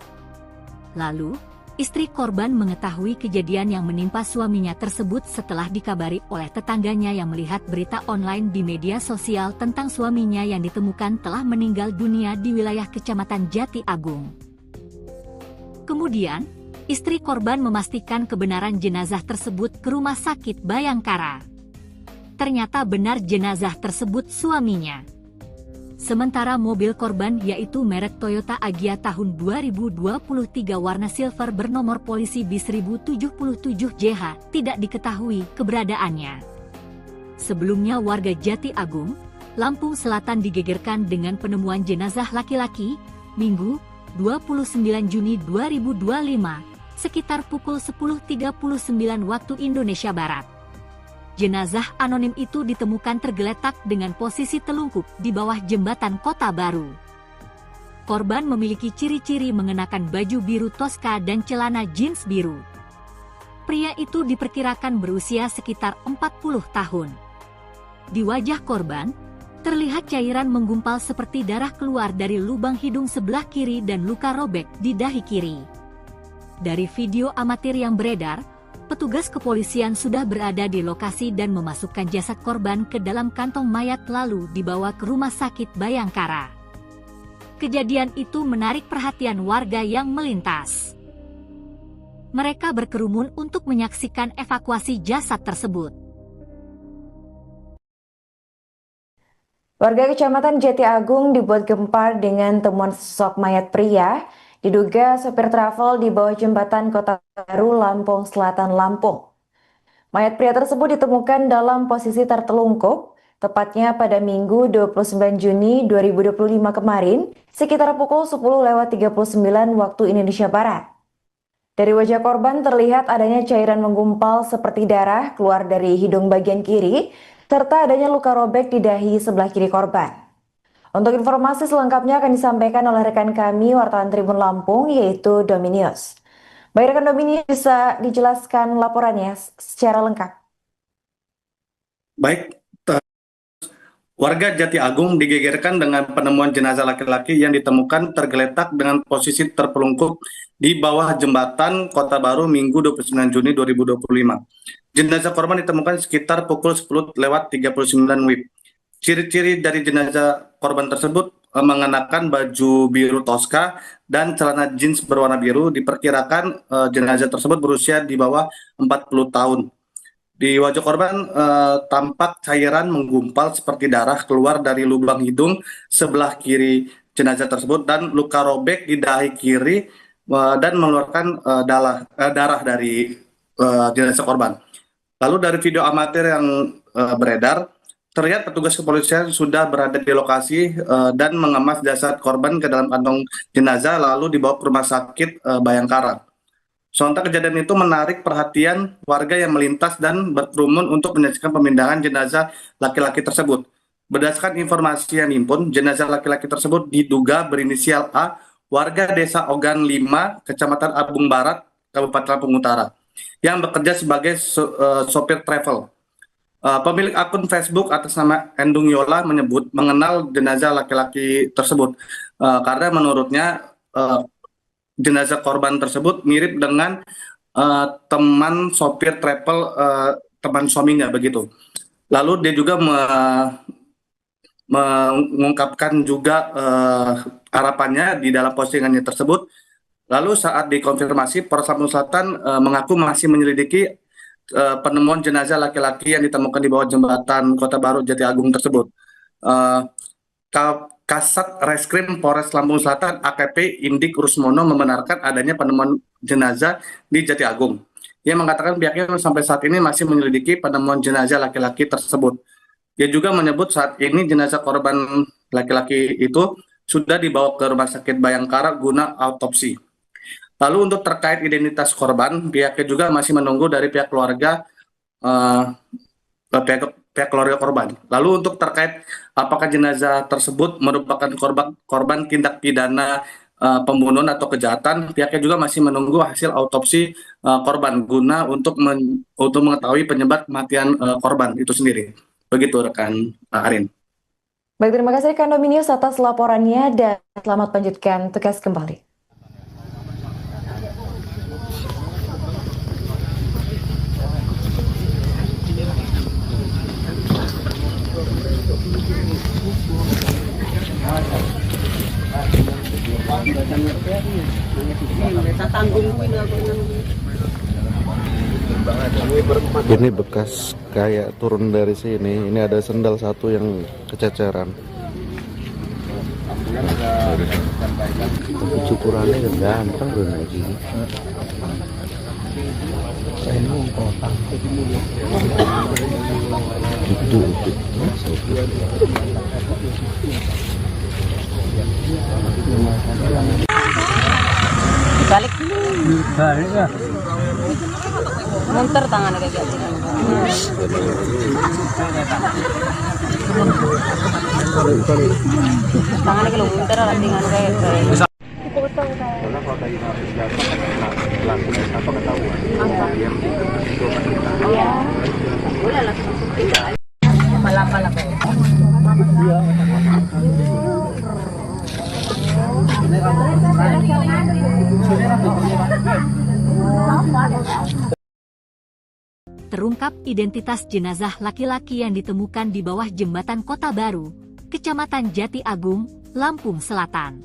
Lalu, istri korban mengetahui kejadian yang menimpa suaminya tersebut setelah dikabari oleh tetangganya yang melihat berita online di media sosial tentang suaminya yang ditemukan telah meninggal dunia di wilayah Kecamatan Jati Agung. Kemudian, istri korban memastikan kebenaran jenazah tersebut ke Rumah Sakit Bayangkara. Ternyata benar jenazah tersebut suaminya. Sementara mobil korban yaitu merek Toyota Agya tahun 2023 warna silver bernomor polisi B1077JH tidak diketahui keberadaannya. Sebelumnya warga Jati Agung, Lampung Selatan digegerkan dengan penemuan jenazah laki-laki, Minggu, 29 Juni 2025, sekitar pukul 10.39 waktu Indonesia Barat. Jenazah anonim itu ditemukan tergeletak dengan posisi telungkup di bawah jembatan Kota Baru. Korban memiliki ciri-ciri mengenakan baju biru toska dan celana jeans biru. Pria itu diperkirakan berusia sekitar 40 tahun. Di wajah korban, terlihat cairan menggumpal seperti darah keluar dari lubang hidung sebelah kiri dan luka robek di dahi kiri. Dari video amatir yang beredar, petugas kepolisian sudah berada di lokasi dan memasukkan jasad korban ke dalam kantong mayat lalu dibawa ke Rumah Sakit Bayangkara. Kejadian itu menarik perhatian warga yang melintas. Mereka berkerumun untuk menyaksikan evakuasi jasad tersebut. Warga Kecamatan Jati Agung dibuat gempar dengan temuan sosok mayat pria diduga sopir travel di bawah jembatan Kota Baru, Lampung Selatan, Lampung. Mayat pria tersebut ditemukan dalam posisi tertelungkup, tepatnya pada Minggu 29 Juni 2025 kemarin, sekitar pukul 10.39 waktu Indonesia Barat. Dari wajah korban terlihat adanya cairan menggumpal seperti darah keluar dari hidung bagian kiri, serta adanya luka robek di dahi sebelah kiri korban. Untuk informasi selengkapnya akan disampaikan oleh rekan kami, wartawan Tribun Lampung, yaitu Dominius. Baik rekan Dominius, bisa dijelaskan laporannya secara lengkap? Baik, warga Jati Agung digegerkan dengan penemuan jenazah laki-laki yang ditemukan tergeletak dengan posisi terpelungkup di bawah jembatan Kota Baru Minggu 29 Juni 2025. Jenazah korban ditemukan sekitar pukul 10.39 WIB. Ciri-ciri dari jenazah korban tersebut mengenakan baju biru toska dan celana jeans berwarna biru. Diperkirakan jenazah tersebut berusia di bawah 40 tahun. Di wajah korban tampak cairan menggumpal seperti darah keluar dari lubang hidung sebelah kiri jenazah tersebut dan luka robek di dahi kiri dan mengeluarkan darah dari jenazah korban. Lalu dari video amatir yang beredar, terlihat petugas kepolisian sudah berada di lokasi dan mengemas jasad korban ke dalam kantong jenazah lalu dibawa ke rumah sakit Bayangkara. Sontak kejadian itu menarik perhatian warga yang melintas dan berkerumun untuk menyaksikan pemindahan jenazah laki-laki tersebut. Berdasarkan informasi yang dihimpun, jenazah laki-laki tersebut diduga berinisial A, warga desa Ogan 5, Kecamatan Abung Barat, Kabupaten Lampung Utara, yang bekerja sebagai sopir travel. Pemilik akun Facebook atas nama Endung Yola menyebut mengenal jenazah laki-laki tersebut karena menurutnya jenazah korban tersebut mirip dengan teman sopir travel teman suaminya begitu. Lalu dia juga mengungkapkan juga harapannya di dalam postingannya tersebut. Lalu saat dikonfirmasi, Polres Lampung Selatan mengaku masih menyelidiki penemuan jenazah laki-laki yang ditemukan di bawah jembatan Kota Baru Jati Agung tersebut. Kasat Reskrim Polres Lampung Selatan AKP Indik Rusmono membenarkan adanya penemuan jenazah di Jati Agung. Ia mengatakan pihaknya sampai saat ini masih menyelidiki penemuan jenazah laki-laki tersebut. Ia juga menyebut saat ini jenazah korban laki-laki itu sudah dibawa ke Rumah Sakit Bayangkara guna autopsi. Lalu untuk terkait identitas korban, pihaknya juga masih menunggu dari pihak keluarga keluarga korban. Lalu untuk terkait apakah jenazah tersebut merupakan korban tindak pidana pembunuhan atau kejahatan, pihaknya juga masih menunggu hasil autopsi korban guna untuk mengetahui penyebab kematian korban itu sendiri. Begitu rekan Arin. Baik, terima kasih rekan Dominius atas laporannya dan selamat lanjutkan tugas kembali. Ini bekas kayak turun dari sini. Ini ada sendal satu yang kececeran. Cukurannya gampang loh lagi. Itu. Balik dulu. Balik ya. Munter tangannya kayak gitu. Tangannya kalau munter tinggal kayak. Karena kalau tadi habis jatuh kan langsung apa ketahuan. Iya. Boleh langsung tinggal. Pala-pala kayak. Iya. Terungkap identitas jenazah laki-laki yang ditemukan di bawah jembatan Kota Baru, Kecamatan Jati Agung, Lampung Selatan.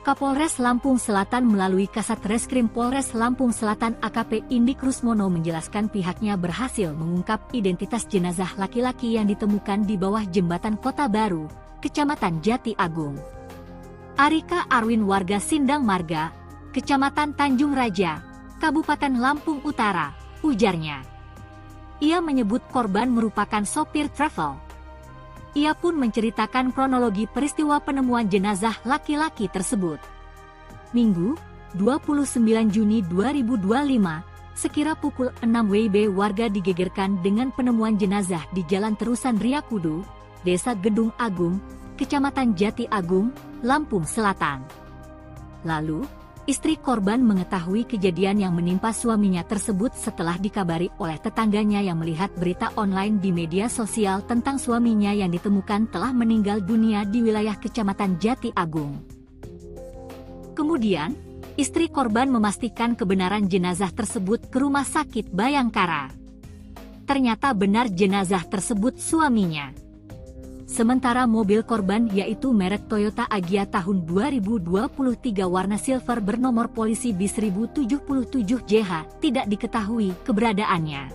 Kapolres Lampung Selatan melalui Kasat Reskrim Polres Lampung Selatan AKP Indik Rusmono menjelaskan pihaknya berhasil mengungkap identitas jenazah laki-laki yang ditemukan di bawah jembatan Kota Baru, Kecamatan Jati Agung. Arika Arwin warga Sindang Marga, Kecamatan Tanjung Raja, Kabupaten Lampung Utara, ujarnya. Ia menyebut korban merupakan sopir travel. Ia pun menceritakan kronologi peristiwa penemuan jenazah laki-laki tersebut. Minggu, 29 Juni 2025, sekira pukul 6 WIB warga digegerkan dengan penemuan jenazah di Jalan Terusan Riyakudu, Desa Gedung Agung, Kecamatan Jati Agung, Lampung Selatan. Lalu, istri korban mengetahui kejadian yang menimpa suaminya tersebut setelah dikabari oleh tetangganya yang melihat berita online di media sosial tentang suaminya yang ditemukan telah meninggal dunia di wilayah Kecamatan Jati Agung. Kemudian, istri korban memastikan kebenaran jenazah tersebut ke Rumah Sakit Bayangkara. Ternyata benar jenazah tersebut suaminya. Sementara mobil korban yaitu merek Toyota Agya tahun 2023 warna silver bernomor polisi bis 1077JH tidak diketahui keberadaannya.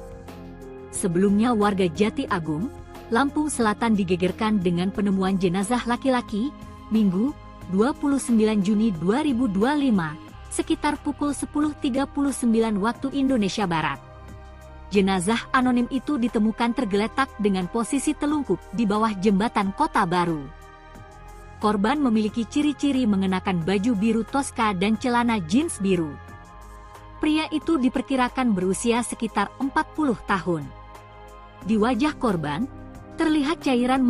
Sebelumnya warga Jati Agung, Lampung Selatan digegerkan dengan penemuan jenazah laki-laki, Minggu, 29 Juni 2025, sekitar pukul 10.39 waktu Indonesia Barat. Jenazah anonim itu ditemukan tergeletak dengan posisi telungkup di bawah jembatan Kota Baru. Korban memiliki ciri-ciri mengenakan baju biru toska dan celana jeans biru. Pria itu diperkirakan berusia sekitar 40 tahun. Di wajah korban, terlihat cairan